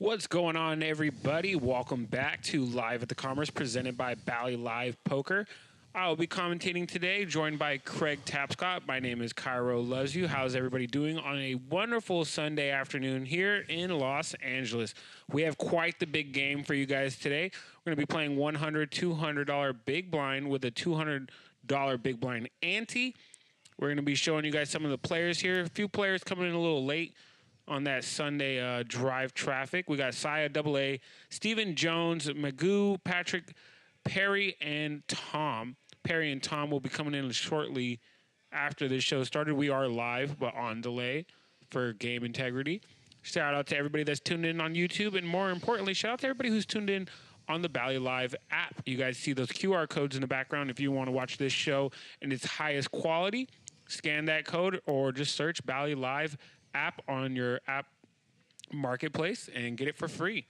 What's going on, everybody? Welcome back to Live at the Commerce, presented by Bally Live Poker. I will be commentating today, joined by Craig Tapscott. My name is Kiero Loves You. How's everybody doing on a wonderful Sunday afternoon here in Los Angeles? We have quite the big game for you guys today. We're going to be playing $100, $200 big blind with a $200 big blind ante. We're going to be showing you guys some of the players here. A few players coming in a little late on that Sunday drive traffic. We got Saya AA, Stephen Jones, Magoo, Patrick, Perry, and Tom. Perry and Tom will be coming in shortly after this show started. We are live, but on delay for game integrity. Shout out to everybody that's tuned in on YouTube, and more importantly, shout out to everybody who's tuned in on the Bally Live app. You guys see those QR codes in the background. If you want to watch this show in its highest quality, scan that code or just search Bally Live app on your app marketplace and get it for free.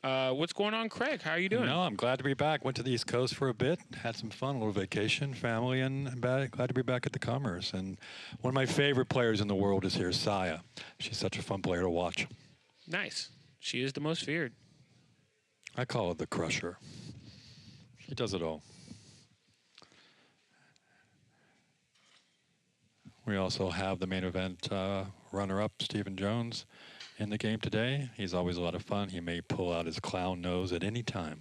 What's going on, Craig? How are you doing? No, I'm glad to be back. Went to the East Coast for a bit, had some fun, a little vacation, family, and glad to be back at the Commerce. And one of my favorite players in the world is here, Saya. She's such a fun player to watch. Nice. She is the most feared. I call her the Crusher. She does it all. We also have the main event runner-up, Stephen Jones, in the game today. He's always a lot of fun. He may pull out his clown nose at any time.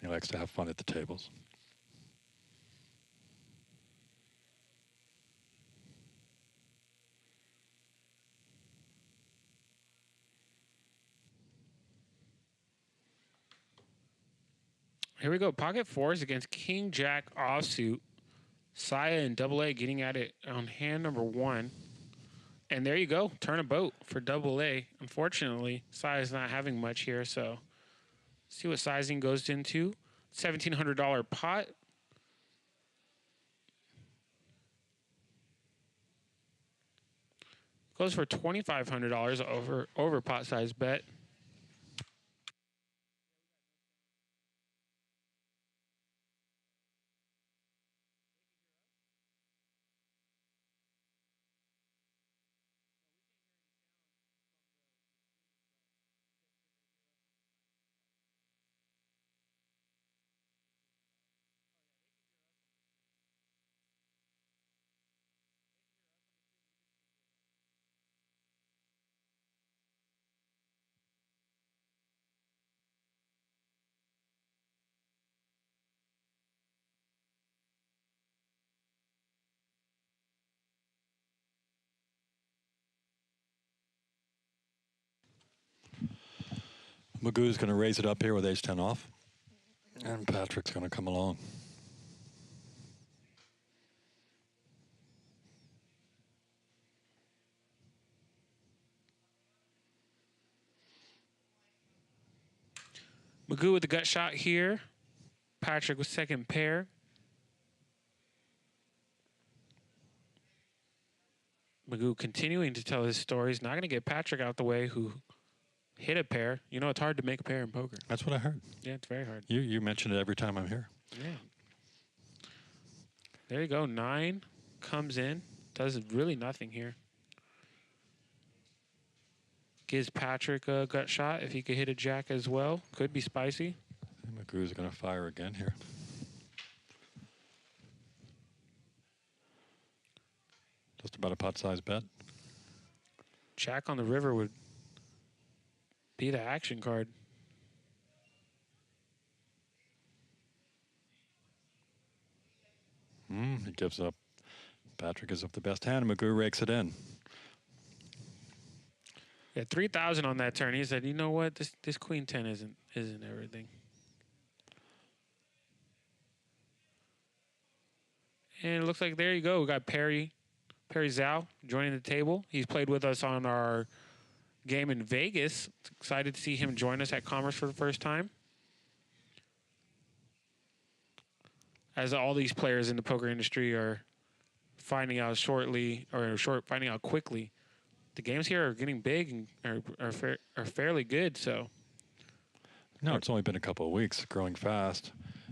He likes to have fun at the tables. Here we go. Pocket fours against King Jack offsuit. Saya and AA getting at it on hand number one. And there you go. Turn a boat for AA. Unfortunately, Saya's not having much here, so see what sizing goes into. $1,700 pot. Goes for $2,500 over pot size bet. Magoo's going to raise it up here with ace-10 off. And Patrick's going to come along. Magoo with the gut shot here. Patrick with second pair. Magoo continuing to tell his story. He's not going to get Patrick out the way, who hit a pair. You know, it's hard to make a pair in poker. That's what I heard. Yeah, it's very hard. You mention it every time I'm here. Yeah. There you go. 9 comes in. Does really nothing here. Gives Patrick a gut shot if he could hit a jack as well. Could be spicy. And Magoo's going to fire again here. Just about a pot-sized bet. Jack on the river would be the action card. He gives up. Patrick is up the best hand. Magoo rakes it in. Yeah, 3,000 on that turn. He said, "You know what? This queen 10 isn't everything." And it looks like there you go. We got Perry Zhao joining the table. He's played with us on our game in Vegas. Excited to see him join us at Commerce for the first time. As all these players in the poker industry are finding out finding out quickly, the games here are getting big and are fairly good. So, no, it's only been a couple of weeks, growing fast.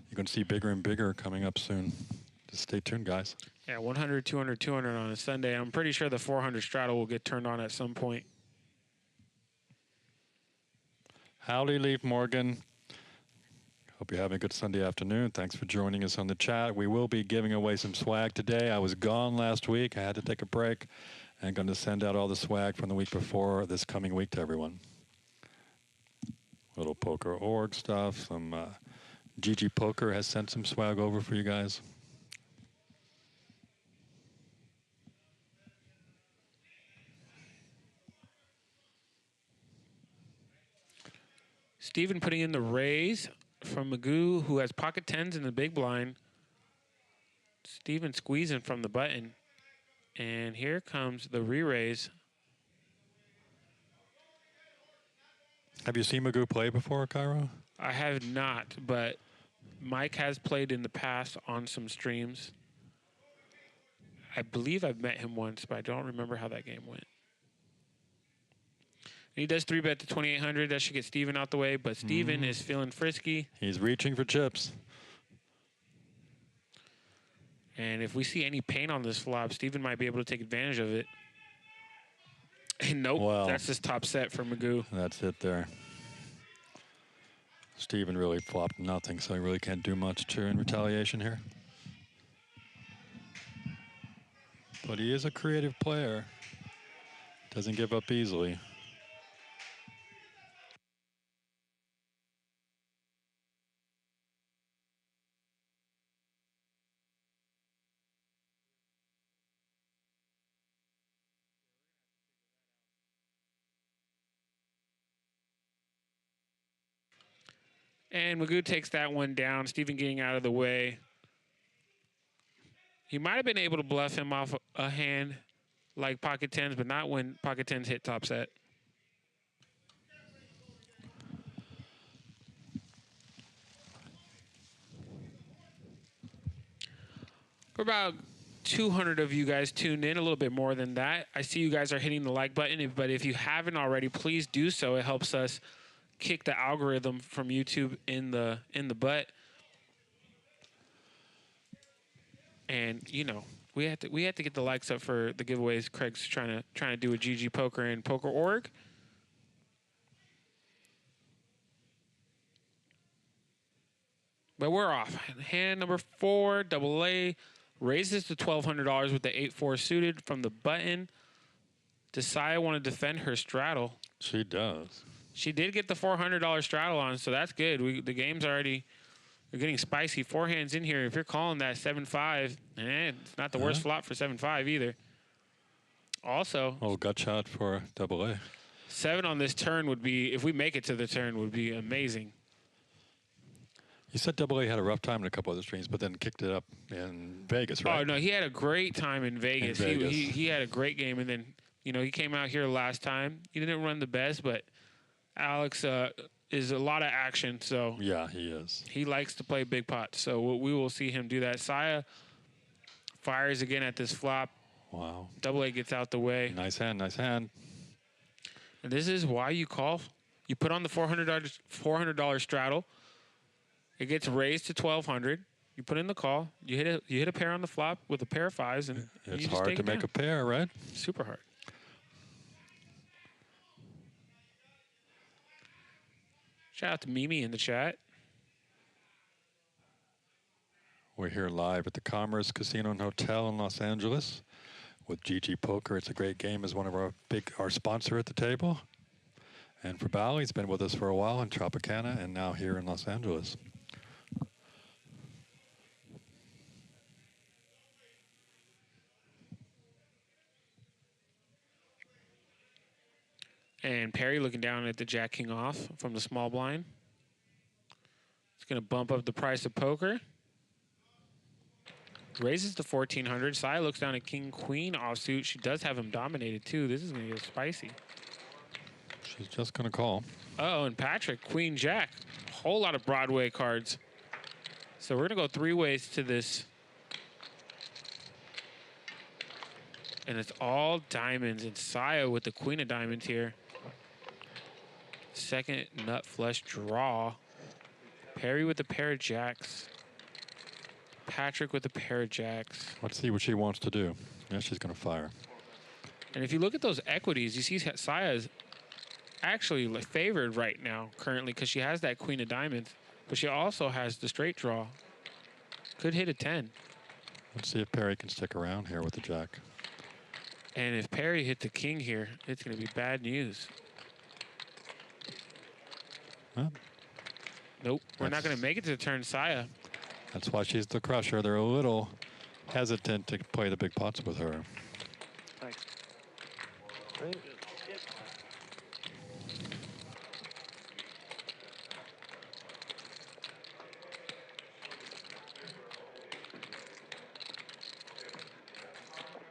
You're going to see bigger and bigger coming up soon. Just stay tuned, guys. Yeah, 100, 200, 200 on a Sunday. I'm pretty sure the 400 straddle will get turned on at some point. Howdy, Leaf Morgan. Hope you're having a good Sunday afternoon. Thanks for joining us on the chat. We will be giving away some swag today. I was gone last week. I had to take a break. I'm going to send out all the swag from the week before this coming week to everyone. Little poker org stuff. Some GG Poker has sent some swag over for you guys. Steven putting in the raise from Magoo, who has pocket tens in the big blind. Steven squeezing from the button. And here comes the re-raise. Have you seen Magoo play before, Cairo? I have not, but Mike has played in the past on some streams. I believe I've met him once, but I don't remember how that game went. He does 3-bet to 2,800. That should get Steven out the way, but Steven is feeling frisky. He's reaching for chips. And if we see any pain on this flop, Steven might be able to take advantage of it. And nope, Well, that's his top set for Magoo. That's it there. Steven really flopped nothing, so he really can't do much in retaliation here. But he is a creative player. Doesn't give up easily. And Magoo takes that one down. Steven getting out of the way. He might have been able to bluff him off a hand like pocket tens, but not when pocket tens hit top set. For about 200 of you guys tuned in, a little bit more than that. I see you guys are hitting the like button, but if you haven't already, please do so. It helps us kick the algorithm from YouTube in the butt. And you know, we have to get the likes up for the giveaways. Craig's trying to do a GG Poker and Poker Org. But we're off. Hand number 4, double A, raises to $1,200 with the 8-4 suited from the button. Desai want to defend her straddle. She does. She did get the $400 straddle on, so that's good. The game's already getting spicy. 4 hands in here. If you're calling that 7-5, it's not the worst flop for 7-5 either. Also, gut shot for double A. 7 on this turn would be, if we make it to the turn, would be amazing. You said double A had a rough time in a couple other streams, but then kicked it up in Vegas, right? Oh, no, he had a great time in Vegas. He had a great game, and then, you know, he came out here last time. He didn't run the best, but Alex is a lot of action, so yeah, he is. He likes to play big pots, so we will see him do that. Saya fires again at this flop. Wow. Double A gets out the way. Nice hand, nice hand. And this is why you call. You put on the $400 straddle. It gets raised to $1,200. You put in the call. You hit a pair on the flop with a pair of 5s, and it's you just hard to make a pair, right? Super hard. Shout out to Mimi in the chat. We're here live at the Commerce Casino and Hotel in Los Angeles with GG Poker. It's a great game as one of our sponsor at the table. And for Bally, he's been with us for a while in Tropicana and now here in Los Angeles. And Perry looking down at the Jack King off from the small blind. It's going to bump up the price of poker. Raises to 1,400. Sai looks down at King Queen offsuit. She does have him dominated too. This is going to get spicy. She's just going to call. Oh, and Patrick, Queen Jack. Whole lot of Broadway cards. So we're going to go 3 ways to this. And it's all diamonds. And Saya with the Queen of Diamonds here. Second nut flush draw. Perry with a pair of jacks. Patrick with a pair of jacks. Let's see what she wants to do. Yeah, she's going to fire. And if you look at those equities, you see Saya's actually favored right now currently because she has that queen of diamonds, but she also has the straight draw. Could hit a 10. Let's see if Perry can stick around here with the jack. And if Perry hit the king here, it's going to be bad news. Huh? Nope, we're not going to make it to the turn, Saya. That's why she's the crusher. They're a little hesitant to play the big pots with her. Thanks. Right.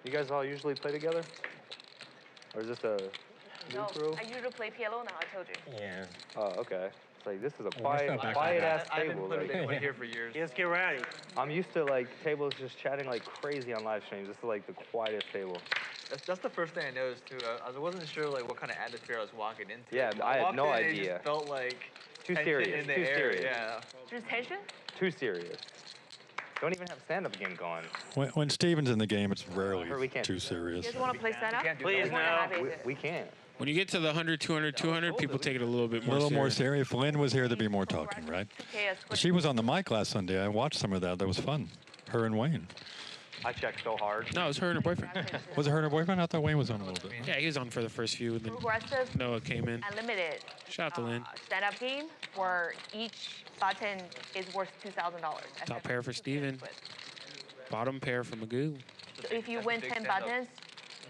You guys all usually play together? Or is this a new crew? I usually play PLO now, I told you. Yeah. Oh, Okay. It's like, this is a quiet ass I've been table. putting Like, it here for years. Let's get ready. I'm used to like tables just chatting like crazy on live streams. This is like the quietest table. That's the first thing I noticed too. I wasn't sure like what kind of atmosphere I was walking into. Yeah, I had no walked in, idea. It just felt like Too tension serious, in the too air. serious. Yeah. There's tension? Too serious. Don't even have stand-up game going. When Steven's in the game, it's rarely we can't too do that. serious. You guys want to play stand up? can't do Please, that. More than no. happy to. We can't. When you get to the 100, 200, 200, people take it a little bit A more little more serious. serious. If Lynn was here, there'd be more talking, right? Okay, yes, quick. She was on the mic last Sunday. I watched some of that. That was fun. Her and Wayne. I checked so hard. No, it was her and her boyfriend. Was it her and her boyfriend? I thought Wayne was on a little bit. Yeah, he was on for the first few, and then Progressive Noah came in. Unlimited Shout out to Lynn. stand-up game where each button is worth $2,000. Top pair for Steven. Bottom pair for Magoo. So if you That's a win big 10 stand-up. buttons,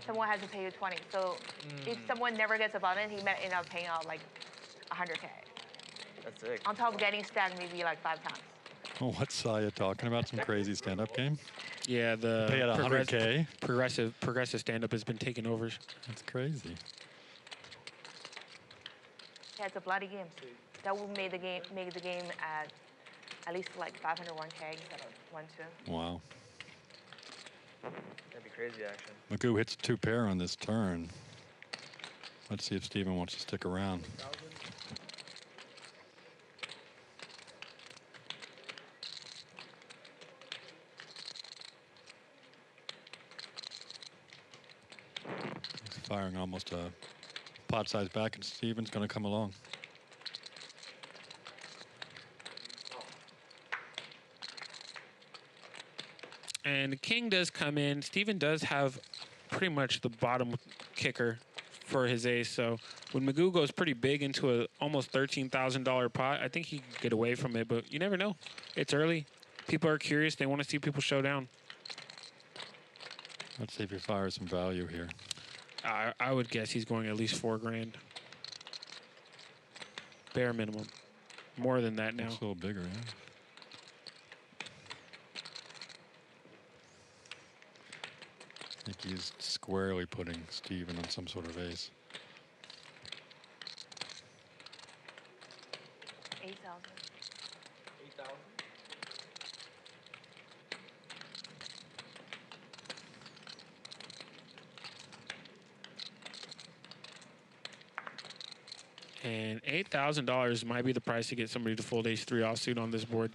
someone has to pay you 20. So if someone never gets a button, he might end up paying out like 100K. That's sick. On top of getting stacked maybe like 5 times. Oh, what's Saya talking about? Some crazy stand-up game? Yeah, the Pay at 100K? progressive stand-up has been taking over. That's crazy. Yeah, it's a bloody game. That will make the game at least like 501K instead of 1-2. Wow. That'd be crazy action. Magoo hits 2 pair on this turn. Let's see if Steven wants to stick around. He's firing almost a pot size back, and Steven's going to come along. And the king does come in. Steven does have pretty much the bottom kicker for his ace. So when Magoo goes pretty big into a almost $13,000 pot, I think he can get away from it. But you never know. It's early. People are curious. They want to see people show down. Let's see if he fires some value here. I would guess he's going at least $4 grand. Bare minimum. More than that now. It's a little bigger, yeah. I think he's squarely putting Steven on some sort of ace. 8,000. 8,000. And $8,000 might be the price to get somebody to fold ace-3 offsuit on this board.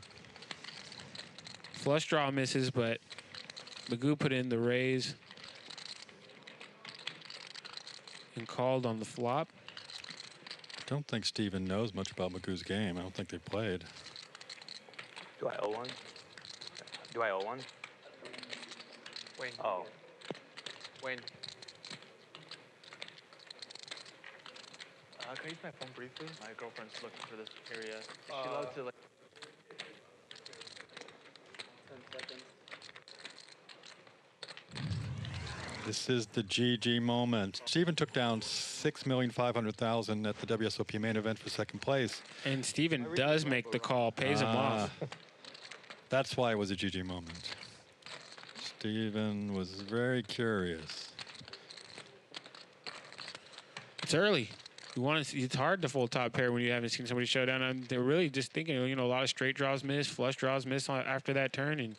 Flush draw misses, but Magoo put in the raise and called on the flop. I don't think Steven knows much about Magoo's game. I don't think they played. Do I owe one? Do I owe one? Wayne. Oh. Wayne. Can I use my phone briefly? My girlfriend's looking for this area. Is she allowed to like? 10 seconds. This is the GG moment. Steven took down $6,500,000 at the WSOP main event for second place. And Steven does make the call, pays him off. That's why it was a GG moment. Steven was very curious. It's early. You want to see, it's hard to fold top pair when you haven't seen somebody show down. And they're really just thinking, you know, a lot of straight draws miss, flush draws miss after that turn. And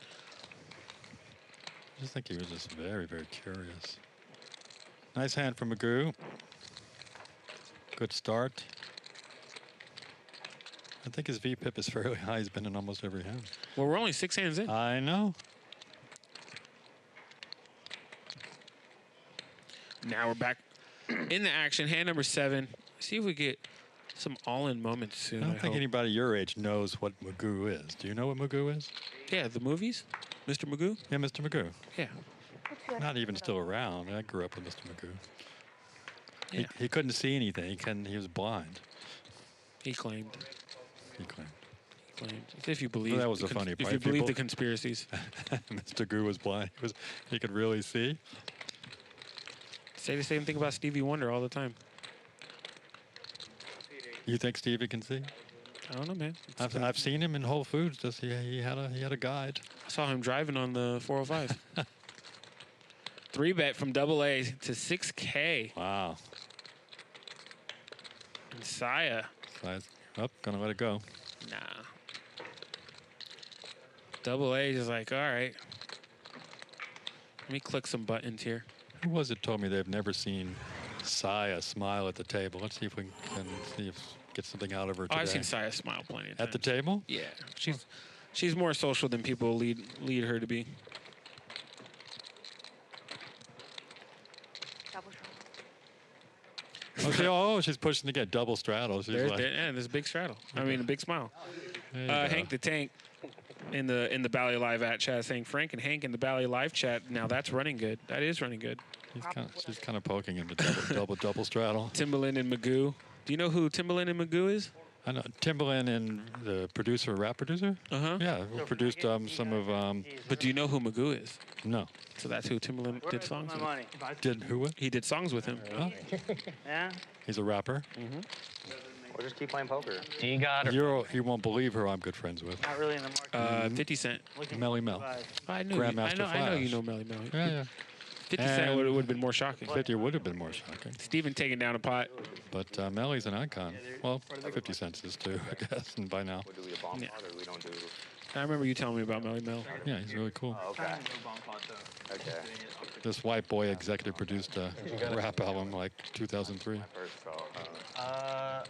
I just think he was just very, very curious. Nice hand from Magoo. Good start. I think his VPIP is fairly high. He's been in almost every hand. well, we're only 6 hands in. I know. Now we're back in the action. Hand number 7. See if we get some all-in moments soon. I don't think hope. anybody your age knows what Magoo is. Do you know what Magoo is? Yeah, the movies, Mr. Magoo. Yeah, Mr. Magoo. Yeah, Not even still around. I grew up with Mr. Magoo. yeah. He couldn't see anything. He was blind. He claimed. He claimed. If you believe, that was the the funny if part. you believe People- the conspiracies, Mr. Goo was blind. He could really see. say the same thing about Stevie Wonder all the time. You think Stevie can see? I don't know, man. I've seen him in Whole Foods. Just he had a guide. I saw him driving on the 405. 3-bet from AA to 6K. Wow. And Saya, Gonna let it go. nah. AA is like, all right. Let me click some buttons here. Who was it told me they've never seen Saya smile at the table? Let's see if we can get something out of her Oh, today. I've seen Saya smile plenty of At the times. table? Yeah, she's more social than people lead her to be. Double Oh, she's pushing to get double straddle. She's like, There's a big straddle. I mean, a big smile. there you go. Hank the Tank in the Bally Live at chat saying Frank and Hank in the Bally Live chat. Now that's running good. That is running good. She's kind of poking him to double straddle. Timbaland and Magoo. Do you know who Timbaland and Magoo is? I know Timbaland and the rap producer. Uh-huh. Yeah, who produced some of But do you know who Magoo is? no. So that's who Timbaland did songs with. money. Did who? He did songs with him. Huh? Yeah? He's a rapper. Or just keep playing poker. You got You won't believe who I'm good friends with. Not really in the market. 50 Cent. Melly Mel. I knew. Grandmaster I know you Flash. know Melly Mel. Yeah. 50 Cent And- would have been more shocking. 50 would have been more shocking. Steven taking down a pot. But Melly's an icon. Well, 50 cents is too, I guess, and by now. What do we a bomb Yeah. pot or we don't do? I remember you telling me about Melly Mel. Yeah, he's really cool. Oh, okay. Okay. This white boy executive produced a rap album like 2003. First call. I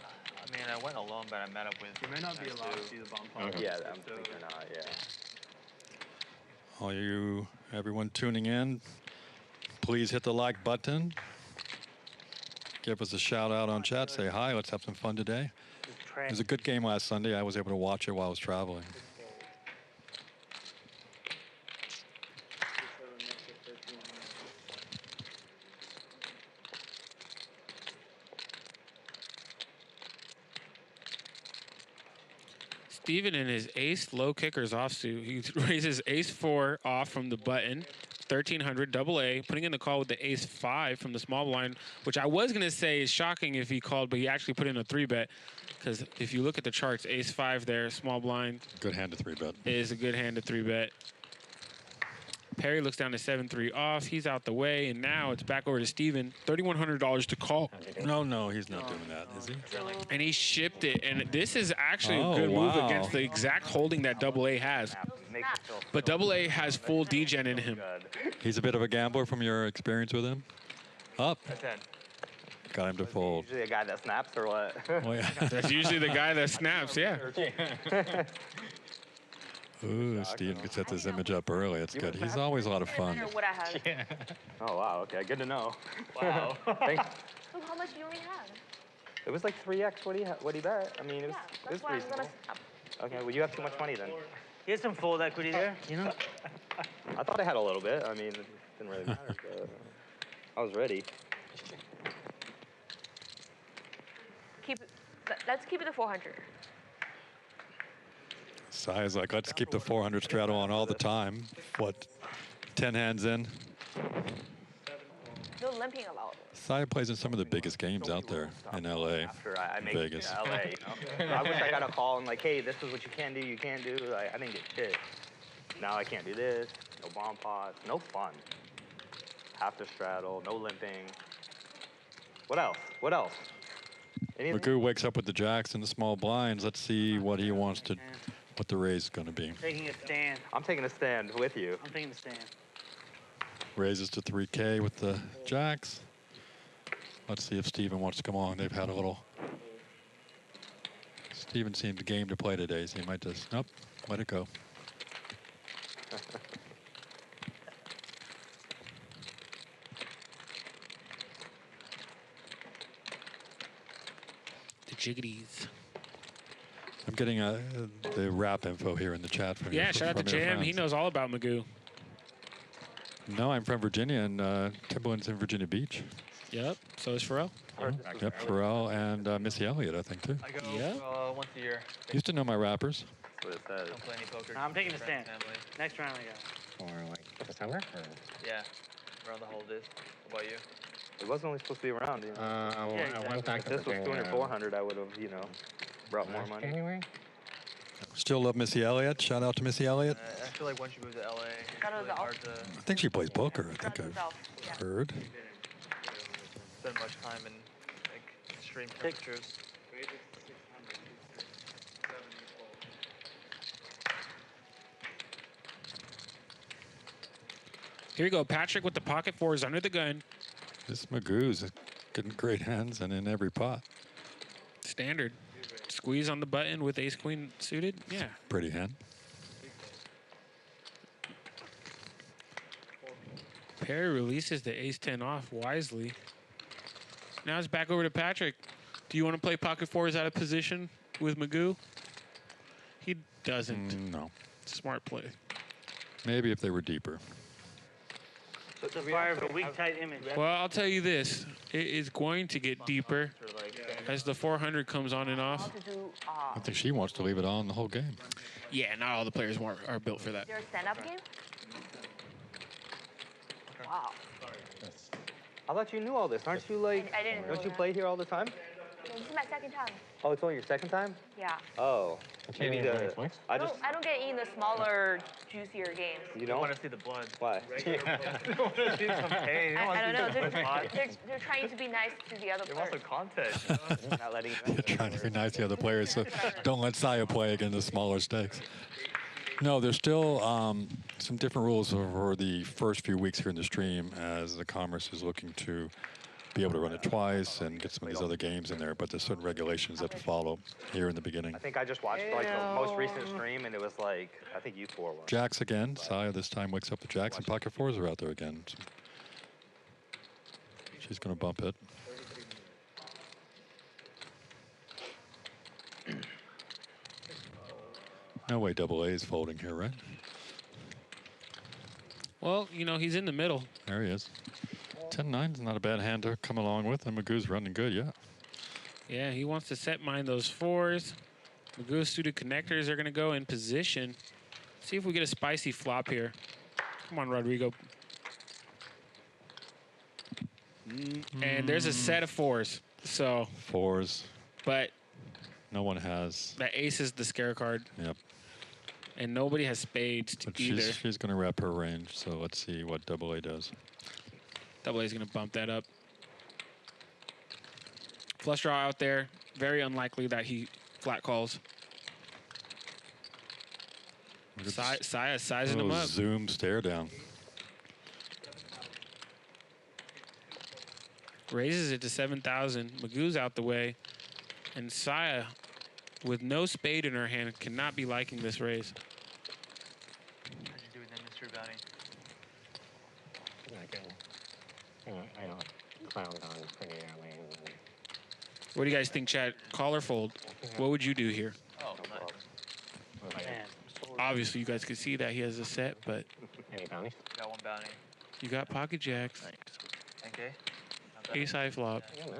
mean, I went alone, but I met up with. You may not be allowed to see the bomb pot. Yeah, I'm thinking not. Yeah. Everyone tuning in, please hit the like button. Give us a shout out on chat. Say hi. Let's have some fun today. It was a good game last Sunday. I was able to watch it while I was traveling. Steven in his ace low kickers offsuit. He raises ace 4 off from the button. 1300 AA, putting in the call with the ace 5 from the small blind, which I was going to say is shocking if he called, but he actually put in a 3-bet. Because if you look at the charts, ace 5 there, small blind, Good hand to 3-bet. is a good hand to 3-bet. Perry looks down to 7-3 off. He's out the way, and now it's back over to Steven. $3,100 to call. No, he's not doing that, is he? And he shipped it. And this is actually Oh, a good move wow. against the exact holding that AA has. Makes it feel But AA has full degen in him. good. He's a bit of a gambler from your experience with him. Up. I said. Got him to fold. Usually a guy that snaps or what? Oh, yeah. That's usually the guy that snaps, yeah. Ooh, Steve could set this image up early. It's good. He's always a lot of fun. What I have. Oh wow. Okay. Good to know. Wow. Thanks. Look how much you only have. It was like 3x. What do you bet? I mean, it was, Yeah, it was that's why I'm gonna reasonable. stop. Okay. Well, you have too much money then. Here's some fold equity there, you know? I thought I had a little bit. I mean, it didn't really matter. But I was ready. Let's keep it at 400. Sai's like, let's keep the 400 straddle on all the time. What, 10 hands in? No limping allowed. Sai plays in some of the biggest games out there in LA, After I make Vegas. it to LA, you know? I wish I got a call and like, hey, this is what you can do, you can't do. Like, I didn't get shit. Now I can't do this. No bomb pots. No fun. Have to straddle. No limping. What else? What else? Anything? Magoo wakes up with the jacks and the small blinds. Let's see what he wants to, what the raise is going to be. Taking a stand. I'm taking a stand with you. I'm taking a stand. Raises to 3K with the jacks. Let's see if Steven wants to come on. They've had a little. Steven seemed game to play today, so he might just, nope, let it go. jiggities. I'm getting the rap info here in the chat from Yeah, your, shout out to from your Jam. He friends. knows all about Magoo. No, I'm from Virginia, and Timberland's in Virginia Beach. Yep. So is Pharrell. Yep, Pharrell and Missy Elliott, I think, too. I go Yeah. once a year. Used to know my rappers. That's what it says. Don't play any poker. I'm taking a Friends, stand. family. Next round I go. Or like December? Or, Yeah. Around the holidays. What about you? It wasn't only supposed to be around, you know. I exactly. went back If to this was Virginia 200, 400, I would have, you know, brought more last money. January. Still love Missy Elliott. Shout out to Missy Elliott. I feel like once you move to LA, Gotta it's really go. hard to I think she plays poker. I think Gotta I've go. Yeah. heard. spend much time in like extreme temperatures. Here we go. Patrick with the pocket fours under the gun. This Magoo's getting great hands and in every pot. Standard. Squeeze on the button with ace queen suited. Yeah. Pretty hand. Perry releases the ace 10 off wisely. Now it's back over to Patrick. Do you want to play pocket fours out of position with Magoo? He doesn't. No. Smart play. Maybe if they were deeper. It's a fire of a weak, tight image. Well, I'll tell you this. It is going to get deeper as the 400 comes on and How off. to do I think she wants to leave it on the whole game. Yeah, not all the players are built for that. their stand-up game? Wow. I thought you knew all this. Aren't you like, I didn't know don't you that. play here all the time? This is my second time. Oh, it's only your second time? Yeah. Oh. Maybe Virginia the, twice? I just, I don't get in the smaller, juicier games. you I don't? want to see the blood. Why? You want to see some pain. You I don't know. want to see some blood. They're trying to be nice to the other They want players. some content. You know? Not letting you Trying to be nice to the other players, so don't let Saya play against the smaller stakes. No, there's still some different rules for the first few weeks here in the stream as the Commerce is looking to be able to run it twice and get some of these other games in there, but there's certain regulations that to follow here in the beginning. I think I just watched like the most recent stream and it was like, I think you four won. Jacks again. Saya this time wakes up with jacks and pocket fours are out there again. So she's going to bump it. No way double A is folding here, right? Well, you know, he's in the middle. There he is. 10-9 is not a bad hand to come along with, and Magoo's running good, yeah. Yeah, he wants to set mine those fours. Magoo's suited connectors are going to go in position. See if we get a spicy flop here. Come on, Rodrigo. And there's a set of fours. So, Fours. but No one has. that ace is the scare card. Yep. And nobody has spades But either. she's going to wrap her range, so let's see what double A does. Double A is going to bump that up. Flush draw out there. Very unlikely that he flat calls. Look at this Saya sizing him little up. zoom stare down. Raises it to 7,000. Magoo's out the way. And Saya, with no spade in her hand, cannot be liking this raise. How'd you do with that mystery bounty? Not good. I don't clowned on pretty early. And then What do you guys think, Chad? Call or fold? What would you do here? Oh, nice. was like, Man. Obviously, you guys could see that he has a set, but any bounties? Got one bounty. you got pocket jacks, 10K. Not bad. ace high flop. Yeah, man.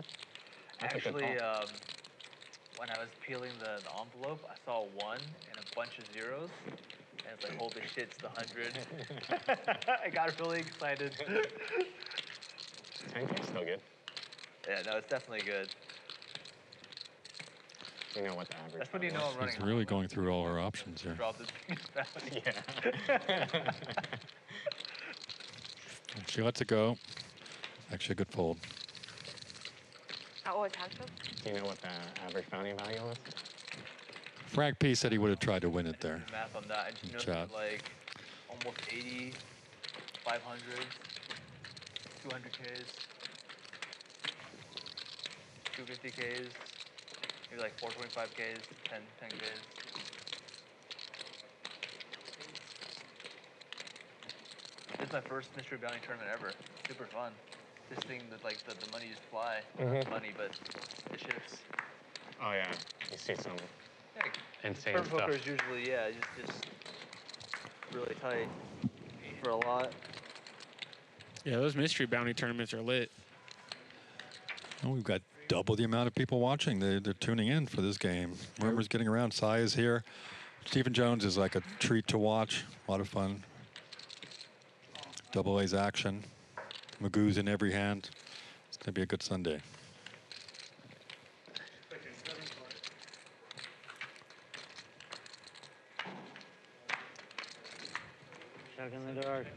That's a good Actually, call. when I was peeling the envelope, I saw a 1 and a bunch of zeros. And it's like, holy shit, it's the 100. I got really excited. 10K still good. Yeah, no, it's definitely good. You know what the average. That's when you know I'm running. She's really going through all her options here. Drop this biggest bounty. Yeah. She lets it go. Actually, a good fold. Oh, it's hand flip? Do you know what the average bounty value was? Frank P said he would have tried to win it there. Math on that. I just know Chat. that like almost 80, 500, 200Ks, 250Ks, maybe like 425Ks, 10Ks. This is my first mystery bounty tournament ever. Super fun. This thing that like the money just fly. Mhm. Money, but it shifts. Oh yeah, you see some Yeah, insane turn stuff. poker is usually, yeah, just really tight for a lot. Yeah, those mystery bounty tournaments are lit. Well, we've got double the amount of people watching. They're tuning in for this game. Rumors getting around. Sai is here. Stephen Jones is like a treat to watch. A lot of fun. Double A's action. Magoo's in every hand. It's going to be a good Sunday. Chuck in the dark.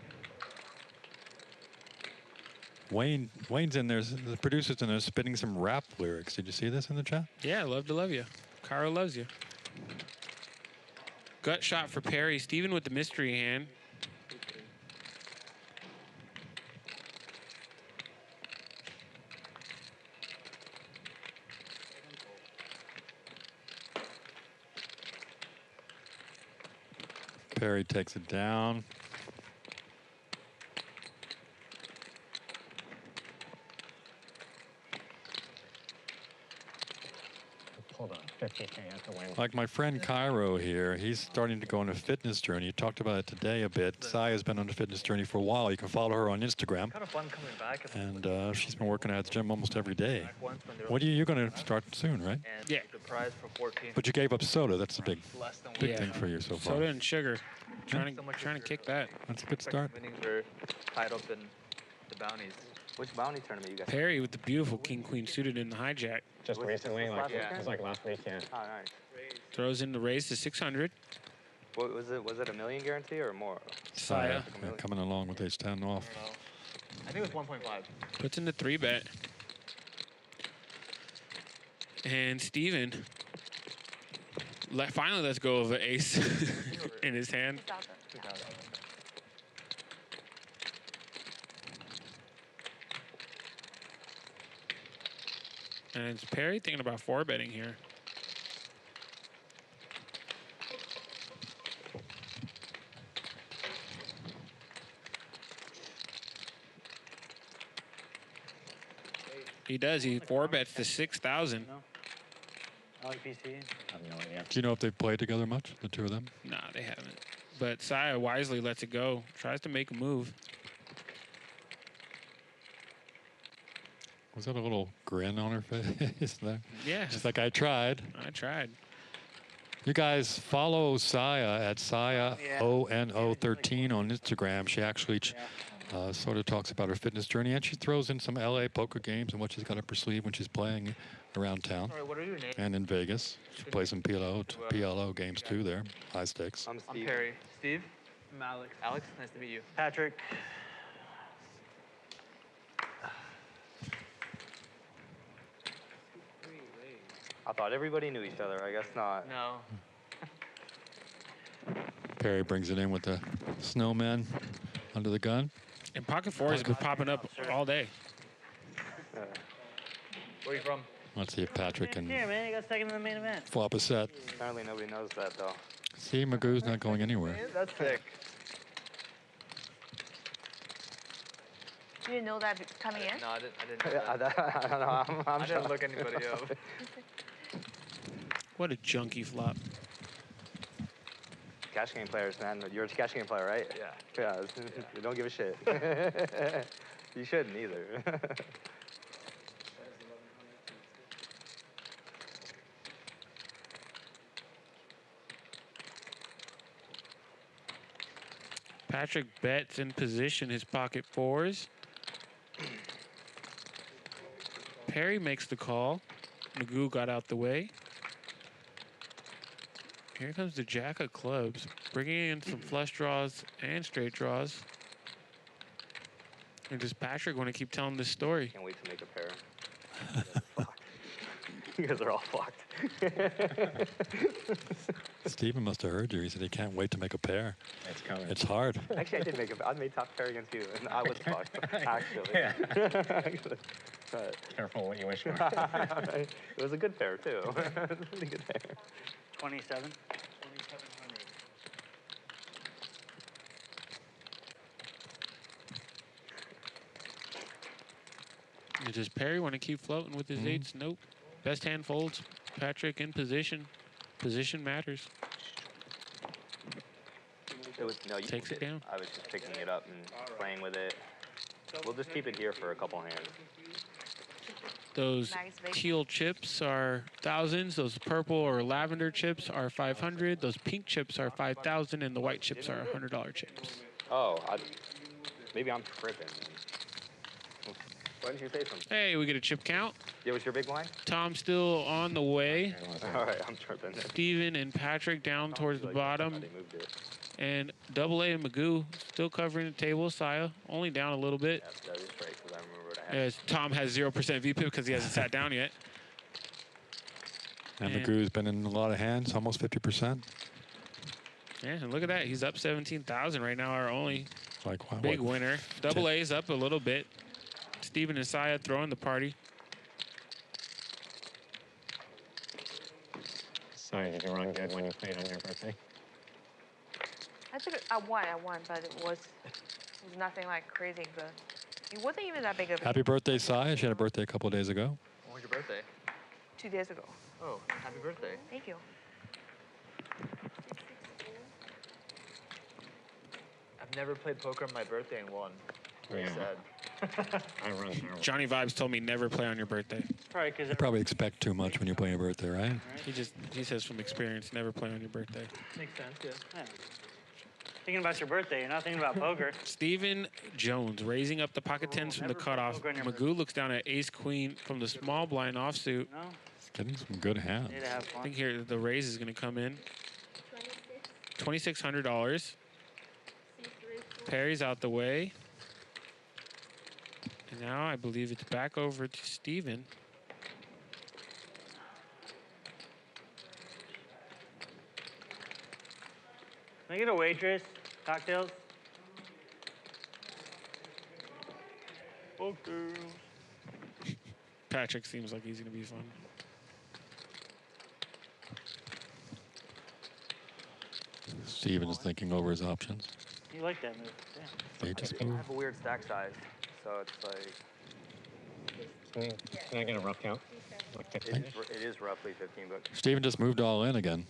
Wayne's in there. The producer's in there spitting some rap lyrics. Did you see this in the chat? Yeah, love to love you. Cairo loves you. Gut shot for Perry. Steven with the mystery hand. Perry takes it down. Hold on, 50K at the win. Like my friend Cairo here, he's starting to go on a fitness journey. You talked about it today a bit. Sai has been on a fitness journey for a while. You can follow her on Instagram. Kind of fun coming back. And she's been working out at the gym almost every day. Back once when they were What are you're going to start soon, right? and Yeah. the prize for 14. But you gave up soda. That's a big less than big Yeah. thing for you so far. Soda and sugar. Trying So to much trying to of kick your, that. That's a good start. winnings are tied up in the bounties. Which bounty tournament you guys? Perry with the beautiful king queen suited in the hijack. Just Was- recently, was like last it weekend? was like last week, yeah. Oh, nice. Throws in the raise to 600. What was it? Was it a million guarantee or more? Saya Yeah, coming along with ace 10 off. I don't know. I think it was 1.5. puts in the 3-bet. And Steven finally lets go of an ace in his hand. It's out there. Yeah. And it's Perry thinking about 4-betting here. He does. He 4-bets to 6,000. No. I like PC. I have no idea. Do you know if they've played together much, the two of them? Nah, they haven't. But Saya wisely lets it go. Tries to make a move. Was that a little grin on her face there? Yeah, She's like, I tried. I tried. You guys follow Saya at SayaONO13 on Instagram. She actually sort of talks about her fitness journey, and she throws in some LA poker games and what she's got up her sleeve when she's playing around town Sorry, what are your names? and in Vegas. She plays some PLO games too there, high stakes. I'm I'm Steve. Perry. Steve? I'm Alex. Alex? Nice to meet you. Patrick. I thought everybody knew each other. I guess not. No. Perry brings it in with the snowman under the gun. And pocket four has been popping up all day. Where are you from? Let's see if Patrick can Here, man. You got second in the main event. flop a set. Apparently nobody knows that though. See, Magoo's not going anywhere. That's sick. You didn't know that coming in? No, I didn't know I that. don't know. I'm I didn't look anybody up. What a junky flop. Cash game players, man. You're a cash game player, right? Yeah. Yeah. You don't give a shit. You shouldn't either. Patrick bets in position his pocket fours. Perry makes the call. Magoo got out the way. Here comes the jack of clubs, bringing in some flush draws and straight draws. And does Patrick want to keep telling this story? Can't wait to make a pair. Fucked. You guys are all fucked. Steven must have heard you. He said he can't wait to make a pair. It's coming. It's hard. Actually, I did make a. I made top pair against you, and I was fucked. Actually. Yeah. But Careful what you wish for. it was a good pair too. It was a really good pair. 27. 2700. And does Perry want to keep floating with his eights? Nope. Best hand folds. Patrick in position. Position matters. It was, no, you Takes it down. I was just picking it up and playing with it. We'll just keep it here for a couple hands. Those Nice vacation. teal chips are thousands. Those purple or lavender chips are 500. Those pink chips are 5,000, and the white chips are $100 chips. Oh, maybe I'm tripping. Why didn't you say something? Hey, we get a chip count. Yeah, what's your big blind? Tom still on the way. All right, I'm tripping. Steven and Patrick down towards the bottom. They moved it. And Double A and Magoo still covering the table. Saya only down a little bit. Yeah, that is right, because I remember what I had. As Tom has 0% VPIP because he hasn't sat down yet. And And- Magoo's been in a lot of hands, almost 50%. Yeah, and look at that. He's up 17,000 right now, our only Like, wow, big what? winner. Double A's up a little bit. Steven and Saya throwing the party. Sorry, did you run good when you played on your birthday? I won, but it was nothing like crazy good. It wasn't even that big of a Happy birthday, Saya. She had a birthday a couple of days ago. When was your birthday? 2 days ago. Oh, happy birthday. Thank you. I've never played poker on my birthday and won. Very Yeah. sad. I run terrible. Johnny Vibes told me never play on your birthday. Probably because You probably expect too much when you're playing your birthday, right? He says from experience, never play on your birthday. Makes sense, yeah. yeah. Thinking about your birthday, you're not thinking about poker. Steven Jones raising up the pocket tens from the Never play cutoff. poker on your Magoo looks down at ace queen from the small blind offsuit. No, He's getting some good hands. need to have I fun. think here the raise is going to come in. $2,600. Perry's out the way. And now I believe it's back over to Steven. Can I get a waitress? Cocktails? Poker. Patrick seems like he's going to be fun. Steven's thinking over his options. You like that move? Yeah. They just I move. have a weird stack size, so it's like, Can I get a rough count? Like 15? it is roughly 15 bucks. Steven just moved all in again.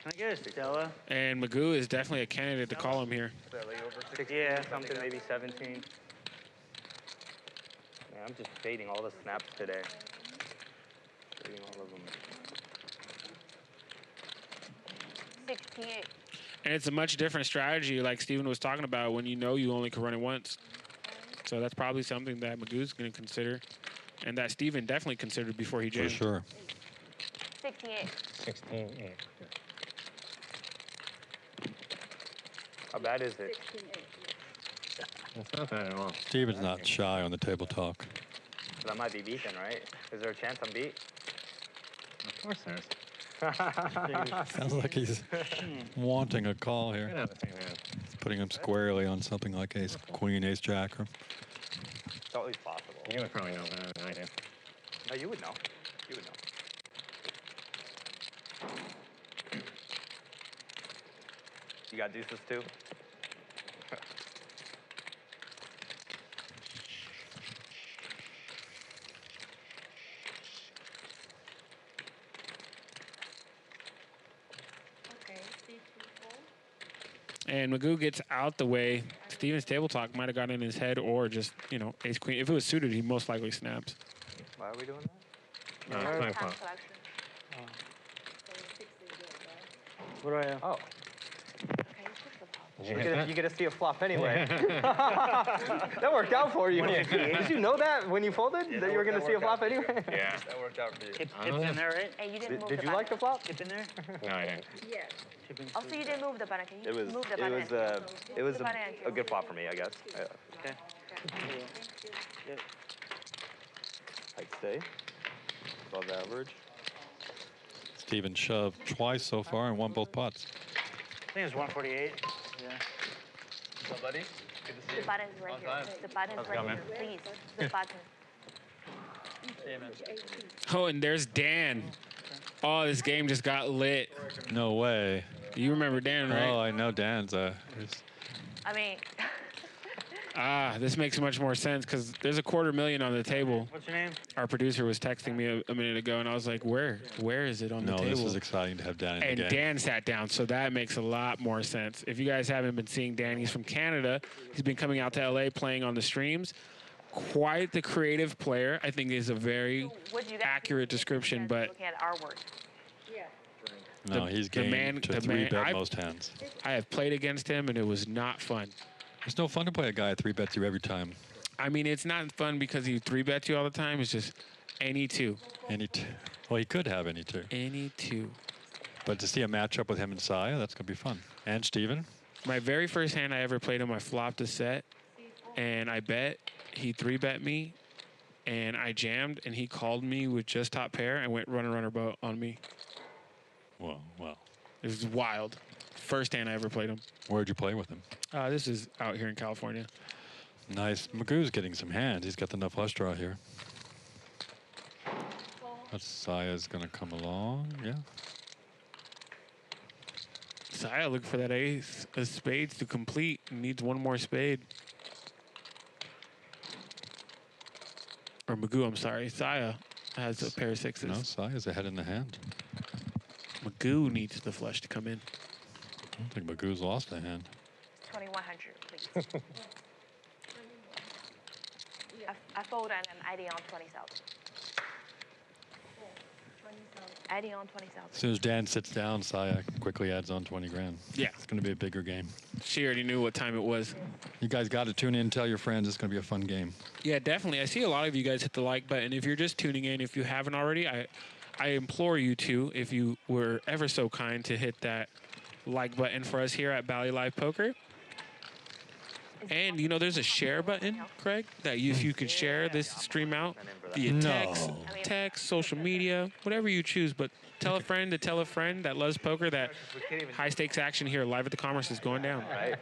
Can I get a Stella? And Magoo is definitely a candidate to call him here. Over 16, Yeah. something, maybe 17. Man, I'm just fading all the snaps today. Fading all of them. 68. And it's a much different strategy, like Steven was talking about, when you know you only can run it once. So that's probably something that Magoo's going to consider, and that Steven definitely considered before he For jammed. sure. 68. 16, yeah. How bad is it? It's not bad at all. Steven's not shy on the table talk. But I might be beaten, right? Is there a chance I'm beat? Of course there's. Sounds like he's wanting a call Get here. out of the same hand. It's putting him squarely on something like ace, queen, ace, jack. Or It's always possible. You would probably know better than I do. No, you would know. You would know. You got deuces too? Okay. And Magoo gets out the way. Steven's table talk might have gotten in his head, or just, you know, ace queen. If it was suited, he most likely snaps. Why are we doing that? No, it's my fault. Selection. What do I have? Oh, Okay, switch the top. Did you hit that? you get to see a flop anyway. That worked out for you. Did you know that when you folded that you were going to see a flop anyway? Yeah. That worked out for you. Hip, I hips don't know. in there, right? Hey, you didn't move Did the you button. like the flop? Hip in there? No, I didn't. Hip in. Also, you didn't move the button. Can you It was move the it button? was it was a good flop for me, I guess. Okay. Yep. I'd say above average. Steven shoved twice so far and won both pots. I think it's 148. Yeah. What's up, buddy? Good to see The you. button is right Long here. time. The button is right going, here. Please, the button. See you, man. Oh, and there's Dan. Oh, this game just got lit. No way. You remember Dan, right? Oh, I know Dan's. I mean, Ah, this makes much more sense because there's a $250,000 on the table. What's your name? Our producer was texting me a minute ago, and I was like, where is it on the No, table? this is exciting to have Dan in the And game. Dan sat down, so that makes a lot more sense. If you guys haven't been seeing Dan, he's from Canada. He's been coming out to LA playing on the streams. Quite the creative player. I think is a very What do you guys accurate think description, compared to but looking at our work? No, he's game to 3-bet I've- most hands. I have played against him, and it was not fun. It's no fun to play a guy that 3-bets you every time. I mean, it's not fun because he 3-bets you all the time. It's just any two. Well, he could have any two. Any two. But to see a matchup with him and Saya, that's going to be fun. And Steven? My very first hand I ever played him, I flopped a set, and I bet. He 3-bet me, and I jammed, and he called me with just top pair and went runner boat on me. Well. It was wild. First hand I ever played him. Where'd you play with him? This is out here in California. Nice. Magoo's getting some hands. He's got enough flush draw here. That's Saya's going to come along. Yeah. Saya looking for that ace of spades to complete. Needs one more spade. Or Magoo, I'm sorry. Saya has a pair of sixes. No, Saya's ahead in the hand. Magoo needs the flush to come in. I don't think Magoo's lost a hand. 2100, please. I fold and I'm adding on 20,000. Adding on 20,000. As soon as Dan sits down, Saya quickly adds on 20 grand. Yeah. It's going to be a bigger game. She already knew what time it was. You guys got to tune in and tell your friends it's going to be a fun game. Yeah, definitely. I see a lot of you guys hit the like button. If you're just tuning in, if you haven't already, I implore you to, if you were ever so kind, to hit that like button for us here at Bally Live Poker. And, you know, there's a share button, Craig, that if you could share this stream out via text, social media, whatever you choose. But tell a friend to tell a friend that loves poker that high stakes action here live at the Commerce is going down. Right?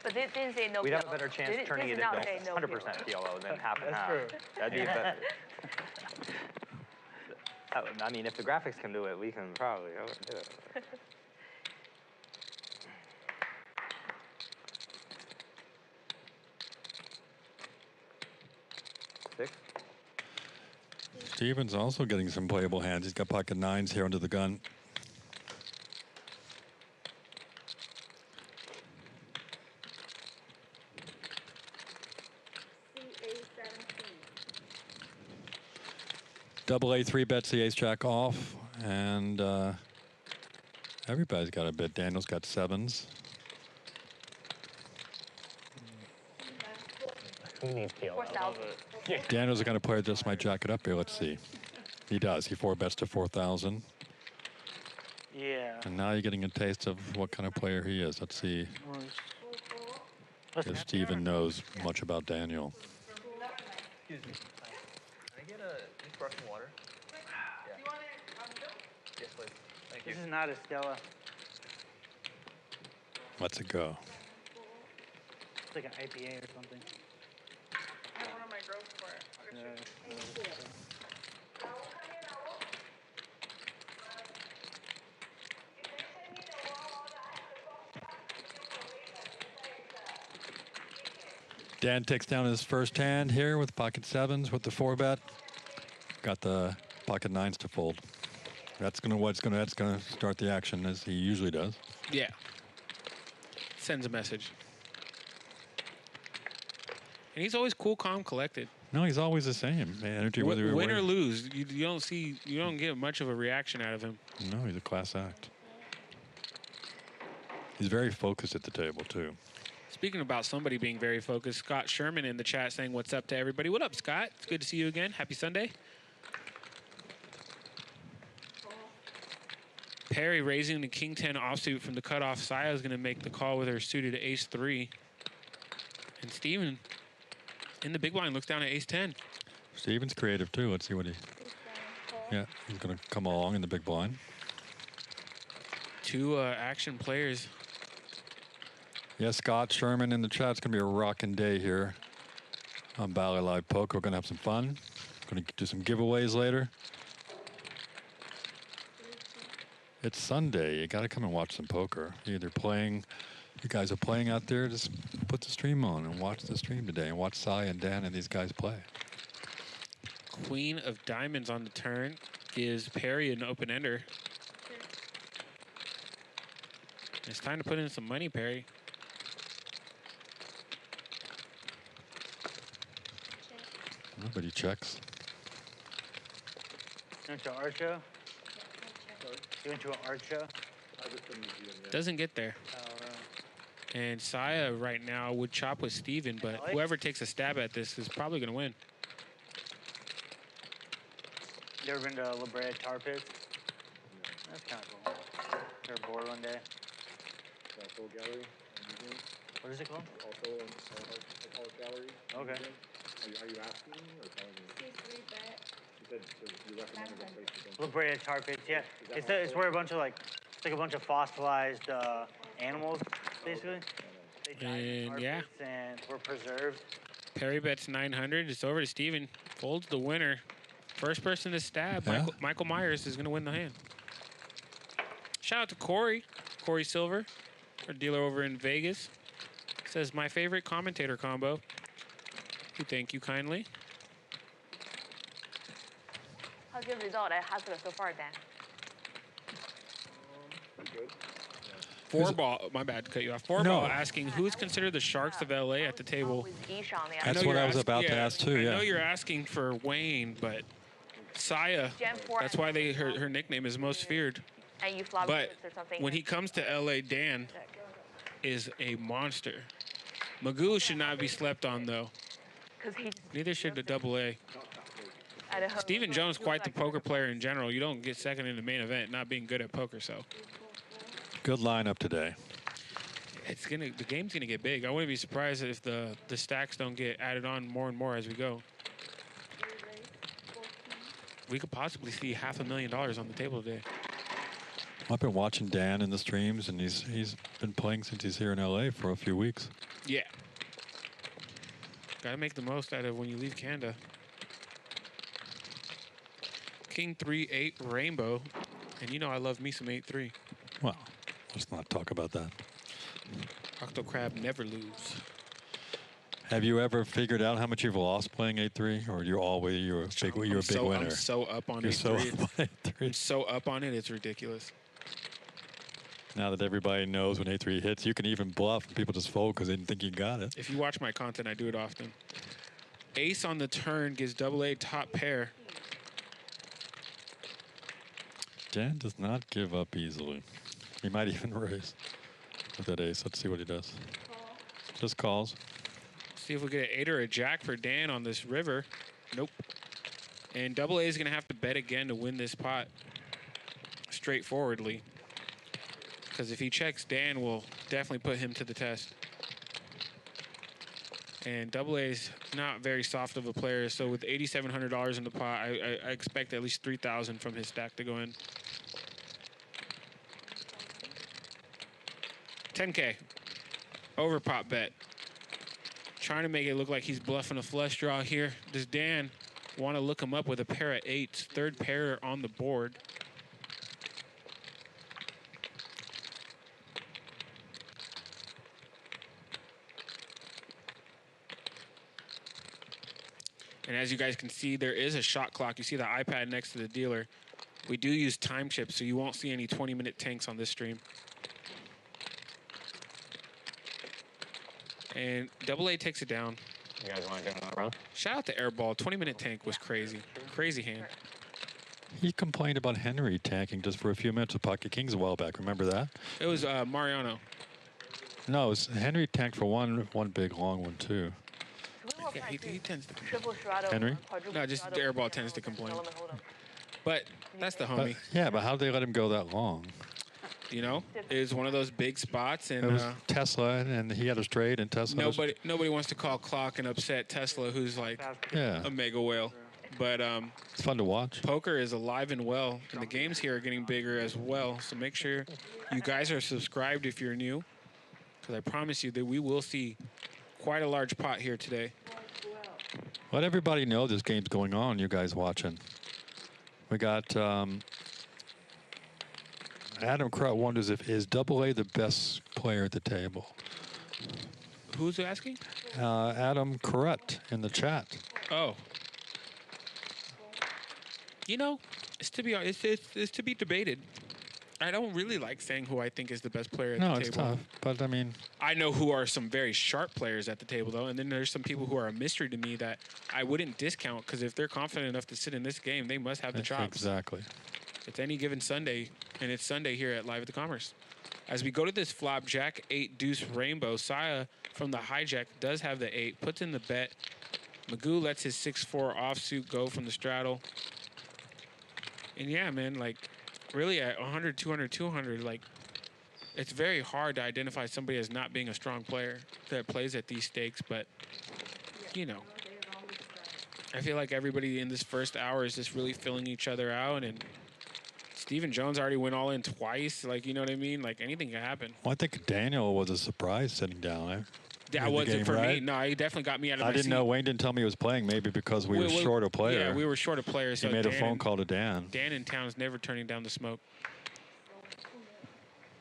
But they didn't say no. We'd have a better chance turning it into 100% PLO than half and half. true. That'd be better. I mean, if the graphics can do it, we can probably do it. Six. Steven's also getting some playable hands. He's got pocket nines here under the gun. Double A 3-bets the ace jack off, and everybody's got a bit. Daniel's got sevens. Who needs PLO? 4,000. Daniel's going to play just might jack it up here. Let's see. He does. He 4-bets to 4,000. Yeah. And now you're getting a taste of what kind of player he is. Let's see if Steven knows much about Daniel. Excuse me. Can I get a sparkling water? Yeah. Yes, please. Thank you. This is not a Stella. Let's it go. It's like an IPA or something. I have one of my girls for it. Dan takes down his first hand here with pocket sevens with the 4-bet. Got the pocket nines to fold. That's gonna start the action as he usually does. Yeah. Sends a message. And he's always cool, calm, collected. No, he's always the same. Energy, whether Win or lose, you don't get much of a reaction out of him. No, he's a class act. He's very focused at the table too. Speaking about somebody being very focused, Scott Sherman in the chat saying what's up to everybody. What up, Scott? It's good to see you again. Happy Sunday. Perry raising the King 10 offsuit from the cutoff. Saya is going to make the call with her suited ace 3. And Steven in the big blind looks down at ace 10. Steven's creative too. Let's see what he. Yeah, he's going to come along in the big blind. Two action players. Yeah, Scott Sherman in the chat. It's going to be a rocking day here on Bally Live Poker. We're going to have some fun. Going to do some giveaways later. It's Sunday. You got to come and watch some poker. You're either playing you guys are playing out there, just put the stream on and watch the stream today and watch Sai and Dan and these guys play. Queen of diamonds on the turn gives Perry an open-ender. It's time to put in some money, Perry. Nobody checks. You went to an art show? You went to an art show? Doesn't get there. Oh, And Saya right now would chop with Steven, but whoever takes a stab at this is probably going to win. You ever been to La Brea Tar Pits? That's kind of cool. You ever bored one day? Gallery. What is it called? Also an art gallery. Okay. Are you asking me or telling me? You said you recommended a place to go. La Brea Tar Pits, yeah. It's where a bunch of it's like a bunch of fossilized animals, basically. They died in tar And pits and were preserved. Perry bets 900. It's over to Steven. Folds the winner. First person to stab. Yeah. Michael Myers is going to win the hand. Shout out to Corey. Corey Silver, our dealer over in Vegas. Says, my favorite commentator combo. We thank you kindly. How's your result at Hasbro so far, Dan? Four ball, my bad to cut you off. Four ball asking, who's considered the Sharks of LA at the table? With Isha on the That's other what you're I was about to ask too, I yeah. know you're asking for Wayne, but Saya, Gen 4 that's why her nickname is most feared. and you flop But or something. when he comes to LA, Dan is a monster. Magoo should not be slept on, though. Neither should the double A. Stephen Jones, quite the poker player in general. You don't get second in the main event not being good at poker, so. Good lineup today. The game's gonna get big. I wouldn't be surprised if the stacks don't get added on more and more as we go. We could possibly see $500,000 on the table today. I've been watching Dan in the streams, and he's been playing since he's here in LA for a few weeks. Yeah. Gotta make the most out of when you leave Canada. King 3-8 Rainbow. And you know I love me some 8-3. Well, let's not talk about that. Octo Crab never lose. Have you ever figured out how much you've lost playing 8-3, or you're a big winner? I'm so up on You're 8-3. so up on 8-3. I'm so up on it, it's ridiculous. Now that everybody knows when 8-3 hits, you can even bluff and people just fold because they didn't think you got it. If you watch my content, I do it often. Ace on the turn gives double A top pair. Dan does not give up easily. He might even raise with that ace. Let's see what he does. Just calls. See if we get an 8 or a jack for Dan on this river. Nope. And double A is going to have to bet again to win this pot straightforwardly. Because if he checks, Dan will definitely put him to the test. And double A is not very soft of a player, so with $8,700 in the pot, I expect at least $3,000 from his stack to go in. 10K. Over pot bet. Trying to make it look like he's bluffing a flush draw here. Does Dan want to look him up with a pair of 8s? Third pair on the board. And as you guys can see, there is a shot clock. You see the iPad next to the dealer. We do use time chips, so you won't see any 20-minute tanks on this stream. And double A takes it down. You guys want to do another round? Shout out to Airball. 20-minute tank was crazy. Crazy hand. He complained about Henry tanking just for a few minutes with Pocket Kings a while back. Remember that? It was Mariano. No, it was Henry tanked for one big long one too. Yeah, he tends to complain. Triple Strato. Henry? No, just the Airball tends to complain. But that's the homie. Yeah, but how'd they let him go that long? You know, it was one of those big spots, and It was Tesla, and he had a straight, and Tesla. nobody wants to call clock and upset Tesla, who's like Yeah, a mega whale. But it's fun to watch. poker is alive and well, and the games here are getting bigger as well. So make sure you guys are subscribed if you're new, because I promise you that we will see quite a large pot here today. Let everybody know this game's going on. You guys watching? We got Adam Crut wonders if is double A the best player at the table. Who's asking? Adam Corrett in the chat. Oh. You know, it's to be debated. I don't really like saying who I think is the best player at the No, table. it's tough. But, I mean, I know who are some very sharp players at the table, though, and then there's some people who are a mystery to me that I wouldn't discount, because if they're confident enough to sit in this game, they must have the chops. exactly. It's any given Sunday, and it's Sunday here at Live at the Commerce. As we go to this flop, Jack 8 deuce rainbow, Saya from the hijack does have the 8, puts in the bet. Magoo lets his 6-4 offsuit go from the straddle. And yeah, man, like, really at 100, 200, 200, like, it's very hard to identify somebody as not being a strong player that plays at these stakes, but, you know, I feel like everybody in this first hour is just really filling each other out, and Stephen Jones already went all in twice, like, you know what I mean? Like, anything can happen. Well, I think Daniel was a surprise sitting down. That wasn't for me. No, he definitely got me out of my I didn't know. Wayne didn't tell me he was playing, maybe because we were short a player. Yeah, we were short a player. So he made a phone call to Dan. Dan in town is never turning down the smoke.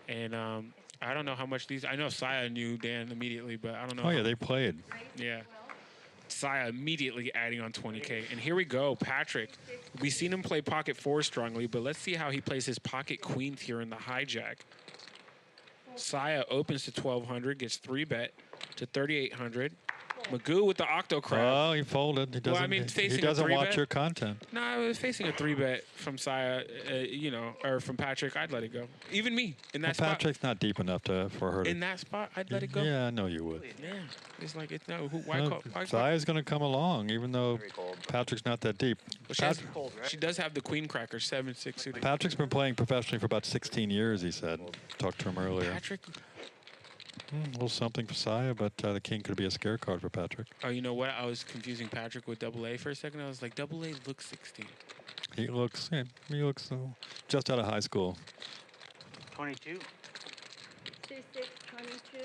And I don't know how much these. I know Saya knew Dan immediately, but I don't know. Oh, yeah, they played. Yeah. Saya immediately adding on 20K. And here we go, Patrick. We've seen him play pocket 4 strongly, but let's see how he plays his pocket queens here in the hijack. Saya opens to 1,200, gets 3-bet to 3,800. Magoo with the octo crab. Oh, he folded. He doesn't, well, I mean, he doesn't watch your content. No, I was facing a 3-bet from Saya, you know, or from Patrick. I'd let it go. Even me in that spot. Patrick's not deep enough for her to. In that spot, I'd let it go. Yeah, I know you would. Yeah, it's like it's no. Why Saya's going to come along, even though Patrick's not that deep. Well, she does have the queen cracker, 7-6 suited. Patrick's been playing professionally for about 16 years. He said. Talked to him earlier. Patrick. A little something for Saya, but the king could be a scare card for Patrick. Oh, you know what? I was confusing Patrick with AA for a second. I was like, AA looks 16. He looks just out of high school. 22. 26, 22.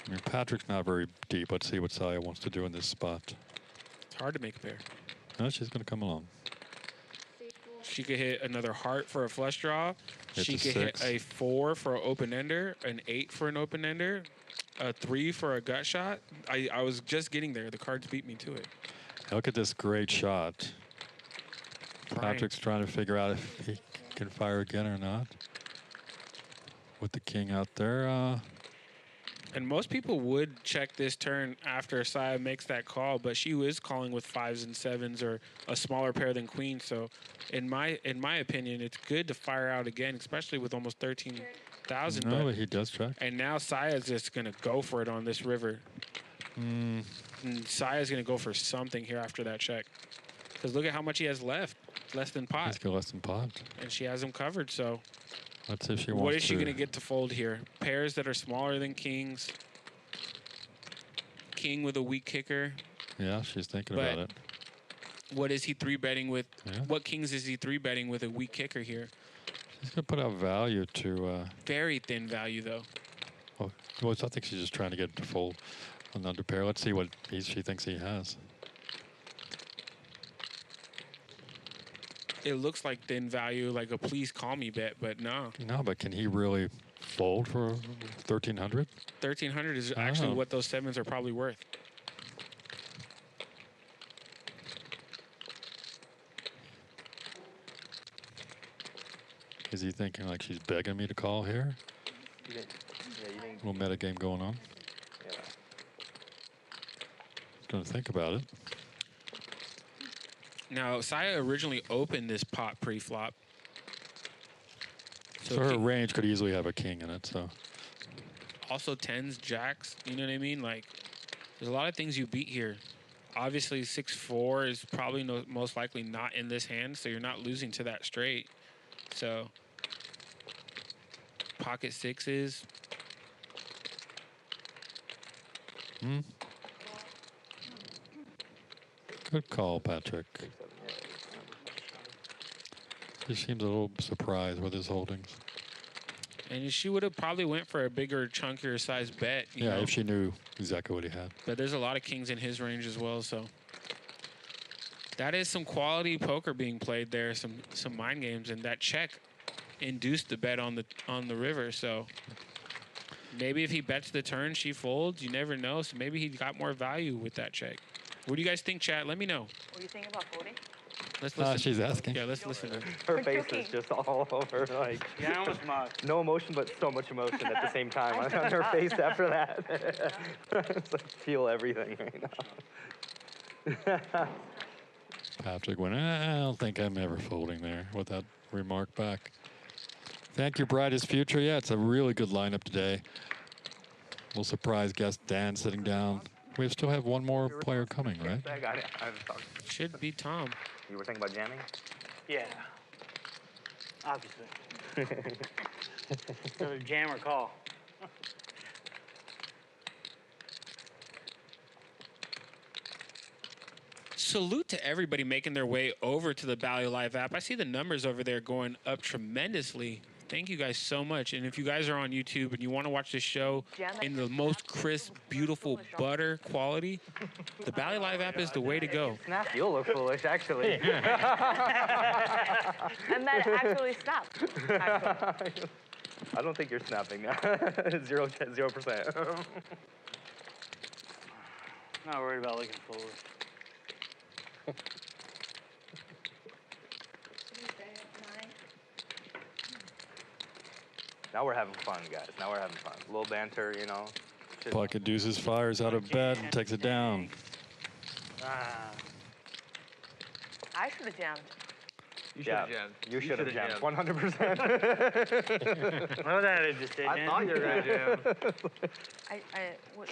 I mean, Patrick's not very deep. Let's see what Saya wants to do in this spot. It's hard to make a pair. No, she's going to come along. She could hit another heart for a flush draw. It's She could hit a 4 for an open ender, an 8 for an open ender, a 3 for a gut shot. I was just getting there. The cards beat me to it. Look at this great shot. Patrick's trying to figure out if he can fire again or not. With the king out there. And most people would check this turn after Saya makes that call, but she is calling with 5s and 7s or a smaller pair than queens. So, in my opinion, it's good to fire out again, especially with almost 13,000. No, but he does check. And now Saya's just gonna go for it on this river. And Saya's gonna go for something here after that check, because look at how much he has left, less than pot. He's got less than pot. And she has him covered. So. Let's see if she wants to. What is she going to get to fold here? Pairs that are smaller than kings. King with a weak kicker. Yeah, she's thinking about it. What is he 3-betting with? Yeah. What kings is he 3-betting with a weak kicker here? She's going to put out value to... Very thin value, though. Well, I think she's just trying to get it to fold on the under pair. Let's see what she thinks he has. It looks like thin value, like a please call me bet, but no. No, but can he really fold for 1,300? 1,300 is actually what those 7s are probably worth. Is he thinking like she's begging me to call here? You think Little meta game going on. Yeah. He's going to think about it. Now, Saya originally opened this pot pre-flop. So her range could easily have a king in it. So also 10s, jacks, you know what I mean? Like, there's a lot of things you beat here. Obviously, 6-4 is probably most likely not in this hand, so you're not losing to that straight. So, pocket 6s. Good call, Patrick. He seems a little surprised with his holdings. And she would have probably went for a bigger, chunkier size bet. You know? If she knew exactly what he had. But there's a lot of kings in his range as well, so. That is some quality poker being played there, some mind games, and that check induced the bet on the river. So maybe if he bets the turn, she folds. You never know. So maybe he got more value with that check. What do you guys think, chat? Let me know. What do you think about folding? Let's listen. She's asking. Yeah, let's listen. Her face is just all over, like Yeah, I almost mocked. no emotion, but so much emotion at the same time on her face after that. It's like feel everything right now. Patrick went, I don't think I'm ever folding there with that remark back. Thank you, Brightest Future. Yeah, it's a really good lineup today. We'll surprise guest Dan sitting down. We still have one more player coming, right? I got it. I was talking. Should be Tom. You were thinking about jamming? Yeah. Obviously. So jam or call. Salute to everybody making their way over to the Bally Live app. I see the numbers over there going up tremendously. Thank you guys so much. And if you guys are on YouTube and you want to watch this show in the most crisp, beautiful butter quality, the Bally Live app is the way to go. Snap, you'll look foolish, actually. And that actually snapped. Actually. I don't think you're snapping. 0%. Not worried about looking foolish. Now we're having fun, guys. Now we're having fun. A little banter, you know. Pocket deuces fires out of bed and takes it down. I should have jammed. You should have jammed. You should have jammed. 100%. What was that a decision? I thought you were going to jam. What?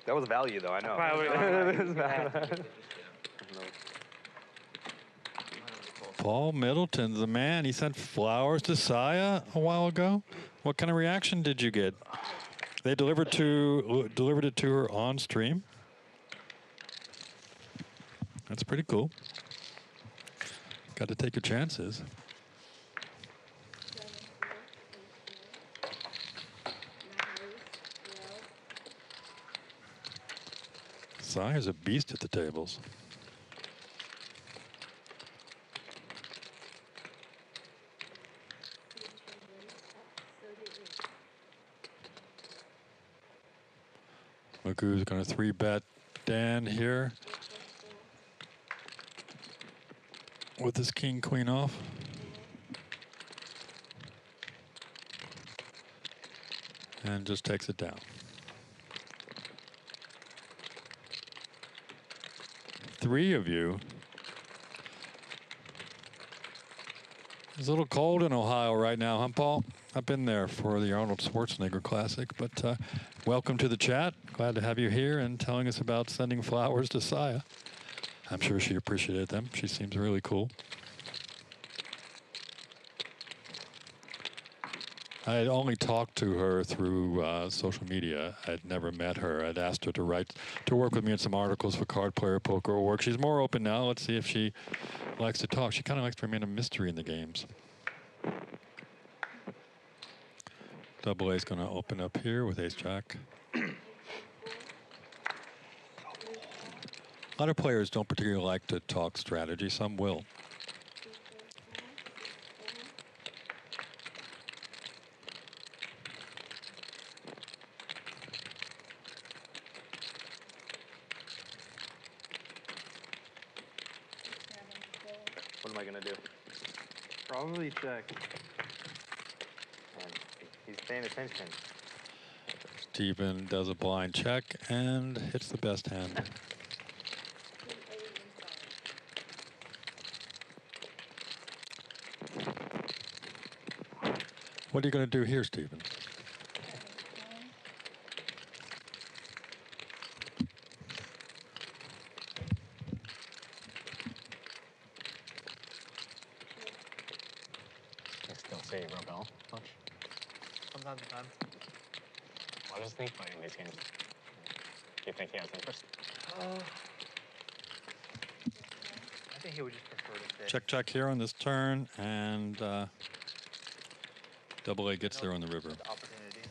That was value, though. I know. Paul Middleton's the man. He sent flowers to Saya a while ago. What kind of reaction did you get? They delivered it to her on stream. That's pretty cool. Got to take your chances. Saya's a beast at the tables. Magoo's going to 3-bet Dan here with his king, queen off. And just takes it down. Three of you. It's a little cold in Ohio right now, huh, Paul? I've been there for the Arnold Schwarzenegger Classic, but welcome to the chat. Glad to have you here and telling us about sending flowers to Saya. I'm sure she appreciated them. She seems really cool. I had only talked to her through social media. I'd never met her. I'd asked her to work with me on some articles for Card Player Poker Work. She's more open now. Let's see if she likes to talk. She kind of likes to remain a mystery in the games. Double A's going to open up here with Ace-Jack. A lot of players don't particularly like to talk strategy. Some will. What am I going to do? Probably check. And he's paying attention. Steven does a blind check and hits the best hand. What are you going to do here, Steven? I still see Rebel much. From time to time. Why does he play in these games? Do you think he has interest? I think he would just prefer to sit. Check, check here on this turn, and Double A gets there on the river. The opportunity.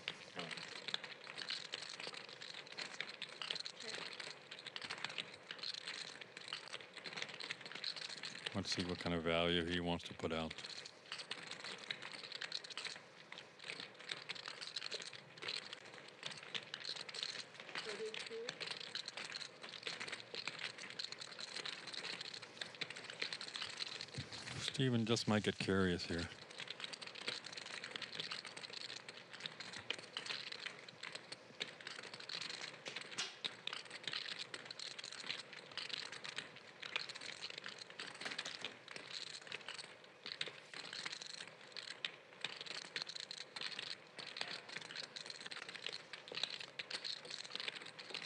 Let's see what kind of value he wants to put out. Steven just might get curious here.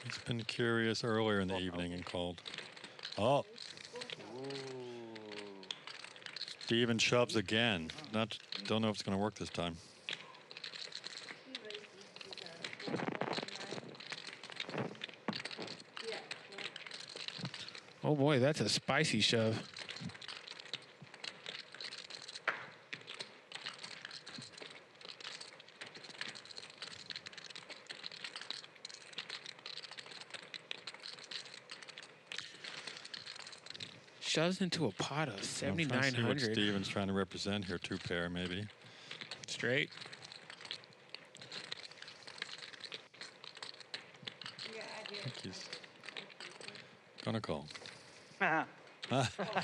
He's been curious earlier in the evening and called. Oh. Steven shoves again. Don't know if it's going to work this time. Oh boy, that's a spicy shove. Shoves into a pot of I'm trying to see 7,900. what Steven's trying to represent here. 2 pair, maybe. Straight. I think he's gonna call.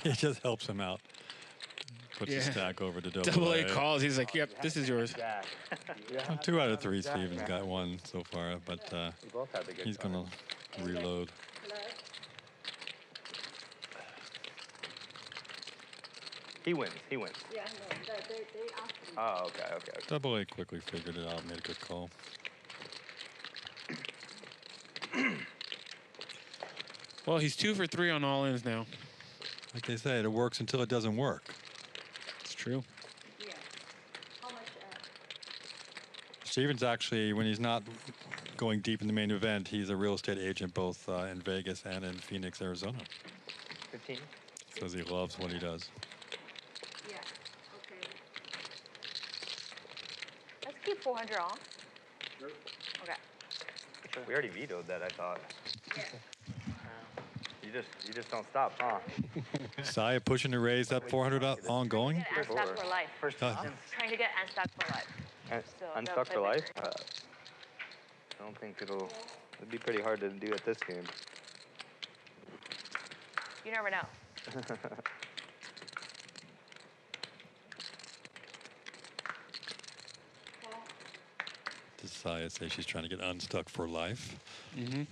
He just helps him out. Puts the stack over to Double A calls. He's like, "Yep, this is yours." Well, 2 out of 3 Steven's got one so far, but he's gonna reload. He wins. He wins. Yeah, no, they asked me. Oh, okay, okay, okay. Double A quickly figured it out, made a good call. Well, he's 2 for 3 on all ins now. Like they say, it works until it doesn't work. It's true. Yeah. How much? Steven's actually, when he's not going deep in the main event, he's a real estate agent both in Vegas and in Phoenix, Arizona. 15. Says he loves what he does. Yeah. Okay. Let's keep 400 on. Okay. We already vetoed that, I thought. Yeah. You just don't stop, huh? Saya pushing to raise that 400 up ongoing. Get unstuck for life. Uh, Trying to get unstuck for life. So Unstuck they'll for play life? bigger. I don't think it'd be pretty hard to do at this game. You never know. Does Saya say she's trying to get unstuck for life? Mm-hmm.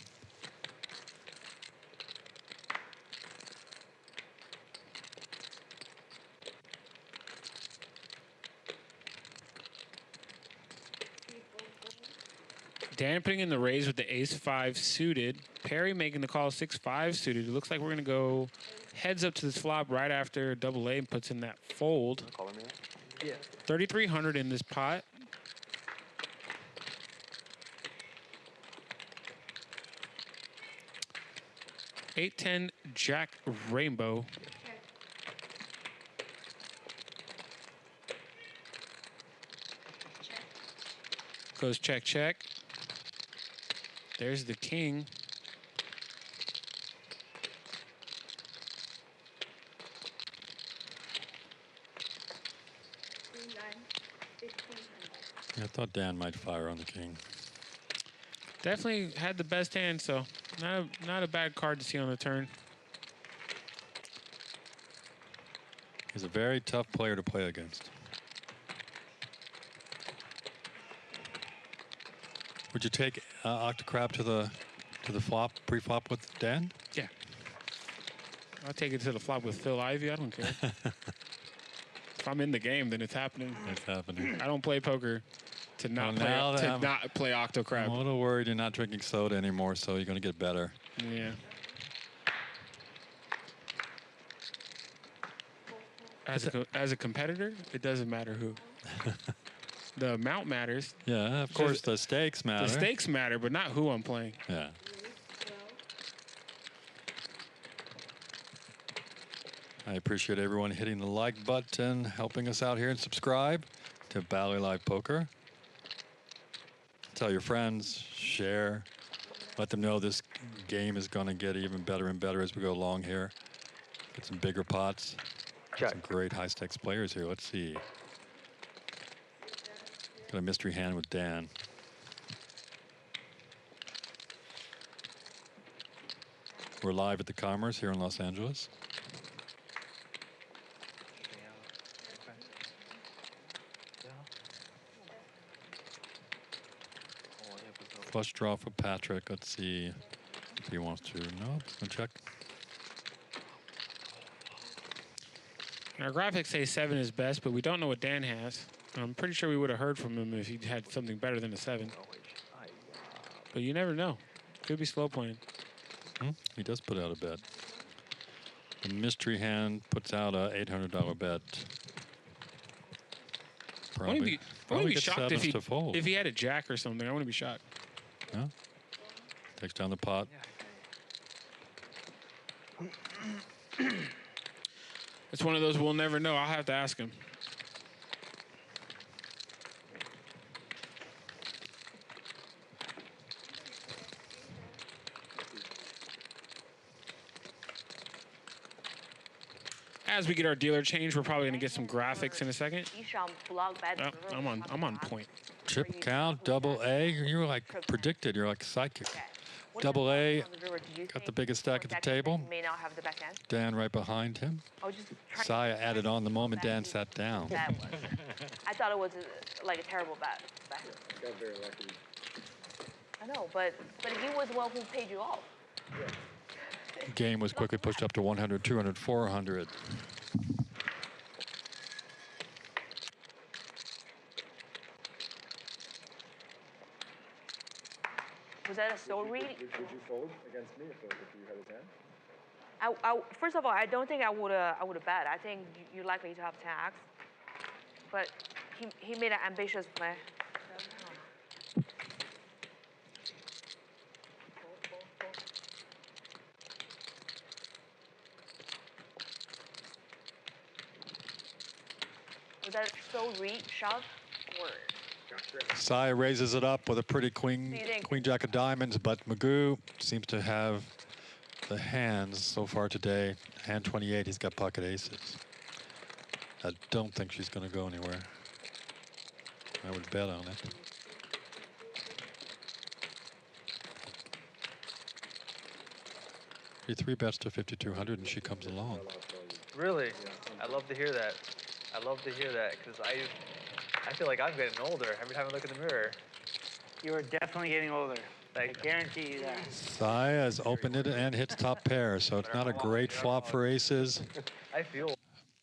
Dan putting in the raise with the ace-5 suited. Perry making the call 6-5 suited. It looks like we're going to go heads up to this flop right after double A and puts in that fold. Calling me? Yeah. 3,300 in this pot. Eight, 10, Jack Rainbow. Goes check, check. There's the king. I thought Dan might fire on the king. Definitely had the best hand, so not a bad card to see on the turn. He's a very tough player to play against. Would you take Octocrab to the flop, pre-flop with Dan? Yeah. I'll take it to the flop with Phil Ivey. I don't care. If I'm in the game, then it's happening. It's happening. I don't play poker to not play Octocrab. I'm a little worried you're not drinking soda anymore, so you're going to get better. Yeah. As a competitor, it doesn't matter who. The amount matters. Yeah, of course the stakes matter. The stakes matter, but not who I'm playing. Yeah. I appreciate everyone hitting the like button, helping us out here, and subscribe to Bally Live Poker. Tell your friends, share, let them know this game is going to get even better and better as we go along here. Get some bigger pots. Check. Some great high-stakes players here. Let's see. Got a mystery hand with Dan. We're live at the Commerce here in Los Angeles. Flush draw for Patrick. Let's see if he wants to. No, it's gonna check. Our graphics say 7 is best, but we don't know what Dan has. I'm pretty sure we would have heard from him if he had something better than a 7. But you never know. Could be slow playing. He does put out a bet. The mystery hand puts out a $800 bet. I wouldn't be gets shocked sevens to fold. if he had a jack or something. I wouldn't be shocked. Yeah. Takes down the pot. It's one of those we'll never know. I'll have to ask him. As we get our dealer change, we're probably going to get some graphics in a second. Hesham block bad. Oh, I'm on point. Chip count, double A. You were like predicted. You're like psychic. Double A. Got the biggest stack at the table. May not have the back end. Dan right behind him. Saya added on the moment Dan sat down. I thought it was like a terrible bet. Got very lucky. I know, but he was the one who paid you off. Game was quickly pushed up to 100, 200, 400. Was that a soul read? Would you fold against me if you had his hand? First of all, I don't think I would have bet. I think you're likely to have 10x. But he made an ambitious play. Was that soul read shove or? Saya raises it up with a pretty queen jack of diamonds, but Magoo seems to have the hands so far today. Hand 28, he's got pocket aces. I don't think she's going to go anywhere. I would bet on it. He 3-bets to 5,200 and she comes along. Really? I love to hear that. I love to hear that because I feel like I'm getting older every time I look in the mirror. You are definitely getting older. I guarantee you that. Saya has opened it and hits top pair, so it's not a great flop for aces. I feel.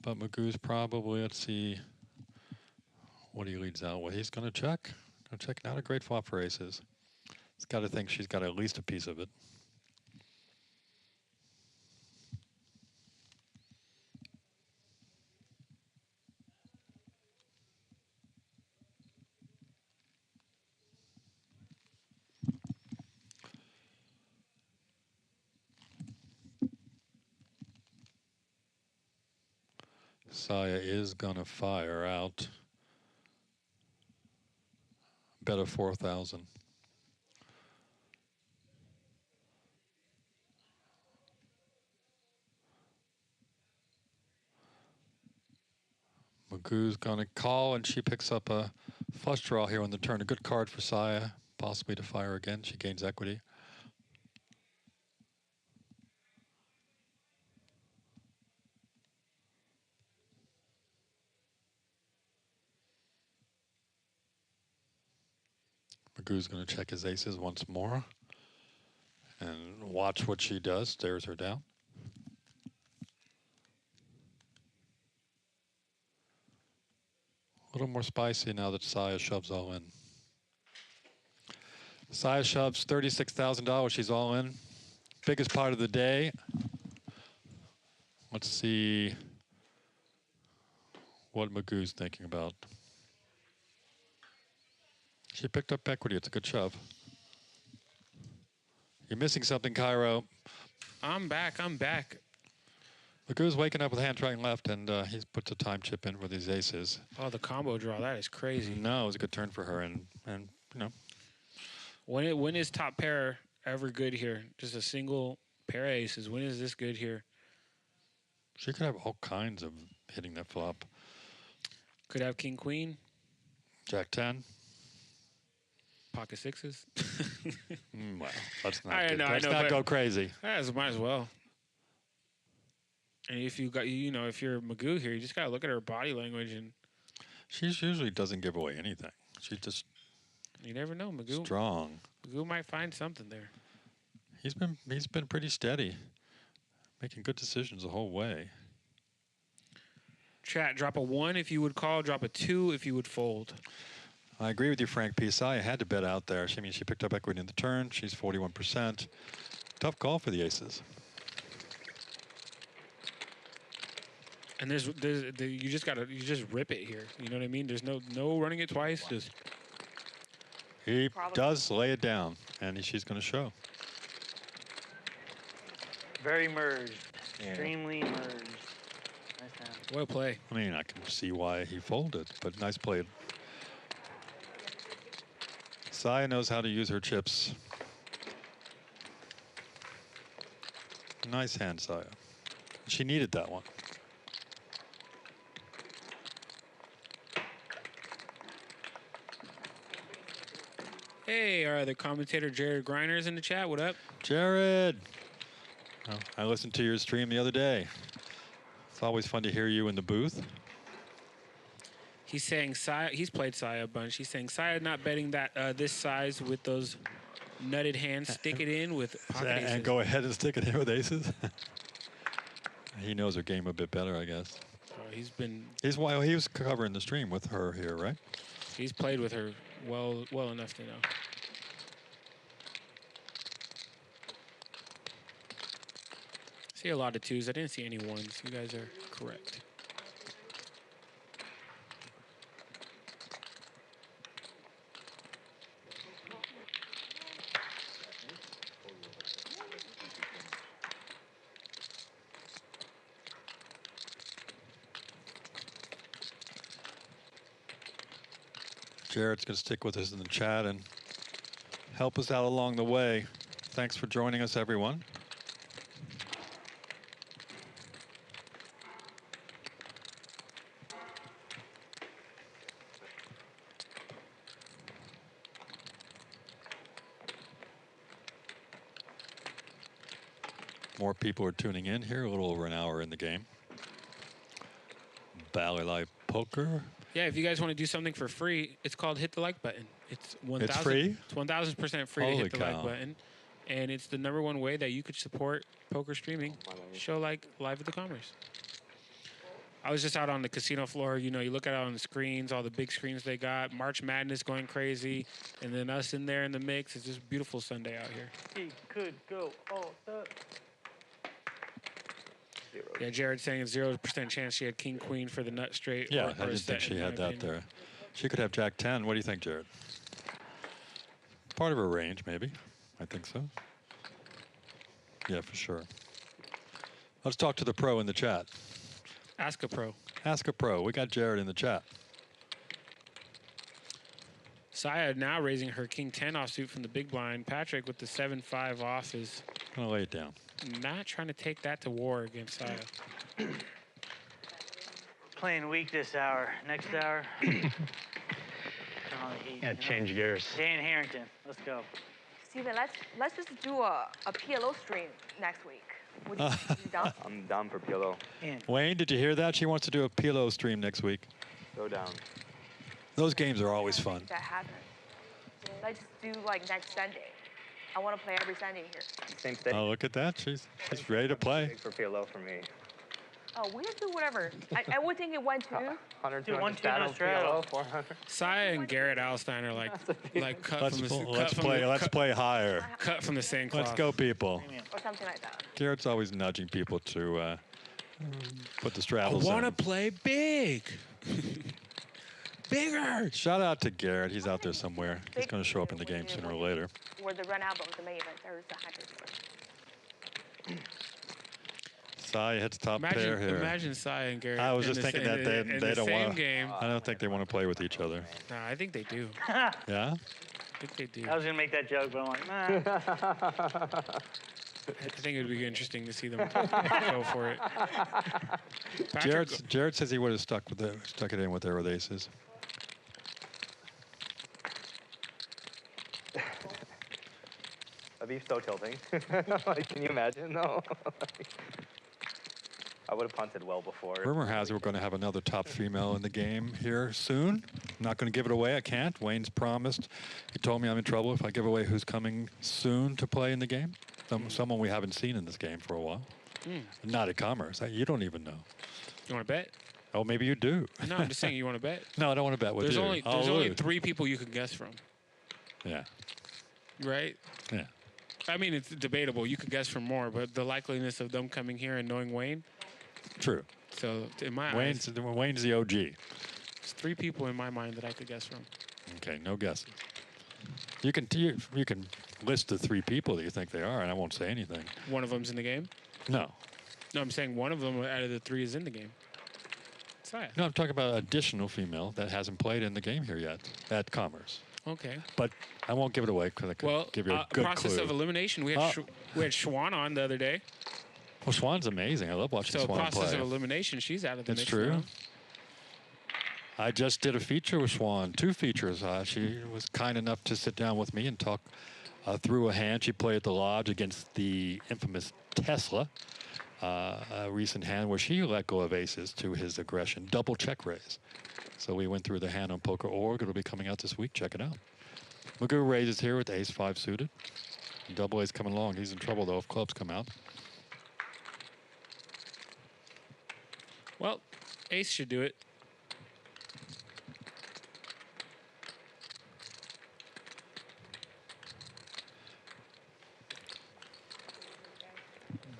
But Magoo's probably, let's see what he leads out with. He's going to check. Going to check. Not a great flop for aces. He's got to think she's got at least a piece of it. Saya is gonna fire out. Bet of 4,000. Magoo's gonna call, and she picks up a flush draw here on the turn. A good card for Saya, possibly to fire again. She gains equity. Magoo's going to check his aces once more and watch what she does. Stares her down. A little more spicy now that Saya shoves all in. Saya shoves $36,000. She's all in. Biggest part of the day. Let's see what Magoo's thinking about. She picked up equity. It's a good shove. You're missing something, Kiero. I'm back. Magoo's waking up with hand trying left, and he puts a time chip in with his aces. Oh, the combo draw. That is crazy. No, it was a good turn for her, and you know. When is top pair ever good here? Just a single pair of aces. When is this good here? She could have all kinds of hitting that flop. Could have king queen, Jack 10. pocket sixes. Well, let's not, I know, let's I know, not but- go crazy. Might as well. And if you got, if you're Magoo here, you just gotta look at her body language, and She usually doesn't give away anything. She's just you never know. Magoo strong. might find something there. He's been pretty steady, making good decisions the whole way. Chat, drop a 1 if you would call, drop a 2 if you would fold. I agree with you, Frank P. I had to bet out there. She picked up equity in the turn. She's 41%. Tough call for the aces. And you just rip it here. You know what I mean? There's no running it twice. Just He Probably. does lay it down, and she's going to show. Very merged. Extremely merged. Nice hand. well play. I mean, I can see why he folded, but nice play. Saya knows how to use her chips. Nice hand, Saya. She needed that one. Hey, our other commentator Jared Griner's in the chat. What up? Jared! Oh, I listened to your stream the other day. It's always fun to hear you in the booth. He's saying Saya. He's played Saya a bunch. He's saying Saya not betting that this size with those nutted hands. Stick it in with pocket aces. And go ahead and stick it in with aces. He knows her game a bit better, I guess. He's been. He was covering the stream with her here, right? He's played with her well enough to know. See a lot of 2s. I didn't see any 1s. You guys are correct. Jared's going to stick with us in the chat and help us out along the way. Thanks for joining us, everyone. More people are tuning in here, a little over an hour in the game. Bally Live Poker. Yeah, if you guys want to do something for free, it's called Hit the Like Button. It's 1,000. It's free? It's 1,000% free to Holy hit the cow. like button, and it's the #1 way that you could support poker streaming. Show like Live at the Commerce. I was just out on the casino floor. You look at it on the screens, all the big screens they got. March Madness going crazy, and then us in there in the mix. It's just a beautiful Sunday out here. He could go all the. Yeah, Jared's saying a 0% chance she had king queen for the nut straight. Yeah, or I didn't set, think she in my had that opinion. there. She could have Jack 10. What do you think, Jared? Part of her range, maybe. I think so. Yeah, for sure. Let's talk to the pro in the chat. Ask a pro. Ask a pro. We got Jared in the chat. Saya now raising her king 10 offsuit from the big blind. Patrick with the 7-5 off is Gonna lay it down. not trying to take that to war against Saya. Playing weak this hour. Next hour. Turn on the heat. Yeah, change gears. Dan Harrington. Let's go. Steven, let's just do a PLO stream next week. Would you be down? I'm down for PLO. Wayne, did you hear that? She wants to do a PLO stream next week. Go down. Those games are always I fun. think that happens. Let's just do like next Sunday. I want to play every Sunday here. Same state. Oh, look at that. She's ready to play. Big for PLO for me. Oh, we just do whatever. I would think it went to. 100, Dude, 1, 2, 200 no straddle, straddle. 400. Saya and Garrett Alstein are like cut Let's from the let's play. Let's play higher. cut from the same cloth. Let's go, people. Or something like that. Garrett's always nudging people to put the I straddles want to in. play big. Bigger. Shout out to Garrett. He's out there somewhere. He's going to show up in the game sooner or later. Where the run album, the main event, there's the 100. Sai hits top pair here. Imagine Saya and Garrett. I was in just the thinking sa- that in they the don't same want to. game. I don't think they want to play with each other. Nah, I think they do. Yeah? I think they do. I was gonna make that joke, but I'm like, nah. I think it would be interesting to see them go for it. Patrick, Jared says he would have stuck it in with their aces. I'd be so tilting. Like, can you imagine? No. I would have punted well before. Rumor has it we're going to have another top female in the game here soon. I'm not going to give it away. I can't. Wayne's promised. He told me I'm in trouble if I give away who's coming soon to play in the game. Someone we haven't seen in this game for a while. Not at Commerce. You don't even know. You want to bet? Oh, maybe you do. No, I'm just saying you want to bet. No, I don't want to bet with There's you. there's only 3 people you could guess from. Yeah. Right? Yeah. I mean, it's debatable. You could guess from more, but the likeliness of them coming here and knowing Wayne. True. So in my Wayne's eyes, the OG. there's 3 people in my mind that I could guess from. Okay, no guesses. You can list the 3 people that you think they are, and I won't say anything. One of them's in the game? No. No, I'm saying one of them out of the 3 is in the game. Saya. No, I'm talking about additional female that hasn't played in the game here yet at Commerce. Okay. But I won't give it away because I could give you a good process clue. of elimination. We had Schwan on the other day. Well, Schwan's amazing. I love watching So Schwan process play. of elimination, she's out of the That's mix true. now. I just did a feature with Schwan, 2 features. She was kind enough to sit down with me and talk through a hand she played at the Lodge against the infamous Tesla. A recent hand where she let go of aces to his aggression, double check raise. So we went through the hand on Poker.org. It'll be coming out this week. Check it out. Magoo raises here with ace-5 suited. Double ace coming along. He's in trouble, though, if clubs come out. Well, ace should do it.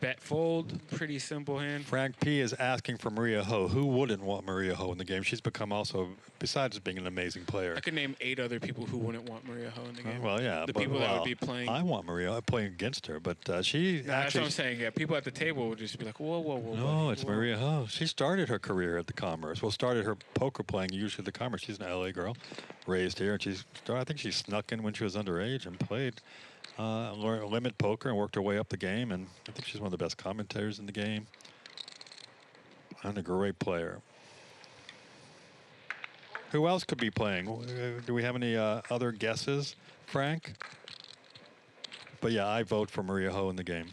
Bet fold, pretty simple hand. Frank P. is asking for Maria Ho. Who wouldn't want Maria Ho in the game? She's become also, besides being an amazing player. I could name 8 other people who wouldn't want Maria Ho in the game. Well, yeah. The people that would be playing. I want Maria. I'm playing against her, but she That's what I'm saying. Yeah, people at the table would just be like, whoa, whoa, whoa. No, buddy, it's whoa. Maria Ho. She started her career at the Commerce. Well, started her poker playing usually at the Commerce. She's an LA girl, raised here, and I think she snuck in when she was underage and played limit poker and worked her way up the game. And I think she's one of the best commentators in the game and a great player. Who else could be playing? Do we have any other guesses, Frank? But yeah, I vote for Maria Ho in the game.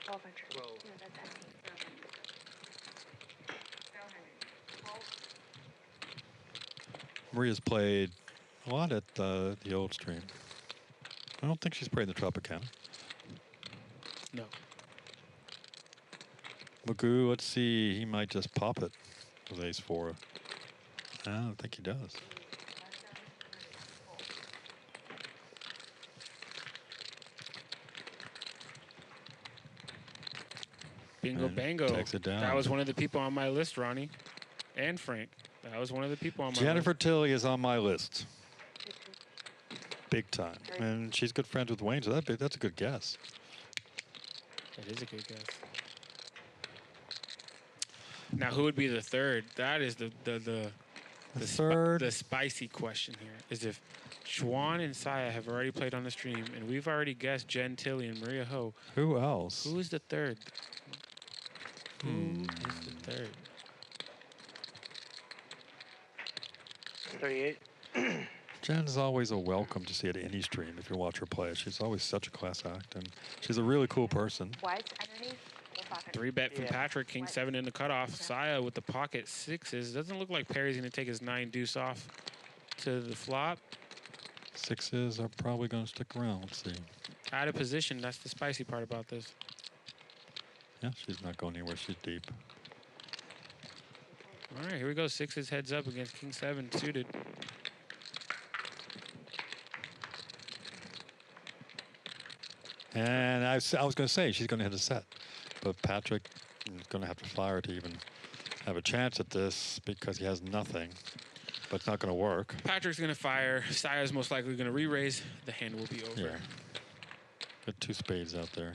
1200. No, that's 17. Maria's played a lot at the old stream. I don't think she's played in the Tropicana. No. Magoo, let's see. He might just pop it with ace-4. I don't think he does. Bingo, And bango. takes it down. That was one of the people on my list, Ronnie. And Frank. That was one of the people on my Jennifer list. Tilly is on my list. Big time. And she's good friends with Wayne, so that's a good guess. That is a good guess. Now, who would be the third? That is the third? the spicy question here. Is if Schwan and Saya have already played on the stream, and we've already guessed Jen Tilly and Maria Ho. Who else? Who is the third? Who is the third? 38. Jen's always a welcome to see at any stream if you watch her play. She's always such a class act, and she's a really cool person. Whites underneath or 500? 3-bet from Yeah. Patrick, King 7 in the cutoff. Saya with the pocket 6s. Doesn't look like Perry's going to take his 9 deuce off to the flop. 6s are probably going to stick around. Let's see. Out of position. That's the spicy part about this. Yeah, she's not going anywhere. She's deep. All right, here we go. 6s heads up against King 7 suited. And I was going to say she's going to hit a set, but Patrick is going to have to fire to even have a chance at this because he has nothing. But it's not going to work. Patrick's going to fire. Saya's most likely going to re-raise. The hand will be over. Yeah. Got 2 spades out there.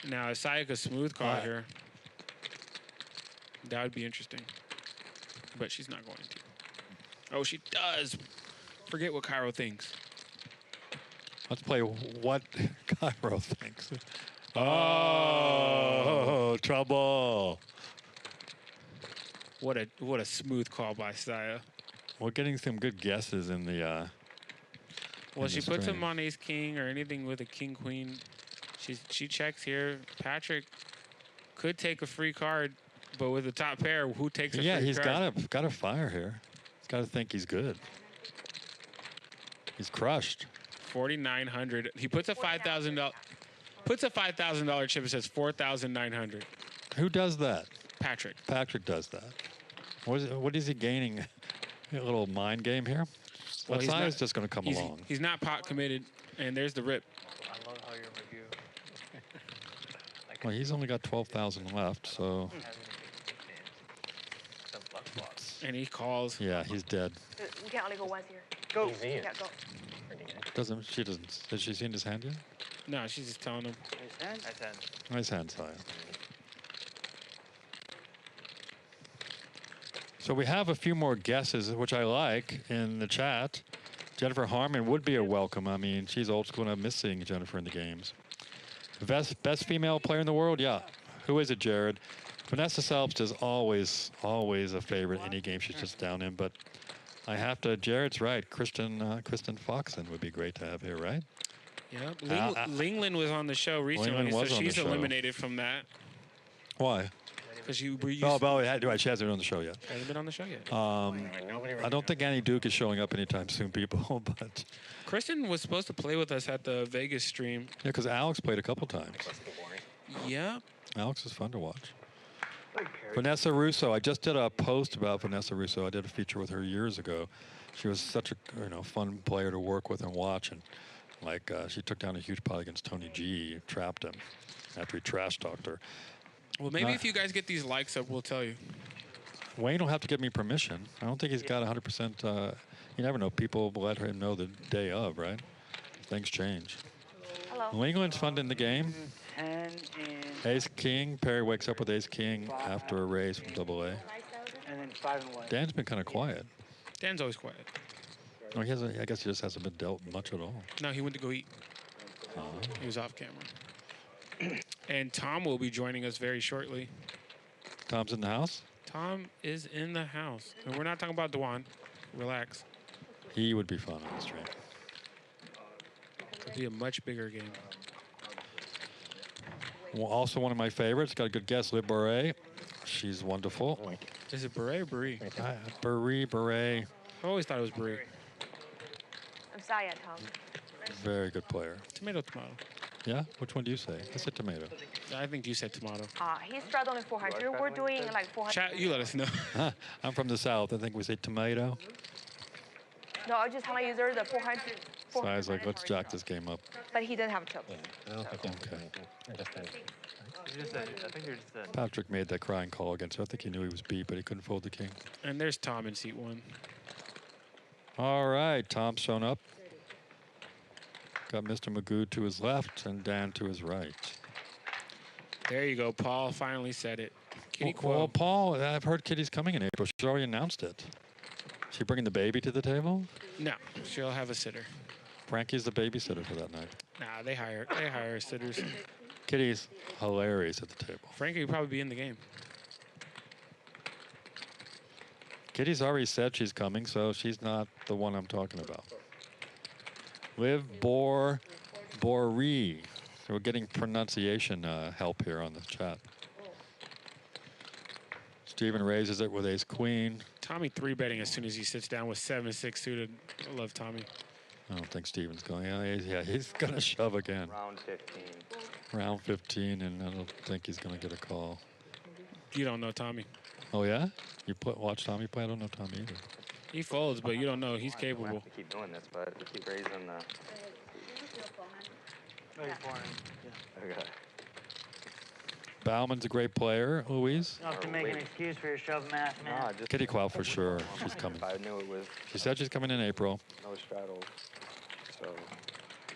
Now, if Saya could smooth call here, that would be interesting. But she's not going to. Oh, she does. Forget what Kiero thinks. Let's play what Kiero thinks. Oh, trouble. What a smooth call by Saya. We're getting some good guesses in the. Well, in she the puts stream. him on ace king or anything with a king queen. She checks here. Patrick could take a free card, but with the top pair, who takes a free card? Yeah, he's got to fire here. He's got to think he's good. He's crushed. 4,900. He puts a $5,000 chip and says 4,900. Who does that? Patrick. Patrick does that. What is he gaining? A little mind game here? Well, Well, Saya's just going to come along. He's not pot committed, and there's the rip. I love how you're review. Well, he's only got 12,000 left, so And he calls. yeah, he's dead. We can only go once here. Go. Easy. Yeah, go. She doesn't. Has she seen his hand yet? No, she's just telling him. Nice hand. Nice hand. Nice hand, Saya. So we have a few more guesses, which I like, in the chat. Jennifer Harmon would be a welcome. I mean, she's old school, and I miss seeing Jennifer in the games. Best female player in the world? Yeah. Who is it, Jared? Vanessa Selbst is always a favorite any game she's just down in, but I have to. Jared's right. Kristen Foxen would be great to have here, right? Yep. Lingland was on the show recently, Lingland was so on the she's show. eliminated from that. Why? Because you Oh, right. She hasn't been on the show yet. hasn't been on the show yet. I don't think Annie Duke is showing up anytime soon, people. But Kristen was supposed to play with us at the Vegas stream. yeah, because Alex played a couple times. Yep. Alex is fun to watch. Vanessa Russo. I just did a post about Vanessa Russo. I did a feature with her years ago. She was such a fun player to work with and watch, and she took down a huge pot against Tony G. Trapped him after he trash talked her. Well, maybe if you guys get these likes up, we'll tell you. Wayne will have to give me permission. I don't think he's got 100%. You never know. People let him know the day of, right? Things change. Hello. New England's fun in the game. 10 and Ace King. Perry wakes up with Ace King after a raise from AA. and then 5 and 1. Dan's been kind of quiet. Dan's always quiet. Oh, I guess he just hasn't been dealt much at all. No, he went to go eat. He was off camera. And Tom will be joining us very shortly. Tom's in the house. Tom is in the house. And we're not talking about Dwan. Relax. He would be fun on the stream. It'll be a much bigger game. Well, also one of my favorites. Got a good guess, Liv Beret. She's wonderful. Is it Beret or Brie? Beret. I always thought it was Brie. I'm Saya, Tom. Very good player. Tomato. Yeah? Which one do you say? I said tomato. I think you said tomato. He's straddling in 400. We're doing like 400. Chat, you let us know. I'm from the South. I think we say tomato. No, I just telling you there's the 400. So I was like, let's jack this game up. But he didn't have a chip. I don't think Okay. I think you're just a Patrick made that crying call against her. I think he knew he was beat, but he couldn't fold the king. And there's Tom in seat 1. All right, Tom's shown up. Got Mr. Magoo to his left and Dan to his right. There you go. Paul finally said it. Kitty Well, Quo. Paul, I've heard Kitty's coming in April. She's already announced it. She bringing the baby to the table? No, she'll have a sitter. Frankie's the babysitter for that night. Nah, they hire sitters. Kitty's hilarious at the table. Frankie would probably be in the game. Kitty's already said she's coming, so she's not the one I'm talking about. Liv Boree. So we're getting pronunciation help here on the chat. Steven raises it with ace queen. Tommy 3-betting as soon as he sits down with 7-6 suited. I love Tommy. I don't think Steven's going. Yeah, he's going to shove again. Round 15. Round 15, and I don't think he's going to get a call. You don't know Tommy. Oh, yeah? You watch Tommy play? I don't know Tommy either. He folds, but you don't know. He's We capable. have to keep doing this, but we keep raising the. Okay. Bauman's a great player, Louise. You don't have to make an excuse for your shove math, man. Nah, just Kitty Quell for sure. She's coming. if I knew it was She said she's coming in April. no straddles, so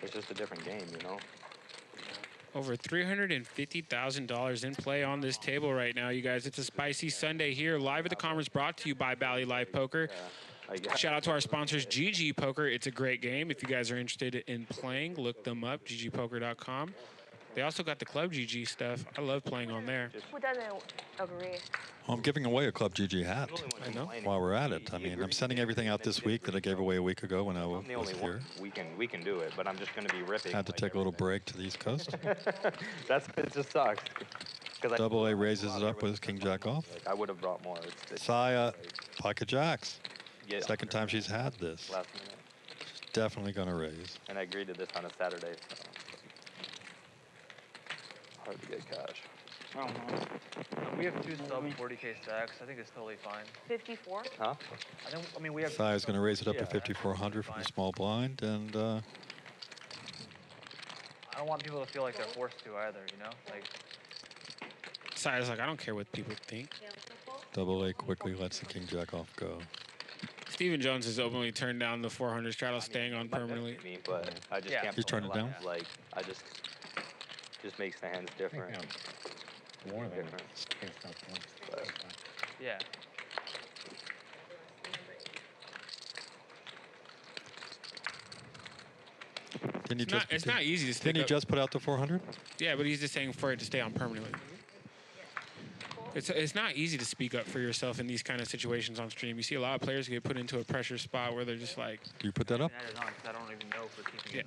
it's just a different game, you know. Over $350,000 in play on this table right now, you guys. It's a spicy Sunday here, live at the Commerce, brought to you by Bally Live Poker. Shout out to our sponsors, GG Poker. It's a great game. If you guys are interested in playing, look them up, ggpoker.com. They also got the Club GG stuff. I love playing on there. Who doesn't agree? Well, I'm giving away a Club GG hat. I know. While we're at it, I mean, I'm sending everything out this week that I gave away a week ago when I I'm the was only here. one. We can do it, but I'm just going to be ripping. Had to like, take a little break to the East Coast. It just sucks. 'Cause Double A raises it up with his king jack off. I would have brought more. Saya, pocket jacks. Yeah, Second time she's had this. last minute. Definitely gonna raise. And I agreed to this on a Saturday, so hard to get cash. I don't know. We have 2 sub 40K stacks. I think it's totally fine. 54? Huh? I mean, we have. Saya's gonna raise it up to Yeah. 5,400 from the small blind, and I don't want people to feel like they're forced to either, you know? Like, Side's like, I don't care what people think. Double A quickly lets the king jack off go. Stephen Jones has openly turned down the 400 straddle, staying on permanently. Me, but I just Yeah. can't. He's play turned it like down? that. Like I just makes the hands different. More than Different. spaced out points. But- yeah. Didn't he It's not easy to stick Didn't he up. just put out the 400? Yeah, but he's just saying for it to stay on permanently. It's not easy to speak up for yourself in these kind of situations on stream. You see a lot of players get put into a pressure spot where they're just like, Do you put that up? That is on because I don't even know if we're keeping Yeah. it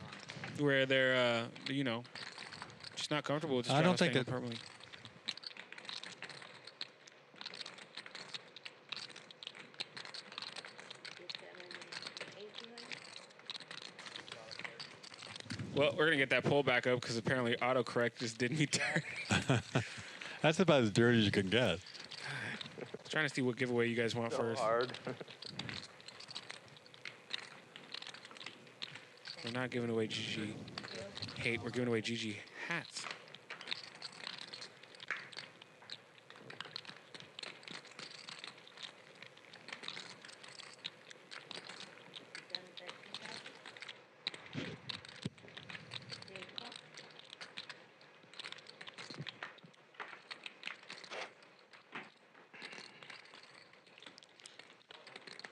on. where they're, just not comfortable with the I straddle don't think staying on it- permanently. Well, we're gonna get that poll back up because apparently autocorrect just did me dirty. That's about as dirty as you can get. Trying to see what giveaway you guys want So first. hard. We're not giving away GG hate. We're giving away GG hats.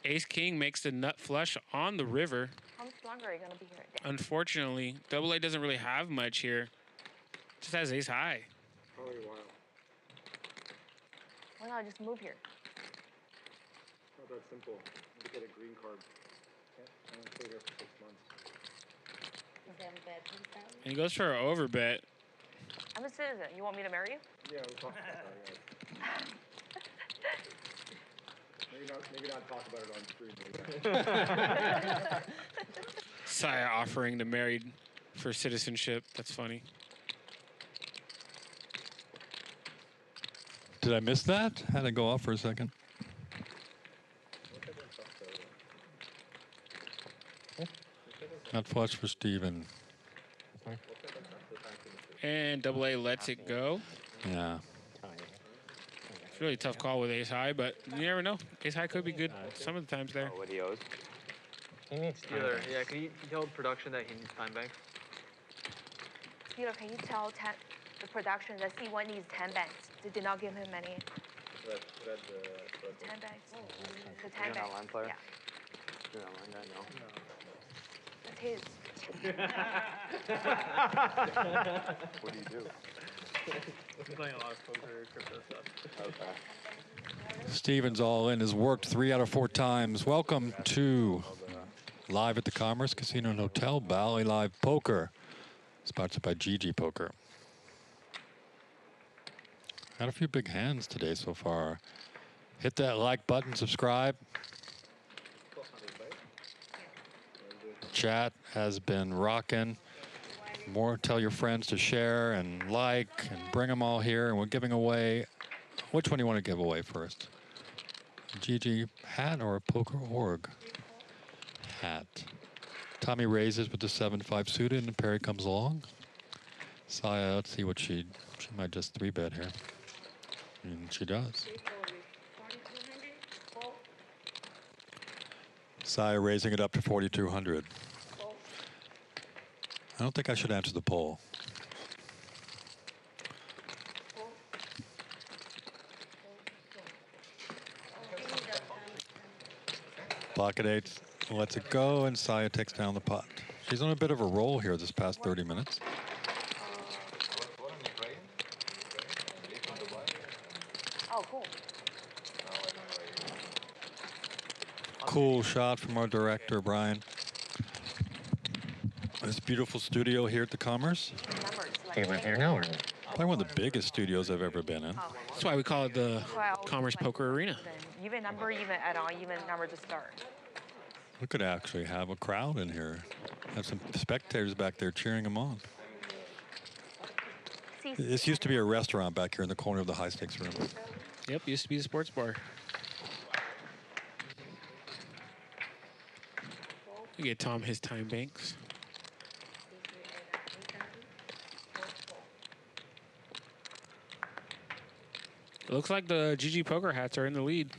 Ace King makes the nut flush on the river. How much longer are you going to be here? Unfortunately, Double A doesn't really have much here. Just has ace high. Probably a while. Why not just move here? Not that simple. You get a green card. I'm gonna stay here for 6 months. And he goes for an overbet. I'm a citizen. You want me to marry you? Yeah, we'll talk about that. Yeah. Maybe not talk about it on stream. Saya offering to married for citizenship. That's funny. Did I miss that? Had to go off for a second. Not flush for Steven. And Double A lets it go. Yeah. It's really a tough call with ace high, but you never know. Ace high could be good some of the times there. What he owes. He needs time. Either, yeah, can you tell production that he needs time banks? Peter, can you tell the production that C1 needs 10 banks? They did not give him any 10 banks. The 10 You're an banks. online player? Yeah, You're an online guy, no? that's his. What do you do? I'm playing a lot of poker, crypto stuff. Okay. Steven's all in has worked 3 out of 4 times. Welcome to Live at the Commerce Casino and Hotel, Bally Live Poker, sponsored by GG Poker. Had a few big hands today so far. Hit that like button, subscribe. Chat has been rocking. More, tell your friends to share and like and bring them all here. And we're giving away, which one do you want to give away first? GG hat or a poker org hat? Tommy raises with the 7-5 suited and Perry comes along. Saya, let's see what she might just 3-bet here. And she does. Saya raising it up to 4,200. I don't think I should answer the poll. Pocket eights, lets it go, and Saya takes down the pot. She's on a bit of a roll here this past 30 minutes. Oh, cool. Cool shot from our director, Brian. This beautiful studio here at the Commerce. Favorite here now or? Probably one of the biggest studios I've ever been in. That's why we call it the Commerce Poker Arena. Even number, even add-on, even number to start. We could actually have a crowd in here. Have some spectators back there cheering them on. This used to be a restaurant back here in the corner of the high-stakes room. Yep, used to be a sports bar. We get Tom his time banks. It looks like the GG Poker hats are in the lead.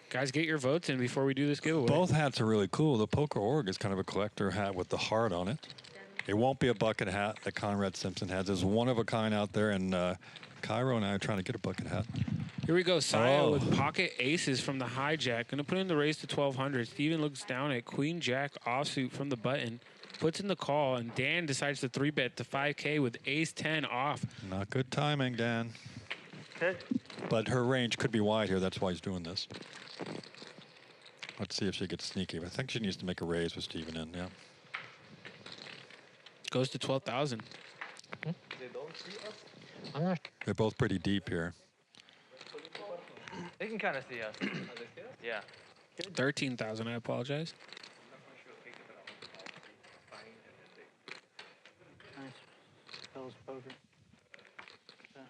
Guys, get your votes in before we do this giveaway. Both hats are really cool. The Poker Org is kind of a collector hat with the heart on it. It won't be a bucket hat that Conrad Simpson has. There's one of a kind out there, and Kiero and I are trying to get a bucket hat. Here we go. Saya with pocket aces from the hijack. Going to put in the raise to 1,200. Steven looks down at Queen Jack offsuit from the button. Puts in the call, and Dan decides to 3-bet to 5K with ace 10 off. Not good timing, Dan. Good. But her range could be wide here. That's why he's doing this. Let's see if she gets sneaky. I think she needs to make a raise with Steven in, yeah. Goes to 12,000. I'm not. They're both pretty deep here. They can kind of see us. Yeah. 13,000, I apologize. Nice. Fellas poker. Yeah.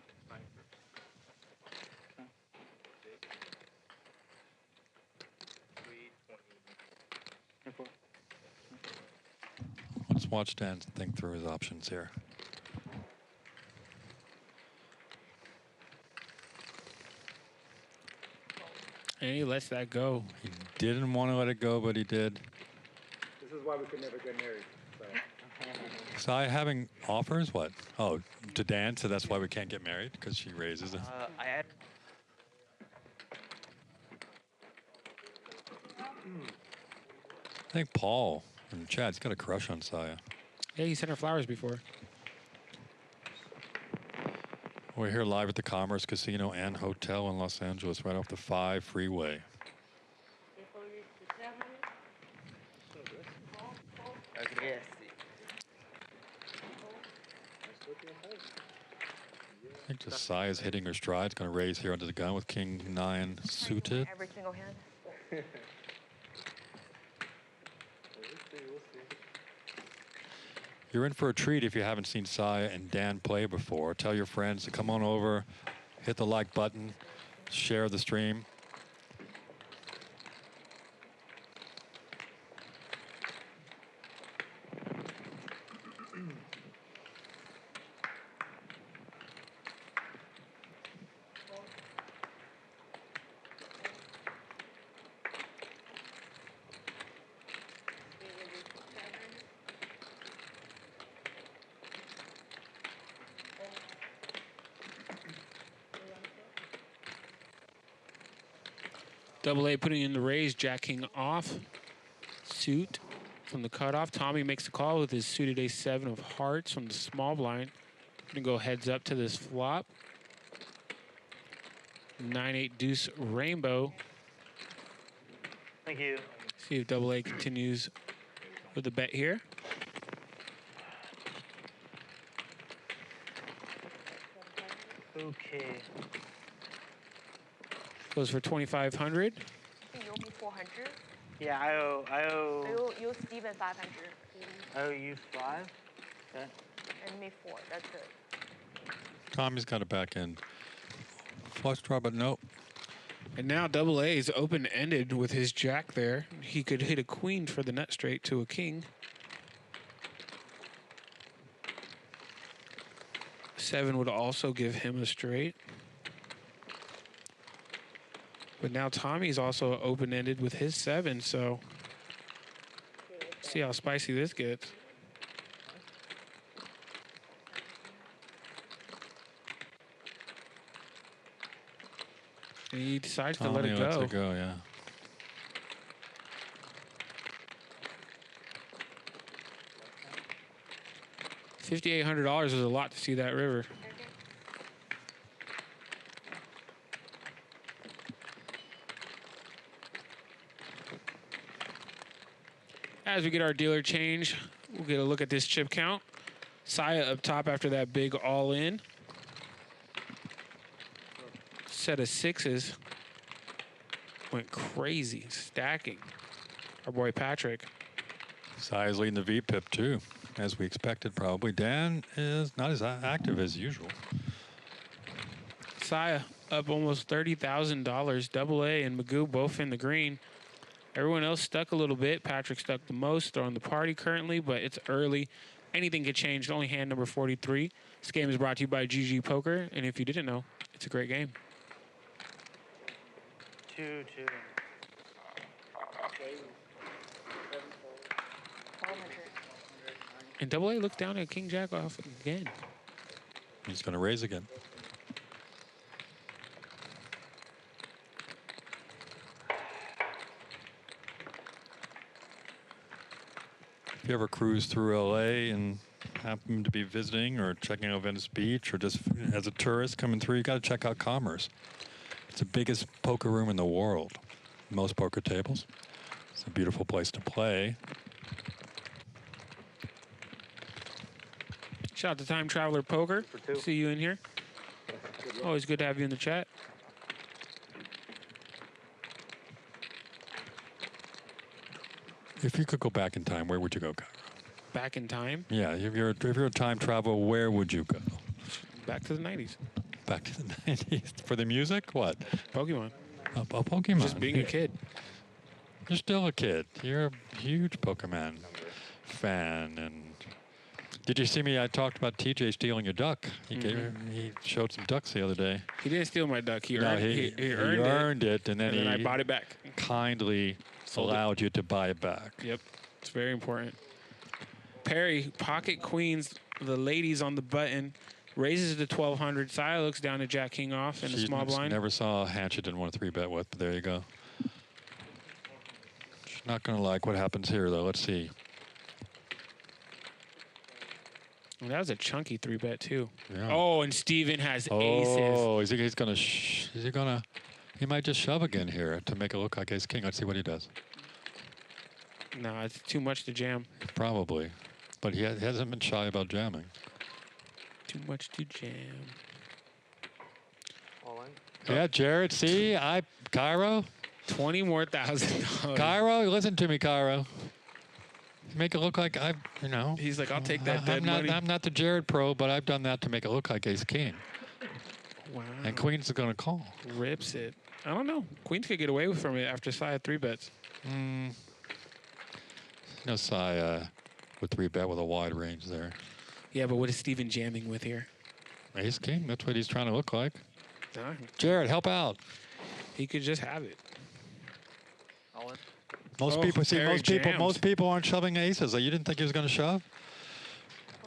Okay. Let's watch Dan think through his options here. And he lets that go. He didn't want to let it go, but he did. This is why we could never get married. So. Sai having offers, what? Oh, to Dan, so that's why we can't get married, because she raises it. I had. I think Paul in the chat's got a crush on Saya. Yeah, he sent her flowers before. We're here live at the Commerce Casino and Hotel in Los Angeles, right off the 5 freeway. Yes. I think just Saya's hitting her stride. Going to raise here under the gun with King 9 suited. Every single hand. You're in for a treat if you haven't seen Saya and Dan play before. Tell your friends to come on over, hit the like button, share the stream. Double A putting in the raise, Jack King off. Suit from the cutoff. Tommy makes the call with his suited ace-7 of hearts from the small blind. Gonna go heads up to this flop. 9-8 deuce rainbow. Thank you. See if Double A continues with the bet here. Okay. Goes for 2,500. You owe me 400. Yeah, I owe You owe Steven 500. I owe you 5. Okay. And me 4. That's it. Tommy's got it back in. Flush draw, but nope. And now Double A is open-ended with his jack there. He could hit a queen for the nut straight to a king. 7 would also give him a straight. But now Tommy's also open-ended with his 7, so see how spicy this gets. And he decides to let Tommy it lets go. it go, yeah. $5,800 was a lot to see that river. As we get our dealer change, we'll get a look at this chip count. Saya up top after that big all-in. Set of sixes. Went crazy, stacking. Our boy Patrick. Saya's leading the VPIP too, as we expected probably. Dan is not as active as usual. Saya up almost $30,000. Double A and Magoo both in the green. Everyone else stuck a little bit. Patrick stuck the most, throwing the party currently, but it's early. Anything could change. Only hand number 43. This game is brought to you by GG Poker, and if you didn't know, it's a great game. 2-2. And Double A looks down at King Jack off again. He's going to raise again. If you ever cruise through LA and happen to be visiting or checking out Venice Beach or just as a tourist coming through, you got to check out Commerce. It's the biggest poker room in the world. Most poker tables. It's a beautiful place to play. Shout out to Time Traveler Poker. See you in here. Always good to have you in the chat. If you could go back in time, where would you go, Kyra? Back in time? Yeah, if you're a time traveler, where would you go? Back to the 90s. Back to the 90s. For the music? What? Pokemon. A Pokemon. Just being a kid. You're still a kid. You're a huge Pokemon fan. And did you see me? I talked about TJ stealing your duck. He showed some ducks the other day. He didn't steal my duck. He He earned it, and then I bought it back. Kindly allowed you to buy it back. Yep. It's very important. Perry, pocket queens, the ladies on the button, raises to 1,200. Saya looks down at Jack King off in a small blind. Never saw a hand she didn't want to 3-bet with, but there you go. She's not going to like what happens here, though. Let's see. Well, that was a chunky 3-bet, too. Yeah. Oh, and Steven has aces. Oh, is he going to... He might just shove again here to make it look like ace king. Let's see what he does. No, it's too much to jam. Probably. But he hasn't been shy about jamming. Too much to jam. All in. Yeah, Jared, see? Cairo? 20 more thousand. Cairo, listen to me, Cairo. Make it look like He's like, I'll take that dead money. I'm not the Jared pro, but I've done that to make it look like ace king. Wow. And Queens is going to call. Rips it. I don't know. Queens could get away from it after Saya 3-bets. No Saya with 3-bet with a wide range there. Yeah, but what is Steven jamming with here? Ace king, that's what he's trying to look like. Nah, Jared, help out. he could just have it. All in. Most people aren't shoving aces. You didn't think he was going to shove?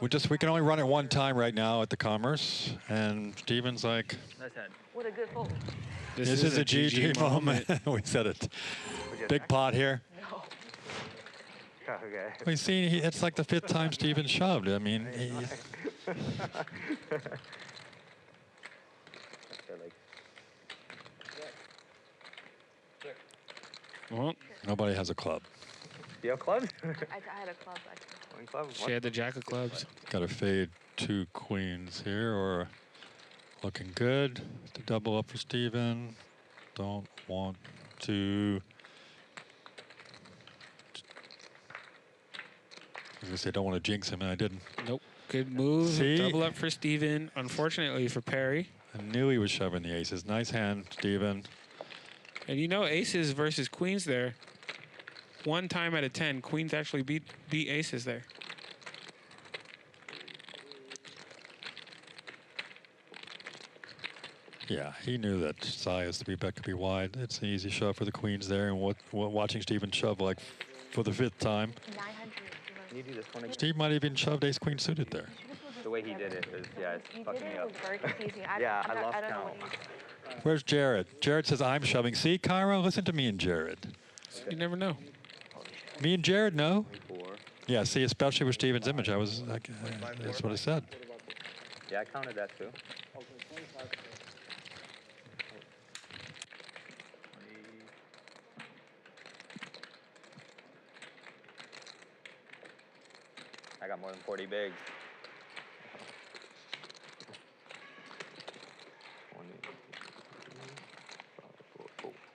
We can only run it one time right now at the Commerce, and Steven's like, Nice hand. What a good fold. this is a GG moment. We said it. Big pot here. No. Okay. We see it's like the 5th time Steven shoved. I mean, Well, nobody has a club. You have clubs? I had a club. One club? she had the jack of clubs. Got to fade 2 queens here, or looking good to double up for Steven. Don't want to. I was going to say, don't want to jinx him, and I didn't. Nope. Good move. See? Double up for Steven. Unfortunately for Perry. I knew he was shoving the aces. Nice hand, Steven. And you know aces versus queens there. 1 time out of 10, queens actually beat aces there. Yeah, he knew that Saya's 3-bet could be wide. It's an easy shove for the queens there, and watching Steven shove like for the 5th time. 900. Can you do this one again? Steve might even shove ace queen suited there. The way he did it is, yeah, it's You fucking did me it. It up. was very confusing. Yeah, I lost don't know count. what he's... Where's Jared? Jared says, I'm shoving. See, Cairo, listen to me and Jared. You never know. Me and Jared know. 24. Yeah, see, especially with Steven's image, I was like, that's what I said. Yeah, I counted that too. I got more than 40 bigs. 20.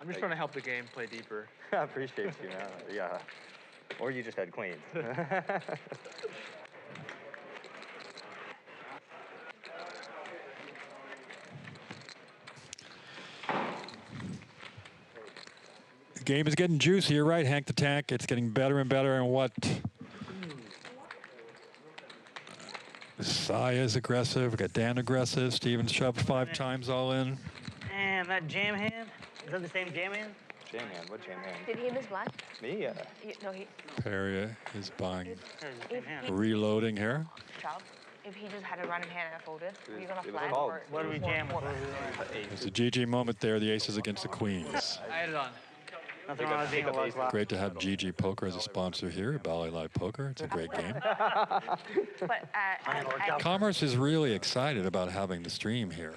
I'm just trying to help the game play deeper. I appreciate you, man. Yeah. Or you just had queens. The game is getting juicy. You're right, Hank the Tank. It's getting better and better. And what? Saya's aggressive. We got Dan aggressive. Steven's shoved 5 times all in. Man, that jam hand. Is that the same jam hand? Jam hand. What jam hand? Did he miss one? Me? Yeah. No, he. Perry is buying, Same hand. reloading here. Shove. If he just had a random hand and I folded, were you gonna It was flat called. or? What do we jam? What do we do? There's a GG moment there. The aces against the queens. I had it on. Nothing wrong with being a luck lock. Great to have GG Poker as a sponsor here at Bally Live Poker. It's a great game. But Commerce is really excited about having the stream here.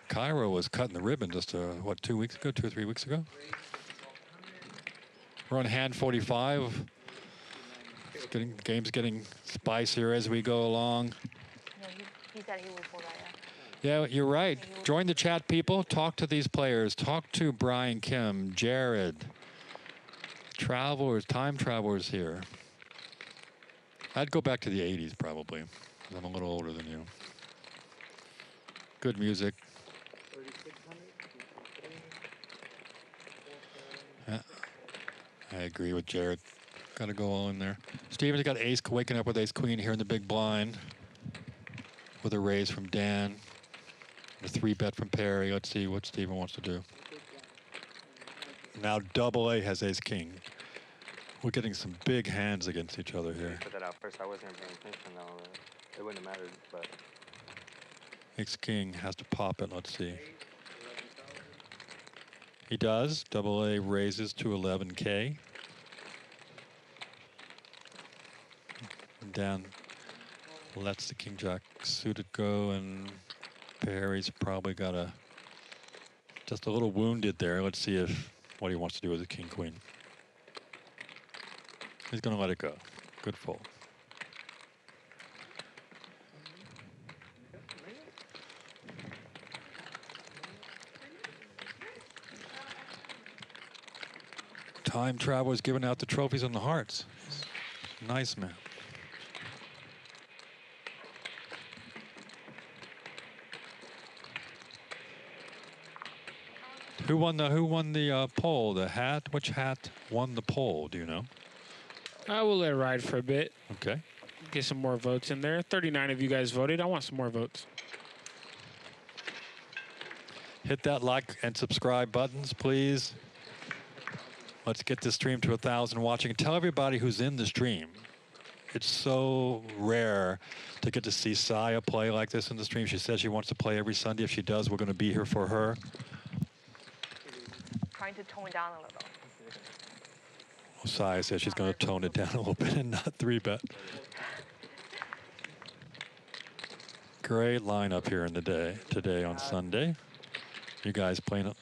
Kiero was cutting the ribbon just, what, 2 weeks ago, 2 or 3 weeks ago? We're on hand 45. The game's getting spicier as we go along. no, he said he would fold that. Yeah, you're right. Join the chat, people. Talk to these players. Talk to Brian Kim, Jared, travelers, time travelers here. I'd go back to the 80s probably. 'Cause I'm a little older than you. Good music. Yeah, I agree with Jared. Got to go all in there. Steven's got ace, waking up with ace queen here in the big blind. With a raise from Dan. A 3-bet from Perry. Let's see what Steven wants to do. Now double A has ace king. We're getting some big hands against each other here. Put that out first. I wasn't paying attention though. It wouldn't have mattered, but. Ace king has to pop it. Let's see. He does. Double A raises to 11K. And Dan lets the king jack suited go, and Perry's probably got just a little wounded there. Let's see what he wants to do with the king queen. He's going to let it go. Good fold. Time Traveler's giving out the trophies on the hearts. Nice man. Who won the poll? The hat? Which hat won the poll? Do you know? I will let it ride for a bit. Okay. Get some more votes in there. 39 of you guys voted. I want some more votes. Hit that like and subscribe buttons, please. Let's get this stream to 1,000 watching. Tell everybody who's in the stream. It's so rare to get to see Saya play like this in the stream. She says she wants to play every Sunday. If she does, we're going to be here for her. Trying to tone it down a little. Saya says she's going to tone it down a little bit and not 3-bet. Great lineup here in the day today on Sunday. You guys playing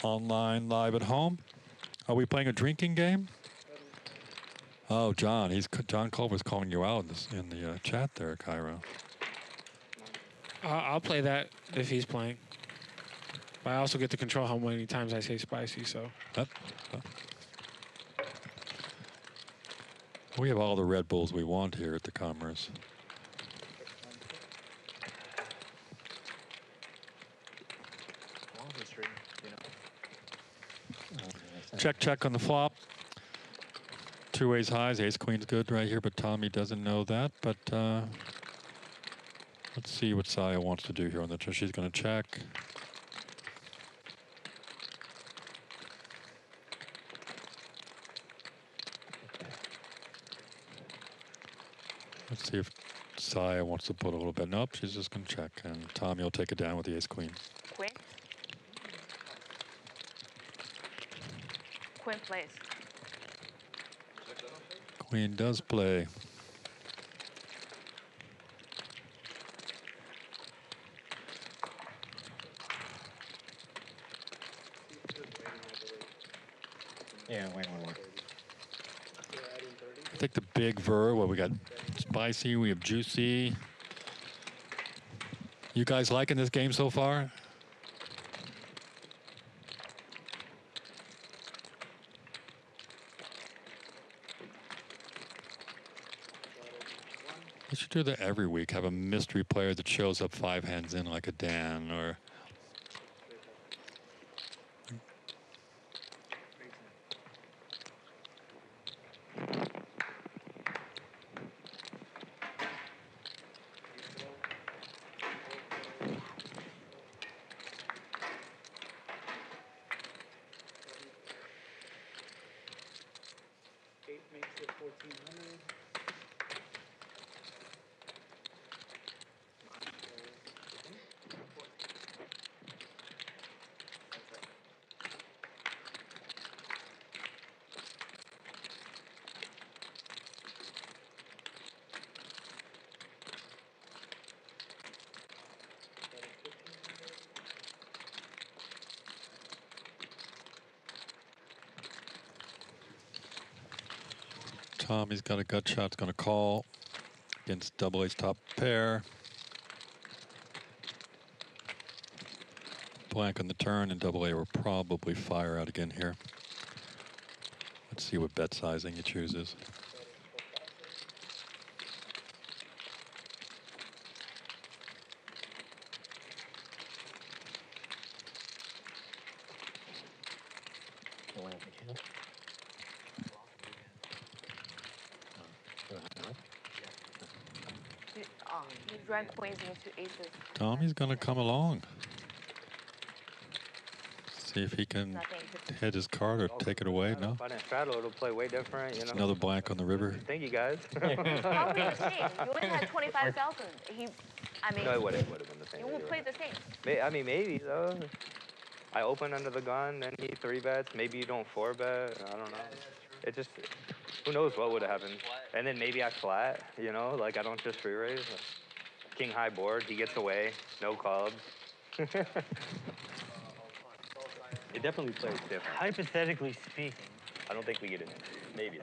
online live at home? Are we playing a drinking game? Oh, John Culver's calling you out in the chat there, Kiero. I'll play that if he's playing. But I also get to control how many times I say spicy, so. We have all the Red Bulls we want here at the Commerce. Check on the flop. 2 ace highs, ace queen's good right here, but Tommy doesn't know that. But let's see what Saya wants to do here on the turn. She's going to check. Let's see if Saya wants to put a little bit. Nope, she's just going to check. And Tommy will take it down with the ace queen. Queen? Queen plays. Queen does play. Yeah, wait one more. I think the big ver, well, we got spicy, we have juicy. You guys liking this game so far? We should do that every week. Have a mystery player that shows up 5 hands in like a Dan or... Makes it 1400. Tommy's got a gut shot, going to call against double ace top pair. Blank on the turn, and double A will probably fire out again here. Let's see what bet sizing he chooses. You ran queens into aces. Tommy's going to come along. See if he can hit his card or take it away. No. If I didn't straddle, it'll play way different, you know. Another blank on the river. Thank you, guys. Probably the same. You only had 25,000. I mean, No, it would have been the same. you will play the same. I mean, maybe, though. I open under the gun, then he 3-bets. Maybe you don't 4-bet. I don't know. It just, who knows what would have happened. And then maybe I flat, you know, like I don't just free raise. King high board, he gets away, no clubs. It definitely plays different. Hypothetically speaking. I don't think we get it. Maybe.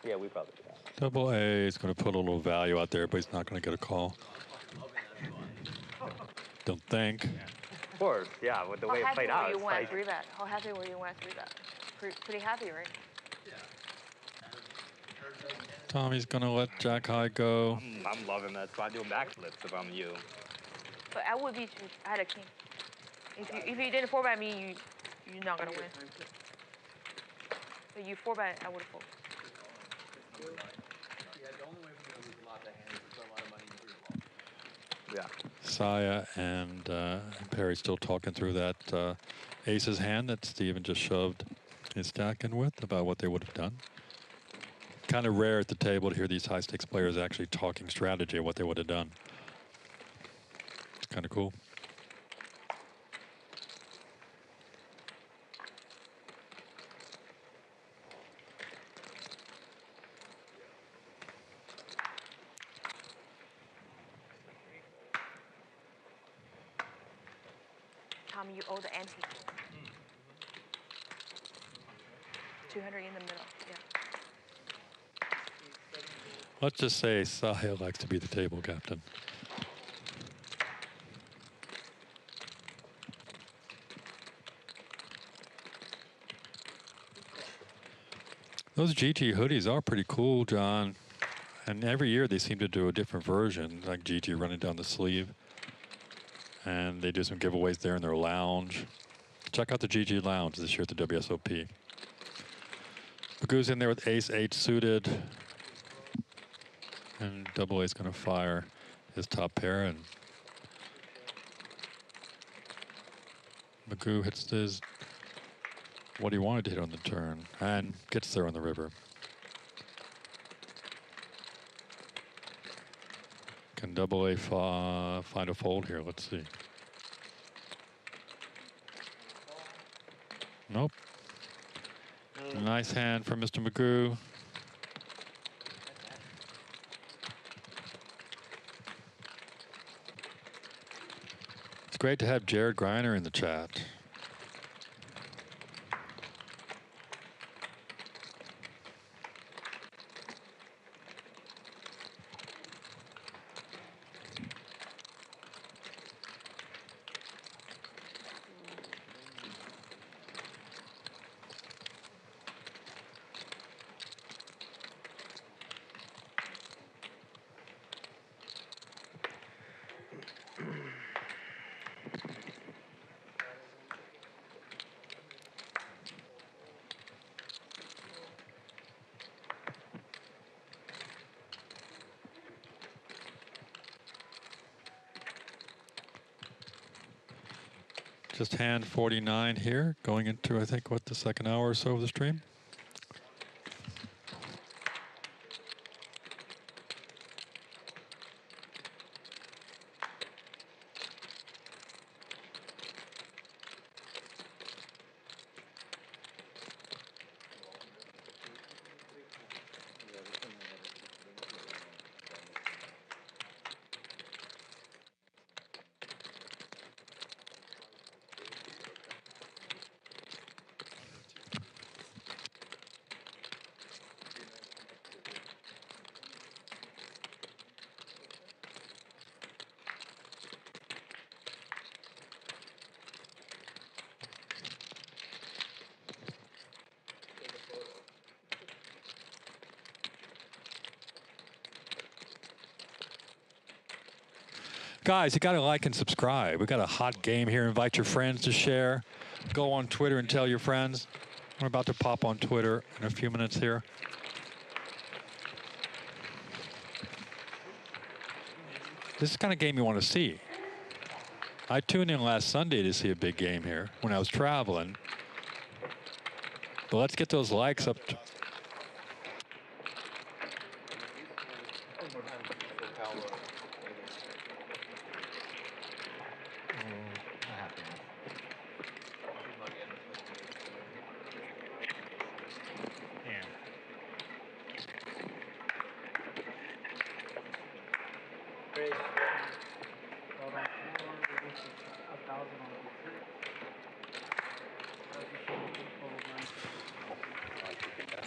Yeah, we probably do. Double A is going to put a little value out there, but he's not going to get a call. Don't think. Of course, yeah, with the way it played out. How happy were you when 3-bet? How happy were you when 3-bet? Pretty happy, right? Tommy's going to let Jack High go. I'm loving that. So I do backflips if I'm you. But I would be too. I had a king. If you didn't 4-bet me, you're not gonna win. But you 4-bet, I would have folded. Yeah. Saya and Perry still talking through that ace's hand that Steven just shoved his stack in with about what they would have done. Kind of rare at the table to hear these high stakes players actually talking strategy of what they would have done. It's kind of cool. You owe the ante. 200 in the middle, yeah. Let's just say Saya likes to be the table captain. Those GT hoodies are pretty cool, John. And every year they seem to do a different version, like GT running down the sleeve. And they do some giveaways there in their lounge. Check out the GG Lounge this year at the WSOP. Magoo's in there with ace-8 suited. And double A's going to fire his top pair. And Magoo hits his what he wanted to hit on the turn and gets there on the river. Can double A find a fold here? Let's see. Nope. Nice hand from Mr. Magoo. great to have Jared Griner in the chat. Just hand 49 here, going into, I think, what, the second hour or so of the stream? Guys, you got to like and subscribe. We got a hot game here. Invite your friends to share. Go on Twitter and tell your friends. We're about to pop on Twitter in a few minutes here. This is the kind of game you want to see. I tuned in last Sunday to see a big game here when I was traveling. But let's get those likes up.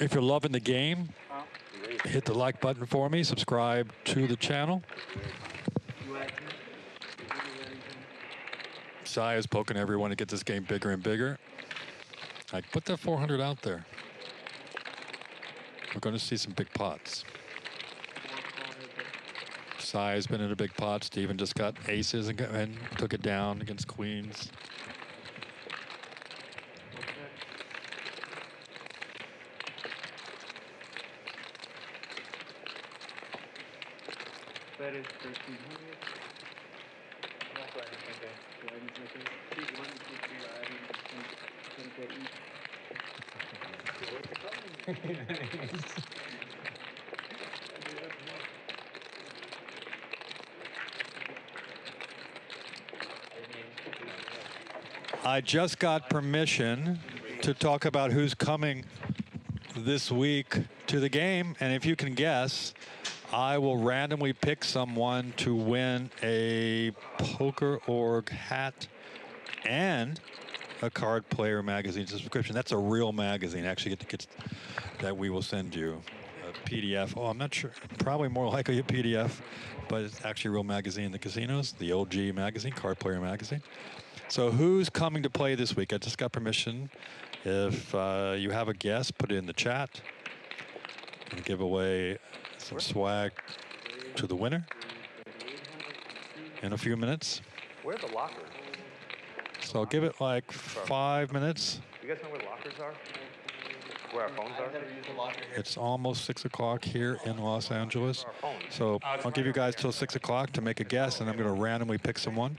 If you're loving the game, hit the like button for me. Subscribe to the channel. Zhao is poking everyone to get this game bigger and bigger. I put that 400 out there. We're going to see some big pots. Zhao has been in a big pot. Steven just got aces and took it down against queens. That is 1300. I just got permission to talk about who's coming this week to the game, and if you can guess, I will randomly pick someone to win a Poker Org hat and a Card Player magazine subscription. That's a real magazine. Actually, get that we will send you a PDF. Oh, I'm not sure. Probably more likely a PDF, but it's actually a real magazine in the casinos. The OG magazine, Card Player magazine. So who's coming to play this week? I just got permission. If you have a guess, put it in the chat. I'm gonna give away some swag to the winner in a few minutes. Where are the lockers? So I'll give it like 5 minutes. You guys know where the lockers are? Where our phones are? It's almost 6 o'clock here in Los Angeles. So I'll give you guys till 6 o'clock to make a guess, and I'm going to randomly pick someone.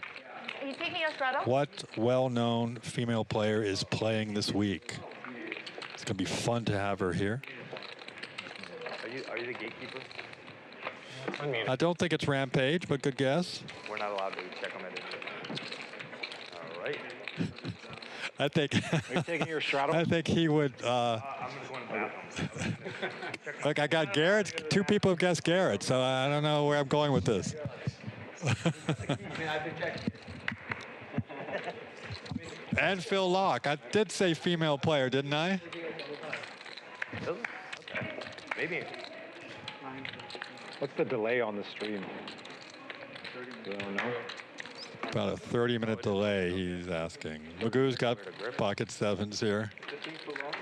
Are you taking your straddle? What well-known female player is playing this week? It's going to be fun to have her here. Are you the gatekeeper? I don't think it's Rampage, but good guess. We're not allowed to check them in. All right. I think. Are you taking your straddle? I think he would. I'm going to go in the bathroom. Look, I got Garrett. 2 people have guessed Garrett, so I don't know where I'm going with this. And Phil Locke. I did say female player, didn't I? Okay. Maybe. What's the delay on the stream? You don't know? About a 30-minute delay, he's asking. Magoo's got pocket sevens here.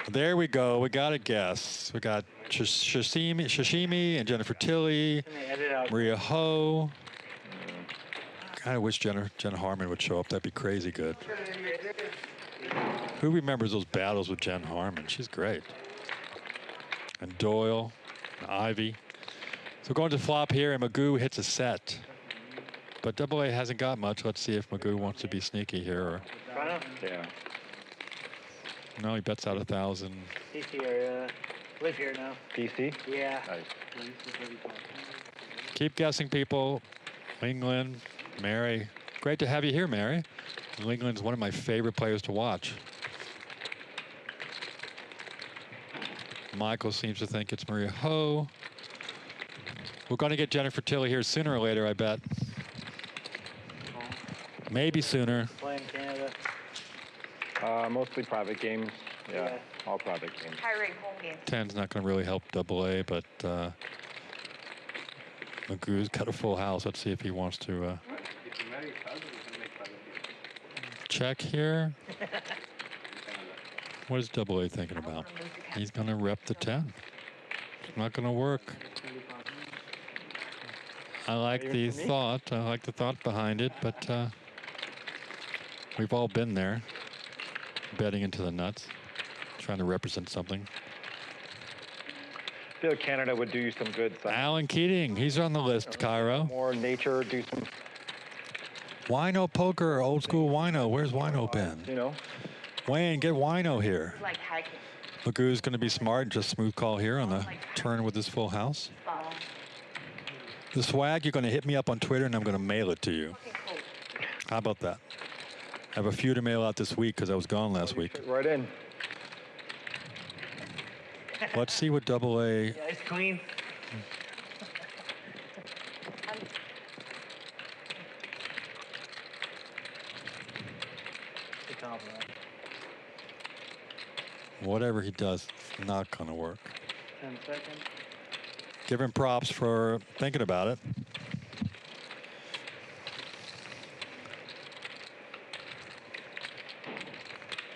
There we go. We got a guess. We got Shashimi and Jennifer Tilly, Maria Ho. I wish Jen Harmon would show up. That'd be crazy good. Who remembers those battles with Jen Harmon? She's great. And Doyle, and Ivy. So going to flop here, and Magoo hits a set. But Double A hasn't got much. Let's see if Magoo wants to be sneaky here. Or Yeah. no, he bets out 1,000. DC area. Live here now. DC? Yeah. Nice. Keep guessing, people. England, Mary. Great to have you here, Mary. England's one of my favorite players to watch. Michael seems to think it's Maria Ho. We're going to get Jennifer Tilly here sooner or later, I bet. Maybe sooner. Playing Canada. Mostly private games. Yeah, all private games. High rate home games. 10's not going to really help Double A, but Magoo's got a full house. Let's see if he wants to check here. What is Double A thinking about? He's going to rep the 10. It's not going to work. I like the thought. I like the thought behind it, but we've all been there, betting into the nuts, trying to represent something. I feel like Canada would do you some good. Alan Keating, he's on the list, Cairo. More nature, do some... Wino poker, old school Wino. Where's Wino been? You know? Wayne, get Wino here. Like hiking. Magoo's going to be smart. Just smooth call here on the turn with his full house. The swag, you're going to hit me up on Twitter, and I'm going to mail it to you. How about that? I have a few to mail out this week because I was gone last week. Right in. Let's see what Double A... Yeah, it's clean. Good compliment. Whatever he does, it's not going to work. 10 seconds. Give him props for thinking about it.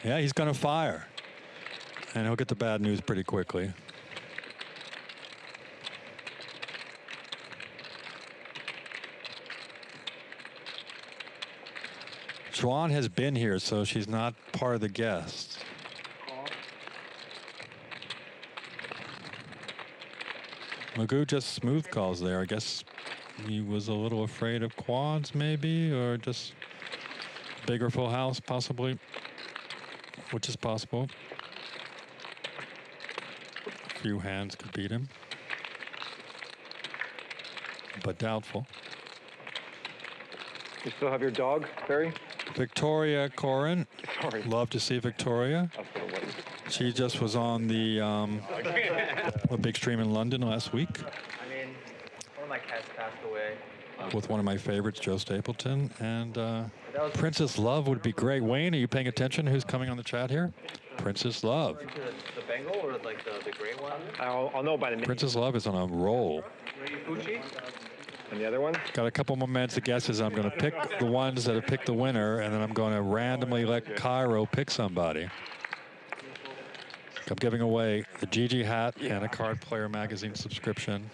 Yeah, he's going to fire. And he'll get the bad news pretty quickly. Juan has been here, so she's not part of the guests. Magoo just smooth calls there. I guess he was a little afraid of quads, maybe, or just bigger full house, possibly, which is possible. A few hands could beat him, but doubtful. You still have your dog, Barry? Victoria Corin. Sorry. Love to see Victoria. She just was on the a big stream in London last week. I mean, one of my cats passed away. With one of my favorites, Joe Stapleton. And Princess Love would be great. Wayne, are you paying attention? Who's coming on the chat here? Princess Love. The Bengal or like the gray one? I'll know by the name. Princess Love is on a roll. Fuji? And the other one? Got a couple more minutes of guesses. I'm going to pick the ones that have picked the winner, and then I'm going to randomly let Cairo pick somebody. I'm giving away the GG hat and a Card Player Magazine subscription.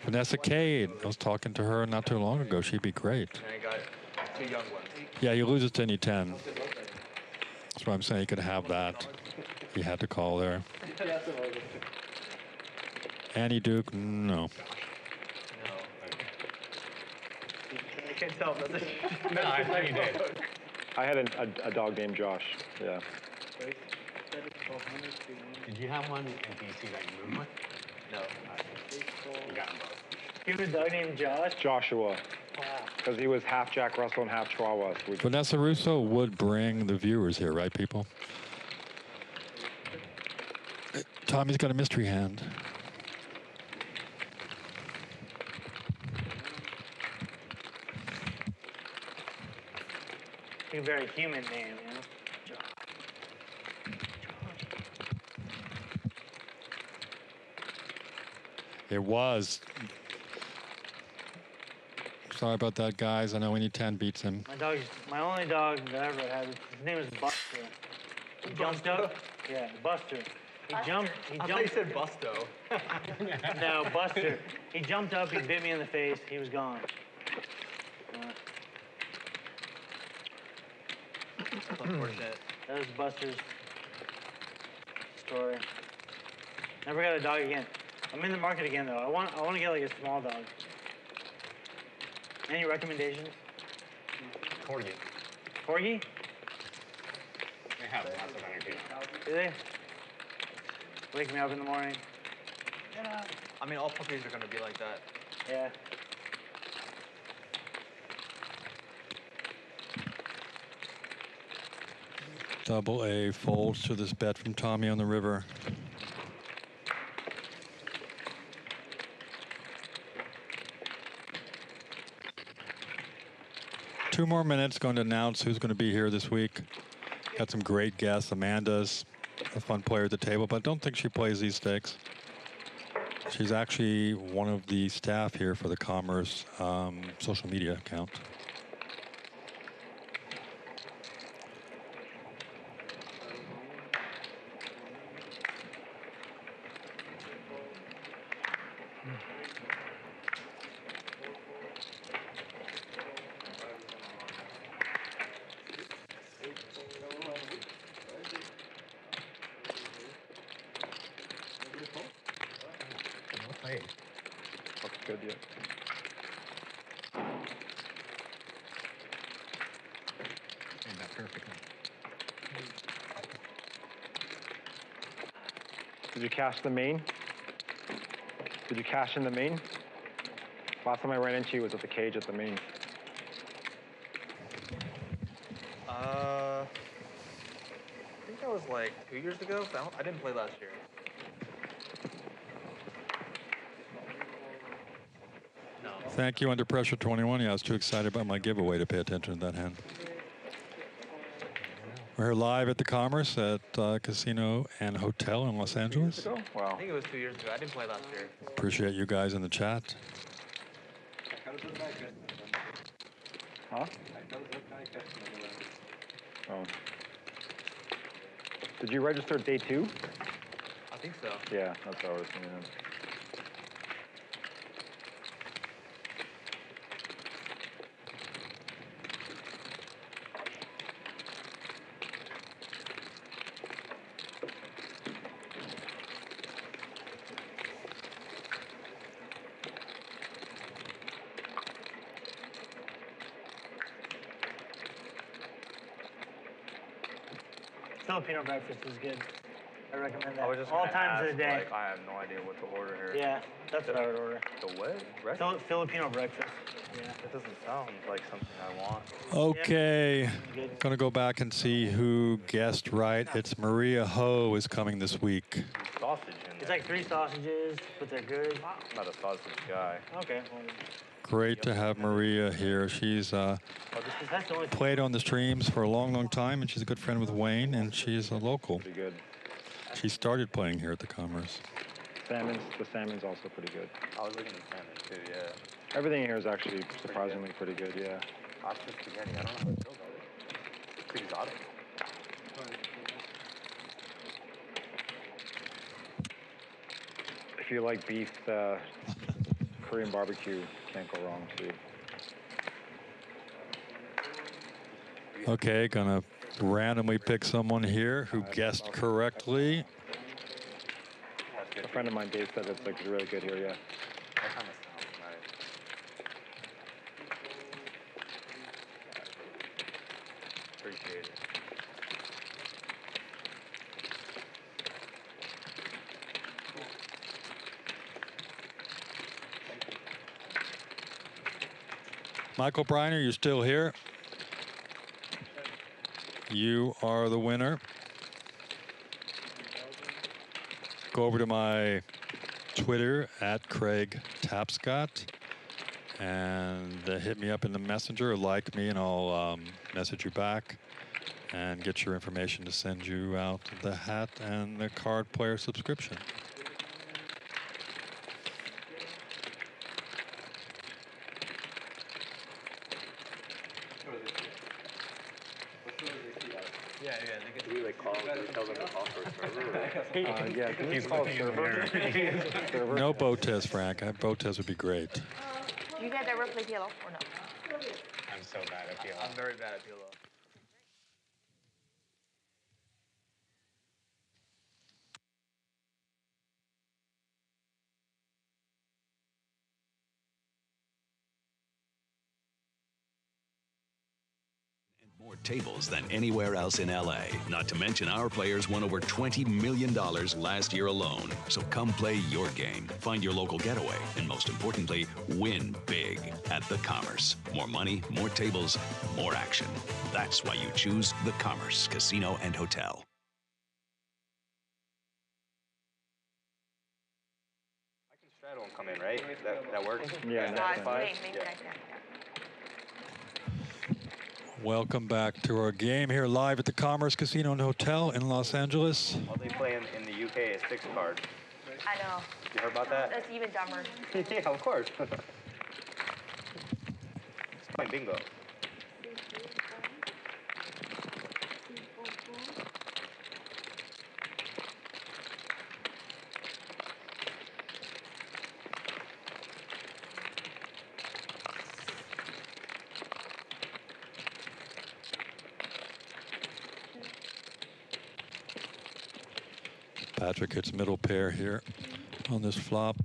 Vanessa Cade, I was talking to her not too long ago. She'd be great. And I got 2 young ones. Yeah, you lose it to any 10. That's what I'm saying. You could have that. You had to call there. Annie Duke, no. I can't tell if that's a... No, I thought you did. I had a dog named Josh. Yeah. Did you have one in DC that you moved with? No. You got them both. You have a dog named Josh? Joshua. Wow. Because he was half Jack Russell and half Chihuahua. So Vanessa Russo would bring the viewers here, right, people? Tommy's got a mystery hand. a very human name, you know? It was. Sorry about that, guys. I know we need 10 beats him. My only dog that I ever had, his name was Buster. He jumped up. Yeah, Buster. He jumped. I thought you said Busto. No, Buster. He jumped up. He bit me in the face. He was gone. That's unfortunate. That was Buster's story. Never got a dog again. I'm in the market again though. I want to get like a small dog. Any recommendations? Corgi. Corgi? They have lots of energy. Do they? Wake me up in the morning. Yeah. I mean, all puppies are gonna be like that. Yeah. Double A folds to this bet from Tommy on the river. Two more minutes, going to announce who's going to be here this week. Got some great guests. Amanda's a fun player at the table, but I don't think she plays these stakes. She's actually one of the staff here for the Commerce social media account. Looks good, yeah. Made that perfectly. Did you cash the main? Did you cash in the main? Last time I ran into you was at the cage at the main. I think that was like 2 years ago. So I didn't play last year. No. Thank you, Under Pressure 21. Yeah, I was too excited about my giveaway to pay attention to that hand. We're here live at the Commerce at Casino and Hotel in Los Angeles. I think it was 2 years ago. I didn't play last year. Appreciate you guys in the chat. Huh? Oh. Did you register day 2? I think so. Yeah, that's what I was thinking. Filipino breakfast is good. I recommend that. I was just all gonna times ask, of the day. Like, I have no idea what to order here. Yeah, that's what I would order. The what? Breakfast? Filipino breakfast. Yeah. That doesn't sound like something I want. Okay, gonna go back and see who guessed right. It's Maria Ho is coming this week. Sausage in It's there. like 3 sausages, but they're good. I'm not a sausage guy. Okay. Well, Great to have Maria here. She's that's the only played on the streams for a long, long time, and she's a good friend with Wayne, and she's a local. Pretty good. She started playing here at the Commerce. The salmon's also pretty good. I was looking at salmon too, yeah. Everything here is actually surprisingly pretty good, yeah. Lobster spaghetti, I don't know how to feel about it. It's pretty exotic. If you like beef, Korean barbecue can't go wrong too. Okay, gonna randomly pick someone here who guessed correctly. A friend of mine, Dave, said it's like really good here, yeah. That kind of sounds nice. Appreciate it. Michael Briner, you're still here. You are the winner. Go over to my Twitter at Craig Tapscott And hit me up in the messenger, or like me, and I'll message you back and get your information to send you out the hat and the card player subscription. Yeah, they get Do we like call and tell them to call for a server? Yeah, can you call a server? Server? No bow test, Frank. Bow test would be great. Do you guys ever play PLO or no? I'm so bad at PLO. I'm very bad at PLO. More tables than anywhere else in LA. Not to mention our players won over $20 million last year alone. So come play your game, find your local getaway, and most importantly, win big at the Commerce. More money, more tables, more action. That's why you choose the Commerce Casino and Hotel. I can straddle and come in, right? That works? Yeah, that's fine. Maybe like that. Welcome back to our game here live at the Commerce Casino and Hotel in Los Angeles. All they play in the UK is 6 cards. I know. You heard about that? That's even dumber. Yeah, of course. It's playing bingo. Patrick hits middle pair here on this flop.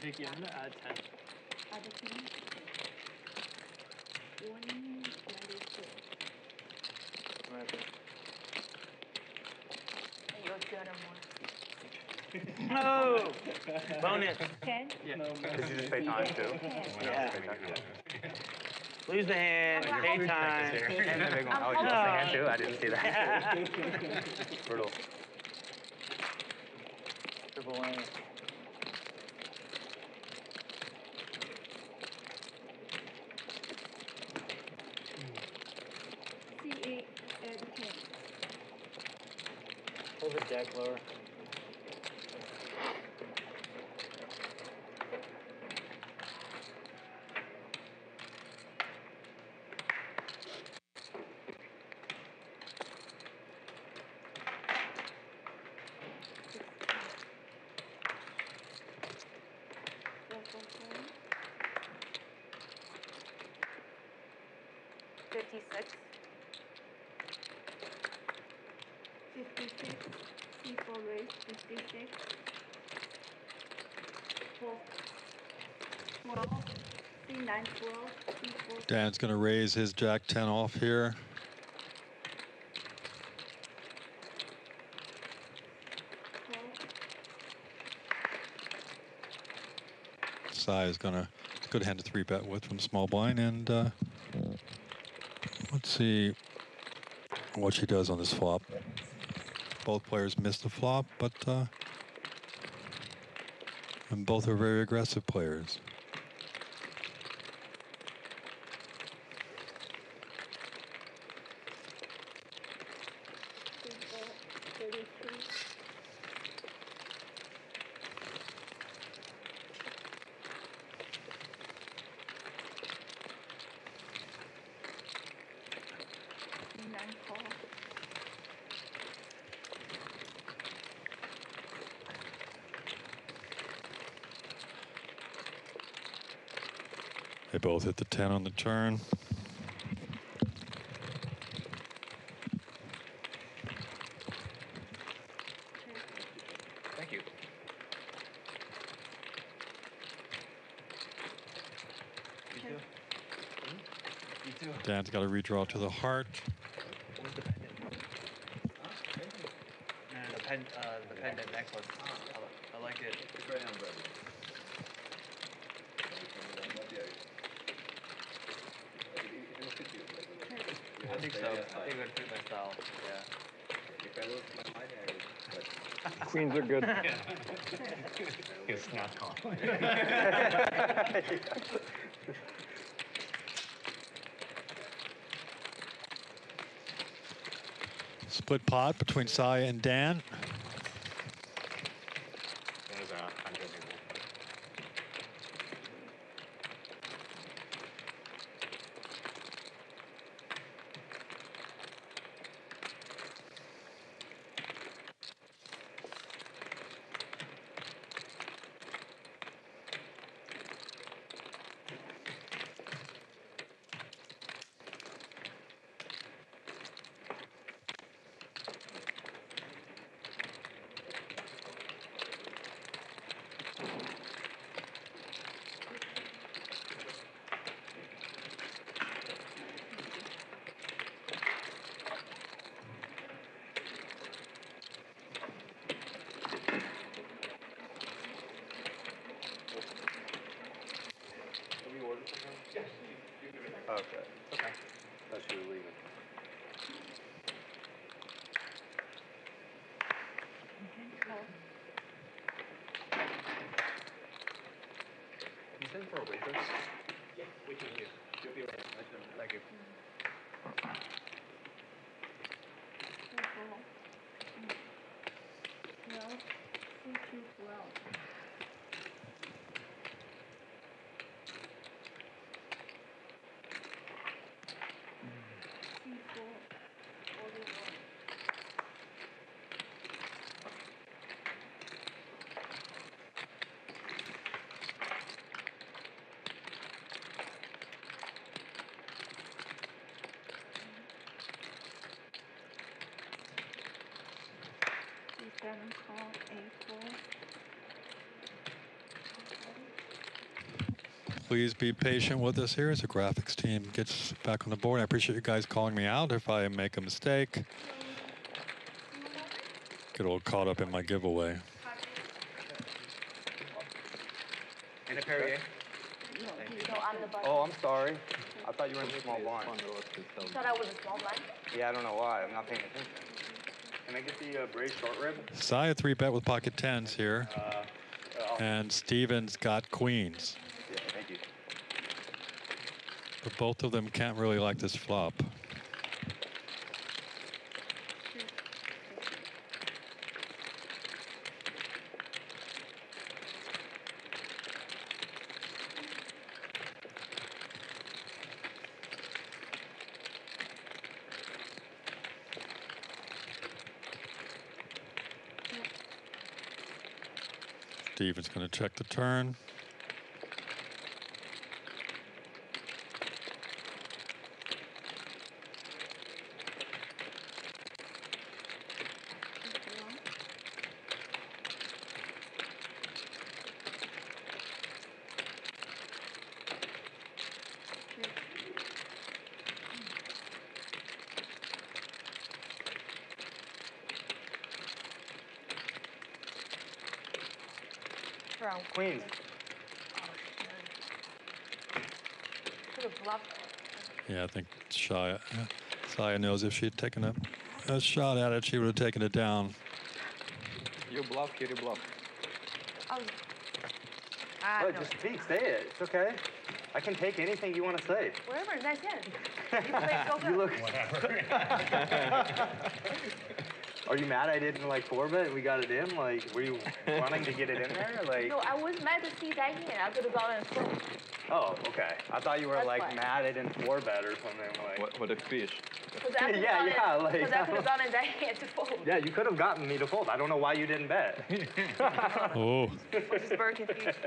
Vicky, I'm gonna add 10. Other thing, 194. You're good or more. No! Bonus. 10? Yeah. Does he just pay time too? Yeah. Lose the hand, pay time. And the big one. Oh, you lost the hand too? I didn't see that. Brutal. Triple win. C8 and 10. Pull the deck lower. Four. 56. 56. C4 raise 56. 4. 12. C9 12. C4. Dan's going to raise his Jack 10 off here. Sai is going to good hand to 3-bet with from small blind, and let's see what she does on this flop. Both players missed the flop, but and both are very aggressive players. They both hit the 10 on the turn. Dan's got a redraw to the heart. What's the pendant? The pendant necklace. I like it. I think so. I think it would fit my style. Yeah. Queens are good. It's not calm. Split pot between Saya and Dan. There's a 100 in there. Okay. Okay. That's you leaving. You send for a waitress? Yeah, we can do. You'll be right. Thank you. Please be patient with us here as the graphics team gets back on the board. I appreciate you guys calling me out if I make a mistake. Get all caught up in my giveaway. And a Perrier. No, I'm the button. Oh, I'm sorry. I thought you were in the small blind. You thought I was a small blind? Yeah, I don't know why. I'm not paying attention. Can I get the braised short rib? Saya 3-bet with pocket tens here. And Steven's got queens. Yeah, thank you. But both of them can't really like this flop. Steven's going to check the turn. Queens. Could have bluffed. Yeah, I think Saya knows if she'd taken a shot at it, she would have taken it down. You bluff, Kiero bluff. Look, just speak, say it. It's okay. I can take anything you want to say. Whatever, nice hand. You played so good. You look. Are you mad I didn't like 4-bet? We got it in. Like, were you wanting to get it in there? Like. No, I was mad to see that hand. I could have gone and fold. Oh, okay. I thought you were That's like why. mad I didn't 4-bet or something like. What a fish. Because I could Yeah, have like. Because I could have gone in that hand to fold. Yeah, you could have gotten me to fold. I don't know why you didn't bet. Oh. I was just very confused.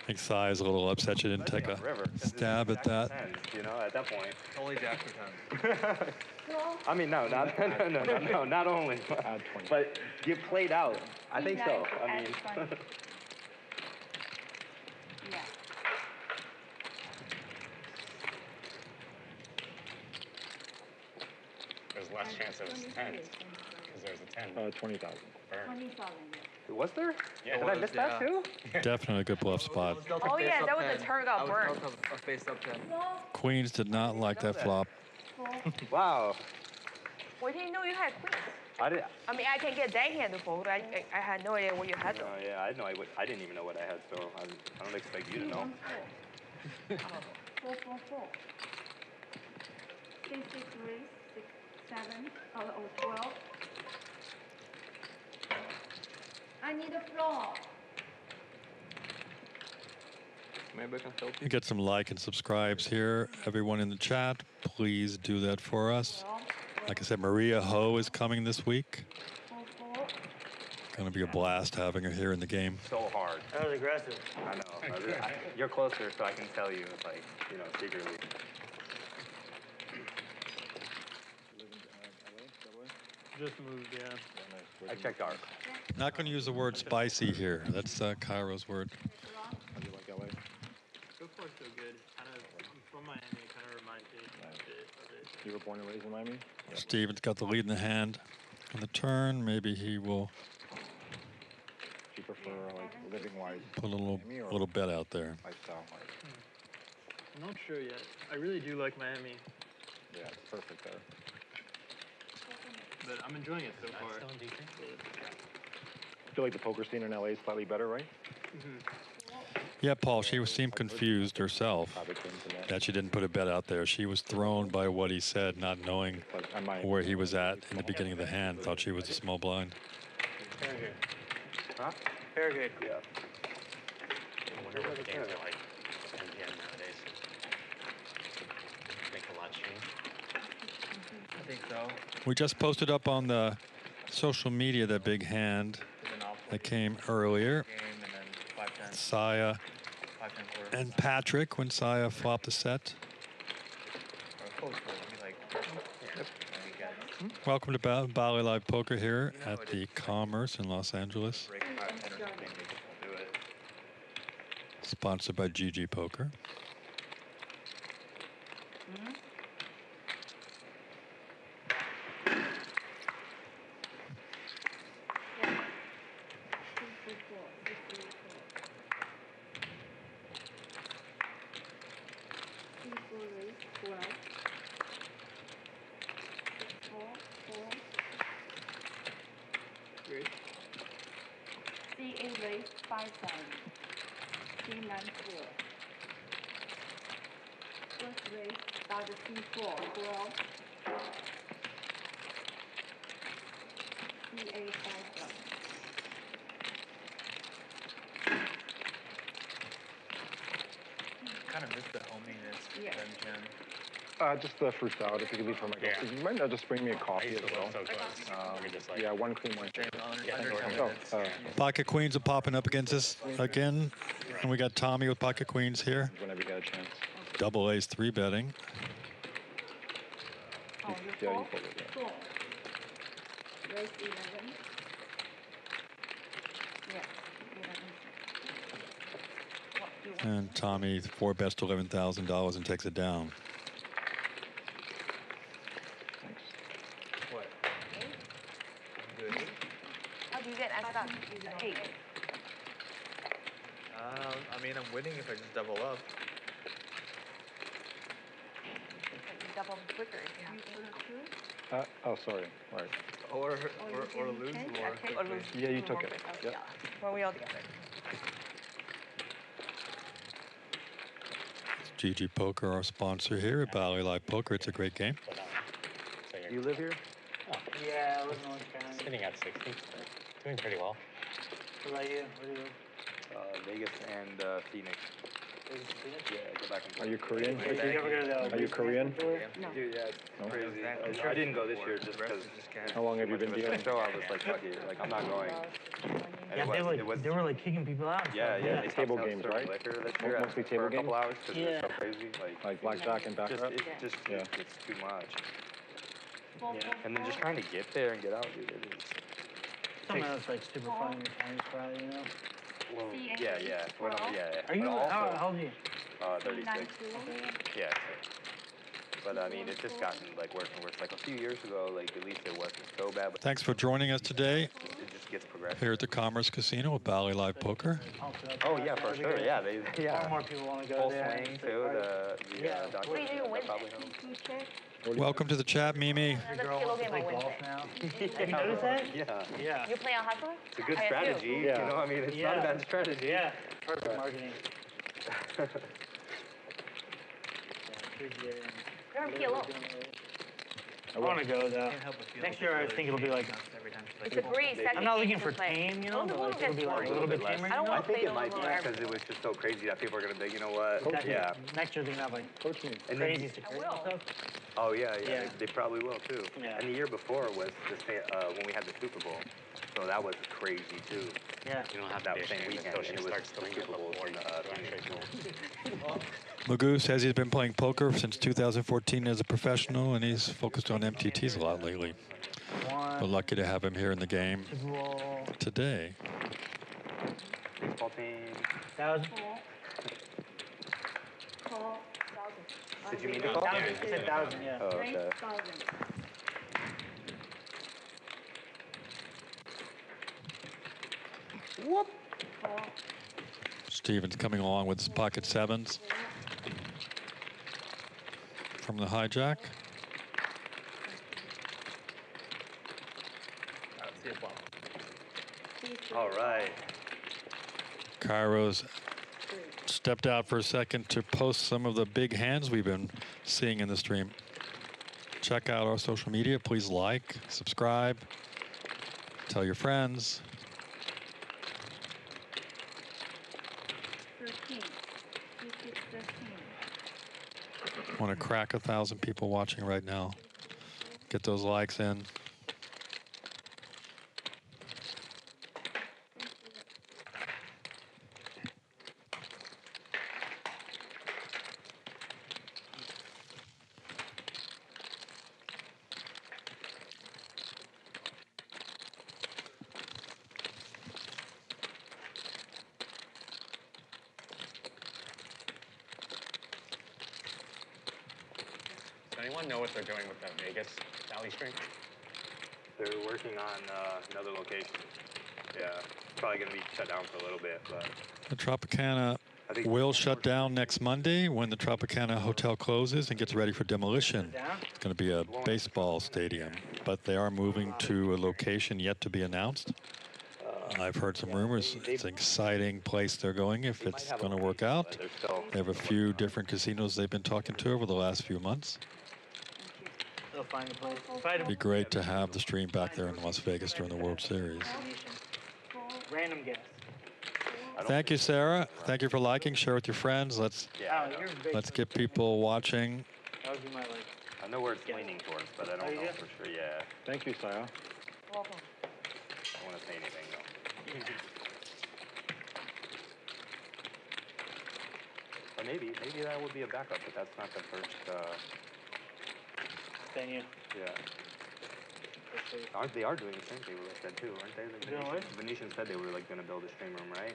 I think Saya's a little upset she didn't take a stab at that. Sense, you know, at that point. Only jack for 10. I mean, no, not only, but get played out. I think so. I mean, less chance it was 10s. Because there's a 10. 20,000. Burn. 20,000. Was there? Yeah, Did I miss that too? Definitely a good bluff spot. Oh yeah, that was the turn got burned. A face up 10. Queens did not like that flop. Wow. We didn't know you had queens. I didn't. I mean, I can get that hand to fold. I had no idea what you had though. Yeah, I know. I didn't even know what I had, so I don't expect you to know. 4, 4, 4. 6, 6, 3, 6, 7, or 12. I need a floor. Maybe I can help You get some like and subscribes here. Everyone in the chat, please do that for us. Like I said, Maria Ho is coming this week. 4, 4. Going to be a blast having her here in the game. So hard. That was aggressive. I know. You're closer, so I can tell you, like, secretly. Just moved, yeah. I checked dark. Not going to use the word spicy here. That's Cairo's word. How do you like LA? So far, so good. I'm from Miami. It kind of reminds me a bit of it. You were born and raised in Miami? Steven's got the lead in the hand. On the turn, maybe he will Do you prefer, like, living-wise, put a Miami or little bet out there. lifestyle-wise? I'm not sure yet. I really do like Miami, Yeah, it's perfect there. but I'm enjoying it so far. I feel like the poker scene in LA is slightly better, right? Yeah, Paul, she seemed confused herself Probably Queens in that. that she didn't put a bet out there. She was thrown by what he said, not knowing But I might. where he was at in the beginning of the hand. Thought she was a small blind. Very good. Huh? Very good. Yeah. I wonder what the games are like 10 p.m. nowadays. Make a lot change. I think so. We just posted up on the social media that big hand that came earlier. Game and then 5-10. Saya 5-10 quarter. and Patrick when Saya flopped the set. Or close fold. I mean, like, there you go. Welcome to Bali Live Poker here at the Commerce in Los Angeles. Break 5-10 or something. They just won't do it. Sponsored by GG Poker. Great. C8 raise 5, 7. C9, 4. First raise start C4, 12. C8, 5, 7. Kind of miss the hominess. Yeah. Then, Jen. Just the fruit salad, if you could leave for my Yeah. girl. You might not just bring me a I coffee used as to well. live so close. We could just like Yeah, one cream, one sugar. Under Yeah, 10 or- minutes. Oh, Pocket Queens are popping up against us again. And we got Tommy with Pocket Queens here. whenever you get a chance. Double A's 3 betting. Oh, you Yeah, you fold? fold it, yeah. 4. Raise 11. Yeah, 11. What do you want? And Tommy 4 bets to $11,000 and takes it down. Thanks. What? How do you get asked up? 8. I mean, I'm winning if I just double up. You double quicker if you have to. Oh, sorry. Right. Or you lose change? more. Or lose. Yeah, you lose took more it. quick. Yep. Yeah. Well, we all together. GG Poker, our sponsor here at Bali Live Poker. It's a great game. So you're You live here? Yeah, I live in Orange County. sitting at 60. Doing pretty well. What about you? Where do you live? Vegas and Phoenix. Yeah, I go back and forth. Are you Korean? Did you ever go to the Are you Korean? No. Dude, yeah, it's No? crazy. I didn't go this year just because. How long have you been dealing? So I was like, fuck it, like I'm not going. And Yeah, it was, they were like kicking people out. yeah, yeah. They Table stopped games, serving right? Liquor this year Mostly for table a couple games? hours because it's so Yeah. crazy. Like blackjack and just, baccarat? it's too much. 4, 4, And then just trying to get there and get out, dude. Something that's like super fun in your Chinese crowd, you know? Well, C8, yeah, yeah. Well, well. yeah, yeah. Are you, But how also, old are you? 36. C9, 2. Yeah. But I mean, it's just gotten like worse and worse. Like a few years ago, like at least it wasn't so bad. But Thanks for joining us today it just gets progressive. here at the Commerce Casino with Bally Live Poker. Oh yeah, for sure. Yeah, yeah. More people want to go Full there. swing too. The What do you do Wednesday? Welcome to the chat, Mimi. Another Kiero game on Wednesday. Have you noticed that? Yeah. You play on Hustle? It's a good I strategy. assume. You know, I mean, it's not a bad strategy. Yeah. Perfect marketing. You're on Kiero. I want to go though. Can't help but feel Next year I think it'll be like. every time she's It's like, a breeze. I'm not looking for tame, you know, but like it'll be like a little bit tamer. I don't I want to think play it might be because it was just so crazy that people are gonna be, you know what? Yeah. Next year they're gonna have like Coach me. And crazy then, security will. stuff. oh yeah, Yeah. they probably will too. Yeah. And the year before was when we had the Super Bowl, so that was crazy too. Yeah. You don't have That to be same ashamed weekend, until she and it was starts doing it Super Bowl before in you Phoenix. Magoo says he's been playing poker since 2014 as a professional, and he's focused on MTTs a lot lately. We're lucky to have him here in the game today. Baseball team. 1,000. Did you mean to call? 1,000. I said 1,000. Yeah. Oh, okay. Whoop. Steven's coming along with his pocket sevens from the hijack. see a flop. All right. Cairo's stepped out for a second to post some of the big hands we've been seeing in the stream. Check out our social media. Please like, subscribe, tell your friends. 13. This is 13. Want to crack 1,000 people watching right now. Get those likes in. Does anyone know what they're doing with that Vegas Valley stream? They're working on another location. Yeah, probably gonna be shut down for a little bit, but The Tropicana will shut down next Monday when the Tropicana Hotel closes and gets ready for demolition. It's going to be a baseball stadium, but they are moving to a location yet to be announced. I've heard some rumors. It's an exciting place they're going if it's going to work out. They have a few different casinos they've been talking to over the last few months. They'll find a place. It'd be great to have the stream back there in Las Vegas during the World Series. Random guess. Thank you, Sarah. Thank you for liking. Share with your friends. Let's get people watching. That would be my like. I know where it's leaning towards, but I don't know for sure. Yeah. Thank you, Sarah. Welcome. I don't want to say anything though. Or maybe that would be a backup, but that's not the first. Venue. Yeah. They are doing the same thing we said too, aren't they? Like Doing what? Venetian said they were like gonna build a stream room, right?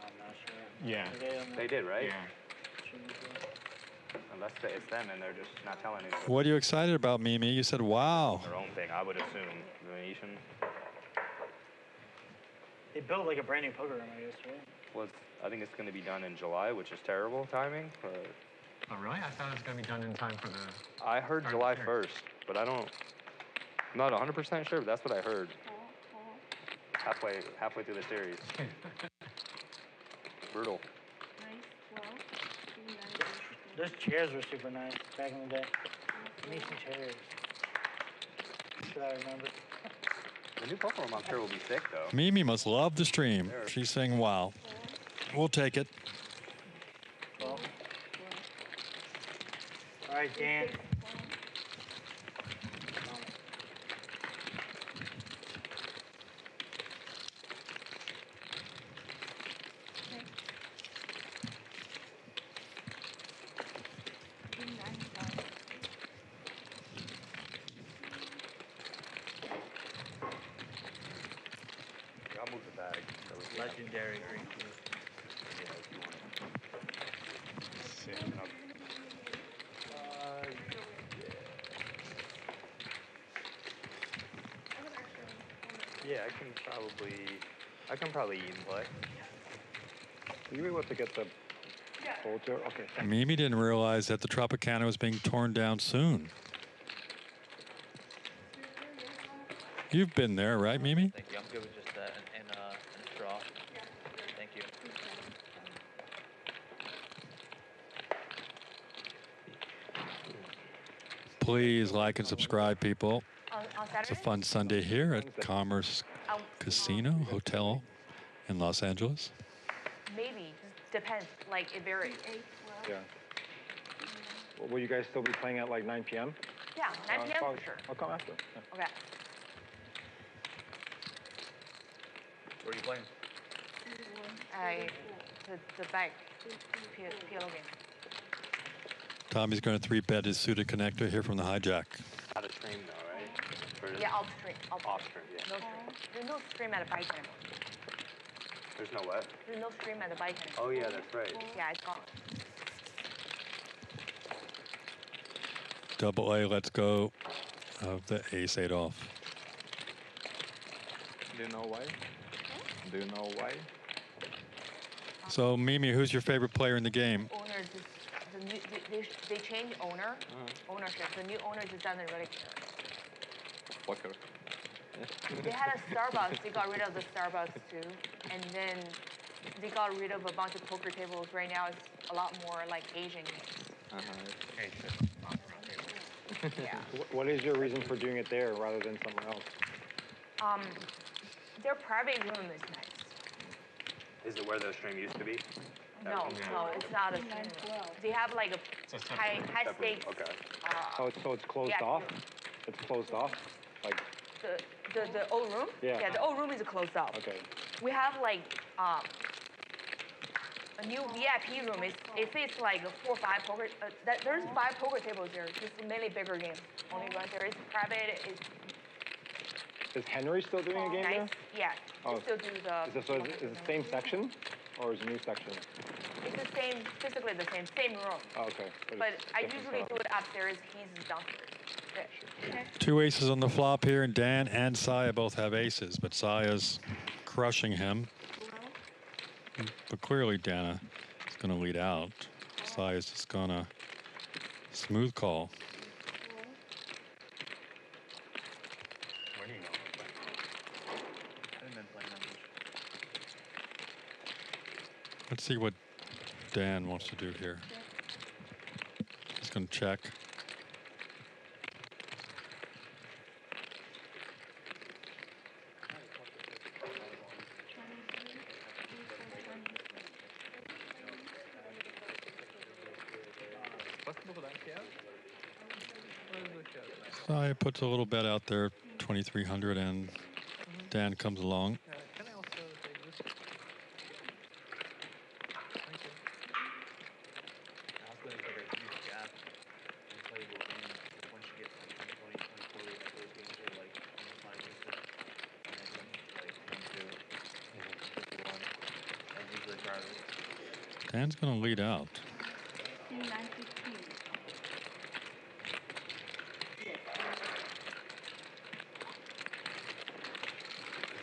I'm not sure. Yeah. They did, right? Yeah. Unless it's them and they're just not telling anyone. What are you excited about, Mimi? You said, wow. Their own thing, I would assume. Venetian. They built like a brand new poker room, I guess, right? Well, I think it's gonna be done in July, which is terrible timing. But Oh, really? I thought it was going to be done in time for the... I heard Start July there. 1st, but I'm not 100% sure, but that's what I heard. Halfway through the series. Brutal. Nice. 12. Those chairs were super nice back in the day. Venetian chairs. Should I remember? The new poker room, I'm sure, will be sick, though. Mimi must love the stream. She's saying, wow. We'll take it. Well. All right, Dan. I'll move the bag. Legendary green. Yeah, I can probably eat and play. Are you able to get the folder? Okay. Thanks. Mimi didn't realize that the Tropicana was being torn down soon. You've been there, right, Mimi? Thank you. I'm good with just that and a straw. Thank you. Please like and subscribe, people. On It's a Saturday? fun Sunday here at Commerce Casino Hotel in Los Angeles. Maybe. Just depends. Like, it varies. Yeah. Well, will you guys still be playing at like 9 p.m.? Yeah, 9 p.m. I'll- for sure. I'll come after. Yeah. Okay. Where are you playing? The bike. PLO game. Tommy's going to 3-bet his suited connector here from the hijack. Out of stream though, right? Or Yeah, off stream. Off stream, yeah. No stream. There's no stream at the bike anymore. There's no what? There's no stream at the bike anymore. Oh yeah, that's right. Yeah, it's gone. Double A, let's go of the ace-8 off. Do you know why? Do you know why? So, Mimi, who's your favorite player in the game? Owner just they changed ownership. The new owner just doesn't really care. Fucker. They had a Starbucks. They got rid of the Starbucks too, and then they got rid of a bunch of poker tables. Right now, it's a lot more like Asian games. Yeah. What is your reason for doing it there rather than somewhere else? Their private room is nice. Is it where the stream used to be? No, it's not a stream room. They have like a high stakes. Okay. So it's closed yeah, off? It's closed off? Like, The old room? Yeah. Yeah, the old room is closed off. okay. We have like a new VIP room. It fits like 4 or 5 poker. There's 5 poker tables there. Just mainly bigger games. Only one there is private. Is Henry still doing a game there? Nice. Yeah. Oh. We still do the. Is it the same section or is it a new section? It's the same, physically the same room. Oh, okay. But it's I different usually setup. do it upstairs. He's downstairs. Okay. 2 aces on the flop here, and Dan and Saya both have aces, but Saya's crushing him. But clearly Dana is going to lead out. Saya's just going to smooth call. Where do you know? I haven't been playing that much. Let's see what Dan wants to do here. He's going to check. Saya puts a little bet out there, 2,300, and Dan comes along. Can I also take this? Thank you. I was going to take a huge gap and play the game. Once you get like 20, 24, like those games are like 25 aces. And then like 1, 2, 51. I usually try this. Dan's going to lead out.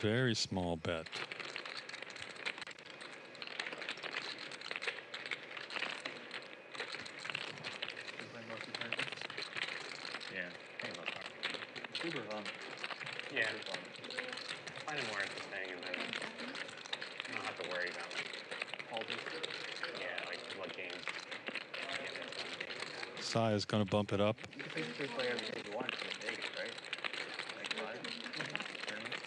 Very small bet. You play mostly tournaments? Yeah. Hey, look, Super fun. yeah. Super fun. I find it more interesting and then you don't have to worry about like All this. yeah, like what games. Saya's going to bump it up. You can basically play every game you want in Vegas, right? Like live tournaments.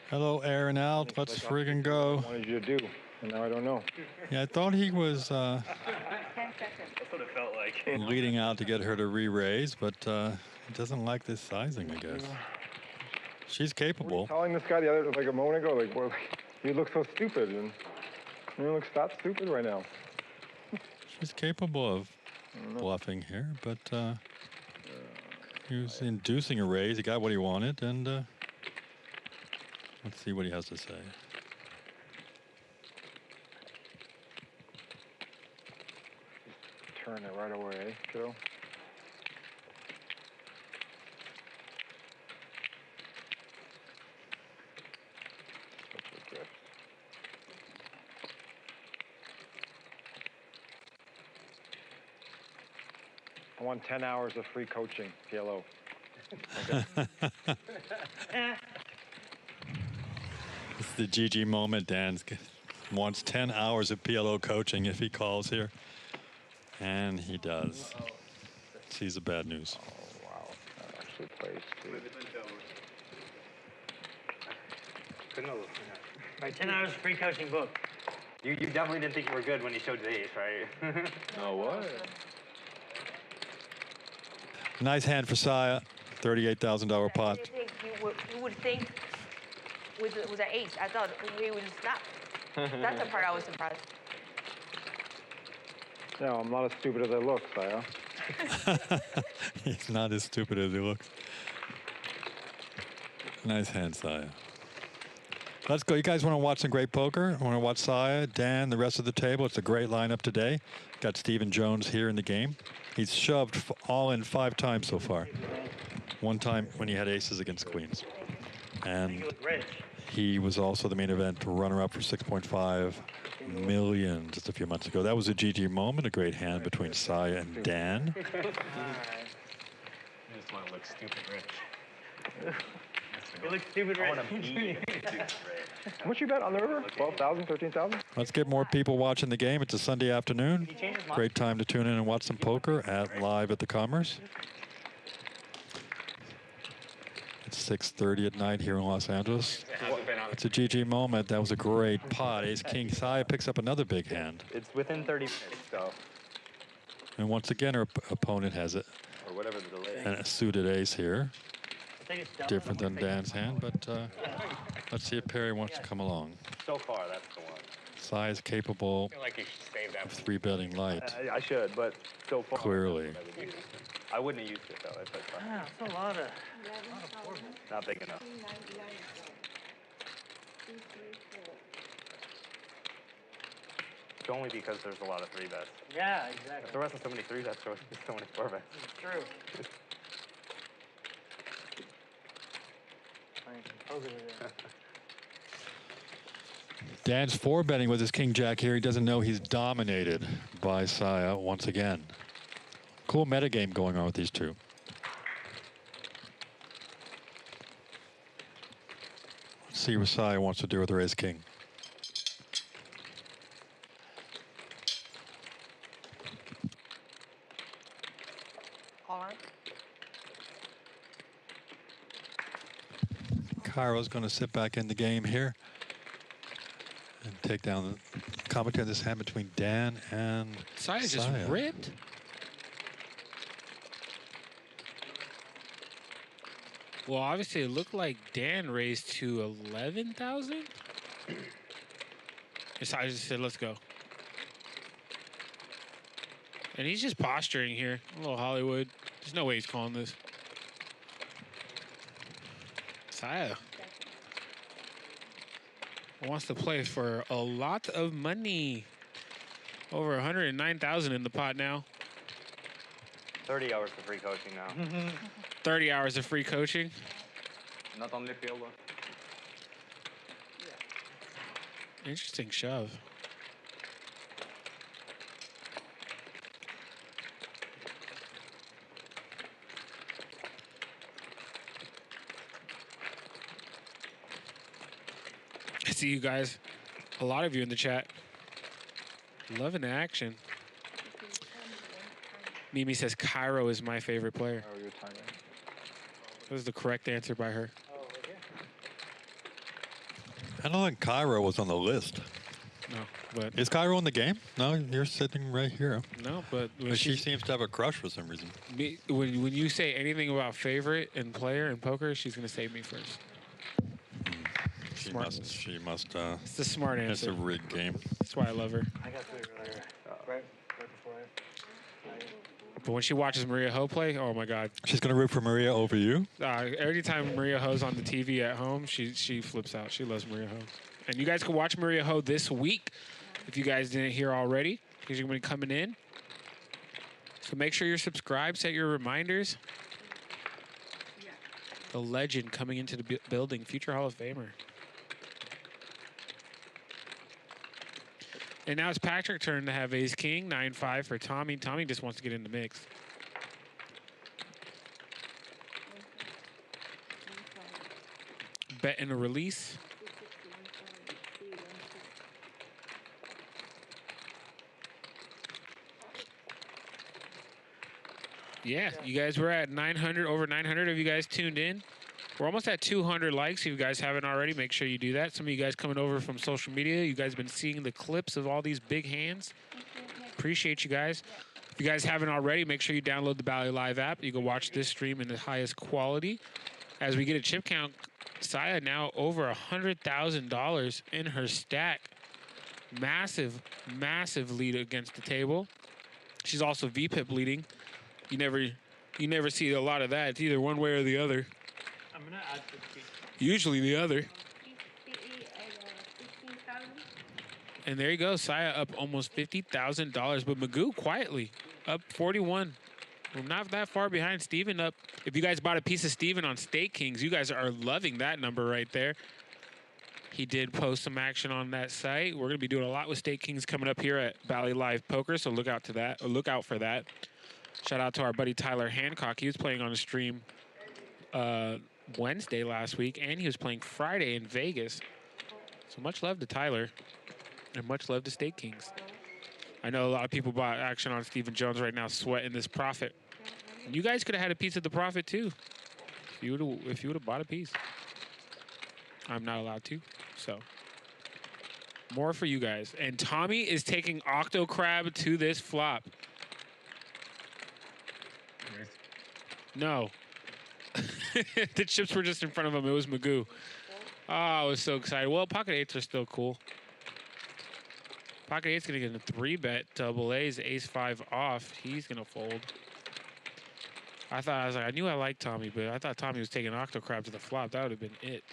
Hello, air and out. Let's friggin' go. What wanted you to do, and now I don't know. Yeah, I thought he was 10 seconds. That's what it felt like. leading out to get her to re-raise, but he doesn't like this sizing, I guess. She's capable. Telling this guy the other like a moment ago, like, boy, you look so stupid, and You look that stupid right now. She's capable of bluffing here, but he was inducing a raise. He got what he wanted, and let's see what he has to say. Turn it right away, Kiero. I want 10 hours of free coaching, PLO. It's the GG moment. Dan wants 10 hours of PLO coaching if he calls here. And he does. Sees the bad news. Oh, wow. That actually plays too. My 10 hours free coaching book. You definitely didn't think you were good when you showed the ace, right? No, what? Nice hand for Saya. $38,000 pot. You would think with an ace, I thought he would snap. That's the part I was surprised. No, I'm not as stupid as I look, Saya. He's not as stupid as he looks. Nice hand, Saya. Let's go. You guys want to watch some great poker? Want to watch Saya, Dan, the rest of the table? It's a great lineup today. Got Stephen Jones here in the game. He's shoved all in 5 times so far. One time when he had aces against queens. And he was also the main event runner-up for 6.5 million just a few months ago. That was a GG moment, a great hand between Saya and Dan. I just want to look stupid rich. You look stupid I rich. want to be stupid rich. How much you bet on the river? 12,000, 13,000? Let's get more people watching the game. It's a Sunday afternoon. Great time to tune in and watch some poker at Live at the Commerce. It's 6:30 at night here in Los Angeles. It's a GG moment. That was a great pot. Ace King Saya picks up another big hand. It's within 30 minutes, so. And once again, her opponent has it. Or whatever the delay. And a suited ace here. Different than Dan's hand, but let's see if Perry wants to come along. So far, that's the one. Sai is capable I feel like you should save that. of 3-betting light. I should, but so far. Clearly. I wouldn't have used it, though. It's like, Yeah, that's a lot of not big enough. It's only because there's a lot of 3-bets. Yeah, If exactly. the rest of so many 3-bets, there's so many 4-bets. It's true. Dan's 4-betting with his King Jack here. He doesn't know he's dominated by Saya once again. Cool metagame going on with these two. Let's see what Saya wants to do with her ace king. Cairo's going to sit back in the game here and take down the commentary of this hand between Dan and Saya just ripped. Well, obviously, it looked like Dan raised to 11,000. Saya just said, let's go. And he's just posturing here. A little Hollywood. There's no way he's calling this. Saya wants to play for a lot of money. Over 109,000 in the pot now. 30 hours of free coaching now. 30 hours of free coaching. Not only field. Interesting shove. I see you guys, a lot of you in the chat. Loving the action. Mimi says Kiero is my favorite player. Oh, you're timing. That was the correct answer by her. I don't think Kiero was on the list. No, but Is Kiero in the game? No, you're sitting right here. no, but when, But she seems to have a crush for some reason. when you say anything about favorite and player and poker, she's gonna save me first. smart. She must. It's the smart It's answer. a rigged game. That's why I love her. I got through it earlier. Right before But when she watches Maria Ho play, oh my God. She's gonna root for Maria over you. Every time Maria Ho's on the TV at home, she flips out. She loves Maria Ho. And you guys can watch Maria Ho this week if you guys didn't hear already, because you're going to be coming in. So make sure you're subscribed, set your reminders. The legend coming into the building, future Hall of Famer. And now it's Patrick's turn to have ace king, 9-5 for Tommy. Tommy just wants to get in the mix. Bet and a release. Yeah, you guys were at 900, over 900 of you guys tuned in. We're almost at 200 likes. If you guys haven't already, make sure you do that. Some of you guys coming over from social media, you guys have been seeing the clips of all these big hands. Appreciate you guys. If you guys haven't already, make sure you download the Bally Live app. You can watch this stream in the highest quality. As we get a chip count, Saya now over $100,000 in her stack. Massive, massive lead against the table. She's also VPIP leading. You never see a lot of that. It's either one way or the other. I'm gonna add 50. Usually the other. And there you go, Saya up almost $50,000. But Magoo quietly up 41. Well, not that far behind. Steven up. If you guys bought a piece of Steven on Stake Kings, you guys are loving that number right there. He did post some action on that site. We're going to be doing a lot with Stake Kings coming up here at Bally Live Poker, so look out to that. Or look out for that. Shout out to our buddy Tyler Hancock. He was playing on the stream Wednesday last week, and he was playing Friday in Vegas. So much love to Tyler, and much love to Stake Kings. I know a lot of people bought action on Stephen Jones right now, sweating this profit. And you guys could have had a piece of the profit too, if you would have bought a piece. I'm not allowed to, so more for you guys. And Tommy is taking Octo Crab to this flop. No. The chips were just in front of him. It was Magoo. Oh, I was so excited. Well, pocket eights are still cool. Pocket eight's going to get a 3-bet. Double A's, ace-5 off. He's going to fold. I knew I liked Tommy, but I thought Tommy was taking Octo Crab to the flop. That would have been it.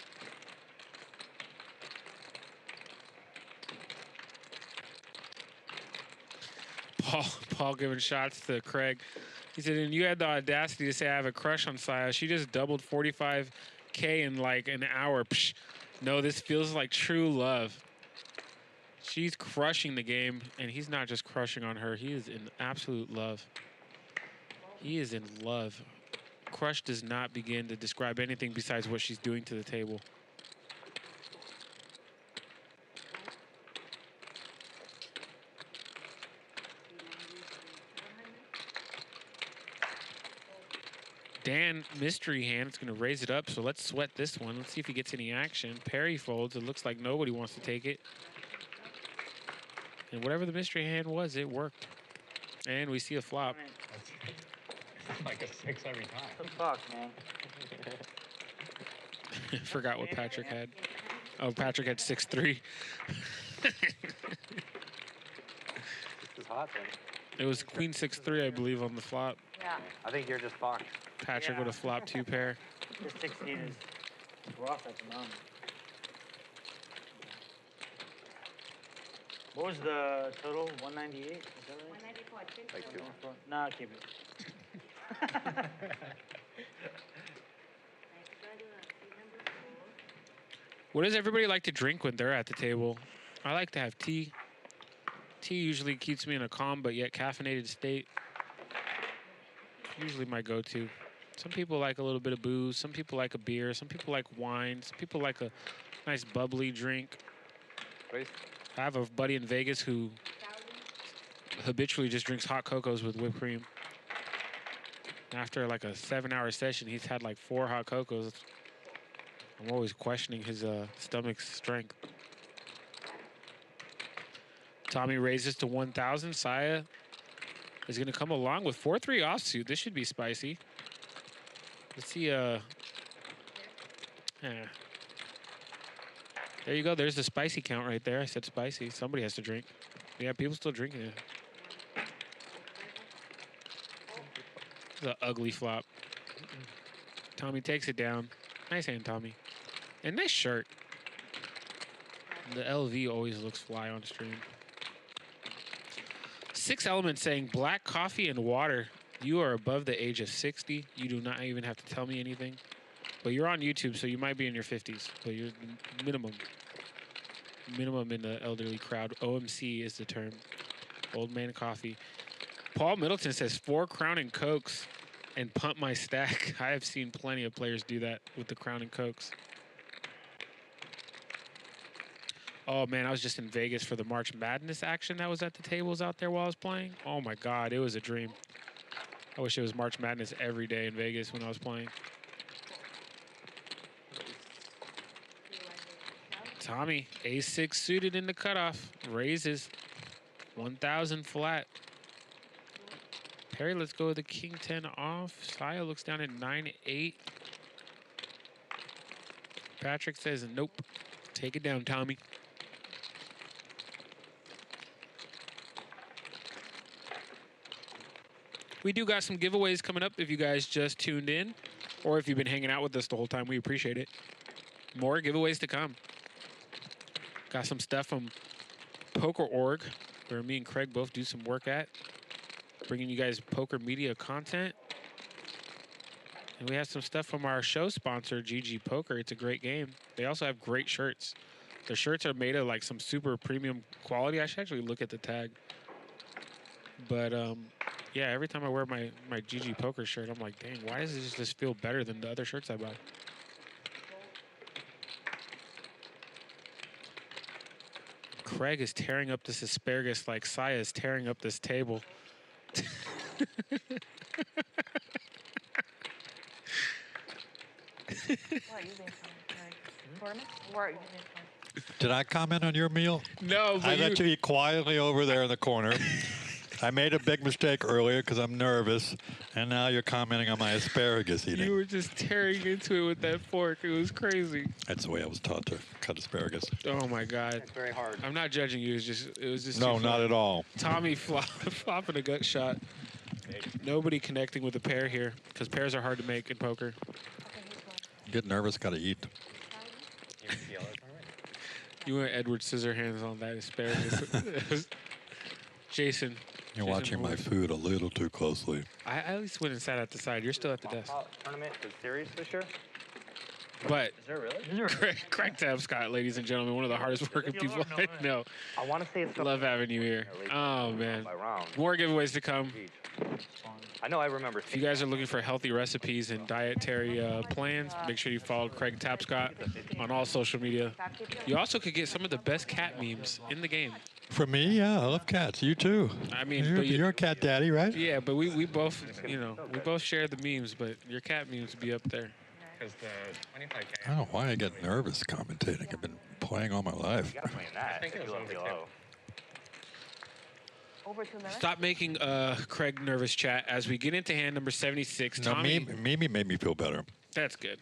Paul giving shots to Craig. He said, and you had the audacity to say I have a crush on Saya. She just doubled 45K in like an hour. Psh. No, this feels like true love. She's crushing the game, and he's not just crushing on her. He is in absolute love. He is in love. Crush does not begin to describe anything besides what she's doing to the table. Dan, mystery hand, it's going to raise it up, so let's sweat this one. Let's see if he gets any action. Perry folds. It looks like nobody wants to take it. And whatever the mystery hand was, it worked. And we see a flop. It's like a 6 every time. What the fuck, man? Forgot what Patrick had. Oh, Patrick had 6-3. This is hot, then. It was queen 6-3, I believe, on the flop. Yeah. I think you're just fucked. Patrick would have flopped 2 pair. This 16 is rough at the moment. What was the total? 198? Is that right? 194. Like two. Nah, keep it. What does everybody like to drink when they're at the table? I like to have tea. Tea usually keeps me in a calm but yet caffeinated state. Usually my go-to. Some people like a little bit of booze. Some people like a beer. Some people like wine. Some people like a nice bubbly drink. Please. I have a buddy in Vegas who habitually just drinks hot cocos with whipped cream. After like a 7-hour session, he's had like 4 hot cocos. I'm always questioning his stomach's strength. Tommy raises to 1,000. Saya is going to come along with 4-3 offsuit. This should be spicy. Let's see. There you go. There's the spicy count right there. I said spicy. Somebody has to drink. Yeah, people still drinking it. It's an ugly flop. Tommy takes it down. Nice hand, Tommy. And nice shirt. The LV always looks fly on stream. 6 Elements saying black coffee and water. You are above the age of 60. You do not even have to tell me anything. But you're on YouTube, so you might be in your 50s. But you're minimum. Minimum in the elderly crowd. OMC is the term. Old man coffee. Paul Middleton says 4 Crown and Cokes and pump my stack. I have seen plenty of players do that with the Crown and Cokes. Oh, man, I was just in Vegas for the March Madness action that was at the tables out there while I was playing. Oh, my God, it was a dream. I wish it was March Madness every day in Vegas when I was playing. Tommy, ace-6 suited in the cutoff. Raises 1,000 flat. Perry, let's go with the king-10 off. Saya looks down at 9-8. Patrick says, nope. Take it down, Tommy. We do got some giveaways coming up if you guys just tuned in, or if you've been hanging out with us the whole time. We appreciate it. More giveaways to come. Got some stuff from Poker.org, where me and Craig both do some work at, bringing you guys poker media content. And we have some stuff from our show sponsor, GG Poker. It's a great game. They also have great shirts. Their shirts are made of like some super premium quality. I should actually look at the tag. But yeah, every time I wear my GG Poker shirt, I'm like, dang, why does this just feel better than the other shirts I buy? Craig is tearing up this asparagus like Saya is tearing up this table. What are you using for? Tournament? What are you using for? Did I comment on your meal? No, but I let you eat quietly over there in the corner. I made a big mistake earlier because I'm nervous, and now you're commenting on my asparagus eating. You were just tearing into it with that fork. It was crazy. That's the way I was taught to cut asparagus. Oh my God! It's very hard. I'm not judging you. It was just. No, too not funny. at all. Tommy flopping a gut shot. Nobody connecting with a pair here because pairs are hard to make in poker. Get nervous, gotta eat. You went Edward Scissorhands on that asparagus. Jason. You're watching my food a little too closely. I at least went and sat at the side. You're still at the desk. Tournament is serious this year? But Is there really? Craig Tapscott, ladies and gentlemen, one of the hardest working people I know. I want to say it's Love having you here. Oh, man. by round. More giveaways to come. I know I remember. If you guys are looking for healthy recipes and dietary plans, make sure you follow Craig Tapscott on all social media. You also could get some of the best cat memes in the game. For me, yeah, I love cats. You too. I mean, you're a cat daddy, right? Yeah, but we both, we both share the memes, but your cat memes would be up there. Because the 25K. I don't know why I get nervous commentating. I've been playing all my life. You gotta play in that. I think it was Low, over low. Over 2 minutes? Stop making Craig nervous, chat. As we get into hand number 76, No, Tommy. Mimi made me feel better. That's good.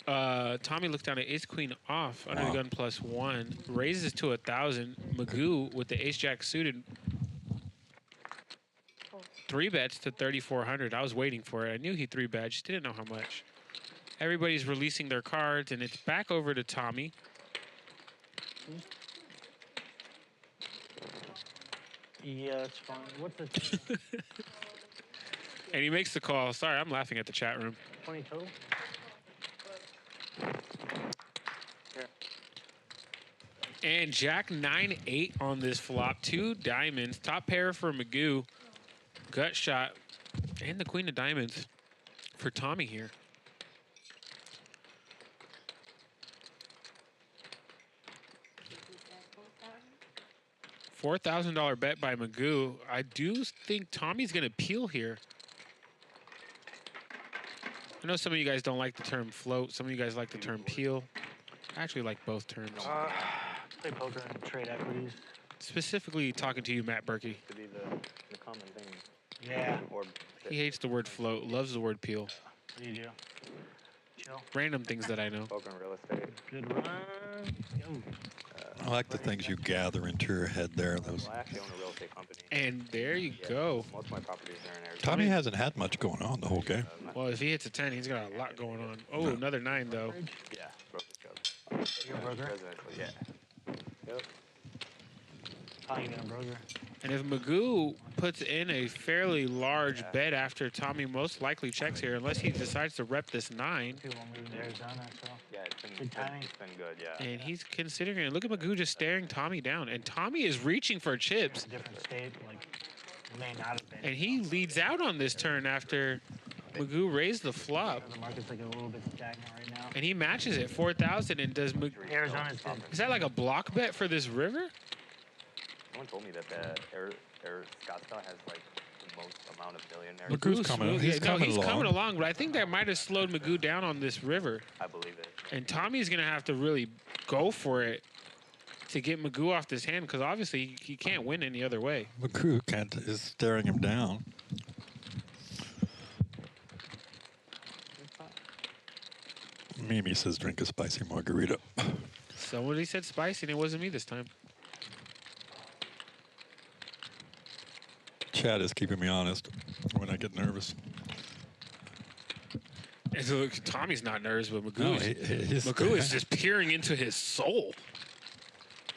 Tommy looked down at ace queen off under the gun +1, raises to 1,000. Magoo with the ace jack suited. 3 bets to 3,400. I was waiting for it. I knew he 3-bet, just didn't know how much. Everybody's releasing their cards, and it's back over to Tommy. Yeah, it's fine. What's the And he makes the call. Sorry, I'm laughing at the chat room. 20 total? And Jack 9-8 on this flop. 2 diamonds. Top pair for Magoo. Gut shot. And the queen of diamonds for Tommy here. $4,000 bet by Magoo. I do think Tommy's going to peel here. I know some of you guys don't like the term float. Some of you guys like the term peel. I actually like both terms. Play poker and trade equities. Specifically talking to you, Matt Berkey. Could be the common thing. Yeah. Or He hates the word float, loves the word peel. What do you do? Chill. random things that I know. Poker and real estate. Good run. Yo. I like the things you gather into your head there. Those. Well, I actually own a real estate company. And there you Yeah, go. Most of my properties are in Arizona. Tommy hasn't had much going on the whole game. Well, if he hits a 10, he's got a lot going on. Oh, another 9 though. Yeah, brokerage job. You're a broker? Residential, yeah. Yep. How you gonna broker? And if Magoo puts in a fairly large bet after Tommy most likely checks here, unless he decides to rep this 9. People moving to Arizona, so. Yeah, it's been, Good timing. it's been good, yeah. And he's considering it. Look at Magoo just staring Tommy down. And Tommy is reaching for chips. It's a different state, like, may not have been. And he leads out on this turn after Magoo raised the flop. The market's like a little bit stagnant right now. And he matches it, 4,000. And does Arizona's good. is that like a block bet for this river? Someone told me that the Scottsdale has like the most amount of millionaires. Magoo's coming. He's coming along, but I think that might have slowed Magoo down on this river. I believe it. And Tommy's gonna have to really go for it to get Magoo off this hand, because obviously he can't win any other way. Magoo is staring him down. Mimi says drink a spicy margarita. Somebody said spicy, and it wasn't me this time. Chad is keeping me honest when I get nervous. And so Tommy's not nervous, but Magoo, No, Magoo is just peering into his soul.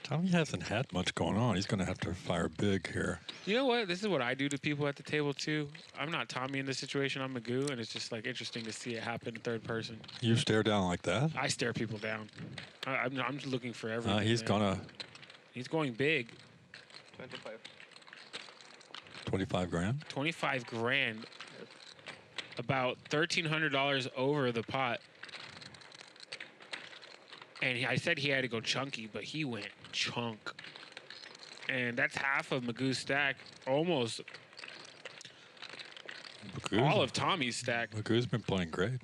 Tommy hasn't had much going on. He's going to have to fire big here. You know what? This is what I do to people at the table too. I'm not Tommy in this situation. I'm Magoo, and it's just like interesting to see it happen in third person. You stare down like that? I stare people down. I'm just looking for everything. He's going big. 25. 25 grand? 25 grand. About $1,300 over the pot. And I said he had to go chunky, but he went chunk. And that's half of Magoo's stack. Almost all of Tommy's stack. Magoo's been playing great.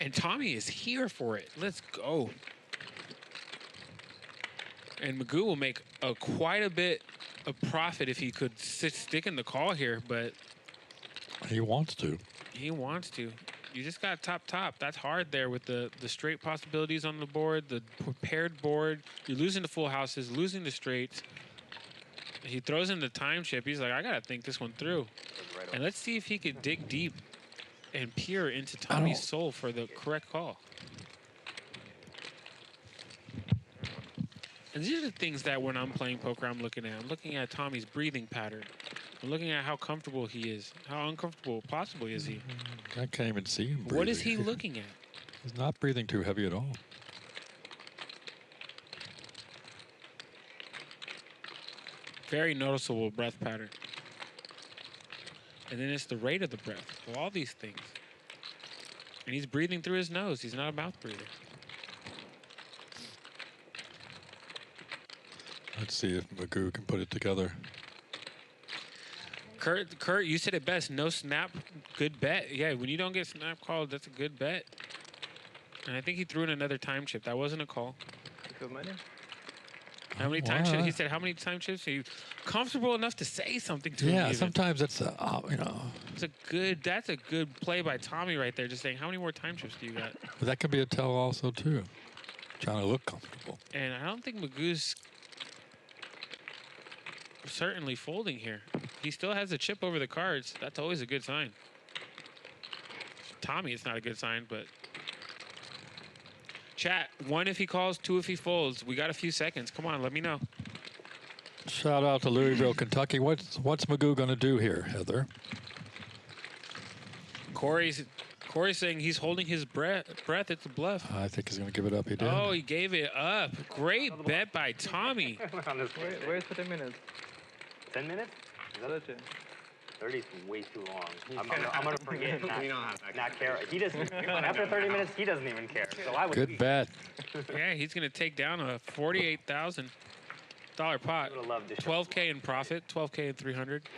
And Tommy is here for it. Let's go. And Magoo will make quite a bit of profit if he could stick in the call here, but he wants to. He wants to. You just got top. That's hard there with the straight possibilities on the board, the paired board. You're losing the full houses, losing the straights. He throws in the time chip. He's like, I got to think this one through. And let's see if he could dig deep and peer into Tommy's soul for the correct call. And these are the things that when I'm playing poker, I'm looking at. I'm looking at Tommy's breathing pattern. I'm looking at how comfortable he is. How uncomfortable possibly is he? I can't even see him breathing. What is he looking at? He's not breathing too heavy at all. Very noticeable breath pattern. And then it's the rate of the breath. All these things. And he's breathing through his nose. He's not a mouth breather. Let's see if Magoo can put it together. Kurt, you said it best. No snap, good bet. Yeah, when you don't get snap called, that's a good bet. And I think he threw in another time chip. That wasn't a call. How many time chips? He said how many time chips? Are you comfortable enough to say something to him? Yeah, sometimes it's That's a good play by Tommy right there. Just saying, how many more time chips do you got? But that could be a tell also too. Trying to look comfortable. And I don't think Magoo's certainly folding here. He still has a chip over the cards. That's always a good sign. Tommy, it's not a good sign, but chat, 1 if he calls, 2 if he folds. We got a few seconds. Come on, let me know. Shout out to Louisville, Kentucky. What's Magoo going to do here, Heather? Corey's saying he's holding his breath. It's a bluff. I think he's going to give it up. He did. Oh, he gave it up. Great bet by Tommy. Where's the 10 minutes? 10 minutes? Is that it? 30 is way too long. I'm gonna forget. Not care. He doesn't. After 30 minutes, he doesn't even care. So I would. Good bet. Yeah, he's gonna take down a $48,000 pot. 12K in profit. 12K in 300.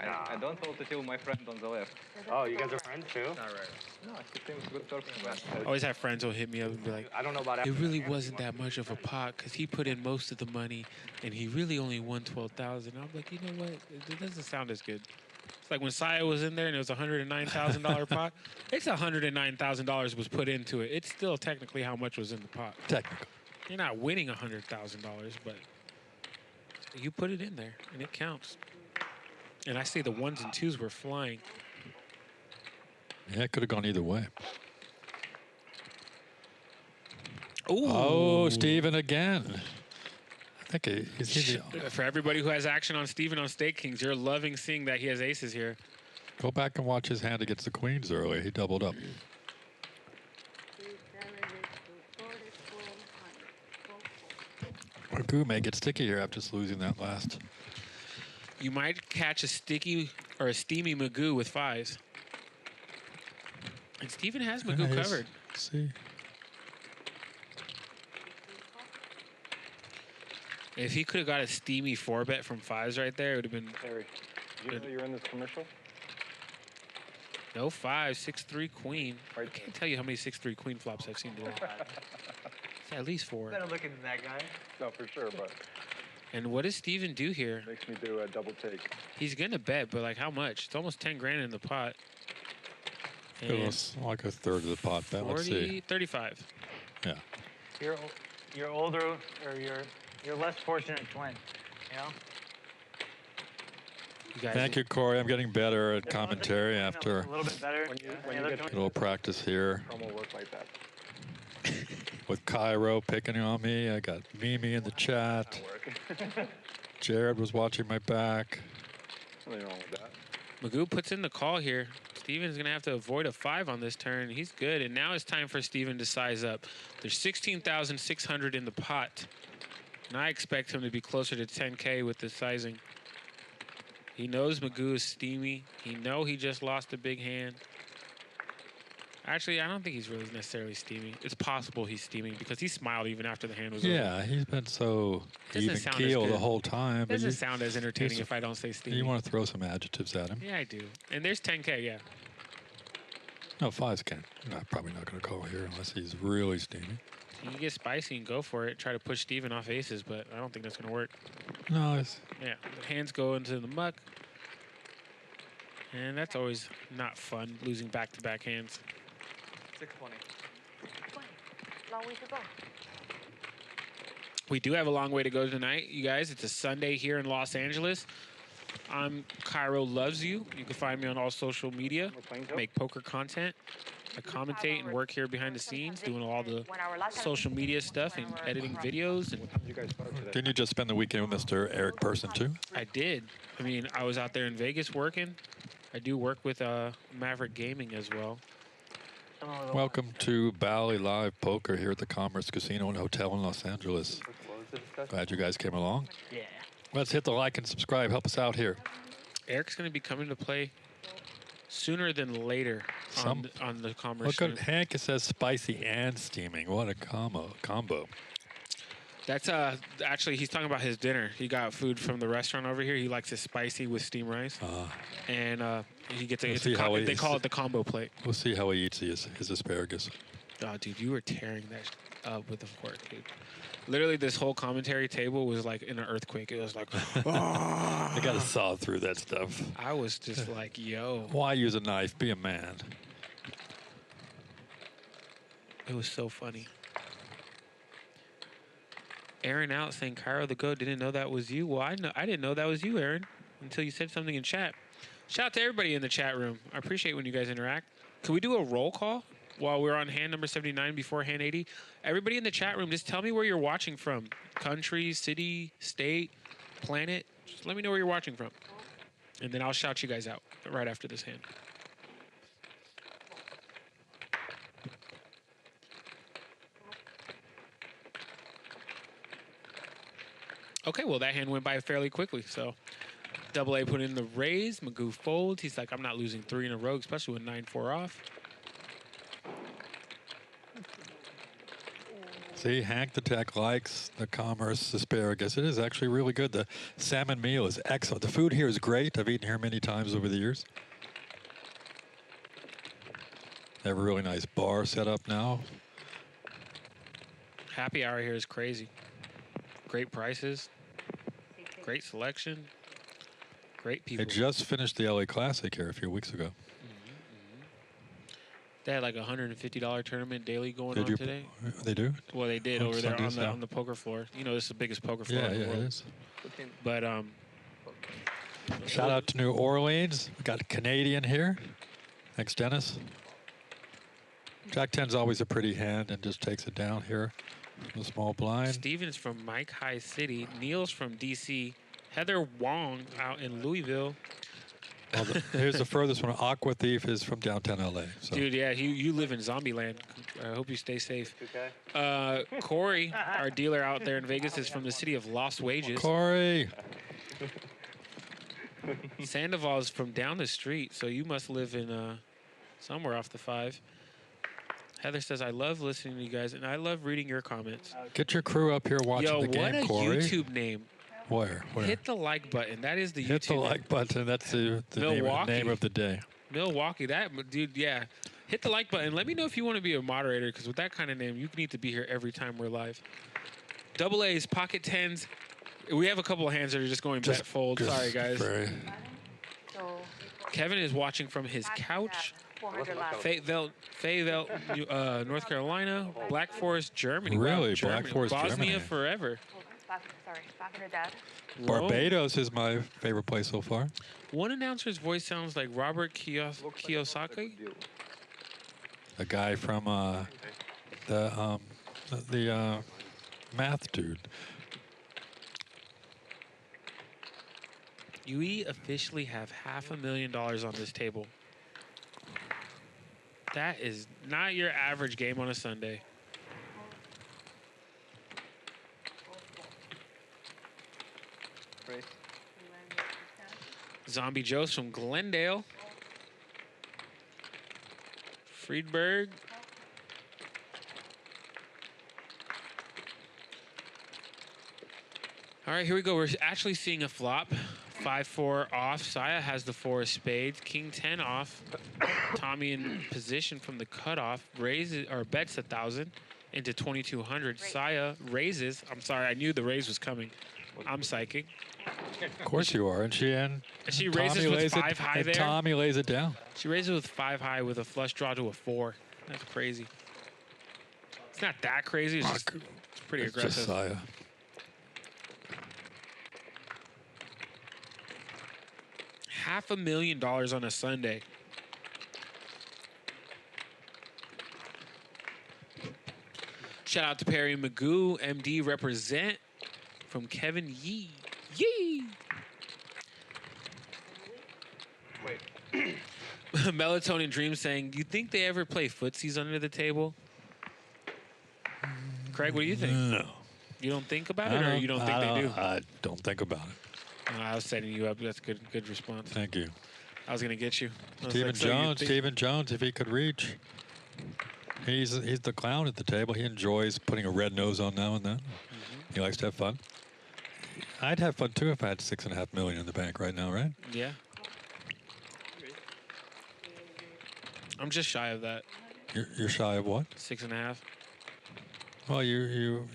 I don't hold the till my friend on the left. Oh, you guys are friends too? All right. No, he thinks good person. I always have friends who'll hit me up and be like, I don't know about it really wasn't that much of a pot because he put in most of the money and he really only won 12,000. I'm like, you know what? It doesn't sound as good. It's like when Saya was in there and it was a $109,000 pot. It's $109,000 was put into it. It's still technically how much was in the pot. Technically. You're not winning $100,000, but you put it in there and it counts. And I see the ones and twos were flying. Yeah, it could have gone either way. Ooh. Oh, Steven again. I think he's For everybody who has action on Steven on Stake Kings, you're loving seeing that he has aces here. Go back and watch his hand against the queens earlier. He doubled up. Magoo may get sticky here after just losing that last. You might catch a sticky or a steamy Magoo with fives. And Steven has Magoo covered. See. If he could have got a steamy 4-bet from fives right there, it would have been... Harry, did you know you're in this commercial? No five, 6-3 queen. I can't tell you how many 6-3 queen flops I've seen today. It's at least 4. Better looking than that guy. No, for sure, but And what does Steven do here? makes me do a double take. He's going to bet, but like how much? It's almost 10 grand in the pot. It was like a third of the pot bet. Let's see. 35. Yeah. You're older, or you're less fortunate twin, you know? You guys Thank you, Corey. I'm getting better at commentary after A little bit better. When you other get twin? a little practice here. Promo work like that. With Kiero picking on me. I got Mimi in the chat. Jared was watching my back. Nothing wrong with that. Magoo puts in the call here. Steven's going to have to avoid a 5 on this turn. He's good. And now it's time for Steven to size up. There's 16,600 in the pot. And I expect him to be closer to 10K with this sizing. He knows Magoo is steamy. He just lost a big hand. Actually, I don't think he's really necessarily steamy. It's possible he's steaming because he smiled even after the hand was over. Yeah, he's been so Doesn't even sound as keel good. the whole time. but Doesn't you- sound as entertaining if I don't say steamy. You want to throw some adjectives at him. Yeah, I do. And there's 10K, yeah. No, fives can. I'm probably not going to call here unless he's really steamy. You can get spicy and go for it. Try to push Steven off aces, but I don't think that's going to work. No, it's Yeah, the hands go into the muck. And that's always not fun, losing back-to-back hands. 620. Long way to go. We do have a long way to go tonight, you guys. It's a Sunday here in Los Angeles. I'm Kiero Loves You. You can find me on all social media. Make poker content. I commentate and work here behind the scenes, doing all the social media stuff and editing videos. And Didn't you just spend the weekend with Mr. Eric Person, too? I did. I mean, I was out there in Vegas working. I do work with Maverick Gaming as well. Welcome to Bally Live Poker here at the Commerce Casino and Hotel in Los Angeles. Glad you guys came along. Yeah. Let's hit the like and subscribe. Help us out here. Eric's going to be coming to play sooner than later on the Commerce. Look at Hank. It says spicy and steaming. What a combo. That's actually he's talking about his dinner. He got food from the restaurant over here. He likes it spicy with steamed rice, and he gets they call it the combo plate. We'll see how he eats his asparagus. Oh, dude, you were tearing that up with a fork, dude. Literally, this whole commentary table was like in an earthquake. It was like, I got to saw through that stuff. I was just like, yo. Why use a knife? Be a man. It was so funny. Aaron out saying, Kiero the GOAT, didn't know that was you. Well, I didn't know that was you, Aaron, until you said something in chat. Shout out to everybody in the chat room. I appreciate when you guys interact. Can we do a roll call while we're on hand number 79 before hand 80? Everybody in the chat room, just tell me where you're watching from. Country, city, state, planet. Just let me know where you're watching from. And then I'll shout you guys out right after this hand. Okay, well, that hand went by fairly quickly, so Double A put in the raise. Magoo folds. He's like, I'm not losing 3 in a row, especially with 9-4 off. See, Hank the Tech likes the Commerce asparagus. It is actually really good. The salmon meal is excellent. The food here is great. I've eaten here many times over the years. They have a really nice bar set up now. Happy hour here is crazy. Great prices. Great selection. Great people. They just finished the LA Classic here a few weeks ago. They had like a $150 tournament daily going on today. They do? Well, they did On over there Sundays, on the poker floor. You know, this is the biggest poker floor Yeah, in the yeah, world. it is. But Shout out to New Orleans. We got a Canadian here. Thanks, Dennis. Jack 10's always a pretty hand and just takes it down here. The small blind. Steven's from Mike High City. Neil's from D.C. Heather Wong out in Louisville. Well, here's the furthest one. Aqua Thief is from downtown L.A. So. Dude, yeah, you live in zombie land. I hope you stay safe. Corey, our dealer out there in Vegas, is from the city of Lost Wages. Corey. Sandoval's from down the street, so you must live in somewhere off the 5. Heather says, I love listening to you guys, and I love reading your comments. Get your crew up here watching the game, Corey. What a YouTube name. Where? Hit the like button. That is the YouTube Hit the like button. That's the name of the day. Milwaukee. That, dude, yeah. Hit the like button. Let me know if you want to be a moderator, because with that kind of name, you need to be here every time we're live. Double A's, pocket 10s. We have a couple of hands that are just going bet fold. Sorry, guys. Kevin is watching from his couch. Fayetteville, North Carolina. Black Forest, Germany. Really? Wow, Germany. Black Forest, Bosnia Germany. forever. Sorry, 500 dad. Barbados is my favorite place so far. One announcer's voice sounds like Robert Kiyosaki. A guy from the math dude. We officially have $500,000 on this table. That is not your average game on a Sunday. Zombie Joe's from Glendale. Friedberg. All right, here we go. We're actually seeing a flop. 5-4 off. Saya has the 4 of spades. King 10 off. Tommy in position from the cutoff. Raises or bets 1,000 into 2,200. Saya raises. I'm sorry, I knew the raise was coming. I'm psychic. Of course you are. And she raises with 5 high there. Tommy lays it down. She raises with 5 high with a flush draw to a 4. That's crazy. It's not that crazy. It's just it's pretty aggressive. Just Saya. $500,000 on a Sunday. Shout out to Perry Magoo, MD represent from Kevin Yee. Yee! Wait. Melatonin Dream saying, do you think they ever play footsies under the table? Craig, what do you think? No. You don't think about it, or you don't think they do? I don't think about it. I was setting you up. That's a good response. Thank you. I was going to get you. Stephen Jones, if he could reach. He's the clown at the table. He enjoys putting a red nose on now and then. He likes to have fun. I'd have fun, too, if I had $6.5 million in the bank right now, right? Yeah. I'm just shy of that. You're shy of what? 6.5. Well, you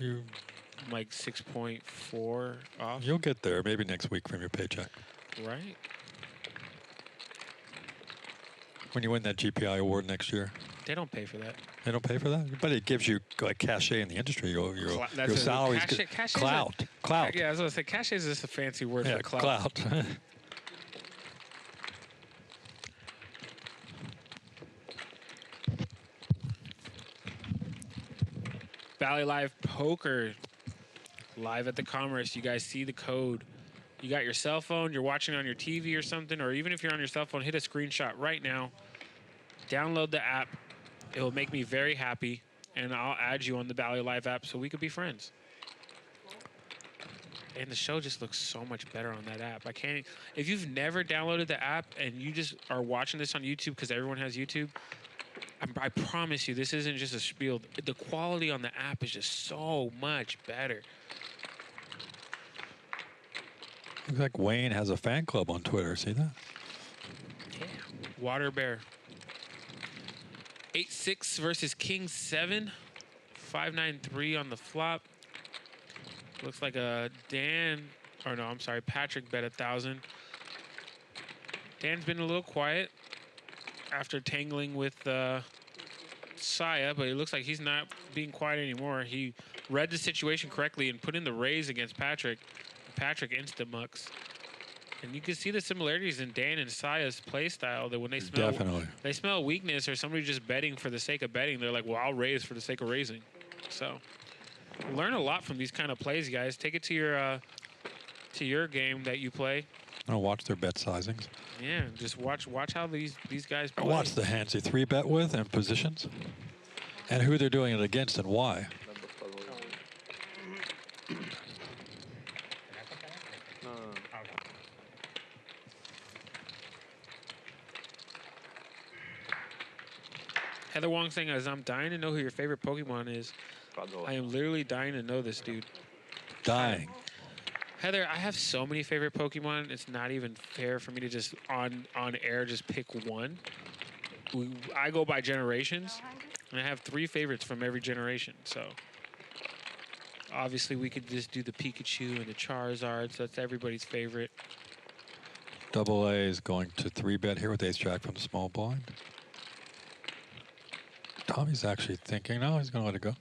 I'm like 6.4 off. You'll get there maybe next week from your paycheck. Right. When you win that GPI award next year. They don't pay for that. They don't pay for that? But it gives you like cachet in the industry. Your salary's clout. Clout. Yeah, I was going to say, cachet is just a fancy word for clout. Clout. Valley Live Poker, live at the Commerce. You guys see the code. You got your cell phone, you're watching on your TV or something, or even if you're on your cell phone, hit a screenshot right now. Download the app. It will make me very happy, and I'll add you on the Valley Live app so we could be friends. And the show just looks so much better on that app. If you've never downloaded the app and you just are watching this on YouTube because everyone has YouTube, I promise you, this isn't just a spiel. The quality on the app is just so much better. Looks like Wayne has a fan club on Twitter. See that? Yeah. Water Bear. 8-6 versus King 7. 5-9-3 on the flop. Looks like Patrick bet 1,000. Dan's been a little quiet after tangling with Saya, but it looks like he's not being quiet anymore. He read the situation correctly and put in the raise against Patrick. Patrick insta-mucks. And you can see the similarities in Dan and Saya's play style, that when they smell weakness or somebody just betting for the sake of betting, they're like, well, I'll raise for the sake of raising. So learn a lot from these kind of plays, guys. Take it to your game that you play. I'll watch their bet sizings. Yeah, just watch how these guys play. Watch the hands they 3-bet with and positions, and who they're doing it against and why. Heather Wong saying, as I'm dying to know who your favorite Pokemon is. I am literally dying to know this, dude. Dying. Heather, I have so many favorite Pokemon. It's not even fair for me to just on air just pick one. I go by generations, and I have 3 favorites from every generation. So obviously we could just do the Pikachu and the Charizards. That's everybody's favorite. Double A is going to 3-bet here with ace-jack from the small blind. Tommy's actually thinking, no, he's going to let it go.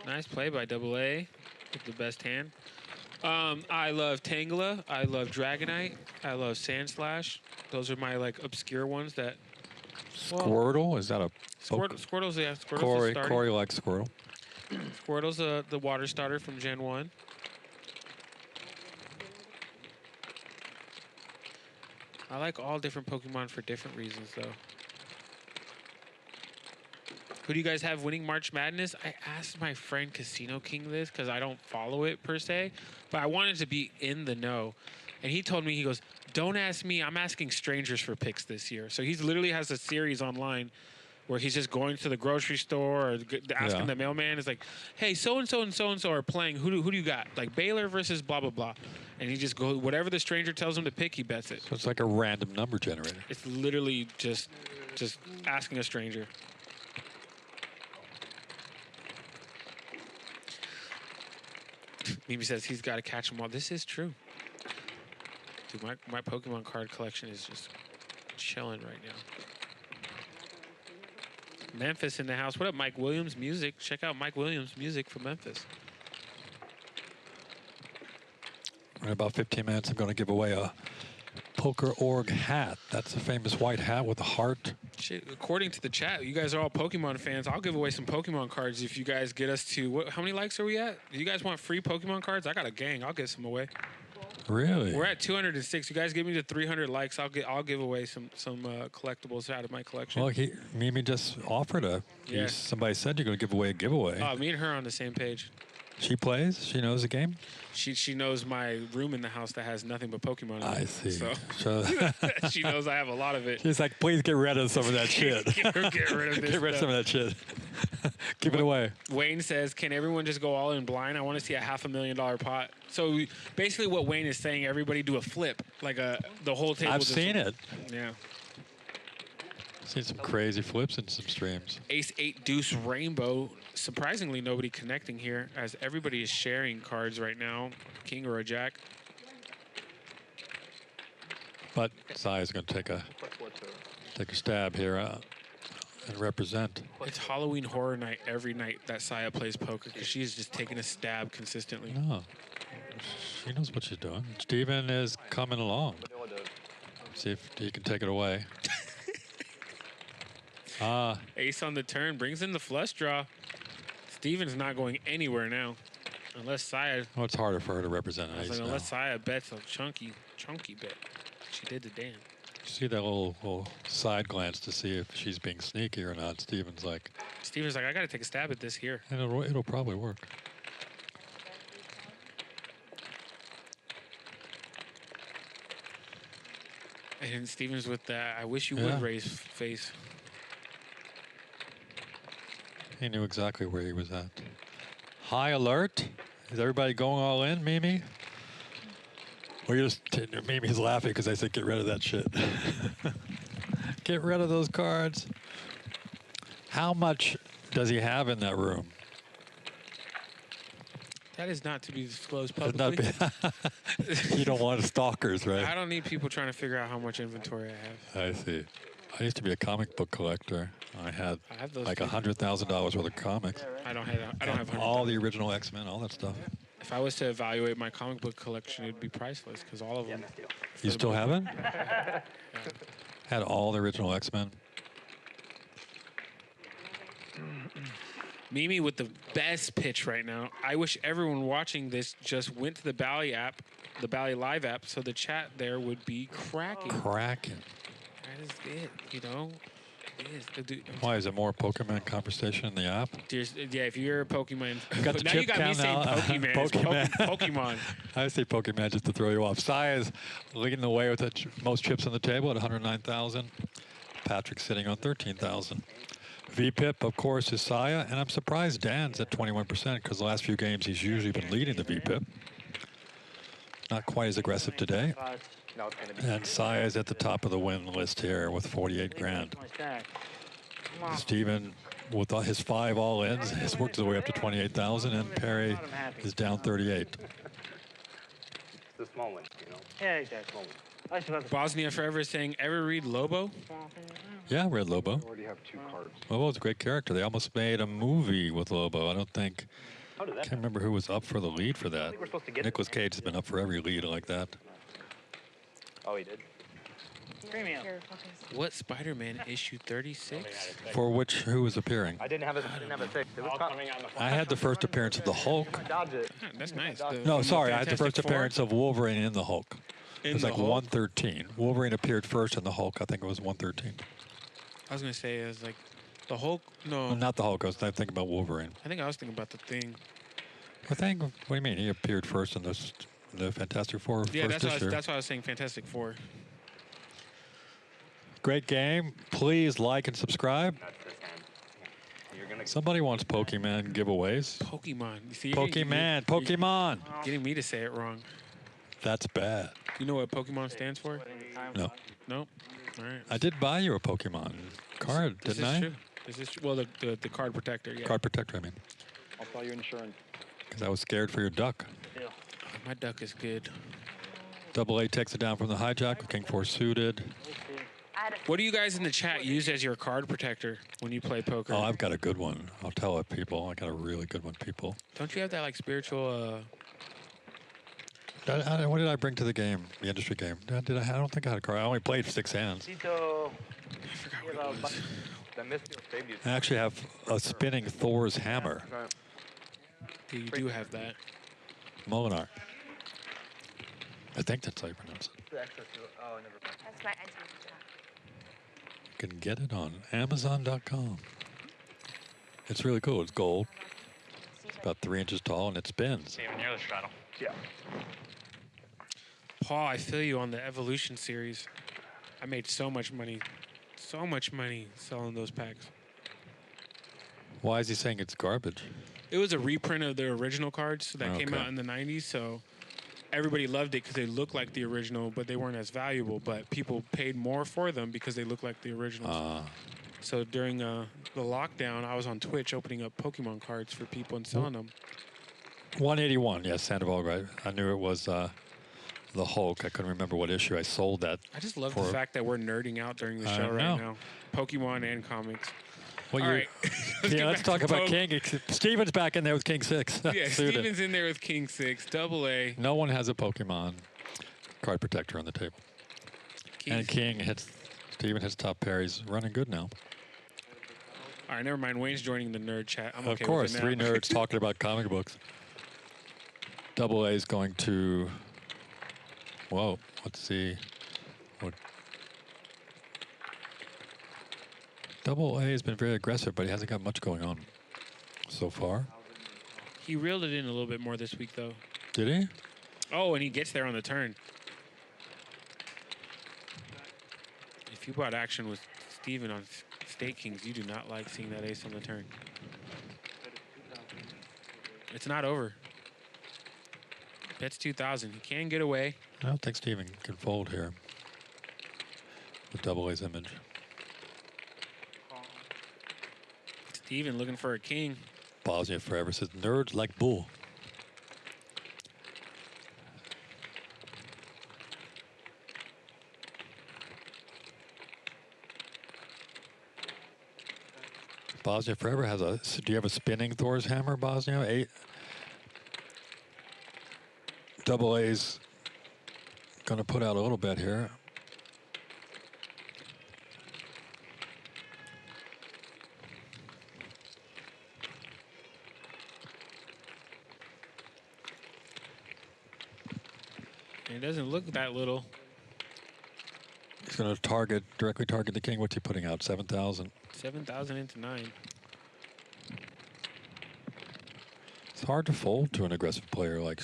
Nice play by Double A with the best hand. I love Tangela. I love Dragonite. I love Sandslash. Those are my like obscure ones that. Well, Squirtle, is that a? Squirtle's yeah. Squirtle's Corey likes Squirtle. Squirtle's the water starter from Gen 1. I like all different Pokemon for different reasons, though. Who do you guys have winning March Madness? I asked my friend Casino King this because I don't follow it per se, but I wanted to be in the know. And he told me, he goes, don't ask me. I'm asking strangers for picks this year. So he literally has a series online where he's just going to the grocery store or asking the mailman. It's like, hey, so-and-so and so-and-so are playing. Who do you got? Like Baylor versus blah, blah, blah. And he just goes, whatever the stranger tells him to pick, he bets it. So it's like a random number generator. It's literally just asking a stranger. Mimi says he's got to catch them all. This is true. Dude, my Pokemon card collection is just chilling right now. Memphis in the house. What up, Mike Williams Music? Check out Mike Williams Music from Memphis. In about 15 minutes, I'm going to give away a Poker Org hat. That's a famous white hat with a heart. Shit, according to the chat, you guys are all Pokemon fans. I'll give away some Pokemon cards if you guys get us to, how many likes are we at? Do you guys want free Pokemon cards? I got a gang. I'll get some away. Really? We're at 206. You guys give me to 300 likes. I'll give away some collectibles out of my collection. Well, Mimi just offered somebody said you're going to give away a giveaway. Me and her on the same page. She plays? She knows the game? She knows my room in the house that has nothing but Pokemon in it. I see. So she knows I have a lot of it. She's like, please get rid of some of that shit. Get rid of this Get rid of some of that shit. Give it away. Wayne says, can everyone just go all in blind? I want to see a $500,000 pot. So basically what Wayne is saying, everybody do a flip. Like the whole table. I've seen it. Yeah. Seen some crazy flips in some streams. Ace 8 Deuce Rainbow. Surprisingly, nobody connecting here as everybody is sharing cards right now. King or a jack. But Saya's going to take a stab here and represent. It's Halloween Horror Night every night that Saya plays poker because she's just taking a stab consistently. No. She knows what she's doing. Steven is coming along. See if he can take it away. Ace on the turn brings in the flush draw. Steven's not going anywhere now. Unless Saya... Well, it's harder for her to represent an ace now. Unless Saya bets a chunky bet. She did to Dan. See that little side glance to see if she's being sneaky or not. Steven's like, I got to take a stab at this here. And it'll probably work. And Steven's with that, I wish you would raise face. He knew exactly where he was at. High alert. Is everybody going all in, Mimi? Or you're just, Mimi's laughing because I said get rid of that shit. Get rid of those cards. How much does he have in that room? That is not to be disclosed Should not publicly. be- you don't want stalkers, right? I don't need people trying to figure out how much inventory I have. I see. I used to be a comic book collector. I had I have those like too. $100,000 worth of comics. I don't have all the original X-Men, all that stuff. If I was to evaluate my comic book collection, it'd be priceless because all of them. You still have it? Had all the original X-Men. Mimi with the best pitch right now. I wish everyone watching this just went to the Bally app, the Bally Live app, so the chat there would be cracking. Cracking. That is it, you know? It is. Why, is it more Pokemon conversation in the app? Yeah, if you're a Pokemon. Got the now chip you got me count saying now. Pokemon. It's Pokemon. Pokemon. I say Pokemon just to throw you off. Sai is leading the way with the most chips on the table at 109,000. Patrick's sitting on 13,000. VPIP, of course, is Saya, and I'm surprised Dan's at 21% because the last few games he's usually been leading the VPIP. Not quite as aggressive today. And Saya is at the top of the win list here with 48 grand. Steven, with his 5 all-ins, has worked his way up to 28,000, and Perry is down 38. It's the small one, you know? Yeah, exactly. Bosnia Forever is saying, ever read Lobo? Yeah, Red Lobo. already have 2 cards. Lobo's a great character. They almost made a movie with Lobo. I don't think. How did that Can't remember who was up for the lead for that. we're supposed to get Nicolas Cage has been up for every lead like that. Oh, he did? Premium. What Spider-Man issue 36? For which, who was appearing? I didn't have it fixed. It was Coming on the I had the first appearance of the Hulk. dodge it. Yeah, that's nice. No, from sorry, I had the first Fantastic Four? appearance of Wolverine in the Hulk. It In was the like Hulk? 113. Wolverine appeared first, and the Hulk, I think it was 113. I was going to say, it was like the Hulk. No, Well, not the Hulk. I was thinking about Wolverine. I think I was thinking about the Thing. I think. What do you mean? He appeared first in the Fantastic Four Yeah, first that's issue. why I was saying Fantastic Four. Great game. Please like and subscribe. That's this hand. You're gonna Somebody wants Pokemon giveaways. Pokemon. You see, Pokemon. Pokemon. You're getting me to say it wrong. That's bad. You know what Pokemon stands for? No. Nope. All right. I did buy you a Pokemon card, This didn't is I? true. This is true. Well, the card protector. Yeah. Card protector, I mean. I'll buy you insurance. Because I was scared for your duck. My duck is good. Double A takes it down from the hijack with King 4 suited. What do you guys in the chat use as your card protector when you play poker? Oh, I've got a good one. I'll tell it, people. I got a really good one, people. Don't you have that like spiritual? What did I bring to the game, the industry game? I don't think I had a card. I only played 6 hands. I forgot what it was. That missed saved you. I actually have a spinning Thor's hammer. Yeah, you do have that. Molinar. I think that's how you pronounce it. Oh, never mind. That's my auntie. You can get it on Amazon.com. It's really cool. It's gold. It's about 3 inches tall, and it spins. Steven, you're the straddle. Yeah. Paul, I feel you on the Evolution series. I made so much money selling those packs. Why is he saying it's garbage? It was a reprint of the original cards that came Okay. out in the 90s, so everybody loved it because they looked like the original, but they weren't as valuable. But people paid more for them because they looked like the originals. So during the lockdown, I was on Twitch opening up Pokemon cards for people and selling them. 181, yes, Sandoval, right? I knew it was the Hulk. I couldn't remember what issue I sold that. I just love the fact that we're nerding out during the I show right know. now. Pokemon and comics. Well, All right. yeah, let's talk about King. King. Steven's back in there with King 6. Yeah, Suited. Steven's in there with King 6, double A. No one has a Pokemon card protector on the table. And King hits, Steven hits top pair. He's running good now. All right, never mind. Wayne's joining the nerd chat. I'm Of okay course, with it 3 now. nerds talking about comic books. Double A is going to, whoa, let's see. What? Double A has been very aggressive, but he hasn't got much going on so far. He reeled it in a little bit more this week, though. Did he? Oh, and he gets there on the turn. If you bought action with Steven on State Kings, you do not like seeing that ace on the turn. It's not over. Bets 2,000. He can get away. I don't think Steven can fold here with Double A's image. Steven looking for a king. Bosnia Forever says, nerds like bull. Bosnia forever has a. Do you have a spinning Thor's hammer, Bosnia? 8. Double A's going to put out a little bit here. It doesn't look that little. He's going to directly target the king. What's he putting out? 7,000. 7,000 into 9. It's hard to fold to an aggressive player like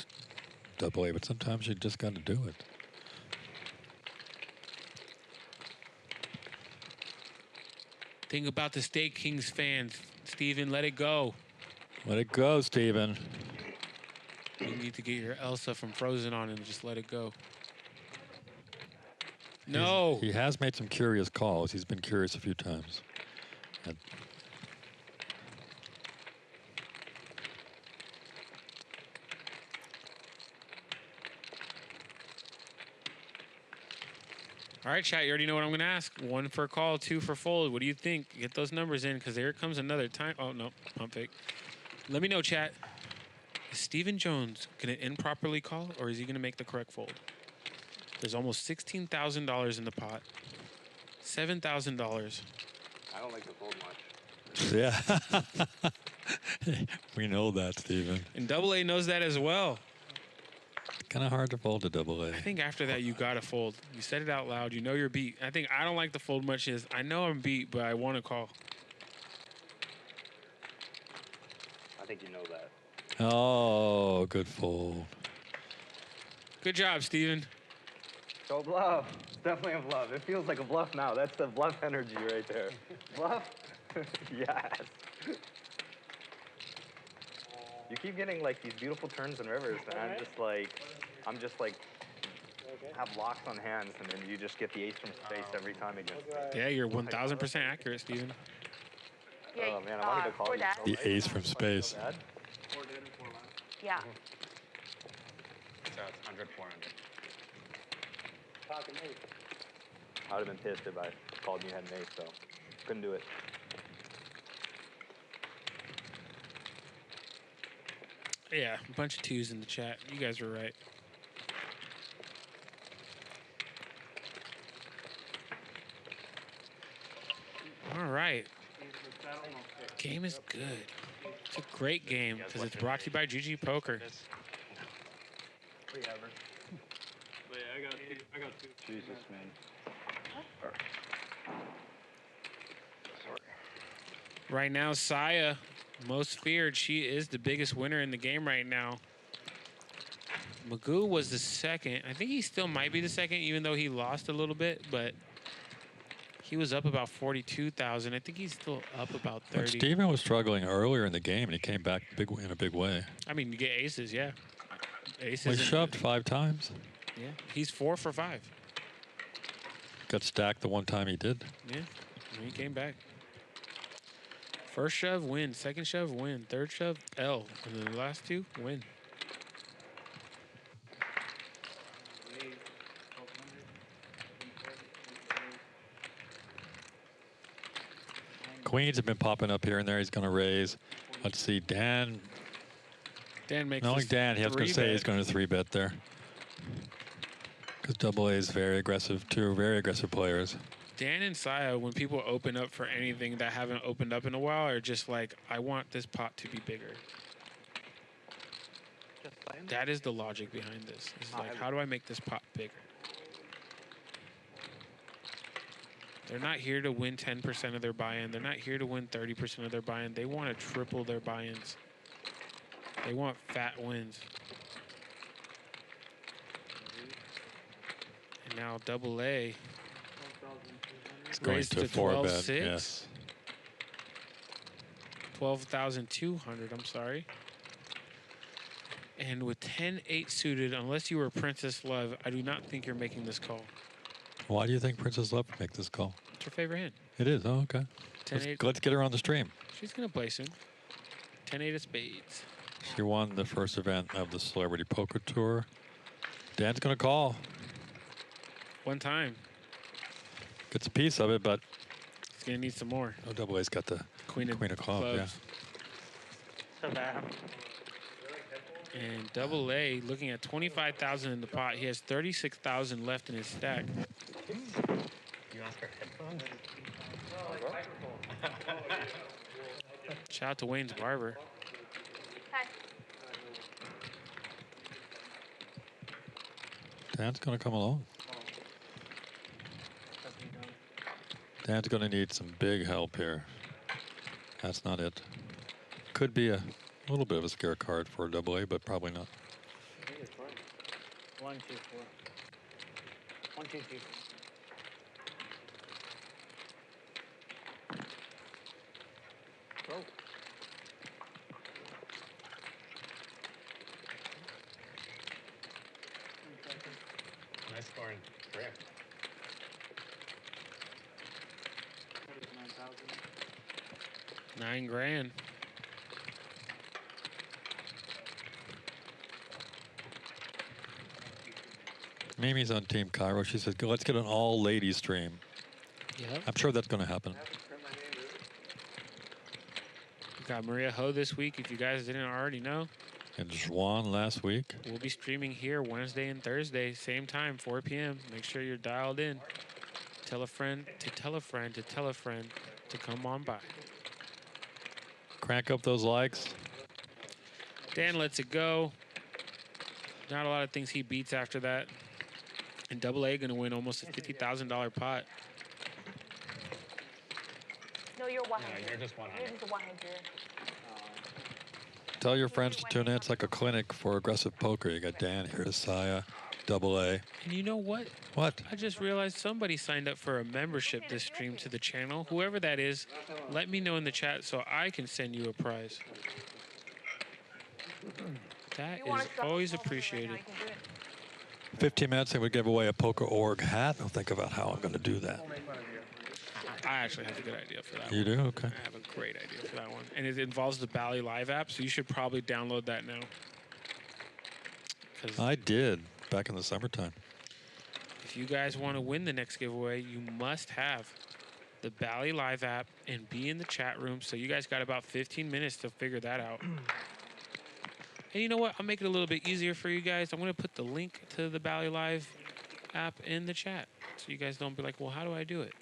Double A, but sometimes you just got to do it. Think about the State Kings fans. Steven, let it go. Let it go, Steven. You need to get your Elsa from Frozen on and just let it go. No. He has made some curious calls. He's been curious a few times. All right, chat, you already know what I'm going to ask. 1 for call, 2 for fold. What do you think? Get those numbers in, because here comes another time. Oh, no, pump fake. Let me know, chat. Is Steven Jones going to improperly call, or is he going to make the correct fold? There's almost $16,000 in the pot. $7,000. I don't like to fold much. Yeah. We know that, Steven. And Double A knows that as well. Kind of hard to fold to Double A. I think after that, you got to fold. You said it out loud. You know you're beat. I think I don't like to fold much is I know I'm beat, but I want to call. I think you know that. Oh, good fold. Good job, Steven. So bluff. It's definitely a bluff. It feels like a bluff now. That's the bluff energy right there. Bluff? Yes. You keep getting like these beautiful turns and rivers, and I'm just like have locks on hands, and then you just get the ace from space every time against me. Yeah, you're 1,000% accurate, Steven. Oh man, I wanted to call you. The ace from space. Yeah. So it's 100, 400. I would have been pissed if I called and you had an ace, so couldn't do it. Yeah, a bunch of 2s in the chat. You guys were right. All right. Game is good. It's a great game because it's brought to you by GG Poker. Jesus, man. Right now, Saya, most feared. She is the biggest winner in the game right now. Magoo was the second. I think he still might be the second, even though he lost a little bit, but he was up about 42,000. I think he's still up about 30. But Steven was struggling earlier in the game, and he came back in a big way. I mean, you get aces, yeah. Aces. Well, he shoved 5 times. Yeah, he's 4 for 5. Got stacked the one time he did. Yeah, and he came back. First shove, win. Second shove, win. Third shove, L. And then the last 2, win. Queens have been popping up here and there. He's going to raise. Let's see, Dan. Dan makes Knowing Dan, he was going to say he's going to 3-bet there. Because Double A is very aggressive, 2 very aggressive players. Dan and Saya, when people open up for anything that haven't opened up in a while, are just like, I want this pot to be bigger. That is the logic behind this. It's like, how do I make this pot bigger? They're not here to win 10% of their buy-in. They're not here to win 30% of their buy-in. They want to triple their buy-ins. They want fat wins. And now Double A. It's going raised to 4-bet, 12,600. yes. 12,200, I'm sorry. And with 10-8 suited, unless you were Princess Love, I do not think you're making this call. Why do you think Princess Love would make this call? It's her favorite hand. It is? Oh, okay. 10-8. Let's get her on the stream. She's going to play soon. 10-8 of spades. She won the first event of the Celebrity Poker Tour. Dan's going to call. One time. Gets a piece of it, but He's gonna need some more. Oh, double A's got the Queen of clubs. Yeah. So bad. And double A looking at 25,000 in the pot. He has 36,000 left in his stack. You ask for headphones? Shout out to Wayne's barber. Hi. Dan's gonna come along. Dan's gonna need some big help here. That's not it. Could be a little bit of a scare card for a double A, but probably not. 1, 2, 4. 1, 2, 3, 4. Oh. Nice scoring. Correct. 9 grand. Mimi's on Team Cairo. She said, let's get an all-ladies stream. Yep. I'm sure that's going to happen. We got Maria Ho this week, if you guys didn't already know. And Zhuan last week. We'll be streaming here Wednesday and Thursday, same time, 4 p.m. Make sure you're dialed in. Tell a friend to tell a friend to tell a friend to come on by. Crank up those likes. Dan lets it go. Not a lot of things he beats after that. And double A going to win almost a $50,000 pot. No, you're 100. No, you're just 100. You're just 100. Tell your friends to tune in. It's like a clinic for aggressive poker. You got Dan here, Saya, double A. And you know what? What? I just realized somebody signed up for a membership this stream to the channel. Whoever that is, let me know in the chat so I can send you a prize. That is always appreciated. 15 minutes and we give away a Poker Org hat. I'll think about how I'm going to do that. I actually have a good idea for that You one. do? Okay. I have a great idea for that one. And it involves the Bally Live app, so you should probably download that now. I did back in the summertime. If you guys want to win the next giveaway, you must have the Bally Live app and be in the chat room. So you guys got about 15 minutes to figure that out. And you know what? I'll make it a little bit easier for you guys. I'm going to put the link to the Bally Live app in the chat. So you guys don't be like, well, how do I do it?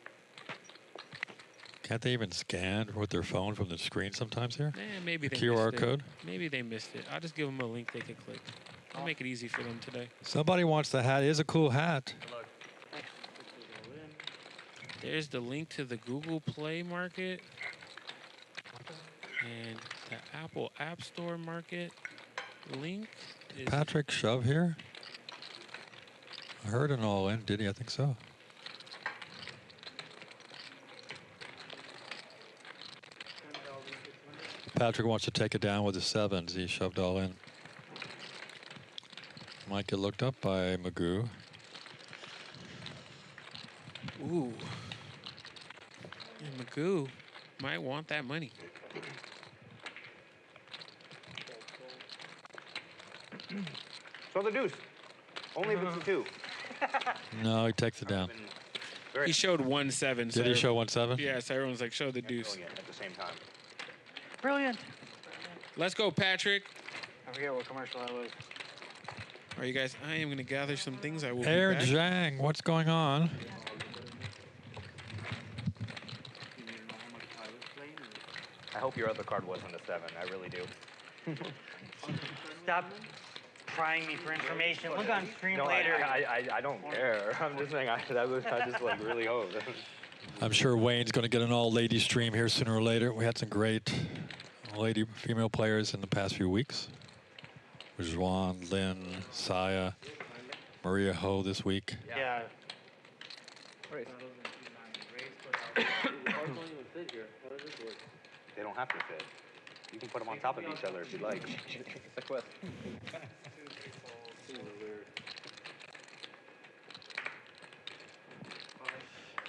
Can't they even scan with their phone from the screen sometimes here? Maybe the they QR missed it. code? Maybe they missed it. I'll just give them a link they can click. I'll make it easy for them today. Somebody wants the hat. It is a cool hat. There's the link to the Google Play Market and the Apple App Store Market. Link is Patrick Shove here? I heard an all-in. Did he? I think so. Patrick wants to take it down with the sevens. He shoved all in. Might get looked up by Magoo. Ooh. And Magoo might want that money. So the deuce. Only if it's a 2. No, he takes it down. He showed 1-7. Did he show 1-7? Yeah, so everyone's like, show the deuce. At the same time. Brilliant. Let's go, Patrick. I forget what commercial that was. All right, you guys, I am going to gather some things. I will Air be back. Zhang, what's going on? I hope your other card wasn't a 7. I really do. Stop prying me for information. Look on stream No, later. I don't care. I'm just saying I just like really hope. I'm sure Wayne's going to get an all-lady stream here sooner or later. We had some great lady female players in the past few weeks. Zhuan, Lin, Saya, Maria Ho this week. Yeah. They don't have to fit. You can put them on top of each other if you like. It's a quest.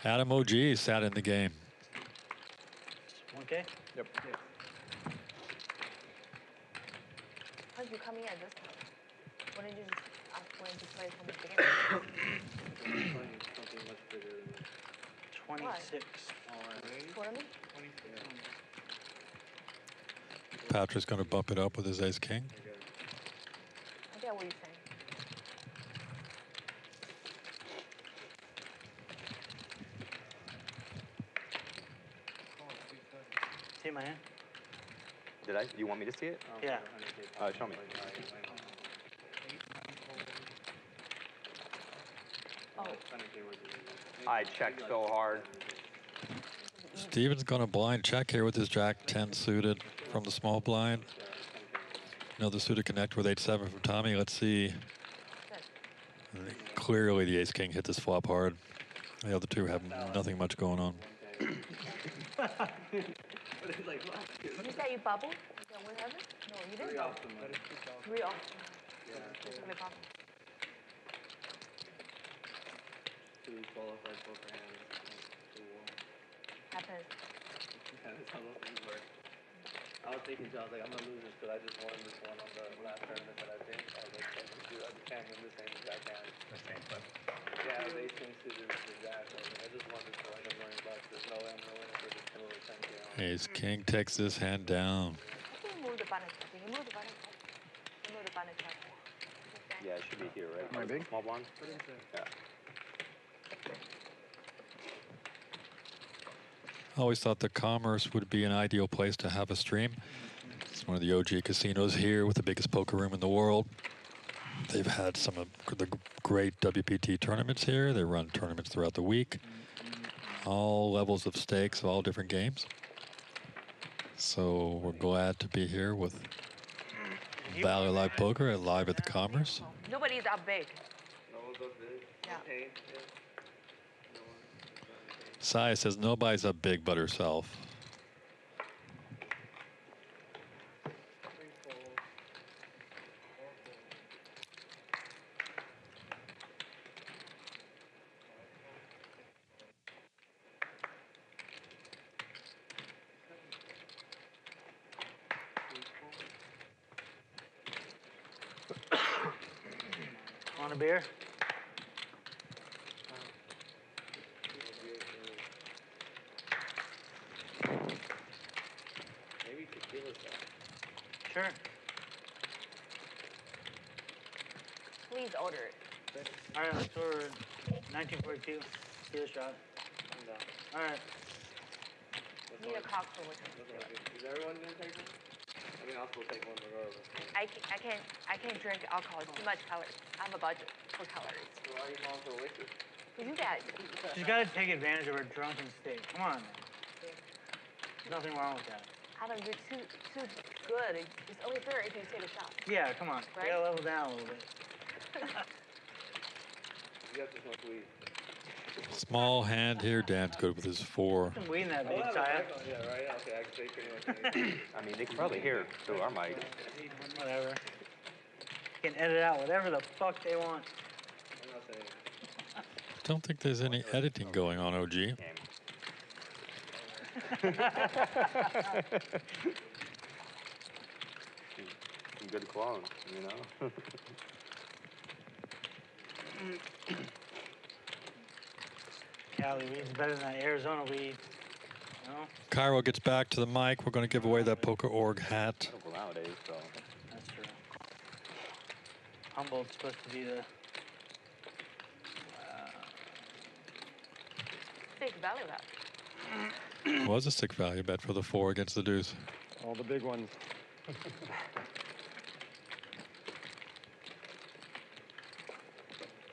Adam OG sat in the game. Okay. Yep. How did you come in at this time? Why didn't you just ask when to play from the beginning? 26. Tournament? Patrick's going to bump it up with his ace king. I get what you're saying. See my hand? Did I? You want me to see it? Yeah. Show me. Oh. I checked so hard. Steven's going to blind check here with his jack 10 suited from the small blind. Another suited connect with 8-7 from Tommy. Let's see. Clearly the ace king hit this flop hard. The other two have nothing much going on. You said you bubble? Yeah, whatever? No, you didn't. 3 off. 3 off. Yeah. Two qualified poker hands. Happens. That's how those things work. I was thinking, John, I'm gonna lose this because I just won this one on the last tournament that I've been. I was like, dude, I can't win the same as I can. The same flip. Yeah, they changed to the jack. I just won this for like $1 million. There's no way I'm gonna win it for just 10K. Ace king takes this hand down. I think you move the button. You move the button. You move the button. Yeah, it should be here, right? Am I big? Small blind? Yeah. I always thought the Commerce would be an ideal place to have a stream. It's one of the OG casinos here with the biggest poker room in the world. They've had some of the great WPT tournaments here. They run tournaments throughout the week. All levels of stakes, all different games. So we're glad to be here with Valley Live Poker at Live at the Commerce. Nobody's up big. No one's up big. Yeah. Okay. Sai says nobody's up big but herself. Want a beer? Maybe tequila stuff. Sure. Please order it. All right, let's order 1942. Tequila shot. I'm down. All right. Need a cocktail with it. Is everyone gonna take one? I mean, I'll still take one regardless. I can't drink alcohol. It's too much calories. I have a budget for calories. So why are you falling so wicked? You guys. She's got to take advantage of her drunken state. Come on, man. There's nothing wrong with that. Adam, you're too good. It's only fair if you take a shot. Yeah, come on. Right? You gotta level down a little bit. You have to smoke weed. Small hand here. Dan's good with his 4. Some weed in that big Yeah, tire. right? Okay, I can say pretty much anything. I mean, they can probably hear through our mic. Whatever. Can edit out whatever the fuck they want. I'm not saying. Don't think there's any editing going on, OG. Some good clone, you know? Cali weed's better than that Arizona weed. You know? Kiero gets back to the mic. We're going to give away that Poker Org hat. Edible nowadays, so. That's true. Humboldt's supposed to be the... Big value that. Was a sick value bet for the 4 against the deuce. All the big ones.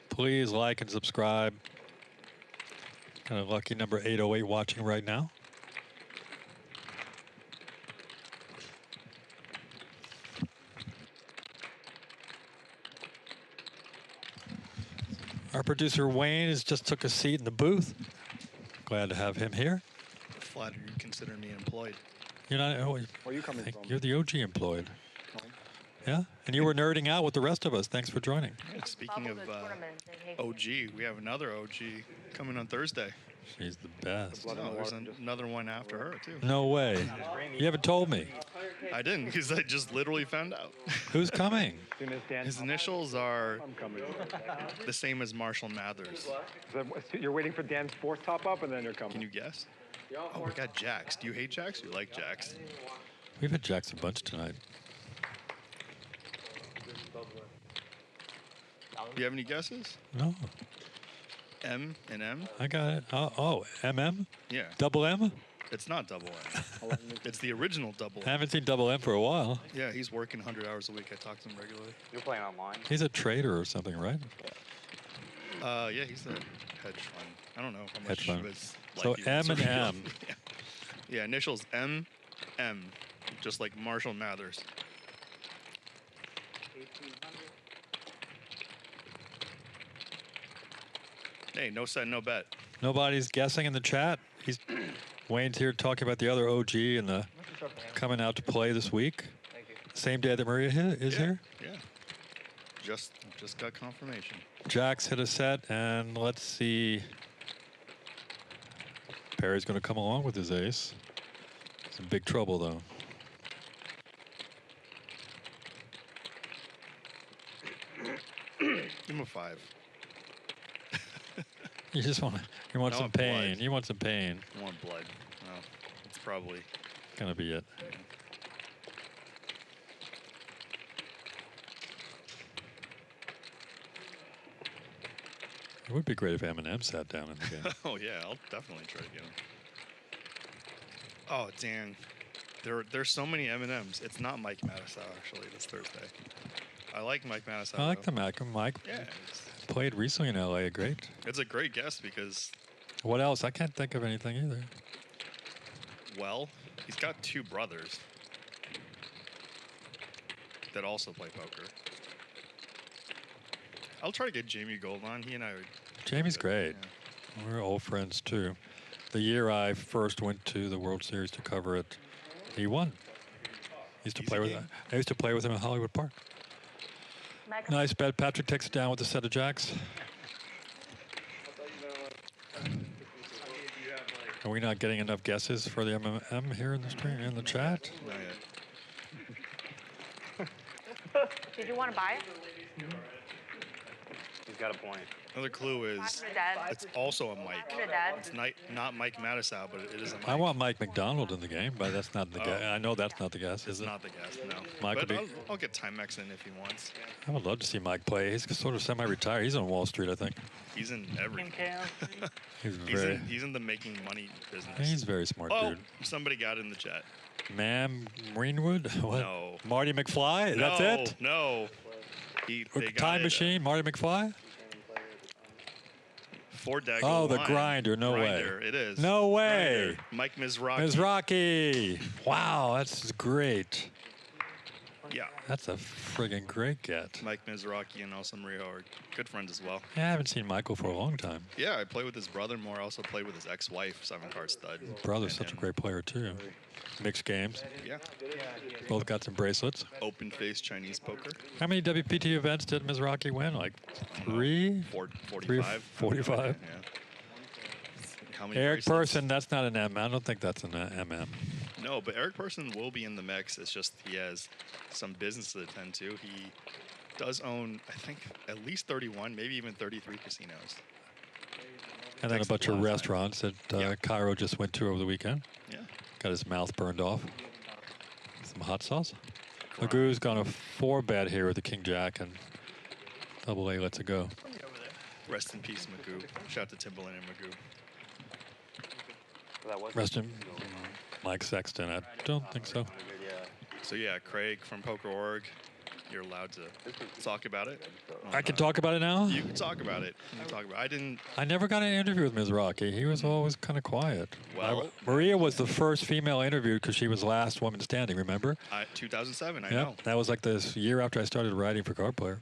Please like and subscribe. Kind of lucky number 808 watching right now. Our producer Wayne has just took a seat in the booth. Glad to have him here. Flattered you consider me employed. You're not. Oh, Where are you coming from? you're the OG employed. Yeah, and you were nerding out with the rest of us. Thanks for joining. Yeah, speaking of OG, we have another OG coming on Thursday. She's the best. No, there's another one after her, too. No way. You haven't told me. I didn't, because I just literally found out. Who's coming? His initials are the same as Marshall Mathers. So you're waiting for Dan's fourth top up, and then you're coming. Can you guess? Oh, we got Jacks. Do you hate Jacks? You like Jacks? We've had Jacks a bunch tonight. Do you have any guesses? No. M and M? I got it. Oh, MM? Yeah. Double M? It's not double M. It's the original double I M. haven't seen Double M for a while. Yeah, he's working 100 hours a week. I talk to him regularly. You're playing online? He's a trader or something, right? Yeah, he's a hedge fund. I don't know how much Hedge fund. he was. So like he M was and real. M. Yeah, initials M, M, just like Marshall Mathers. Hey, no set, no bet. Nobody's guessing in the chat. Wayne's here talking about the other OG and the coming out to play this week. Same day that Maria is here. Yeah. Just got confirmation. Jack's hit a set, and let's see. Perry's going to come along with his ace. He's in big trouble, though. Give him a 5. You just want I some want pain. blood. You want some pain. I want blood. No, it's probably. Gonna be it. It would be great if Eminem sat down in the game. Oh yeah, I'll definitely try to get him. Oh dang, there's so many M&Ms. It's not Mike Matisow actually. This Thursday. I like Mike Matisow. I like though. the Malcolm. Mike Yeah, played recently in LA. Great. it's a great guess because, What else? I can't think of anything either. well, he's got 2 brothers that also play poker. I'll try to get Jamie Gold on. He and I would. Jamie's great. We're old friends too. The year I first went to the World Series to cover it, he won. I used to play with him in Hollywood Park. Nice bet. Patrick takes it down with a set of jacks. Are we not getting enough guesses for the MMM here in the stream, in the chat? Not yet. Did you want to buy it? He's got a point. Another clue is Dad. it's also a Mike. Your dad. It's not Mike Matisow, but it is a Mike. I want Mike McDonald in the game, but that's not the guess. I know that's not the guess, is It's it? not the guess, no. Mike But would be- I'll get Timex in if he wants. I would love to see Mike play. He's sort of semi-retired. He's on Wall Street, I think. He's in everything. He's He's very, he's in the making money business. he's a very smart Oh, dude. somebody got it in the chat. Ma'am Greenwood? What? No. Marty McFly? That's No, it? No. They got Time it, Machine, Marty McFly? Four Dago Oh, the line. Grinder. No Grinder, way. It is. No way. Grinder. Mike Mizrachi. Mizrachi. Wow, that's great. Yeah. That's a friggin' great get. Mike Mizrachi and Elsa Maria are good friends as well. Yeah, I haven't seen Michael for a long time. Yeah, I play with his brother more. I also play with his ex-wife, 7-card stud. Brother's And such a him. great player, too. Mixed games. Yeah. Both got some bracelets. Open face Chinese poker. How many WPT events did Mizrachi win? Like 3? 45. 45. Yeah. How many Eric bracelets? Person, that's not an M. I don't think that's an MM. No, but Eric Person will be in the mix. It's just he has some business to attend to. He does own, I think, at least 31, maybe even 33 casinos. And then a Takes bunch a of lot of time. restaurants that Cairo just went to over the weekend. Yeah. Got his mouth burned off. Some hot sauce. Magoo's gone a 4-bet here with the King Jack, and Double A lets it go. Rest in peace, Magoo. Shout out to Timberland and Magoo. Rest in Mike Sexton. I don't think so. So yeah, Craig from Poker.org. You're allowed to talk about it. I can talk about it now? You can talk about it. You can talk about it. I didn't. I never got an interview with Mizrachi. He was always kind of quiet. Well- Maria was the first female interviewed because she was last woman standing, remember? 2007, I Yeah, know. that was like this year after I started writing for Card Player.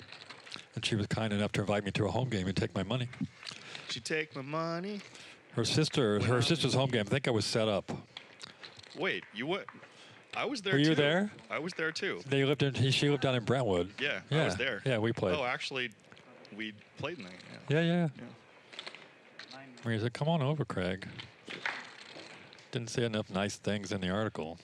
And she was kind enough to invite me to a home game and take my money. She take my money. Her sister's home game, I think I was set up. Wait, you what? I was there Were too. you there? I was there too. She lived down in Brentwood. Yeah, Yeah, I was there. yeah, we played. Oh, actually, we played in there. Yeah. Maria said, come on over, Craig. Didn't say enough nice things in the article.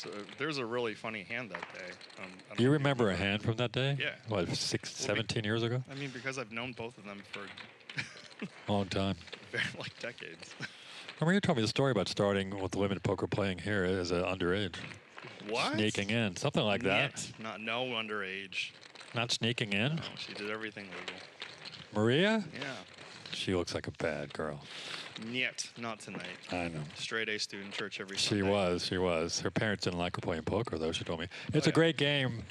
So there's a really funny hand that day. I don't Do you know if remember a hand from that day? Yeah. What, 17 years ago? I mean, because I've known both of them for Long time. like decades. Remember you told me the story about starting with limited poker playing here as an underage. What? Sneaking in, something like that. Niet. Not no underage. Not sneaking in? No, she did everything legal. Maria? Yeah. She looks like a bad girl. Niet. Not tonight. I know. Straight A student, church every She Sunday. was, she was. Her parents didn't like her playing poker, though, she told me. It's a yeah. great game.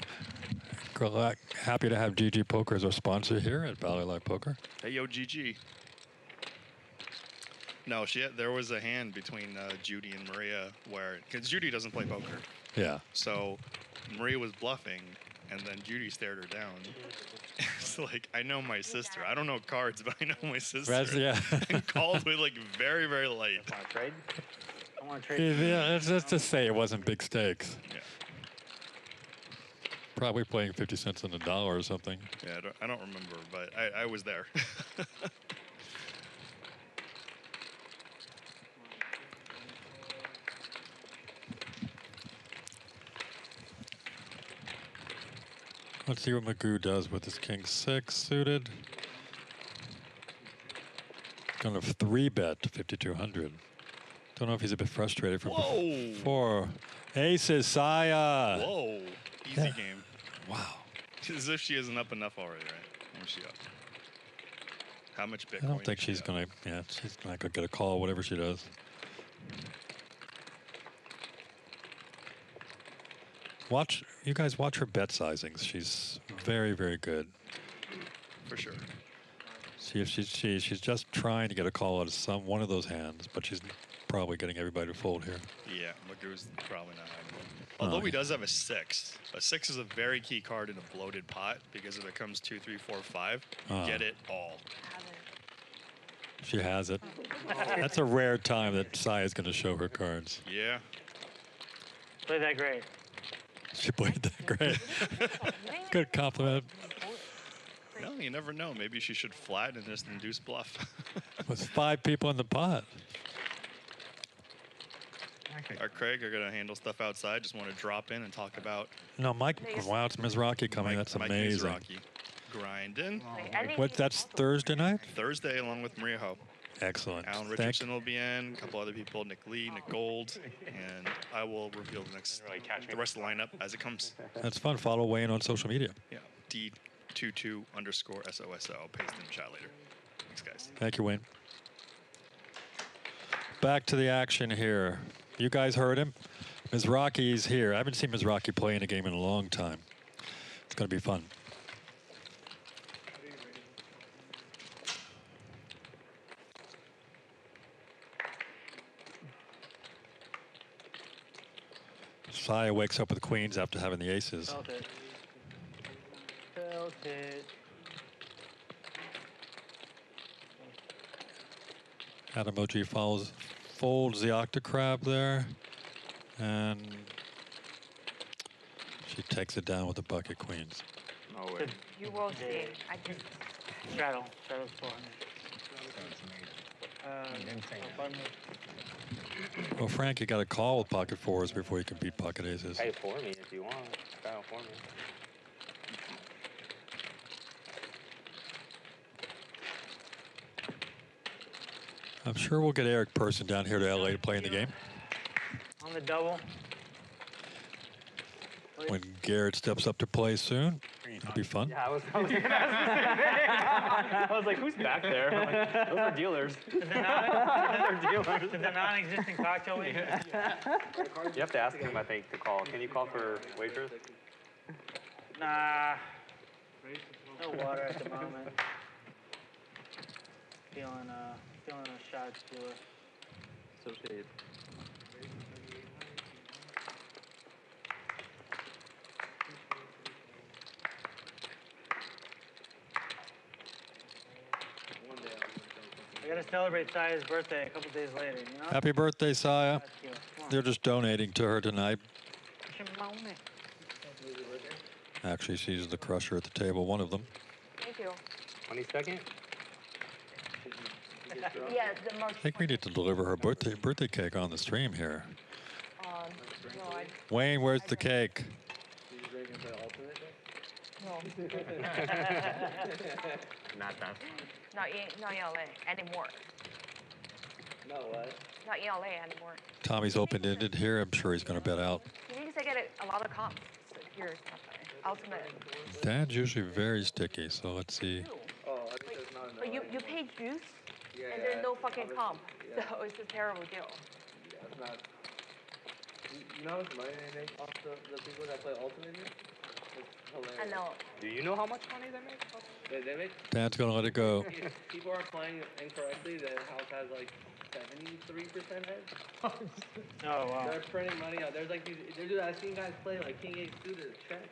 Happy to have GG Poker as our sponsor here at Valley Live Poker. Hey, yo, GG. No, there was a hand between Judy and Maria where, because Judy doesn't play poker. Yeah. So Maria was bluffing, and then Judy stared her down. It's like, I know my sister. I don't know cards, but I know my sister. That's, yeah. And called me like very, very late. Want to trade? I want to trade. Yeah, let's just say it wasn't big stakes. Yeah. Probably playing 50 cents on the dollar or something. Yeah, I don't remember, but I was there. Let's see what Magoo does with his king 6 suited. Gonna 3-bet to 5,200. Don't know if he's a bit frustrated from Whoa. 4 aces, Saya. Whoa. Easy game. Wow. As if she isn't up enough already, right? Where's she up? How much Bitcoin? I don't think is she's she up? gonna. Yeah, she's not gonna get a call, whatever she does. Watch, you guys watch her bet sizings. She's very, very good. For sure. See if she's just trying to get a call out of one of those hands, but she's probably getting everybody to fold here. Yeah, Magoo's probably not having one. Although he does have a 6. A 6 is a very key card in a bloated pot because if it comes 2, 3, 4, 5, you get it all. She has it. That's a rare time that Saya's going to show her cards. Yeah. Play that great. She played that great. Good compliment. No, you never know. Maybe she should flat and just induce bluff. With 5 people in the pot. Our Craig are going to handle stuff outside. Just want to drop in and talk about No, Mike. Wow, it's Mizraki coming. That's Mike amazing. Mizraki. Grinding. That's Thursday night? Thursday, along with Maria Ho. Excellent. Alan Richardson will be in, a couple other people, Nick Lee, Nick Gold, and I will reveal the rest of the lineup as it comes. That's fun. Follow Wayne on social media. Yeah, D22_SOSO. Paste in the chat later. Thanks, guys. Thank you, Wayne. Back to the action here. You guys heard him. Mizraki's here. I haven't seen Mizraki play in a game in a long time. It's going to be fun. Saya wakes up with queens after having the aces. Felt it. Felt it. Adamoji folds the octocrab there, and she takes it down with the bucket queens. No way. You will see. I just. Straddle's 400. Well, Frank, you got to call with pocket 4s before you can beat pocket aces. Pay for me if you want. Straddle for me. I'm sure we'll get Eric Person down here to LA to play in the game. On the double. When Garrett steps up to play soon, it'll be fun. Yeah, I was gonna ask the same thing. I was like, who's back there? I'm like, those are dealers. They're dealers. Is the non-existent cocktail waiting? You have to ask him, I think, to call. Can you call for waitress? Nah. No water at the moment. Feeling a shot stealer. So shade. I gotta celebrate Saya's birthday a couple days later, you know? Happy birthday, Saya. They're just donating to her tonight. Actually, she's the crusher at the table, one of them. Thank you. 22nd? Yeah, the most. I think we need to deliver her birthday cake on the stream here. No, Wayne, where's the cake? No. Not that. Not in LA anymore. Not what? Not in LA anymore. Tommy's open-ended here. I'm sure he's going to bet out. Because I get a lot of comps. So here's ultimate. Dan's usually very sticky, so let's see. Oh, I think there's not enough. But you pay juice, Yeah, and there's no fucking obviously, comp. yeah. So it's a terrible deal. Yeah, it's not. You know how much money they make off the people that play Ultimate? It's hilarious. I know. Do you know how much money they make? They make. Dan's going to let it go. If people are playing incorrectly, the house has like 73% heads. Oh, wow. They're printing money out. There's like these. Dude, I've seen guys play like King 8 suited, check.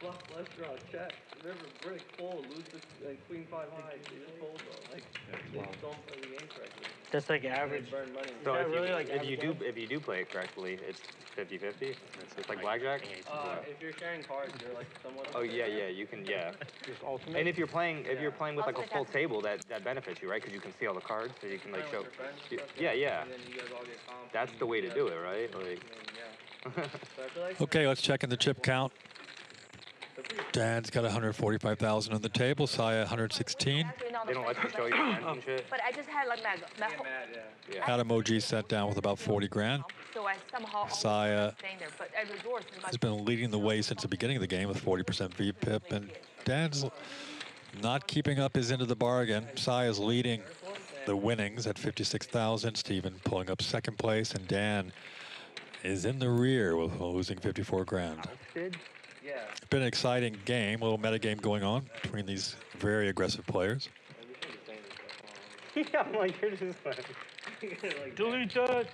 Bluff, flush draw, check. River, brick, fold, lose the like Queen 5 high. They just fold though. Like, they don't play the game correctly. That's like average. They burn money. So that if, really you, like if you do average? if you do play it correctly, it's 50-50. It's like blackjack. If you're sharing cards, you're like somewhat. Oh yeah, you can Just ultimate. And if you're playing with like a full table, that benefits you, right? Because you can see all the cards, so you can like show. Yeah. And then you guys all get comp. That's the way to do it, right? Like. So I feel like Okay, let's check in the chip count. Dan's got 145,000 on the table. Saya 116. Actually, not They the don't let you friends, show but- your friends and shit. But I just had like my whole, Yeah. Adam OG sat down with about 40 grand. so I somehow Saya staying there. But at resorts, it's much has been leading the way since the beginning of the game with 40% VPIP, and Dan's not keeping up his end of the bargain. Saya's leading the winnings at 56,000. Steven pulling up second place, and Dan is in the rear with losing 54 grand. Yeah. It's been an exciting game, a little meta game going on between these very aggressive players. Yeah, I'm like, you're just like. Delete that.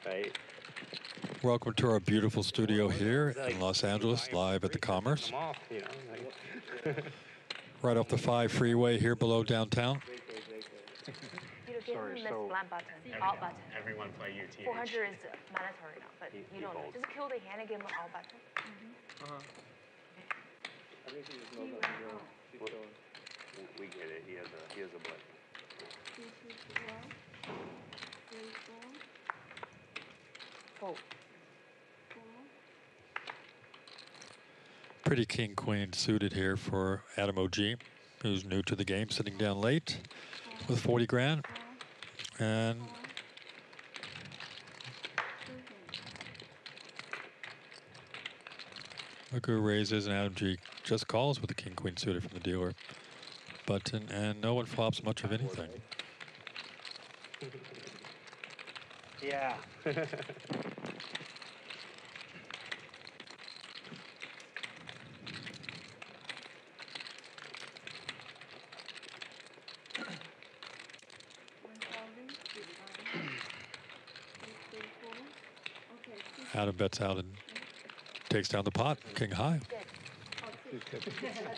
Right. Welcome to our beautiful studio here in Los Angeles, live at the Commerce. Come off, you know. Like. Right off the 5 freeway here below downtown. Sorry, Sorry, so- blank button, alt button. Everyone play UTH. 400 is mandatory now, but you don't know. Just kill the hand and give him an alt button. We get it. He has a blood. Fold. Pretty king-queen suited here for Adam OG, who's new to the game, sitting down late with 40 grand. And Magoo raises, and Adam G just calls with the king-queen suited from the dealer button, and no one flops much of anything. Yeah. Adam bets out and takes down the pot, king high.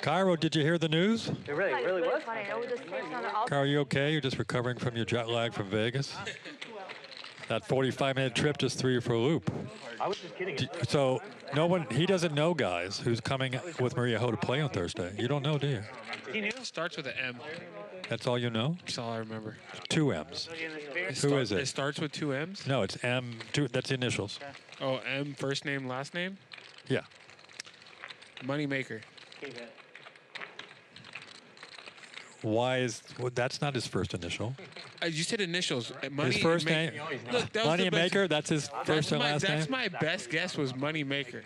Cairo, did you hear the news? It really was. Funny. I would just say it's on the alt. Cairo, you okay? You're just recovering from your jet lag from Vegas? That 45-minute trip just threw you for a loop. I was just kidding. So no one, he doesn't know, guys, who's coming with Maria Ho to play on Thursday. You don't know, do you? He knew. Starts with an M. That's all you know? That's all I remember. 2 M's. Who is It it? starts with 2 M's? No, it's M. That's the initials. Oh, M, first name, last name? Yeah. Moneymaker. Why is, well, that's not his first initial. You said initials. Money His first name, Look, that was Money the best- Maker, that's his first and last That's name? my best guess was Moneymaker.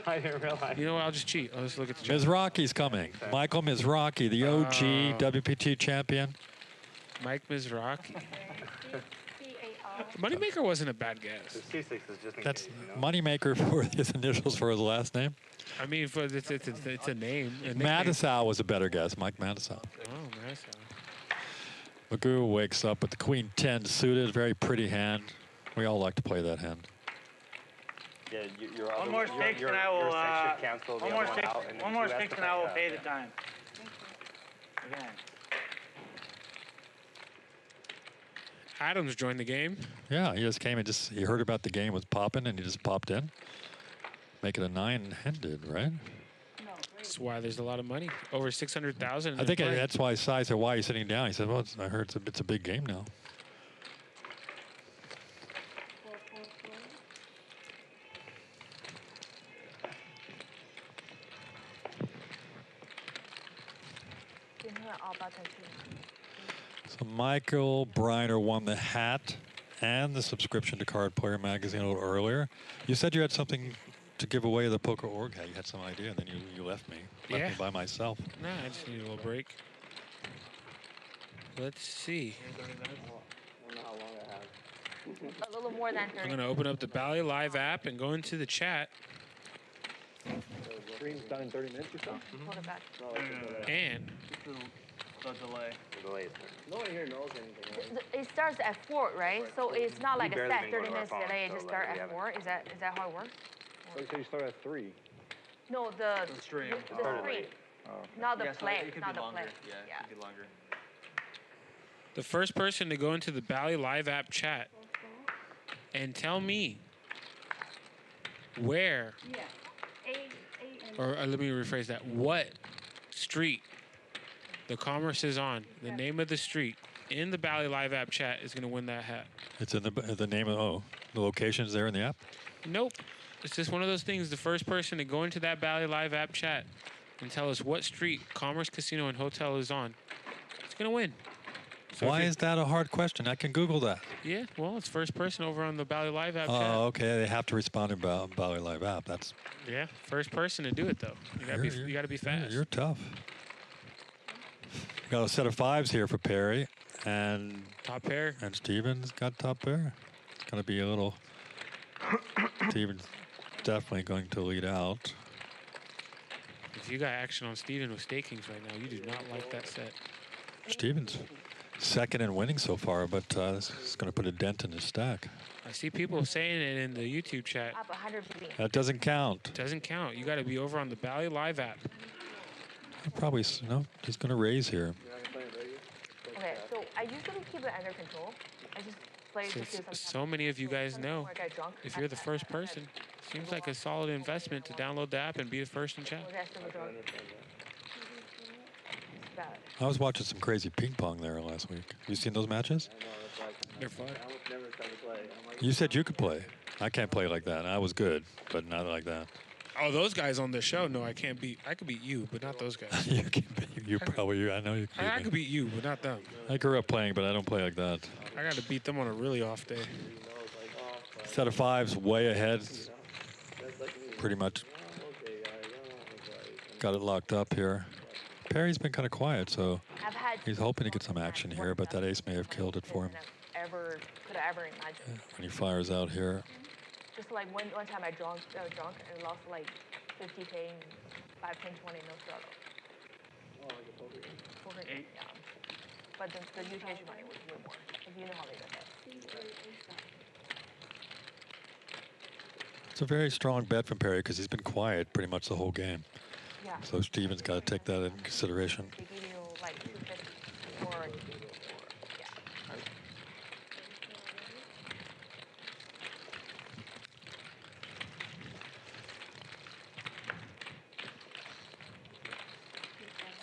I didn't realize. You know what? I'll just cheat. I'll just look at the chart. Mizrachi's coming. Michael Mizrachi, the OG WPT champion. Mike Mizrachi. Moneymaker wasn't a bad guess. C6 is just in That's case, you know? Moneymaker for his initials for his last name. I mean, for it's a name. A nickname. Madisau was a better guess, Mike Madisau. Oh, nice. Magoo wakes up with the Queen 10 suited, very pretty hand. We all like to play that hand. Yeah, you're One more stakes and I will. Cancel the One more other stakes. out, and One then more you have stakes to and I will pay pay the time. Again. Adams joined the game. Yeah, he just came and he heard about the game was popping and he just popped in. Make it a 9-handed, right? That's why there's a lot of money. Over 600,000. I think that's why Sai said, "Why are you sitting down?" He said, "Well, I heard it's a big game now." So Michael Briner won the hat and the subscription to Card Player Magazine a little earlier. You said you had something to give away at the Poker Org. You had some idea, and then you left me. Left me by myself. Nah, I just need a little break. Let's see. I don't know how long I have. A little more than 30. I'm going to open up the Bally Live app and go into the chat. Stream's done in 30 minutes or so? Hold it back. And The delay. The delay is no one here knows anything. Right? It starts at 4, right? So it's not like a barely set been 30 going to our minutes phone, delay. It so, just like, start we at 4. Is that how it works? So you said you start at 3. No, the stream. The stream. Oh. Not the Yeah, so play. it could Not be the longer. play. Yeah, it could be longer. the first person to go into the Bally Live app chat and tell me where, or let me rephrase that, what street the commerce is on, the name of the street in the Bally Live app chat is going to win that hat. It's in the name of the location's there in the app. Nope. It's just one of those things. The first person to go into that Bally Live app chat and tell us what street Commerce Casino and Hotel is on, it's going to win. So Why is that a hard question? I can Google that. Yeah, well, it's first person over on the Bally Live app chat. Oh, okay. They have to respond in Bally Live app. That's Yeah, first person to do it, though. You got to be fast. You're tough. Got a set of 5s here for Perry. And top pair. And Steven's got top pair. It's going to be a little... Steven's definitely going to lead out. If you got action on Steven with stakings right now, you do not like that set. Steven's second in winning so far, but this is going to put a dent in his stack. I see people saying it in the YouTube chat. Up 100 That doesn't count. Doesn't count. You got to be over on the Bally Live app. Probably, no, he's going to raise here. Okay, so I usually keep it under control. I just play to see sometimes. So many of you guys know, I get drunk. if you're the first person, seems like a solid investment to download the app and be the first in chat. Okay, so we're drunk. It's bad. I was watching some crazy ping pong there last week. You seen those matches? They're fun. You said you could play. I can't play like that. I was good, but not like that. Oh, those guys on the show, no, I can't beat. I could beat you, but not those guys. You can beat. You probably. I know you can. I could beat you, but not them. I grew up playing, but I don't play like that. I got to beat them on a really off day. Set of 5s way ahead. Pretty much got it locked up here. Perry's been kind of quiet, so he's hoping to get some action here, but that ace may have killed it for him. Could have ever imagined. When he fires out here. Just like one time I drunk and lost like 50K and 5, 10, 20, no struggle. Oh, like a poker game? Poker game, yeah. But the mutation money was way more. Like, you know how they did that. It's a very strong bet from Perry because he's been quiet pretty much the whole game. Yeah. So Steven's got to take that into consideration. They give you like 250 or yeah.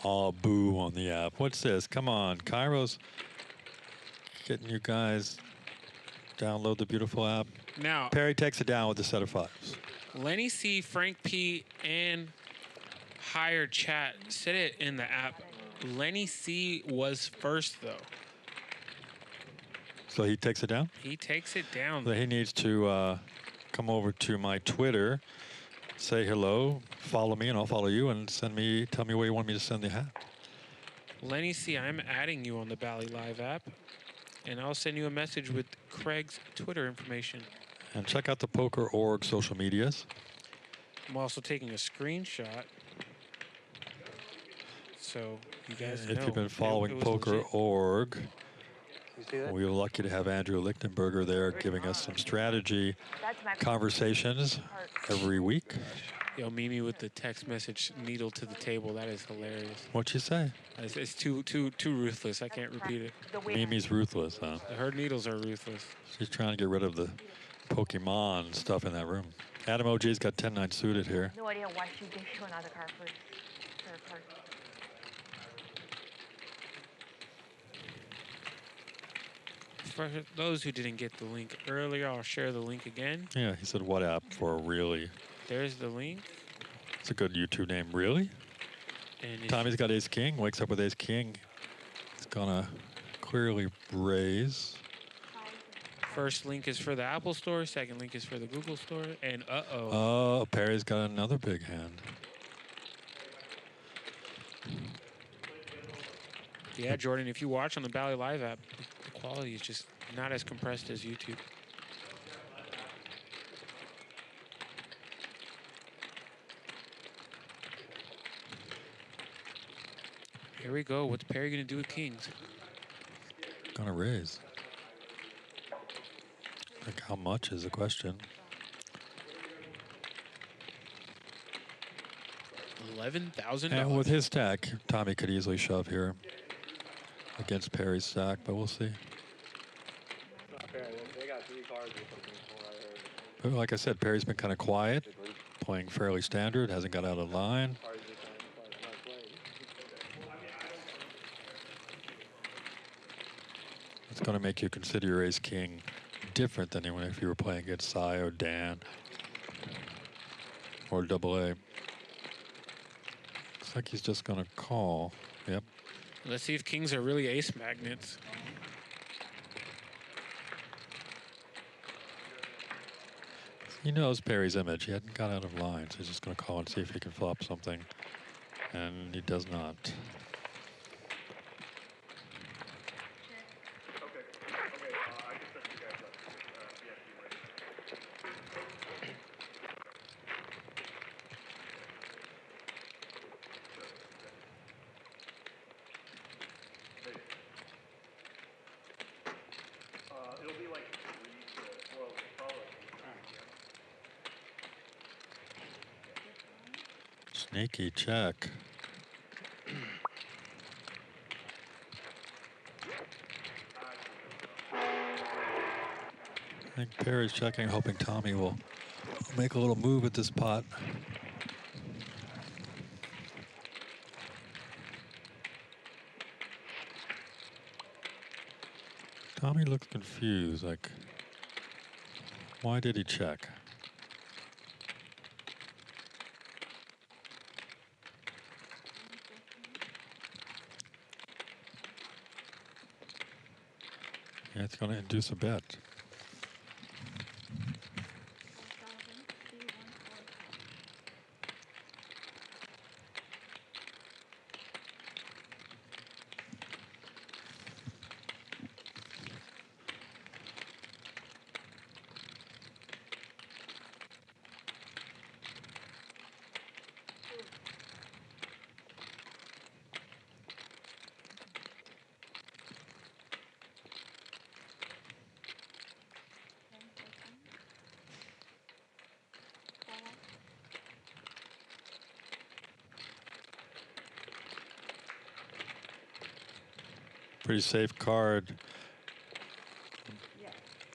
Oh, boo on the app. What's this? Come on. Cairo's getting you guys download the beautiful app. Now, Perry takes it down with the set of 5s. Lenny C, Frank P, and Higher Chat said it in the app. Lenny C was first, though. So he takes it down? He takes it down. So he needs to come over to my Twitter, say hello, follow me, and I'll follow you, and tell me where you want me to send the hat. Lenny C, I'm adding you on the Bally Live app, and I'll send you a message with Craig's Twitter information. And check out the Poker Org social medias. I'm also taking a screenshot, so you guys know. If you've been following it was Poker legit. Org, we were lucky to have Andrew Lichtenberger there giving us some strategy conversations every week. Yo, Mimi with the text message needle to the table. That is hilarious. What'd you say? It's too ruthless. I can't repeat it. Mimi's ruthless, huh? Her needles are ruthless. She's trying to get rid of the Pokemon stuff in that room. Adam OG's got 10-9 suited here. No idea why she gave you another card first. her card. For those who didn't get the link earlier, I'll share the link again. Yeah, he said, what app for really? There's the link. It's a good YouTube name, really? And Tommy's got ace king, wakes up with ace king. He's gonna clearly raise. First link is for the Apple Store. Second link is for the Google Store. And uh-oh. Oh, Perry's got another big hand. Yeah, Jordan, if you watch on the Bally Live app, the quality is just not as compressed as YouTube. Here we go. What's Perry going to do with kings? Gonna raise. Like, how much is the question? $11,000. And with his stack, Tommy could easily shove here against Perry's stack, but we'll see. They got 3 cards or something before I heard. But like I said, Perry's been kind of quiet, playing fairly standard, hasn't got out of line. It's going to make you consider your ace king different than if you were playing against Cy or Dan or double A. Looks like he's just going to call. Yep. Let's see if kings are really ace magnets. He knows Perry's image. He hadn't got out of line, so he's just going to call and see if he can flop something. And he does not. Sneaky check. I think Perry's checking, hoping Tommy will make a little move at this pot. Tommy looks confused, like, why did he check? Yeah, it's going to induce a bet. Pretty safe card.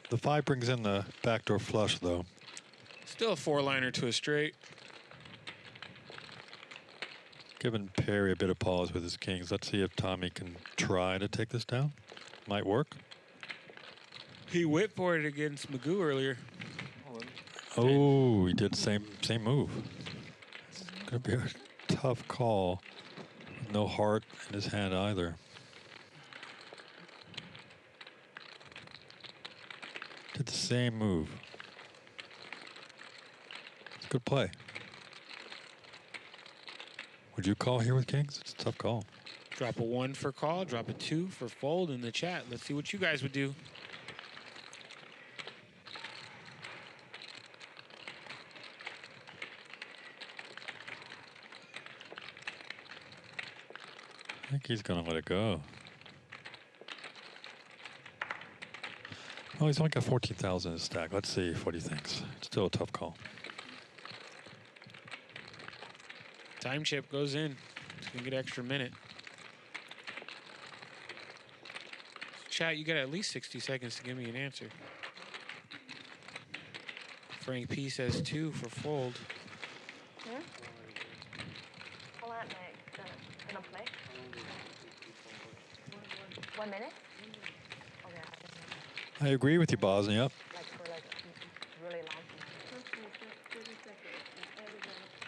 The 5 brings in the backdoor flush, though. Still a 4-liner to a straight. Giving Perry a bit of pause with his kings. Let's see if Tommy can try to take this down. Might work. He went for it against Magoo earlier. Oh, he did same move. It's gonna be a tough call. No heart in his hand either. Did the same move. It's a good play. Would you call here with kings? It's a tough call. Drop a 1 for call, drop a 2 for fold in the chat. Let's see what you guys would do. I think he's gonna let it go. Oh, he's only got 14,000 in his stack. Let's see what he thinks. It's still a tough call. Time chip goes in. He's gonna get extra minute. Chat, you got at least 60 seconds to give me an answer. Frank P says 2 for fold. Hold on, Meg. 1 minute? Okay. I agree with you, Bosnia. Like for like really long time.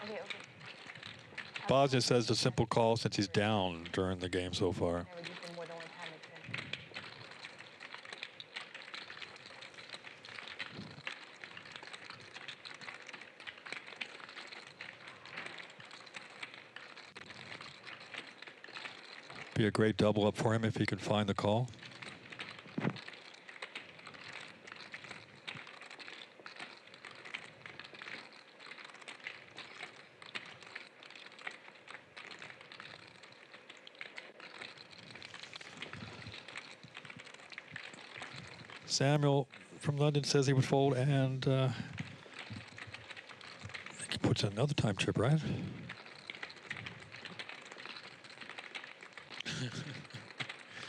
Okay, okay. Bosnia says a simple call since he's down during the game so far. Never used it more than 1 time. Be a great double up for him if he could find the call. Samuel from London says he would fold, and I think he puts in another time chip, right?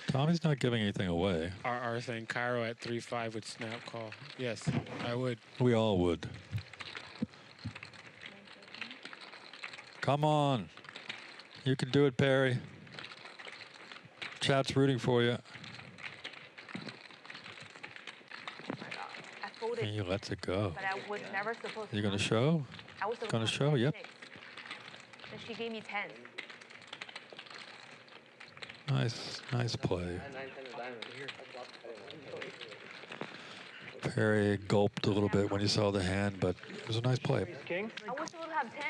Tommy's not giving anything away. Our thing, Kiero at 3-5 with snap call. Yes, I would. We all would. Come on. You can do it, Perry. Chat's rooting for you. I folded. And he lets it go. But I was never supposed to. You gonna show? I was supposed Gonna to show? have Yep. 6. Then she gave me 10. Nice play. Perry gulped a little bit when he saw the hand, but it was a nice play. King? I was supposed to have 10.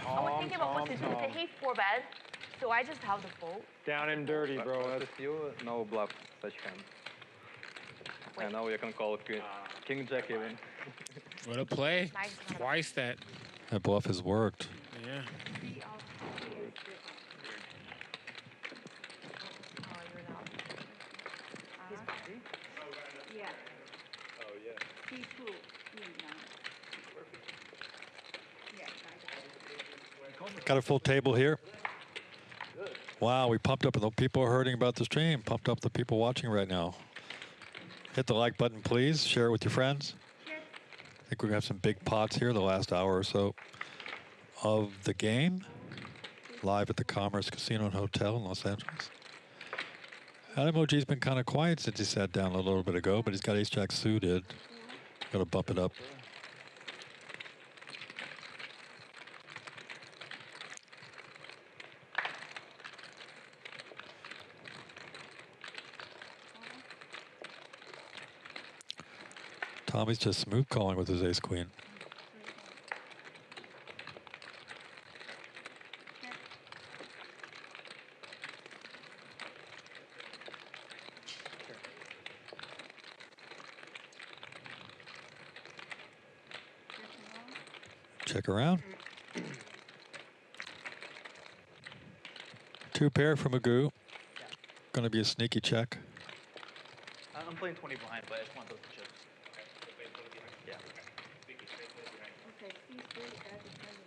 I was thinking about what to do. They hate 4 bet, so I just have the fold. Down and dirty, bro. With you, no bluff such hand. Wait. And now you can call King Jack even. What a play. Nice. Twice that. That bluff has worked. Yeah. Yeah. Oh, yeah. C2. Yeah. Got a full table here. Wow, we pumped up. The people are hurting about the stream. Pumped up the people watching right now. Hit the like button, please. Share it with your friends. I think we're going to have some big pots here the last hour or so of the game. Live at the Commerce Casino and Hotel in Los Angeles. Emoji's been kind of quiet since he sat down a little bit ago, but he's got ace-jack suited. Got to bump it up. Tommy's just smooth calling with his ace-queen. Check around. 2 pair from Magoo. Gonna be a sneaky check. I'm playing 20 behind, but I just want those chips. Yeah. Okay, C3 at the time.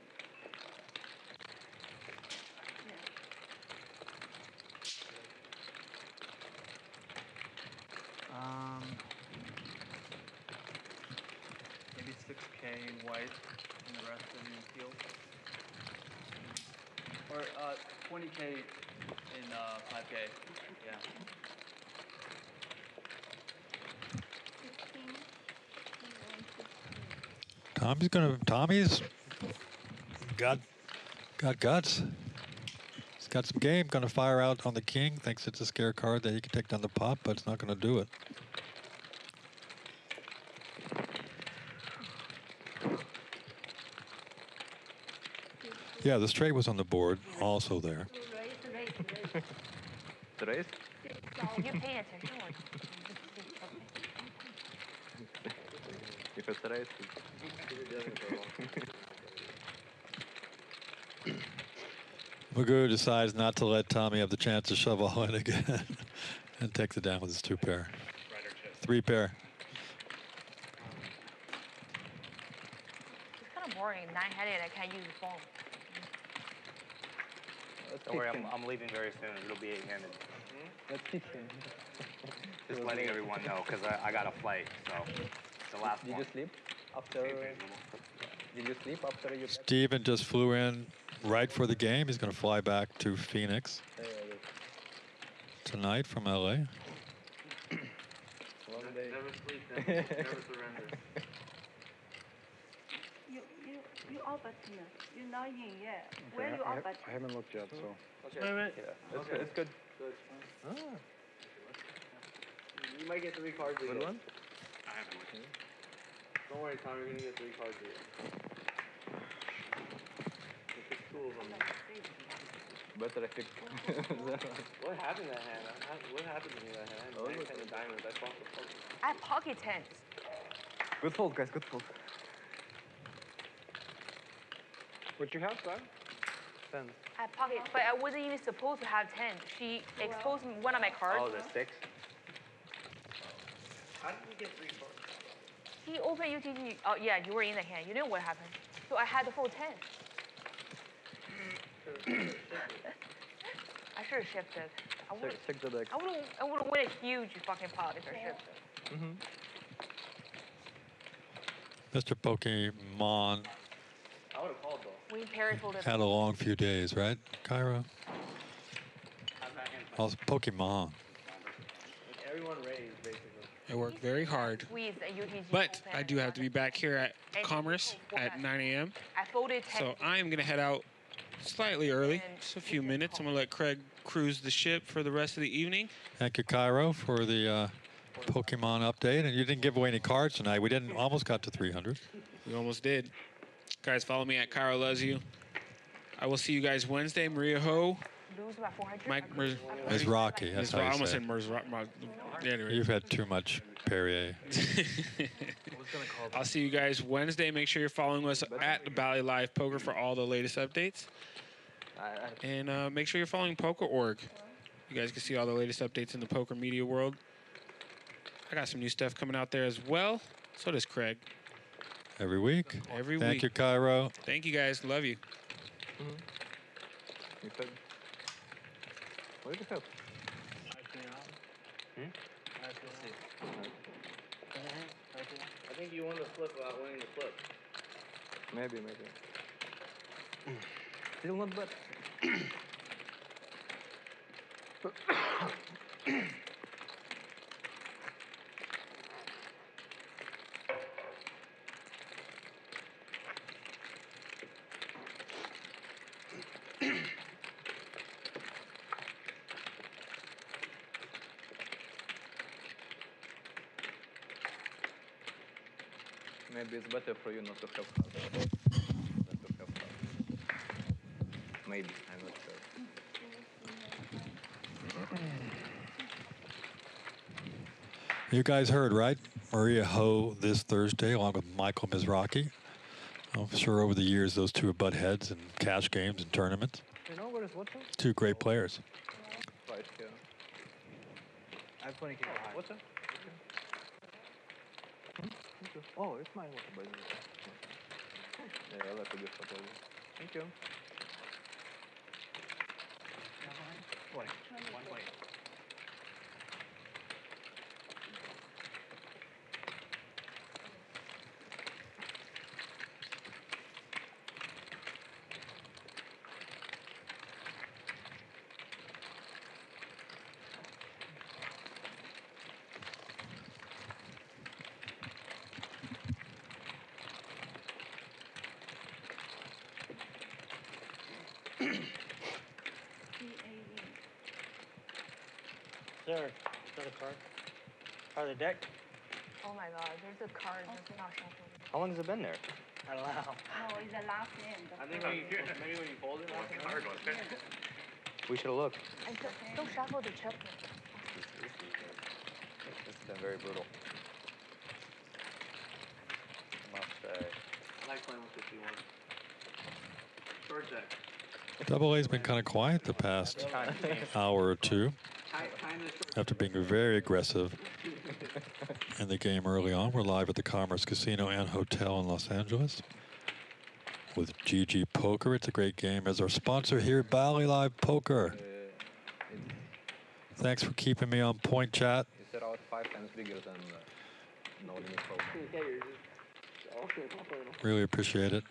Maybe 6K in white and the rest in teal. Or 20K in 5K. Yeah. Tommy's got guts. He's got some game. Gonna fire out on the king. Thinks it's a scare card that he can take down the pot, but it's not gonna do it. Yeah, the straight was on the board, also there. The raise? You pay attention. If it's the raise. Magoo decides not to let Tommy have the chance to shove all in again and takes it down with his 2 pair. 3 pair. It's kind of boring. 9-headed, I can't use the phone. Don't worry, I'm leaving very soon. It'll be 8-handed. Let's keep him. Just letting everyone know, because I got a flight, so it's the last Did one. you sleep after? Did you sleep after you? Steven just flew in right for the game. He's going to fly back to Phoenix tonight from LA. Never sleep, never surrender. You all button. You're not in yet. Okay, Where you all button? I haven't looked yet, so. Okay. Wait. Yeah, it's good. Good. Ah, You might get 3 cards good again. one. I haven't looked. Don't worry, Tom. You're gonna get 3 cards again. Just 2 of them. Better I pick. What happened to that hand? What happened to me that hand? I had 10 of diamonds. I fought the poker. I have pocket tens. Good fold, guys. Good fold. What you have, son? 10. I have pocket, but I wasn't even supposed to have 10. She exposed one of my cards. Oh, the 6? How did you get 3 cards? He opened UTG. Oh, yeah, you were in the hand. You know what happened. So I had the full 10. I should have shifted. Check the deck. I would have won a huge fucking pot if I shifted. Mm-hmm. Mr. Pokemon I would have called though. We Perry folded. had a long few days, right, Kiero? Also, Pokemon. Like everyone raised basically. I worked very hard. Squeezed a UTG But open I do have to be back here at And Commerce at 9 a.m. I folded 10. So I am going to head out slightly early, just a few minutes. I'm going to let Craig cruise the ship for the rest of the evening. Thank you, Kiero, for the Pokemon update. And you didn't give away any cards tonight. We didn't almost got to 300. We almost did. Guys, follow me at Kiero Loves You. I will see you guys Wednesday. Maria Ho, Lose about 400. Mike, Ms. Rocky, that's how I you almost say said it. Mers. Anyway. You've had too much Perrier. I'll see you guys Wednesday. Make sure you're following us at the Bally Live Poker for all the latest updates. And make sure you're following Poker.org. You guys can see all the latest updates in the poker media world. I got some new stuff coming out there as well. So does Craig. Every week. Every week. Thank you, Kiero. Thank you, guys. Love you. You said. What did you have? I think you won the flip without winning the flip. Maybe. Still not bad. Maybe it's better for you not to have half. Than to have half. Maybe, I'm not sure. You guys heard, right? Maria Ho this Thursday, along with Michael Mizraki. I'm sure over the years, those two have butt heads in cash games and tournaments. You know where is water? Two great players. Right here. I have 20 people high. Water? Oh, it's my water, by the way. Yeah, I'll have to give that over. Thank you. 20. 120. Sir, is that a card? Part of the deck? Oh my god, there's a card that's not shuffled. How long has it been there? I don't know. No, it's the last end. I think maybe when you fold it, We should have looked. And don't shuffle the chip. This has been very brutal. I must say. I like playing with 51. Short deck. Double A's been kind of quiet the past hour or two. After being very aggressive in the game early on. We're live at the Commerce Casino and Hotel in Los Angeles with GG Poker. It's a great game. As our sponsor here, Bally Live Poker. Thanks for keeping me on point, chat. It's around 5 times bigger than No Limit Pro. Really appreciate it.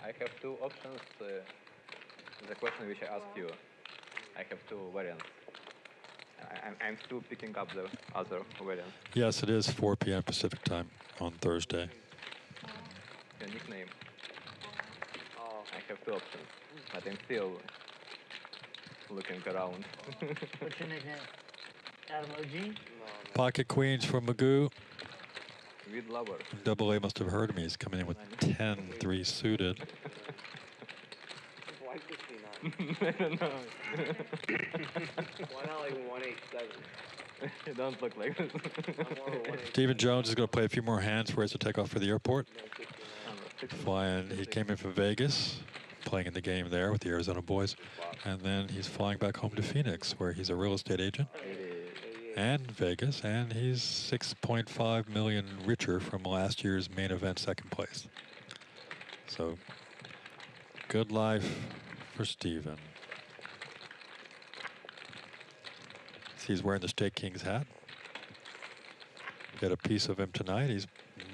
I have 2 options. The question which I asked you, I have 2 variants. I'm still picking up the other variant. Yes, it is 4 p.m. Pacific time on Thursday. Your nickname. Oh. I have 2 options, but I'm still looking around. What's your nickname? Adam OG? Pocket Queens for Magoo. With lover. Double A must have heard of me. He's coming in with 10-3 suited. Why 69? I don't know. Why not like 187? You don't look like this. Stephen Jones is going to play a few more hands before he has to take off for the airport. Flying, he came in from Vegas, playing in the game there with the Arizona boys. And then he's flying back home to Phoenix, where he's a real estate agent. And Vegas, and he's 6.5 million richer from last year's main event second place. So, good life for Steven. See, he's wearing the State Kings hat. Get a piece of him tonight. He's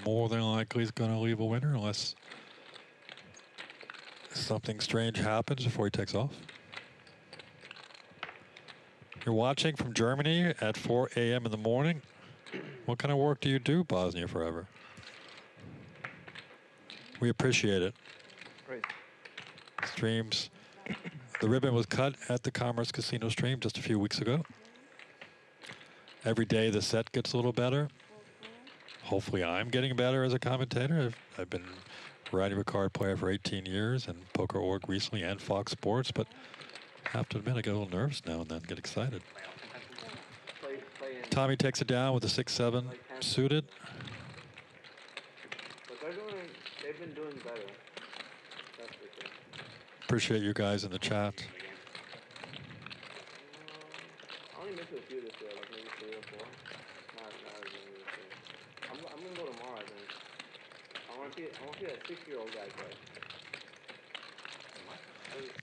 more than likely going to leave a winner unless something strange happens before he takes off. You're watching from Germany at 4 a.m. in the morning. What kind of work do you do, Bosnia Forever? We appreciate it. Great. Streams. The ribbon was cut at the Commerce Casino stream just a few weeks ago. Every day the set gets a little better. Hopefully I'm getting better as a commentator. I've been writing a card player for 18 years and Poker.org recently and Fox Sports, but I have to admit I get a little nervous now and then, get excited. Tommy takes it down with a 6-7 suited. But they've been doing better. That's for sure. Appreciate you guys in the chat. I only missed a few this year, like maybe 3 or 4. Not as many this year. I'm gonna go tomorrow, I think. I want to see that 6-year-old guy play.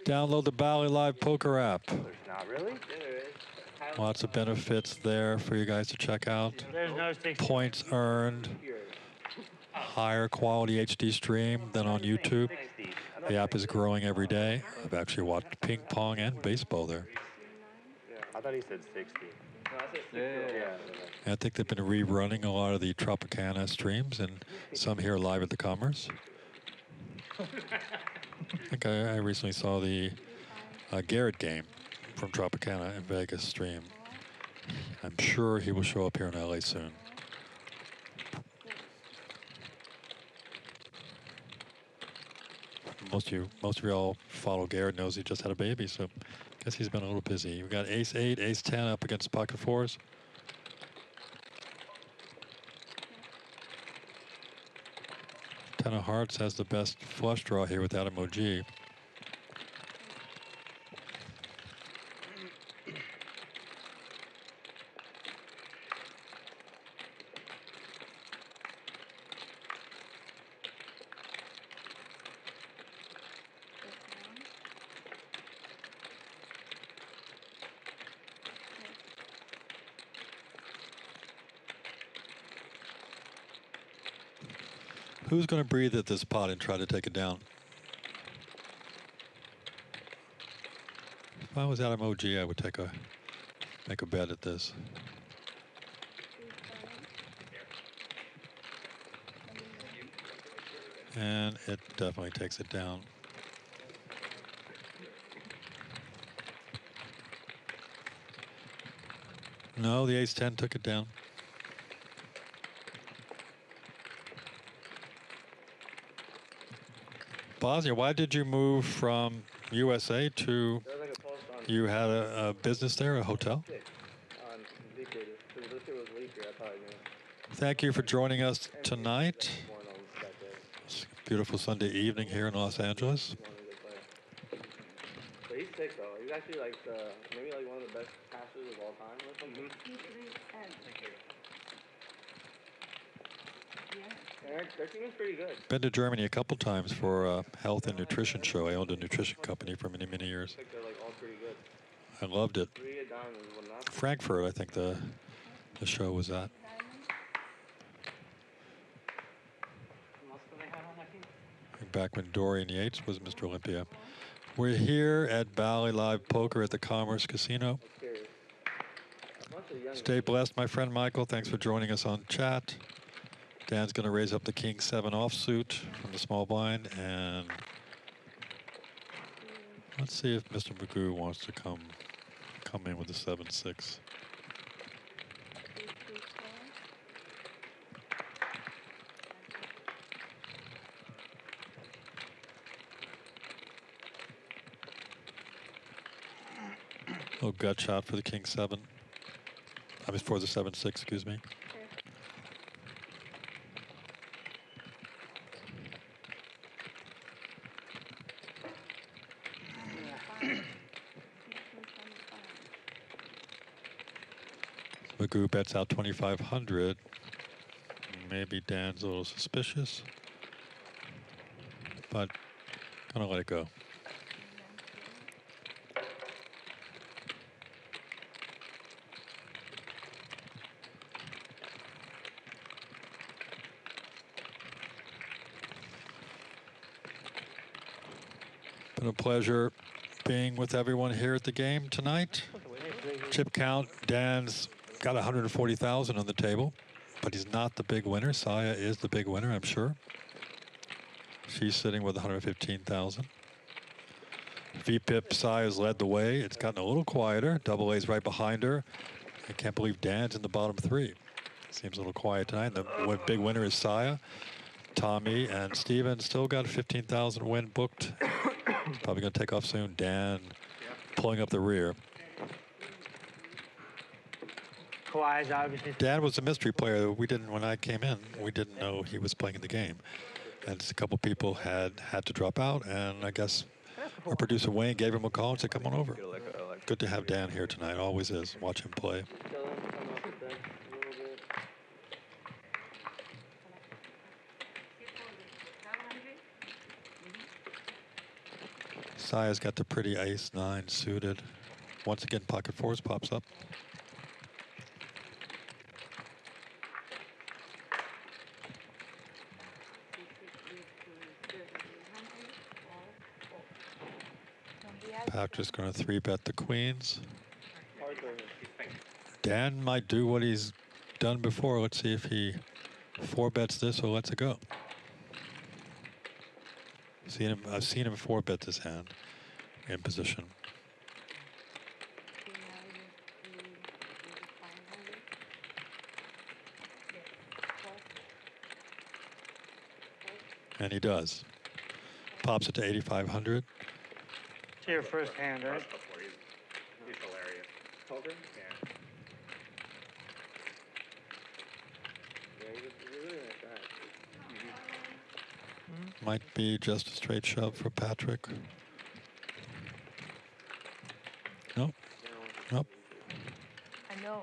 Download the Bally Live Poker app. There's not really? Yeah, there is. Lots of benefits there for you guys to check out. There's no 60. Points earned. Higher quality HD stream than on YouTube. The app is growing every day. I've actually watched ping pong and baseball there. I thought he said 60. No, I said 6-year-old. Yeah. I think they've been rerunning a lot of the Tropicana streams and some here live at the Commerce. I think I recently saw the Garrett game from Tropicana in Vegas stream. I'm sure he will show up here in LA soon. Most of you all follow Garrett, knows he just had a baby, so I guess he's been a little busy. We got ace-8, ace-10 up against pocket fours. Ten of hearts has the best flush draw here with Adam OG. Who's going to breathe at this pot and try to take it down? If I was Adam OG, I would make a bet at this. And it definitely takes it down. No, the ace-10 took it down. Bosnia, why did you move from USA to, you had a business there, a hotel? Thank you for joining us tonight. It's a beautiful Sunday evening here in Los Angeles. So he's sick though. He's actually like maybe like one of the best passers of all time or something. Their team is pretty good. Been to Germany a couple times for a health and nutrition show. I owned a nutrition company for many, many years. They're like all pretty good. I loved it. 3 of diamonds, whatnot. Frankfurt, I think the show was at. Back when Dorian Yates was Mr. Olympia. We're here at Bally Live Poker at the Commerce Casino. Stay blessed, my friend Michael. Thanks for joining us on chat. Dan's going to raise up the King 7 offsuit from the small blind, and let's see if Mr. Magoo wants to come in with the 7-6. Oh, gut shot for the King 7. I mean, for the 7-6, excuse me. Magoo bets out 2,500. Maybe Dan's a little suspicious, but gonna let it go. Been a pleasure being with everyone here at the game tonight. Chip count, Dan's got 140,000 on the table, but he's not the big winner. Saya is the big winner, I'm sure. She's sitting with 115,000. VPIP Saya's led the way. It's gotten a little quieter. Double A's right behind her. I can't believe Dan's in the bottom 3. Seems a little quiet tonight. The big winner is Saya. Tommy and Steven still got a 15,000 win booked. Probably going to take off soon. Dan pulling up the rear. Kawhi's obviously. Dan was a mystery player. We didn't, when I came in, we didn't know he was playing in the game. And a couple people had to drop out, and I guess our producer Wayne gave him a call and said, come on over. Good to have Dan here tonight. Always is. Watch him play. Saya's got the pretty ace-9 suited. Once again, pocket fours pops up. Patrick's going to 3-bet the queens. Dan might do what he's done before. Let's see if he 4-bets this or lets it go. I've seen him 4-bet this hand in position. And he does. Pops it to 8,500. To your first hand, right? He's hilarious. Poker? Yeah. Might be just a straight shove for Patrick. Nope. Nope. I know.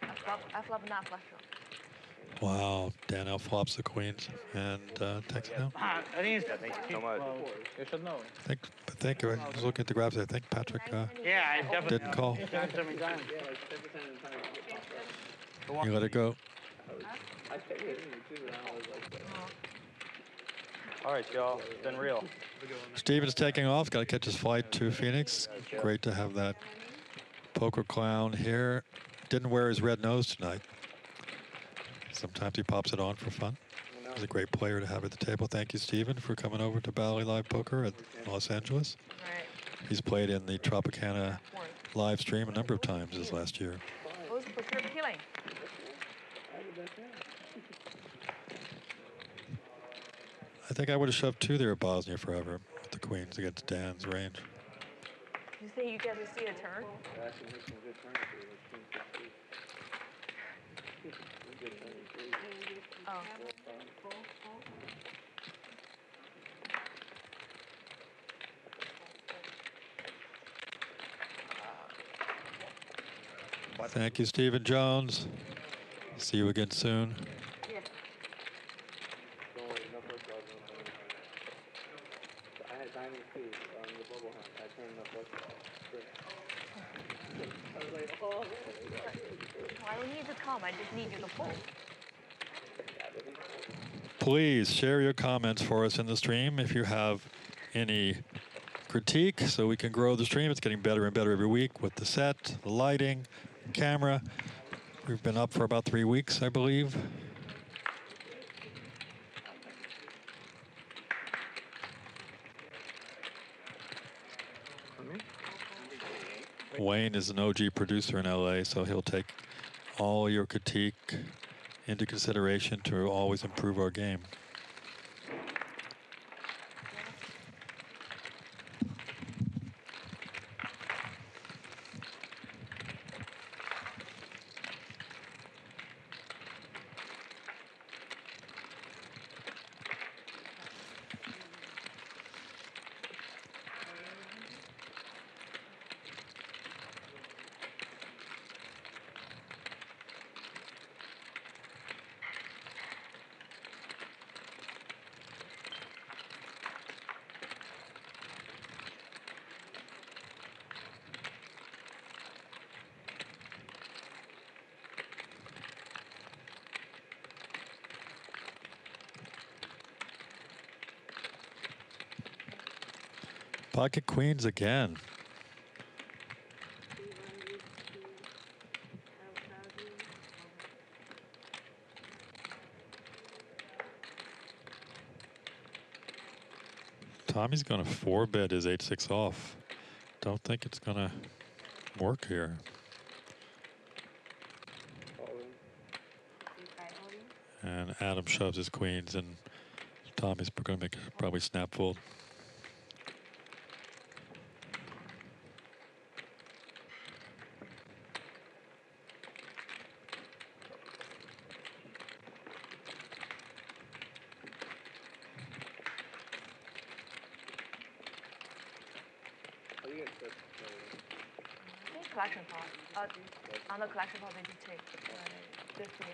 I flop not flush draw. Wow. Dan out flops the queens and takes it out. I think it's. Thank you so much. You should know. I think I was looking at the graphs. I think Patrick Yeah, I definitely didn't call. You let it go. All right, y'all. It's been real. Steven's taking off. Got to catch his flight to Phoenix. Great to have that poker clown here. Didn't wear his red nose tonight. Sometimes he pops it on for fun. He's a great player to have at the table. Thank you, Steven, for coming over to Bally Live Poker at Los Angeles. Right. He's played in the Tropicana live stream a number of times this last year. Who's for sure killing? I think I would have shoved 2 there at Bosnia forever with the queens against Dan's range. You say you get to see a turn? Oh. Thank you, Stephen Jones. See you again soon. Yeah. I had diamond too on the bubble hunt. I turned the flush I was like, oh. I don't need to come. I just need you to pull. Please share your comments for us in the stream if you have any critique so we can grow the stream. It's getting better and better every week with the set, the lighting, camera. We've been up for about 3 weeks, I believe. Wayne is an OG producer in LA, so he'll take all your critique into consideration to always improve our game. Pocket queens again. Tommy's going to 4-bet his 8-6 off. Don't think it's going to work here. And Adam shoves his queens, and Tommy's going to make probably snap fold. Collection pot. On the collection pot, they do take 50.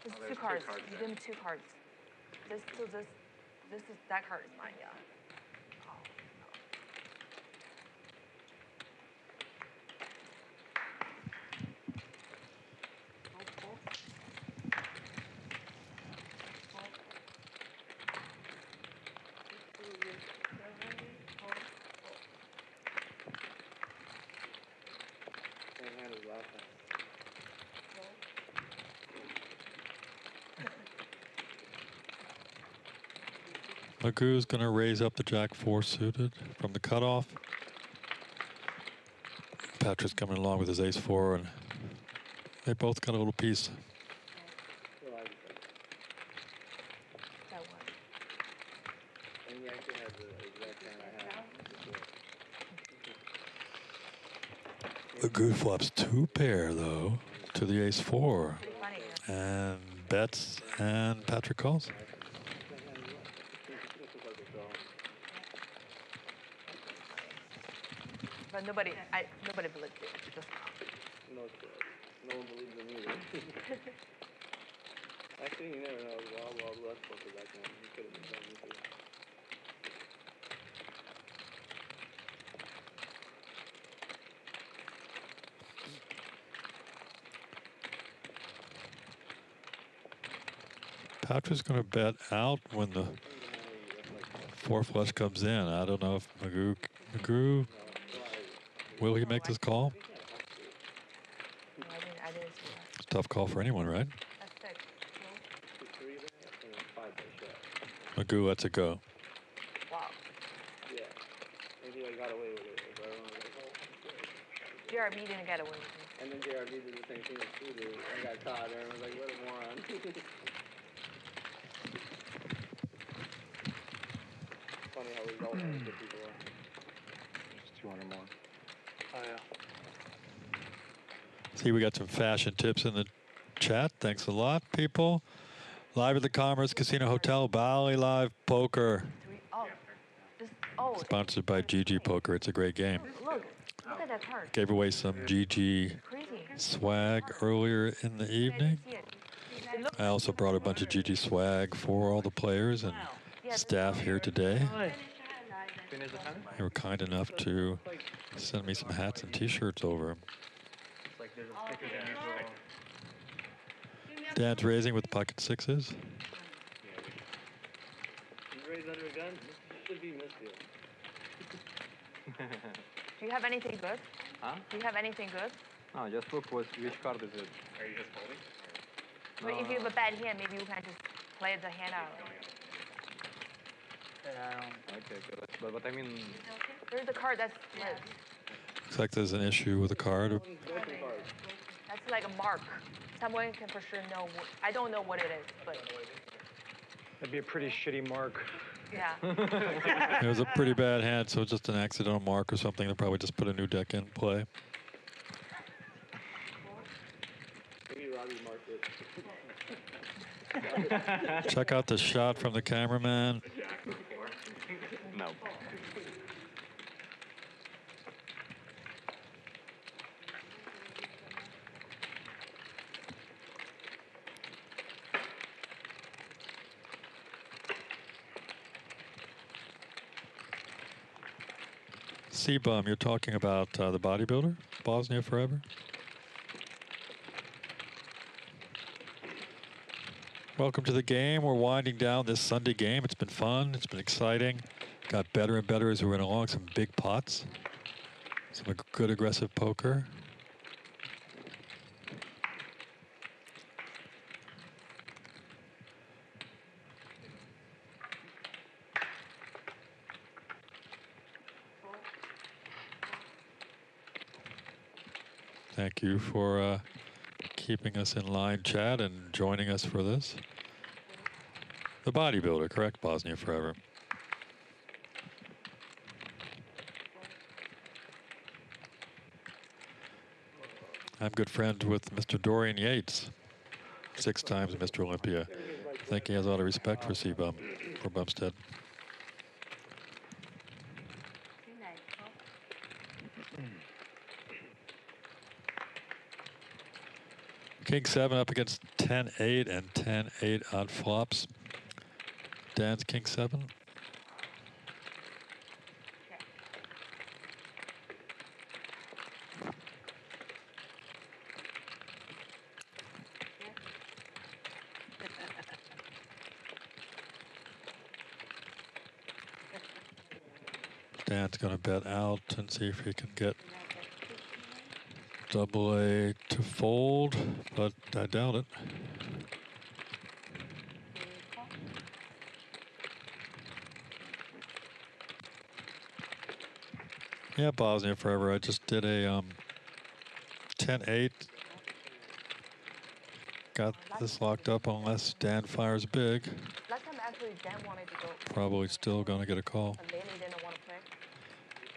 There's two cards. You give me 2 cards. This is that card is mine. Yeah. Magoo's going to raise up the Jack-4 suited from the cutoff. Patrick's coming along with his Ace-4, and they both got a little piece. Magoo flops 2 pair, though, to the Ace-4. And bets, and Patrick calls. But nobody believed it. Just no one believes in me. Actually, you never know. Wild West poker back then. You could have been done with it. Patrick's going to bet out when the 4 flush comes in. I don't know if Magoo, will he make this call? It's a tough call for anyone, right? Magoo lets it go. Wow. Yeah. Maybe I got away with it. Everyone was like, oh. JRB didn't get away with it. And then JRB did the same thing as Stu did. And got caught. Everyone was like, what a moron. Funny how we all know good people are. Just 200 more. Oh, yeah. See, we got some fashion tips in the chat. Thanks a lot, people. Live at the Commerce Casino Hotel, Bali Live Poker. Sponsored by GG Poker. It's a great game. Look at that card. Gave away some GG swag earlier in the evening. I also brought a bunch of GG swag for all the players and staff here today. They were kind enough to send me some hats and t-shirts over. Dan's raising with pocket 6s. You raise under a gun? to be missed you. Do you have anything good? Huh? Do you have anything good? No, just look which card is it. Are you just holding? But if you have a bad hand, maybe you can just play the hand out. Okay, good. But I mean... There's a card that's split. Looks like there's an issue with the card. That's like a mark. Someone can for sure know. I don't know what it is, but That'd be a pretty shitty mark. yeah. It was a pretty bad hand, so just an accidental mark or something. They'll probably just put a new deck in play. Maybe Robbie marked it. Check out the shot from the cameraman. No. C-Bum, you're talking about the bodybuilder, Bosnia Forever? Welcome to the game. We're winding down this Sunday game. It's been fun. It's been exciting. Got better and better as we went along. Some big pots. Some good aggressive poker. Thank you for keeping us in line, Chad, and joining us for this. The bodybuilder, correct? Bosnia Forever. I'm good friends with Mr. Dorian Yates, 6 times Mr. Olympia. I think he has a lot of respect for C-Bum, for Bumstead. King 7 up against 10-8 and 10-8 on flops. Dan's King 7. Dan's going to bet out and see if he can get double A to fold, but I doubt it. Yeah, Bosnia Forever. I just did a 10-8. Got this locked up unless Dan fires big. Last time actually Dan wanted to go. Probably still going to get a call. And Laney didn't want to play.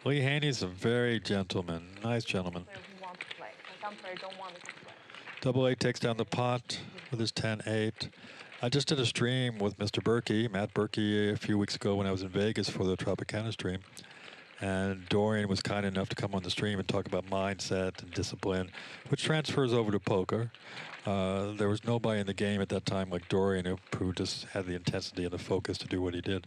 Lee Haney's a very gentleman, nice gentleman. Player who wants to play. And some players don't want to play. Double A takes down the pot with his 10-8. I just did a stream with Mr. Berkey, Matt Berkey, a few weeks ago when I was in Vegas for the Tropicana stream. And Dorian was kind enough to come on the stream and talk about mindset and discipline, which transfers over to poker. There was nobody in the game at that time like Dorian who just had the intensity and the focus to do what he did.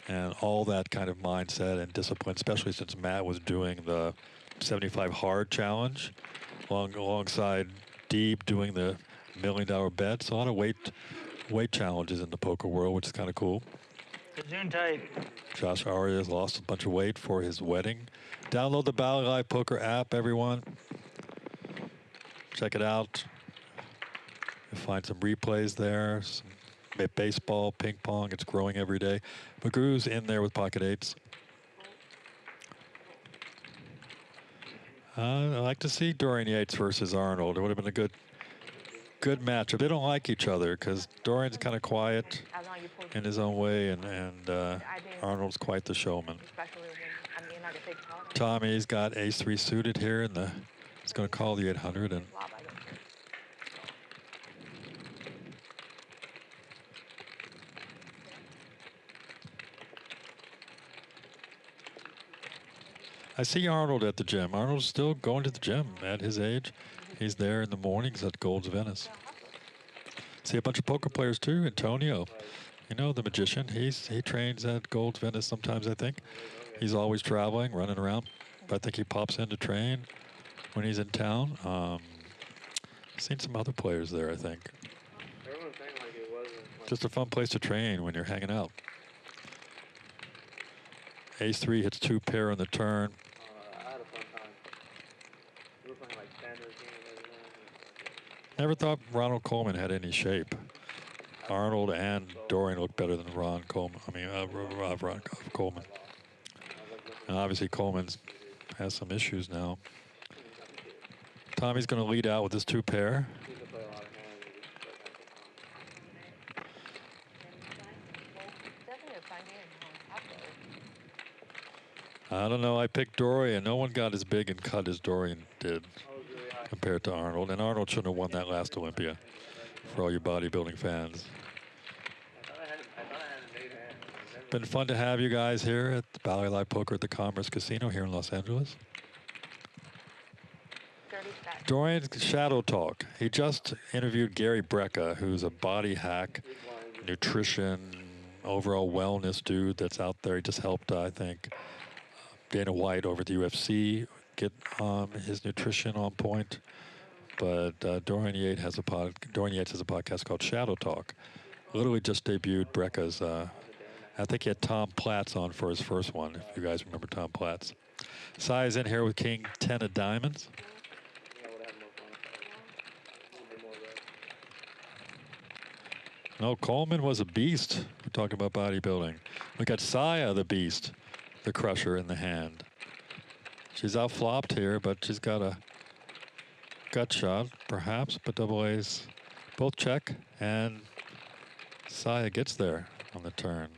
And all that kind of mindset and discipline, especially since Matt was doing the 75 hard challenge alongside Deep doing the $1 million bets. A lot of weight challenges in the poker world, which is kind of cool. Zoom tight. Josh Arias lost a bunch of weight for his wedding. Download the Bally Live Poker app, everyone. Check it out. You'll find some replays there. Some baseball, ping pong, it's growing every day. McGrew's in there with pocket eights. I'd like to see Dorian Yates versus Arnold. It would have been a good matchup. They don't like each other because Dorian's kind of quiet in his own way, and Arnold's quite the showman. Tommy's got ace-3 suited here, and he's going to call the 800. And I see Arnold at the gym. Arnold's still going to the gym at his age. He's there in the mornings at Gold's Venice. See a bunch of poker players too. Antonio, you know, the magician. He trains at Gold's Venice sometimes, I think. He's always traveling, running around. But I think he pops in to train when he's in town. Seen some other players there, I think. Everyone's saying like it wasn't. Just a fun place to train when you're hanging out. Ace-3 hits 2 pair on the turn. I had a fun time. We were playing like standard game and everything. Never thought Ronald Coleman had any shape. Arnold and Dorian look better than Ron Coleman. I mean, Ron Coleman. And obviously Coleman's has some issues now. Tommy's going to lead out with his 2 pair. I don't know. I picked Dorian. No one got as big and cut as Dorian did compared to Arnold. And Arnold shouldn't have won that last Olympia for all you bodybuilding fans. Been fun to have you guys here at the Bally Live Poker at the Commerce Casino here in Los Angeles. Dorian's Shadow Talk. He just interviewed Gary Brecka, who's a body hack, nutrition, overall wellness dude that's out there. He just helped, I think, Dana White over at the UFC get his nutrition on point. But Dorian Yates has a podcast called Shadow Talk. Literally just debuted Brecka's. I think he had Tom Platz on for his first one, if you guys remember Tom Platz. Sai is in here with King 10 of diamonds. No, Coleman was a beast. We're talking about bodybuilding. We got Saya, the beast, the crusher in the hand. She's out flopped here, but she's got a gut shot, perhaps, but double A's both check, and Saya gets there on the turn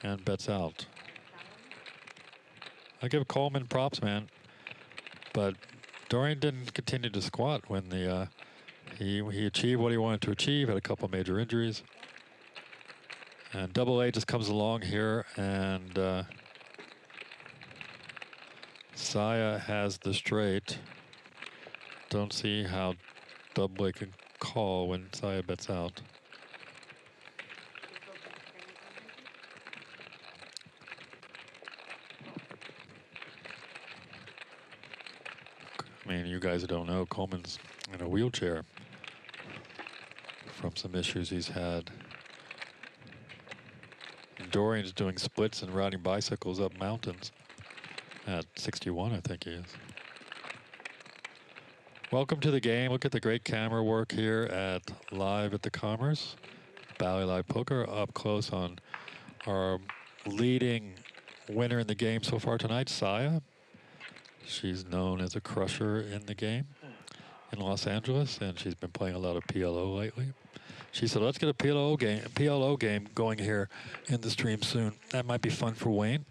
and bets out. I give Coleman props, man, but Dorian didn't continue to squat when the he achieved what he wanted to achieve. Had a couple major injuries, and double A just comes along here, and Saya has the straight. Don't see how double A can call when Saya bets out. I mean, you guys don't know, Coleman's in a wheelchair from some issues he's had. And Dorian's doing splits and riding bicycles up mountains at 61, I think he is. Welcome to the game. Look at the great camera work here at Live at the Commerce. Bally Live Poker up close on our leading winner in the game so far tonight, Saya. She's known as a crusher in the game in Los Angeles, and she's been playing a lot of PLO lately. She said, let's get a PLO game going here in the stream soon. That might be fun for Wayne.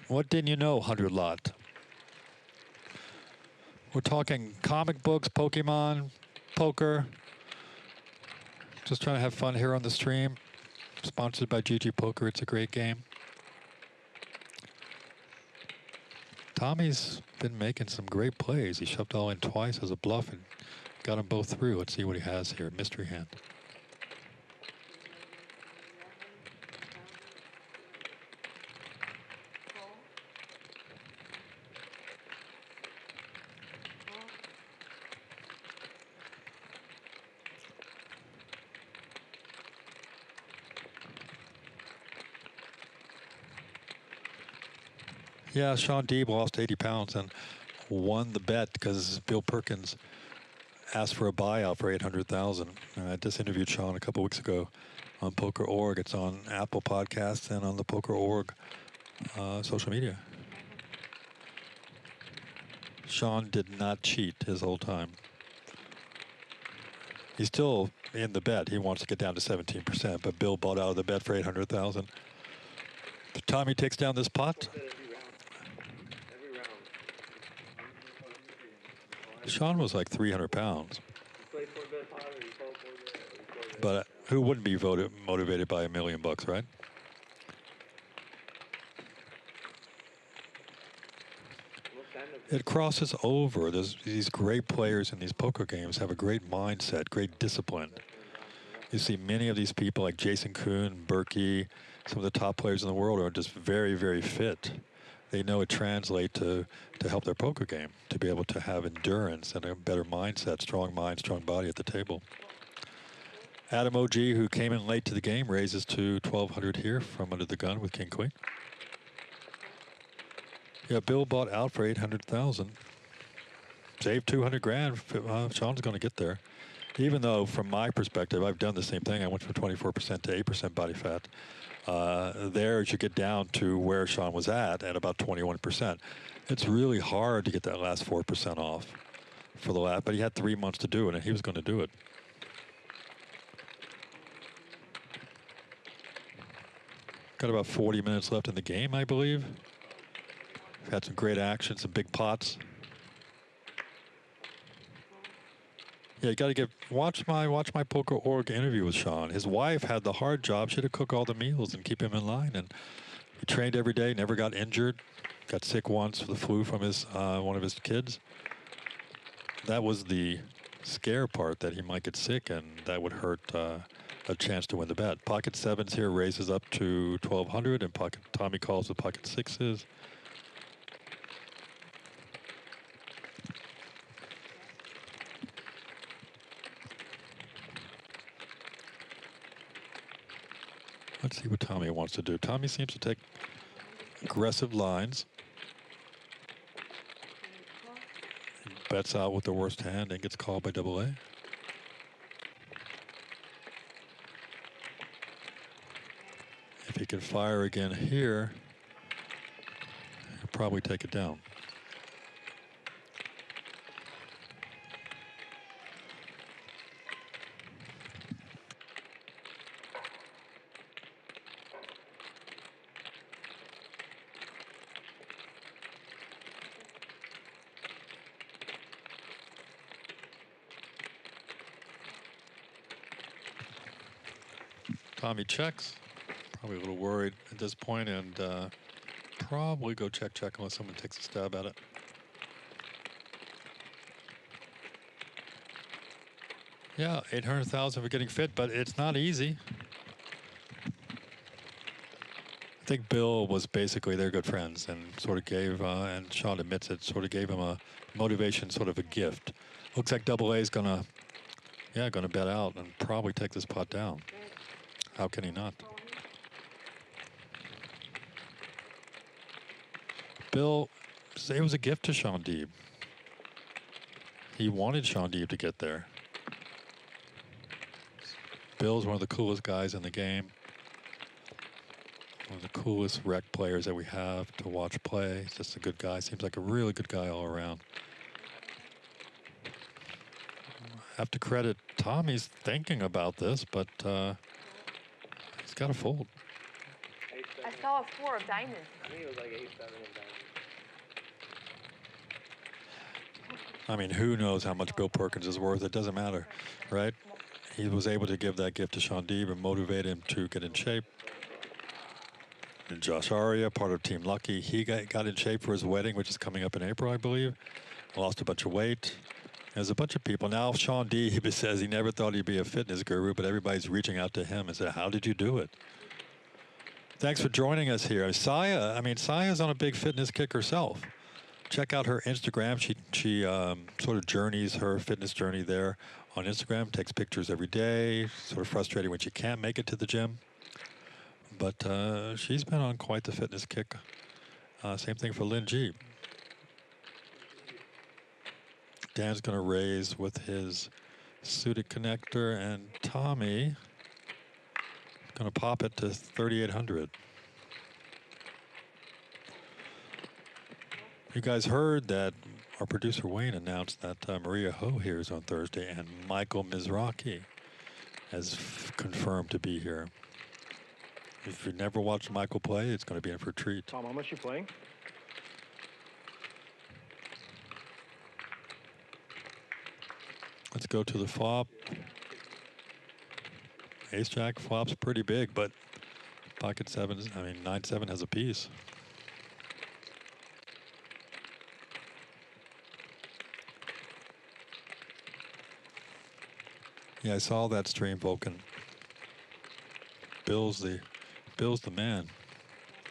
What didn't you know, 100 lot? We're talking comic books, Pokemon, poker. Just trying to have fun here on the stream. Sponsored by GG Poker. It's a great game. Tommy's been making some great plays. He shoved all in twice as a bluff and got them both through. Let's see what he has here. Mystery hand. Yeah, Sean Deeb lost 80 pounds and won the bet because Bill Perkins asked for a buyout for $800,000. I just interviewed Sean a couple weeks ago on Poker.org. It's on Apple Podcasts and on the Poker.org social media. Sean did not cheat his whole time. He's still in the bet. He wants to get down to 17%, but Bill bought out of the bet for $800,000. Tommy takes down this pot. Sean was like 300 pounds. But who wouldn't be motivated by $1 million bucks, right? It crosses over. There's these great players in these poker games have a great mindset, great discipline. You see many of these people like Jason Kuhn, Berkey, some of the top players in the world are just very, very fit. they know it translates to help their poker game, to be able to have endurance and a better mindset, strong mind, strong body at the table. Adam OG, who came in late to the game, raises to 1,200 here from under the gun with King Queen. Yeah, Bill bought out for 800,000. Saved 200 grand. Sean's going to get there. Even though, from my perspective, I've done the same thing. I went from 24% to 8% body fat. There, as you get down to where Sean was at about 21%, it's really hard to get that last 4% off for the last. But he had 3 months to do it, and he was going to do it. Got about 40 minutes left in the game, I believe. We've had some great action, some big pots. Yeah, you got to watch my Poker.org interview with Sean. His wife had the hard job. She had to cook all the meals and keep him in line. And he trained every day, never got injured. Got sick once with the flu from his one of his kids. That was the scare part, that he might get sick, and that would hurt a chance to win the bet. Pocket sevens here raises up to 1,200, and Tommy calls with pocket sixes. Let's see what Tommy wants to do. Tommy seems to take aggressive lines. He bets out with the worst hand and gets called by double A. If he can fire again here, he'll probably take it down. Tommy checks. Probably a little worried at this point, and probably go check unless someone takes a stab at it. Yeah, 800,000 for getting fit, but it's not easy. I think Bill was basically, they're good friends, and sort of gave, and Sean admits it, sort of gave him a motivation, sort of a gift. Looks like double A is gonna bet out and probably take this pot down. How can he not? Bill, it was a gift to Sean Deeb. He wanted Sean Deeb to get there. Bill's one of the coolest guys in the game. One of the coolest rec players that we have to watch play. He's just a good guy. Seems like a really good guy all around. I have to credit Tommy's thinking about this, but he's got to fold. I saw a 4 of diamonds. I think it was like 8-7 of diamonds. I mean, who knows how much Bill Perkins is worth? It doesn't matter, right? He was able to give that gift to Sean Deeb and motivate him to get in shape. And Josh Aria, part of Team Lucky, he got in shape for his wedding, which is coming up in April, I believe. Lost a bunch of weight. There's a bunch of people. Now, Sean Deeb says he never thought he'd be a fitness guru, but everybody's reaching out to him and said, how did you do it? Thanks for joining us here. Saya's on a big fitness kick herself. Check out her Instagram. She sort of journeys her fitness journey there on Instagram, takes pictures every day, sort of frustrating when she can't make it to the gym. But she's been on quite the fitness kick. Same thing for Lynn G. Dan's going to raise with his suited connector, and Tommy going to pop it to 3,800. You guys heard that our producer Wayne announced that Maria Ho here is on Thursday, and Michael Mizrachi has confirmed to be here. If you've never watched Michael play, it's going to be in for a treat. Tom, how much you playing? Let's go to the flop. Ace Jack flop's pretty big, but pocket sevens, 9-7 has a piece. Yeah, I saw that stream, Vulcan. Bill's the man.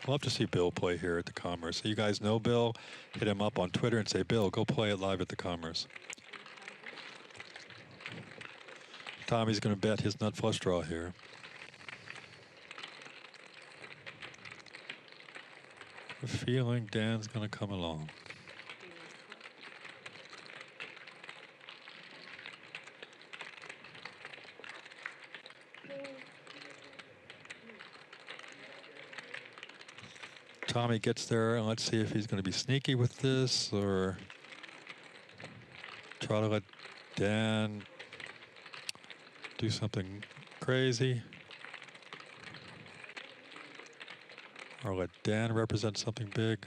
Love to see Bill play here at the Commerce. So you guys know Bill, hit him up on Twitter and say, Bill, go play it live at the Commerce. Tommy's going to bet his nut flush draw here. A feeling Dan's going to come along. Tommy gets there, and let's see if he's going to be sneaky with this or try to let Dan do something crazy. Or let Dan represent something big.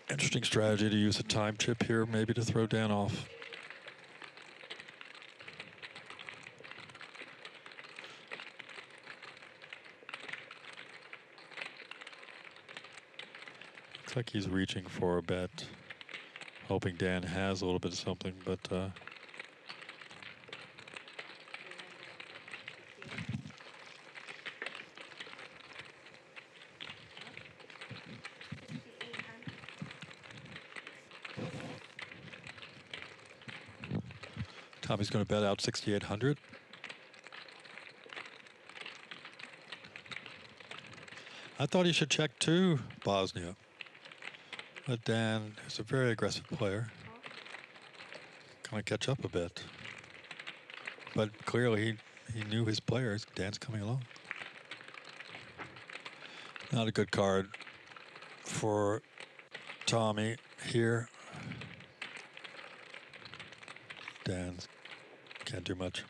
Interesting strategy to use a time chip here, maybe to throw Dan off. Looks like he's reaching for a bet, hoping Dan has a little bit of something, but Tommy's going to bet out 6,800. I thought he should check too, Bosnia. But Dan is a very aggressive player. Kind of catch up a bit. But clearly he knew his players. Dan's coming along. Not a good card for Tommy here. Dan's can't do much.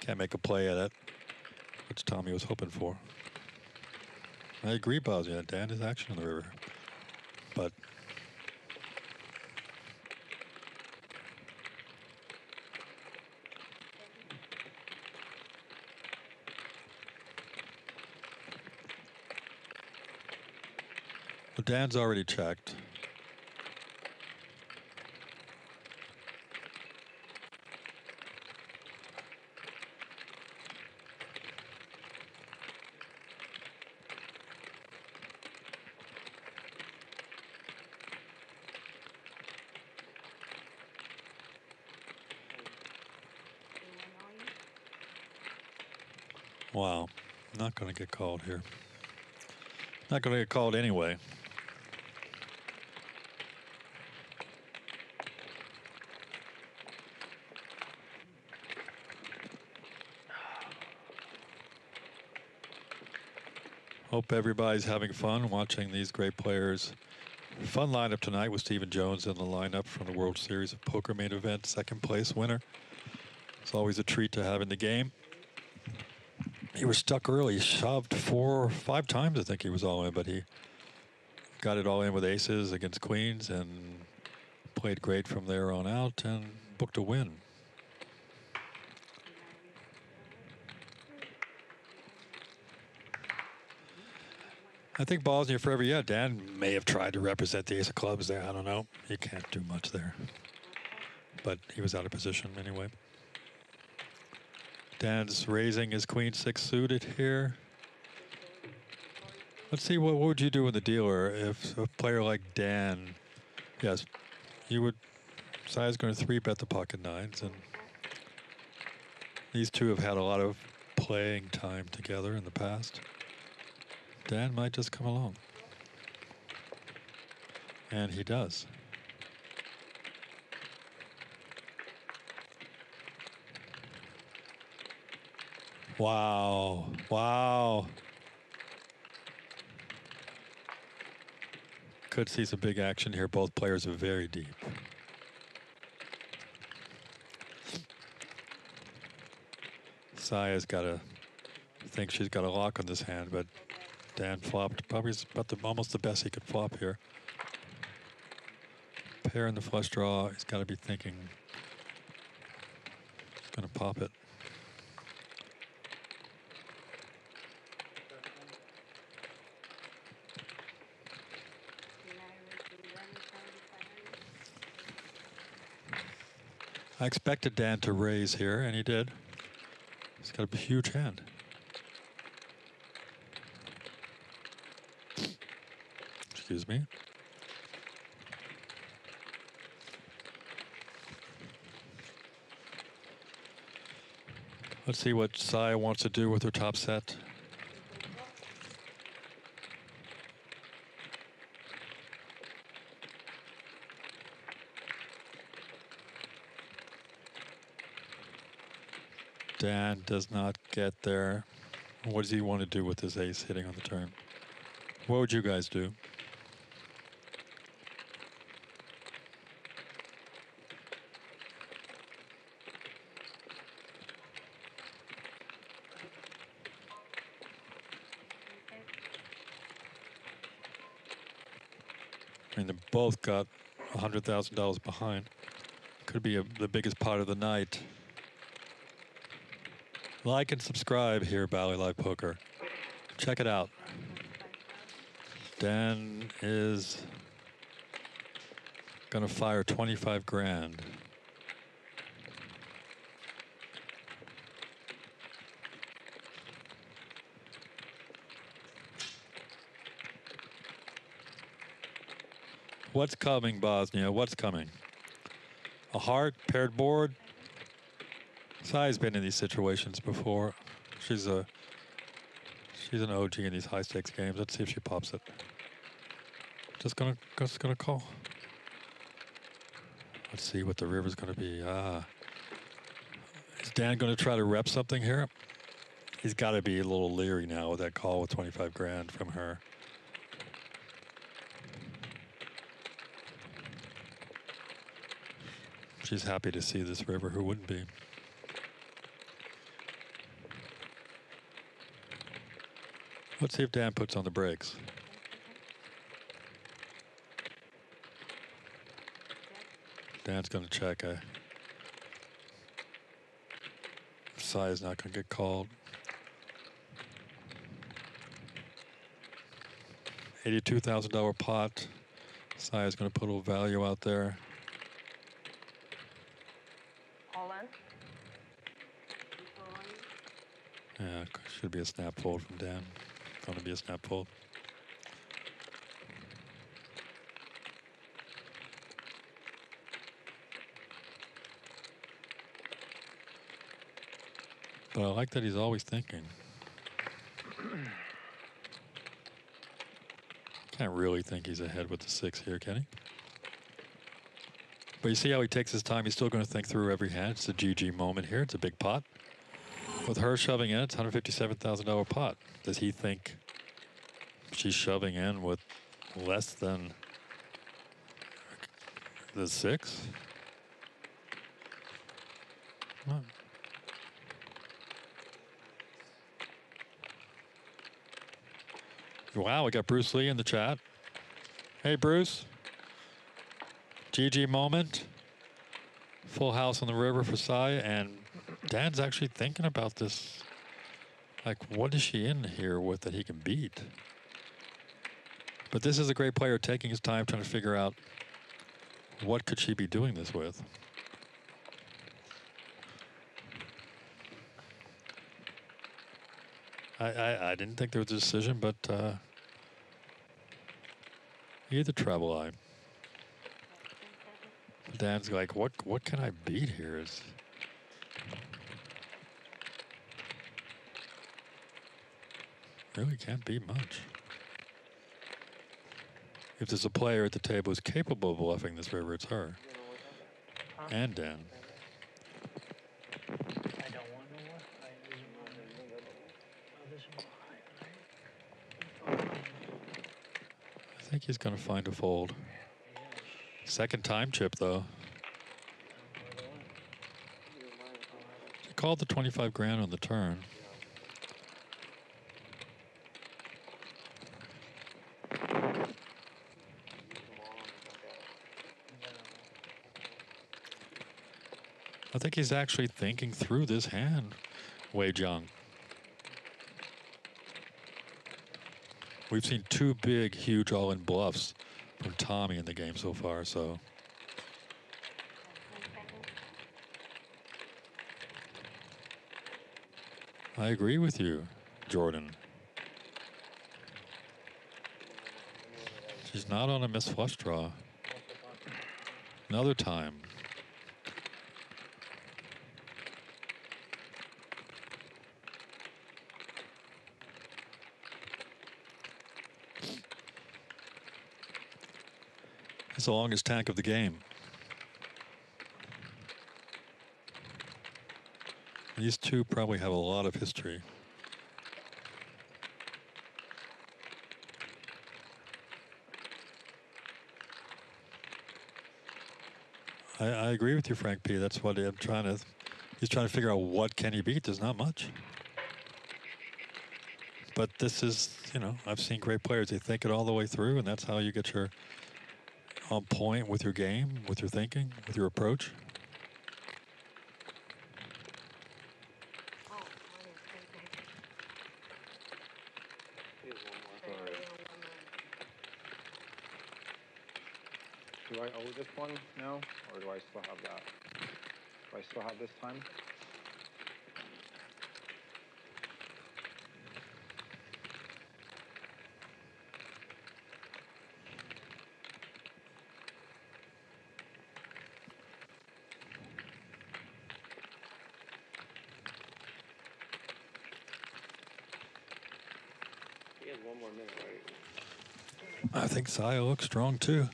Can't make a play at it, which Tommy was hoping for. I agree, Bosnia. Dan is action on the river. But well, Dan's already checked. Wow, not going to get called here. Not going to get called anyway. Hope everybody's having fun watching these great players. Fun lineup tonight with Stephen Jones in the lineup from the World Series of Poker main event, second place winner. It's always a treat to have in the game. He was stuck early. He shoved 4 or 5 times, I think he was all in, but he got it all in with aces against queens and played great from there on out and booked a win. I think Bosnia forever, yeah, Dan may have tried to represent the ace of clubs there. I don't know. He can't do much there. But he was out of position anyway. Dan's raising his queen 6 suited here. Let's see, what would you do in the dealer if a player like Dan, yes, you would, Si's going to 3-bet the pocket nines, and these two have had a lot of playing time together in the past. Dan might just come along. And he does. Wow, wow. Could see some big action here. Both players are very deep. Saya's got to think she's got a lock on this hand, but Dan flopped. Probably about almost the best he could flop here. Pair in the flush draw. He's got to be thinking he's going to pop it. I expected Dan to raise here, and he did. He's got a huge hand. Excuse me. Let's see what Sai wants to do with her top set. Dan does not get there. What does he want to do with his ace hitting on the turn? What would you guys do? I mean, they both got $100,000 behind. Could be the biggest pot of the night. Like and subscribe here, Bally Live Poker. Check it out. Dan is gonna fire 25 grand. What's coming, Bosnia? What's coming? A heart, paired board. Sai's been in these situations before. She's an OG in these high stakes games. Let's see if she pops it. Just gonna call. Let's see what the river's gonna be. Is Dan gonna try to rep something here? He's got to be a little leery now with that call with 25 grand from her. She's happy to see this river. Who wouldn't be? Let's see if Dan puts on the brakes. Dan's going to check. Sai is not going to get called. $82,000 pot. Sai is going to put a little value out there. All in. Yeah, should be a snap fold from Dan. Going to be a snap fold. But I like that he's always thinking. Can't really think he's ahead with the 6 here, can he? But you see how he takes his time. He's still going to think through every hand. It's a GG moment here. It's a big pot. With her shoving in, it's $157,000 pot. Does he think she's shoving in with less than the 6? No. Wow, we got Bruce Lee in the chat. Hey, Bruce. GG moment. Full house on the river for Sai, and Dan's actually thinking about this. Like, what is she in here with that he can beat? But this is a great player taking his time trying to figure out what could she be doing this with. I didn't think there was a decision, but either treble eye. Dan's like, what can I beat here? Really can't beat much. If there's a player at the table who's capable of bluffing this river, it's her. And Dan. I think he's going to find a fold. Second time chip, though. He called the 25 grand on the turn. I think he's actually thinking through this hand, Wei Jiang. We've seen 2 big, huge all-in bluffs from Tommy in the game so far, so. I agree with you, Jordan. She's not on a miss flush draw. Another time. It's the longest tank of the game. These two probably have a lot of history. I agree with you, Frank P. That's what I'm trying to. He's trying to figure out what can he beat. There's not much. But this is, you know, I've seen great players. They think it all the way through, and that's how you get your on point with your game, with your thinking, with your approach. Do I owe this one now, or do I still have that? Do I still have this time? He has 1 more minute, right? I think Zhao looks strong too.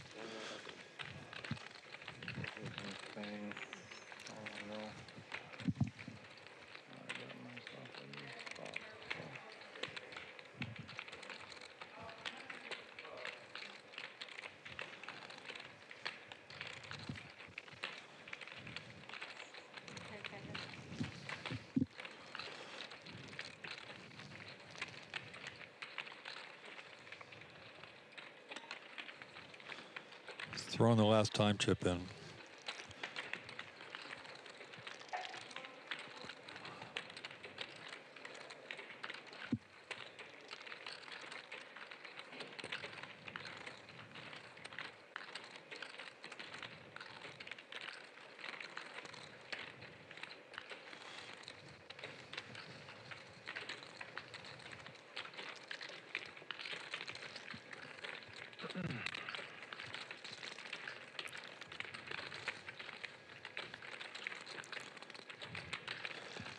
Throwing the last time chip in.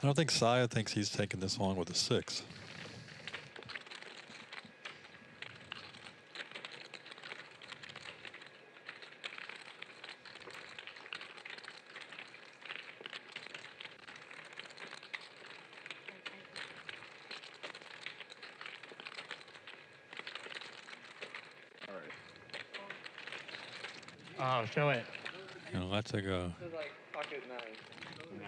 I don't think Saya thinks he's taking this long with a 6. Oh, show it. You know, let's take a. This is like pocket 9.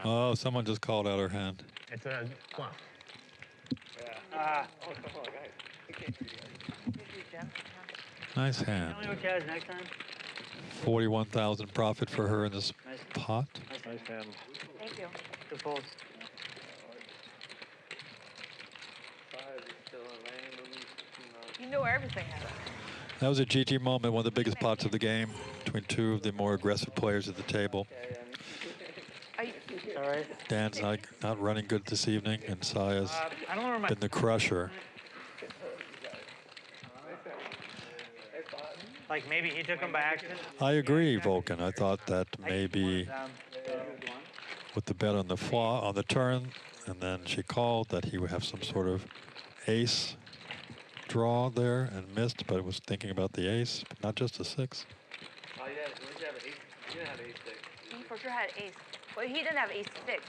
Oh, someone just called out her hand. It's a bluff. Yeah. Oh, come on, guys. We can't hear you guys. Nice hand. Tell me what she has next time. 41,000 profit for her in this Nice. pot. Nice hand. Thank you. Good folds. You know everything, Adam. That was a GG moment, one of the biggest pots of the game between two of the more aggressive players at the table. All right. Dan's not running good this evening, and Saya's I don't know where my. been the crusher. Like maybe he took him by accident. I agree, Vulcan. I thought that maybe with the bet on the on the turn, and then she called that he would have some sort of ace draw there and missed, but was thinking about the ace, but not just a 6. Oh, yeah. When did you have ace? You didn't have ace 6. He for sure had ace. But he didn't have ace 6.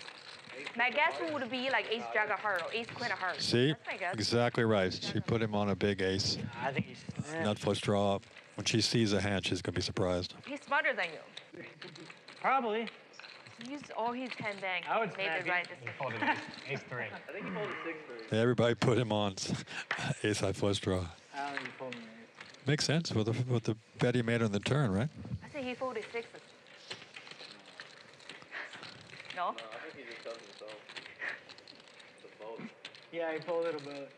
My guess would be like ace jack of heart or ace queen of heart. See? That's my guess. Exactly right. She put him on a big ace. I think he's. Nut flush draw. When she sees a hand, she's going to be surprised. He's smarter than you. Probably. He used all his 10 bank. I would made snap the you. right He decision. folded ace 3. I think he folded 6 first. Everybody put him on ace high flush draw. I don't think he folded an ace. Makes sense with the bet he made on the turn, right? I think he folded 6s. No? No, I think he just does himself. The fold. Yeah, he folded a bit.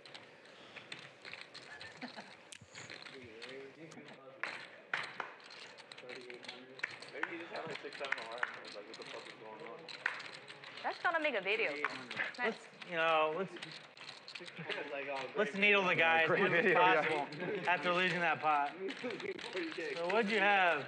Maybe he just had like 6, 7 of hearts. Like, what the fuck is going on? That's gonna make a video. Nice. you know, let's needle the guy as much as possible after losing that pot. So what'd you have?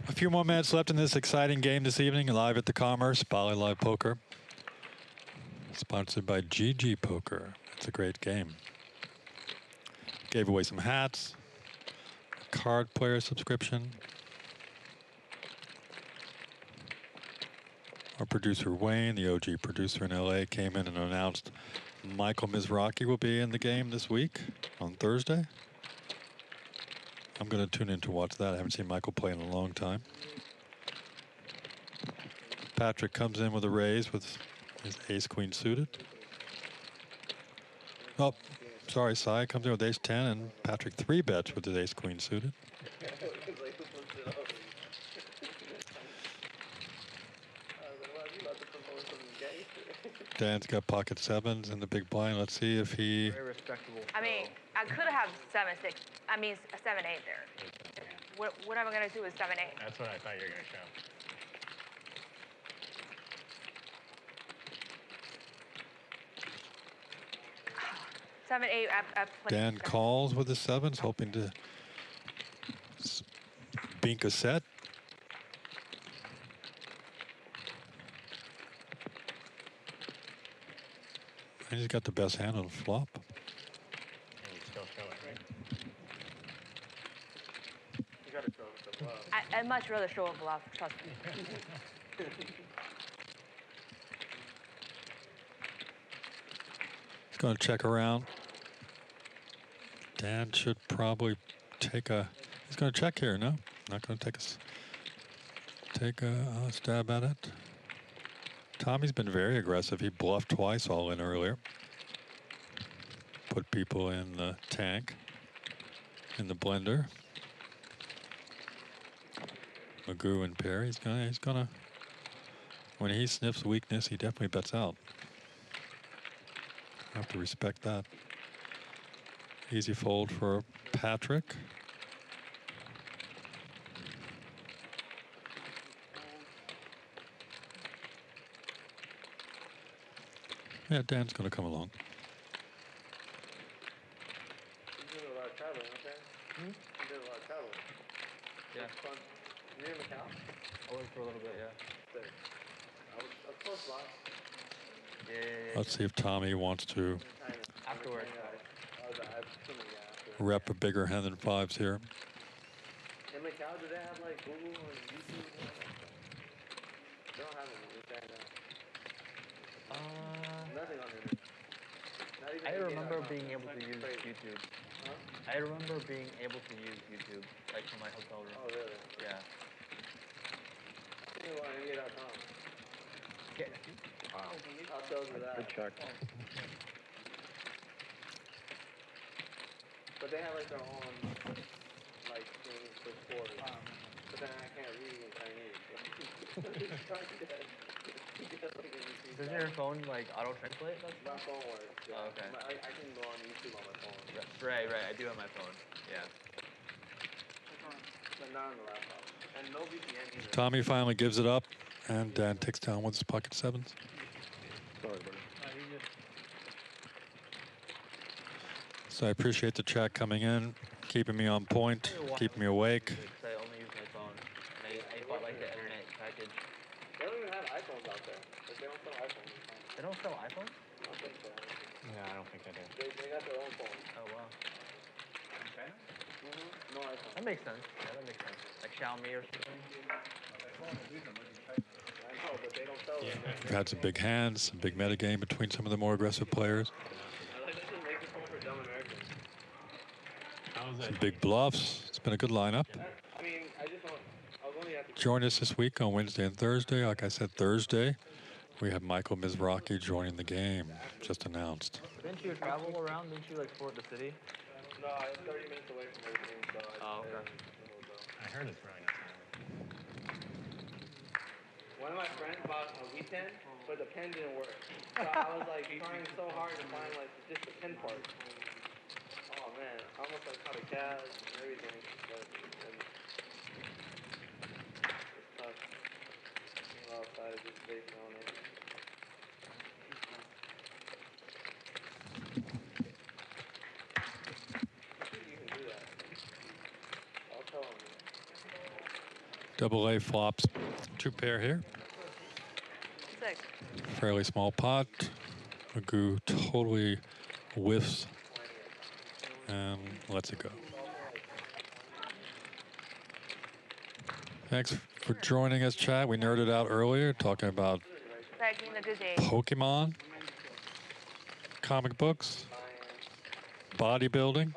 A few more minutes left in this exciting game this evening, live at the Commerce, Bali Live Poker. Sponsored by GG Poker. It's a great game. Gave away some hats, a card player subscription. Our producer Wayne, the OG producer in LA, came in and announced Michael Mizrachi will be in the game this week on Thursday. I'm going to tune in to watch that. I haven't seen Michael play in a long time. Patrick comes in with a raise with his ace-queen suited. Oh, sorry, Sai comes in with ace-10, and Patrick 3-bets with his ace-queen suited. Dan's got pocket sevens in the big blind. Let's see if he... Very respectable. I mean, I could have 7-6. I mean, 7-8 there. What am I gonna do with 7-8? That's what I thought you were gonna show. 7-8. I Dan calls with the sevens, hoping to bink a set. And he's got the best hand on the flop. And you still show it, right? You gotta show us the bluff. I'd much rather show a bluff, trust me. He's going to check around. Dan should probably take a... He's going to check here, no? Not going to take a stab at it. Tommy's been very aggressive. He bluffed twice all in earlier. Put people in the tank, in the blender. Magoo and Perry. He's gonna. When he sniffs weakness, he definitely bets out. Have to respect that. Easy fold for Patrick. Yeah, Dan's going to come along. You did a lot of traveling, okay? You did a lot of traveling. Yeah. Fun. You in Macau? I went for a little bit, yeah. Sick. I was close last. Yeah. Let's see if Tommy wants to Afterwards. rep a bigger hand than fives here. In Macau, do they have like Google and YouTube? They don't have it in China. Nothing on it. I remember being able to use YouTube. Huh? I remember being able to use YouTube, like from my hotel room. Oh, really? Yeah. You go on NBA.com. Wow. I'll tell you that. Good check. But they have like their own like things for sports. But then I can't read in Chinese. Does your phone like auto translate? My phone works. Yeah. Oh, okay. I can go on YouTube on my phone. Right. I do on my phone. Yeah. But not on the laptop. And no VPN either. Tommy finally gives it up, and Dan takes down with his pocket sevens. Sorry, buddy. So I appreciate the chat coming in, keeping me on point, keeping me awake. I only use my phone. And I bought like the internet package. They don't even have iPhones out there. Like, they don't sell iPhones. They don't sell iPhones? I don't think so. Yeah, I don't think I do. They got their own phone. Oh wow. No iPhone. That makes sense. Yeah, that makes sense. Like Xiaomi or something. I know, but they don't sell it. We've had some big hands, some big metagame between some of the more aggressive players. I like this is making phone for dumb Americans. How Some big bluffs. It's been a good lineup. I mean, I just don't. I was only at the. Join us this week on Wednesday and Thursday. Like I said, Thursday, we have Michael Mizrachi joining the game, just announced. Didn't you travel around? Didn't you explore the city? No, I was 30 minutes away from everything, so I okay. I heard it's really nice. One of my friends bought a V10, but the pen didn't work. So I was like trying so hard to find like just the pen part. Oh man, I almost like caught a cab and everything, but it's tough. Being outside just vaping on it. You can do that. I'll tell him. Double A flops 2 pair here. 6. Fairly small pot. Magoo totally whiffs and lets it go. Thanks for joining us, chat. We nerded out earlier talking about Back in the good days. Pokemon, comic books, bodybuilding.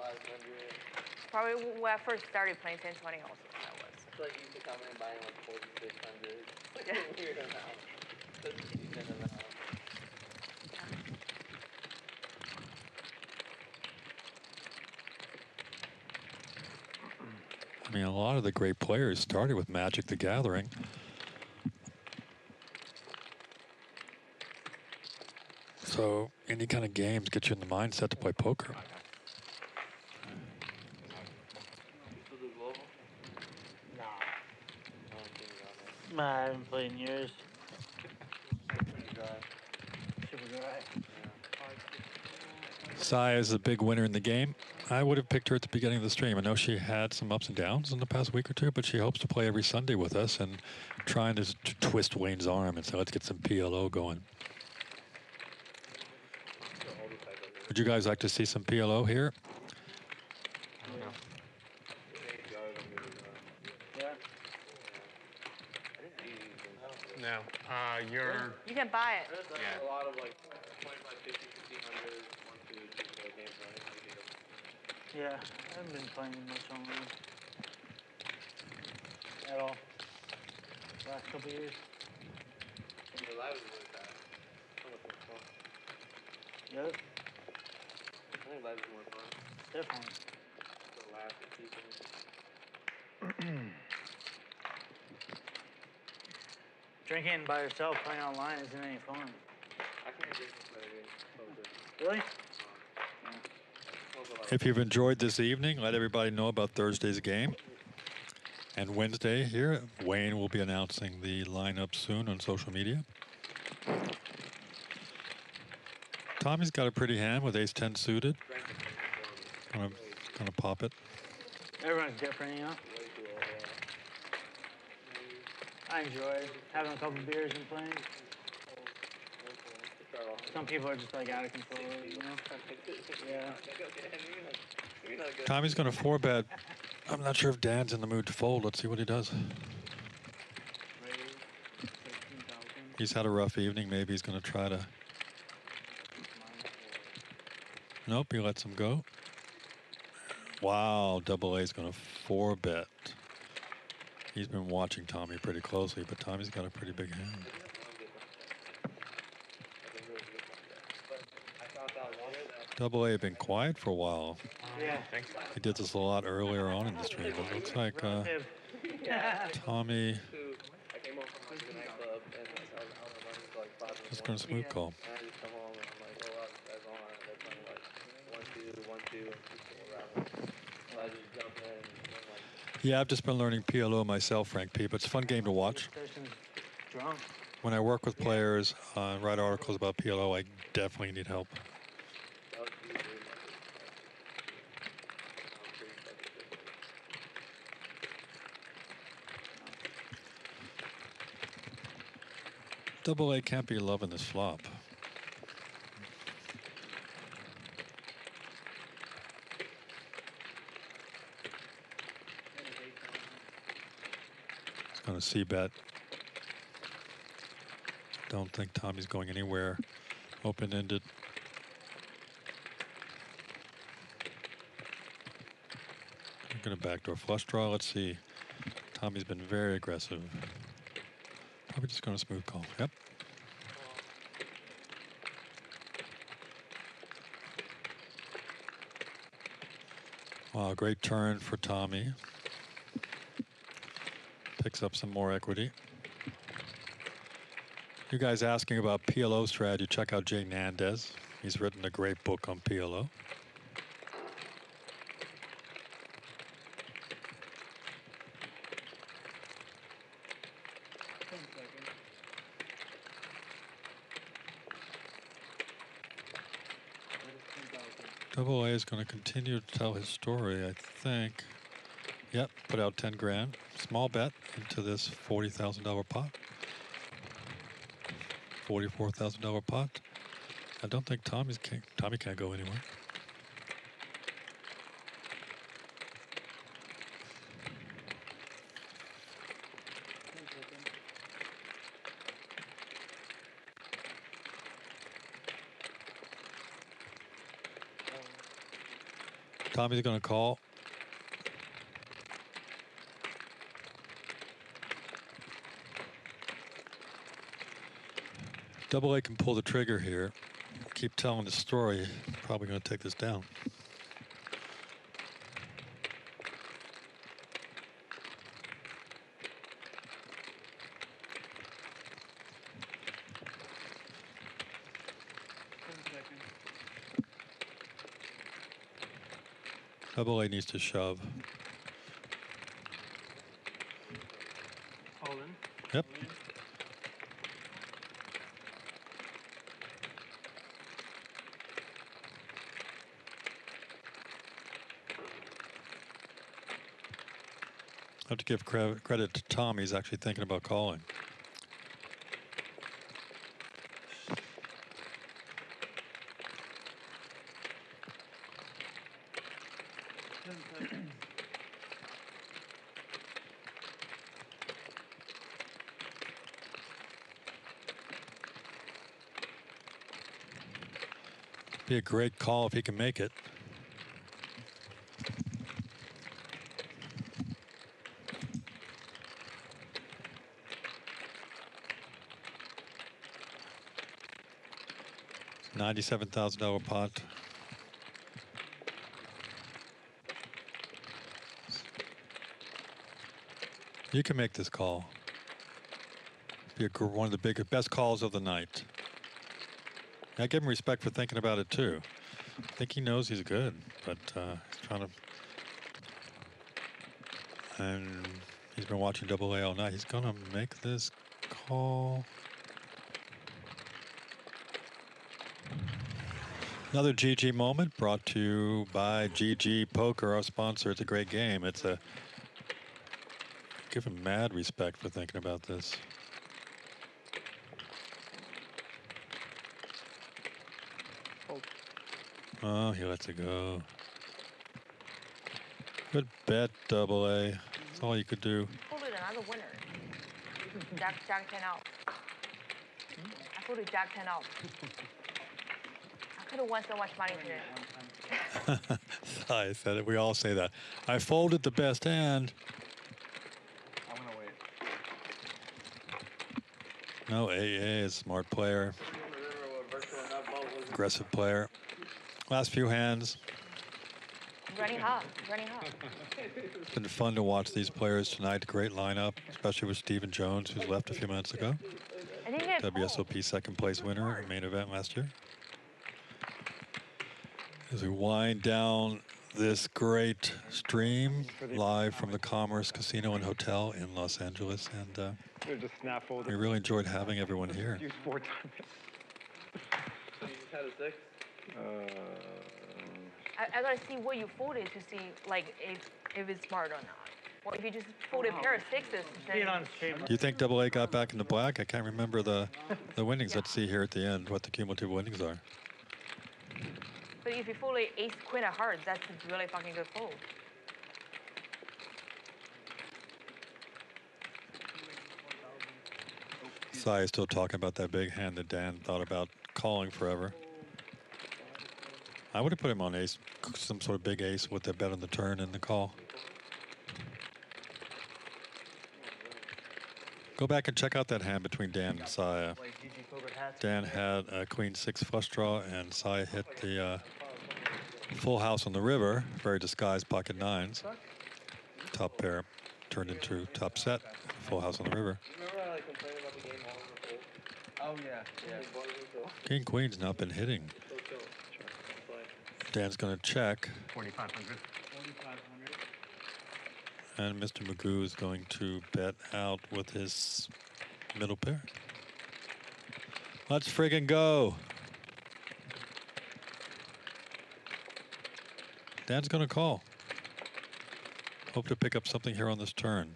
Probably when I first started playing 1020 also. That was. It's like you used to come in buying like 4,600. Yeah. Weird amount. Such a decent amount. I mean, a lot of the great players started with Magic the Gathering. So any kind of games get you in the mindset to play poker. I haven't played in years. Super dry. Sai is a big winner in the game. I would have picked her at the beginning of the stream. I know she had some ups and downs in the past week or two, but she hopes to play every Sunday with us and trying to twist Wayne's arm and say, let's get some PLO going. Would you guys like to see some PLO here? No. You're. You can buy it. There's Yeah. a lot of like 25, 50, 100, 1, 2, 3, 4 games running. Yeah, I haven't been playing much online at all. Last couple years. And your live is really fast. So much more fun. Yep, I think live is more fun. definitely. The laugh and people. Drinking by yourself playing online isn't any fun. I can't drink and play games. So good. Really? If you've enjoyed this evening, let everybody know about Thursday's game. And Wednesday here, Wayne will be announcing the lineup soon on social media. Tommy's got a pretty hand with ace-10 suited. Gonna pop it. Everyone's different, you know? I enjoy having a couple beers and playing. Some people are just like out of control, you know? Yeah. Tommy's gonna 4-bet. I'm not sure if Dan's in the mood to fold. Let's see what he does. He's had a rough evening. Maybe he's gonna try to. Nope, he lets him go. Wow, Double A's gonna 4-bet. He's been watching Tommy pretty closely, but Tommy's got a pretty big hand. Double A had been quiet for a while. Yeah. He did this a lot earlier on in the stream. It looks like Tommy just going to smooth call. And I just come home and I'm like, oh, wow, this guy's on. They're playing like 1, 2, 1, 2, and 2 rattles. So I just jump in and like. Yeah, I've just been learning PLO myself, Frank P, but it's a fun game to watch. Drunk. When I work with players, write articles about PLO, I definitely need help. Double A can't be loving this flop. It's going to C-bet. Don't think Tommy's going anywhere. Open-ended. Gonna backdoor flush draw. Let's see. Tommy's been very aggressive. Probably just going to smooth call. Yep. Wow, great turn for Tommy. Picks up some more equity. You guys asking about PLO strategy, check out Jay Nandez. He's written a great book on PLO. Double A is going to continue to tell his story, I think. Yep, put out 10 grand. Small bet into this $40,000 pot. $44,000 pot. I don't think Tommy can't go anywhere. Tommy's going to call. Double A can pull the trigger here. Keep telling the story. Probably going to take this down. Double A needs to shove. Hold in. Yep. I have to give credit to Tom. He's actually thinking about calling. Be a great call if he can make it. $97,000 pot. You can make this call. Be one of the best calls of the night. I give him respect for thinking about it too. I think he knows he's good, but he's trying to. And he's been watching Double A all night. He's gonna make this call. Another GG moment brought to you by GG Poker, our sponsor. It's a great game. It's a. Give him mad respect for thinking about this. Oh, he lets it go. Good bet, Double A. That's all you could do. Folded another winner. Jack 10 out. I folded Jack 10 out. I could have won so much money today. I said it. We all say that. I folded the best hand. I'm gonna wait. No, AA is a smart player. Aggressive player. Last few hands. Running hot, running hot. It's been fun to watch these players tonight. Great lineup, especially with Stephen Jones, who's left a few minutes ago. WSOP second place winner in main event last year. As we wind down this great stream live from the Commerce Casino and Hotel in Los Angeles, and we really enjoyed having everyone here. Use 4 times. So you just had a 6? I gotta see what you folded to see like if it's smart or not. Or if you just folded a pair of sixes, then Do you think Double A got back into black? I can't remember the winnings. Let's see here at the end what the cumulative winnings are. but if you folded ace queen of hearts, that's a really fucking good fold. Sai is still talking about that big hand that Dan thought about calling forever. I would have put him on ace, some sort of big ace with the bet on the turn and the call. Go back and check out that hand between Dan and Saya. Dan had a queen 6 flush draw, and Saya hit the full house on the river, very disguised pocket 9s. Top pair turned into top set, full house on the river. Remember I like complained about the game all over Oh, yeah. King Queen's not been hitting. Dan's going to check. 4,500. 4,500. And Mr. Magoo is going to bet out with his middle pair. Let's friggin' go. Dan's going to call. Hope to pick up something here on this turn.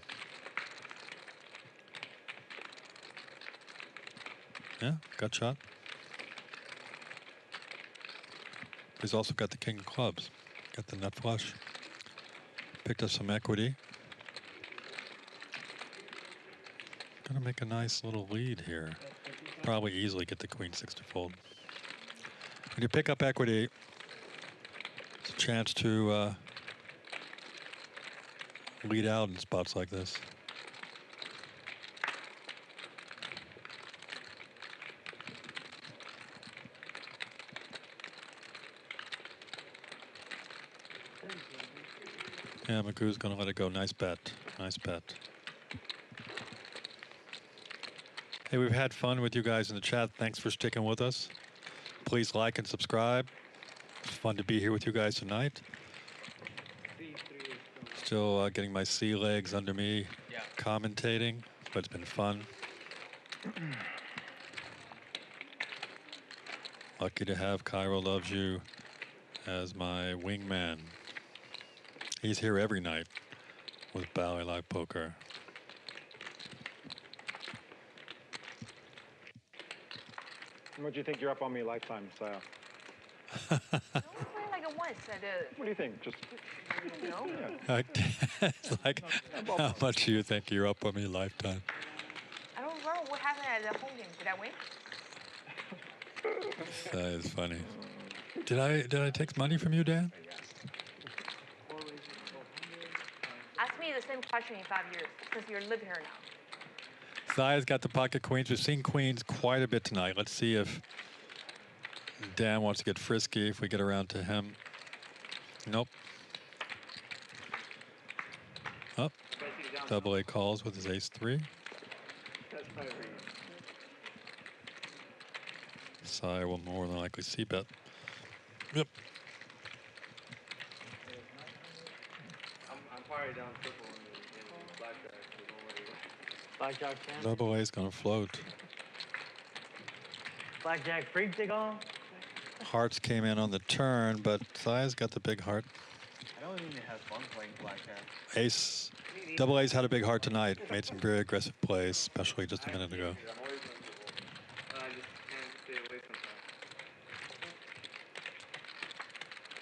Yeah, gut shot. He's also got the king of clubs. Got the nut flush. Picked up some equity. Gonna make a nice little lead here. Probably easily get the queen 6 to fold. When you pick up equity, it's a chance to lead out in spots like this. Yeah, Magoo's going to let it go. Nice bet. Nice bet. Hey, we've had fun with you guys in the chat. Thanks for sticking with us. Please like and subscribe. It's fun to be here with you guys tonight. Still getting my sea legs under me, commentating, but it's been fun. Lucky to have Kiero Loves You as my wingman. He's here every night with Bally Live Poker. What do you think you're up on me lifetime, Saya? I only played like it once. What do you think? Just no. It's like, how much do you think you're up on me lifetime? I don't remember what happened at the home game. Did I win? That is funny. Did I take money from you, Dan? Ask me the same question in 5 years, since you're living here now. Saya's got the pocket queens. We've seen queens quite a bit tonight. Let's see if Dan wants to get frisky if we get around to him. Nope. Up. Double A calls with his ace-3. Saya will more than likely c-bet. Yep. I'm probably down triple in blackjack. Blackjack 10. Double A is going to float. Blackjack freak they call him? Hearts came in on the turn, but Saya's got the big heart. I don't even have fun playing blackjack. Ace. Double A's had a big heart tonight. Made some very aggressive plays, especially just a minute ago. I just can't stay away from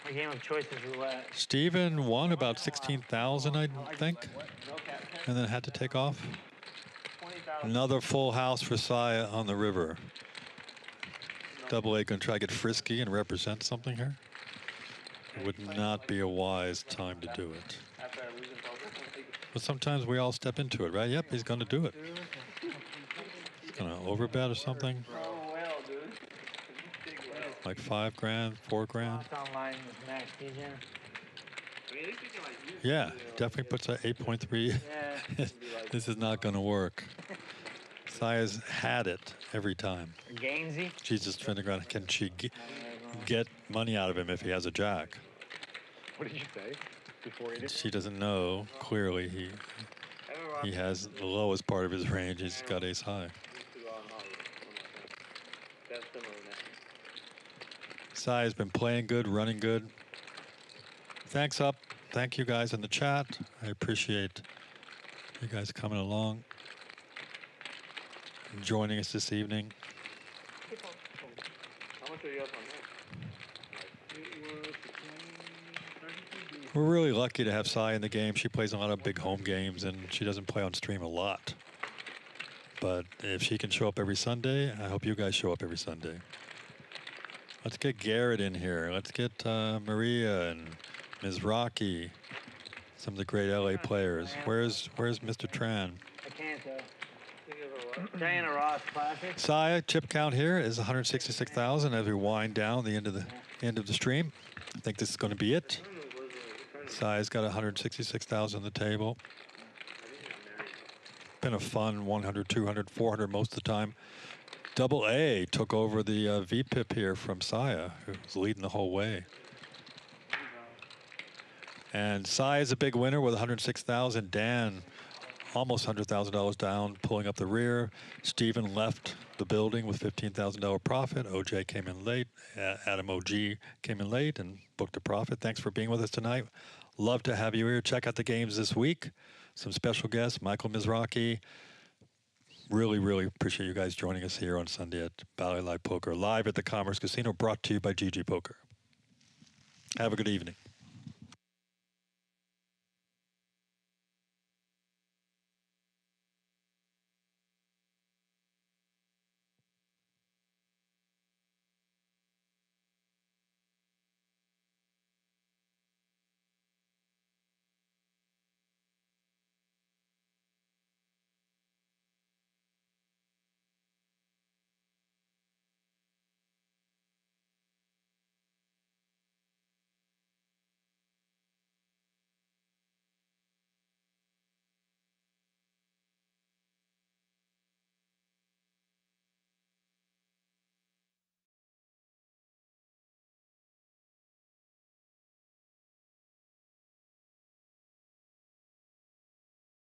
that. My game of choice is roulette. Steven won about 16,000, I think, and then had to take off. Another full house for Saya on the river. Double A going to try to get frisky and represent something here. It would not be a wise time to do it. But sometimes we all step into it, right? Yep, he's going to do it. He's going to overbet or something. Like 5 grand, 4 grand. Yeah, definitely puts a 8.3. This is not going to work. Saya's had it every time. Gainsy. She's just trying to figure out, can she get money out of him if he has a jack? What did you say before he did? She doesn't know. Clearly, he has the lowest part of his range. He's got ace high. Saya's been playing good, running good. Thanks up. Thank you guys in the chat. I appreciate you guys coming along, joining us this evening. How much are you up on We're really lucky to have Saya in the game. She plays a lot of big home games, and she doesn't play on stream a lot. But if she can show up every Sunday, I hope you guys show up every Sunday. Let's get Garrett in here. Let's get Maria and Ms. Rocky, some of the great LA players. Where's Mr. Tran? I can't though. Diana Ross Classic. Saya, chip count here is 166,000 as we wind down the end of the stream. I think this is going to be it. Saya's got 166,000 on the table. Been a fun 100, 200, 400 most of the time. Double A took over the VPIP here from Saya, who was leading the whole way. And Saya's a big winner with 106,000. Dan, almost $100,000 down, pulling up the rear. Steven left the building with $15,000 profit. OJ came in late. Adam OG came in late and booked a profit. Thanks for being with us tonight. Love to have you here. Check out the games this week. Some special guests, Michael Mizraki. Really, really appreciate you guys joining us here on Sunday at Bally Live Poker, live at the Commerce Casino, brought to you by GG Poker. Have a good evening.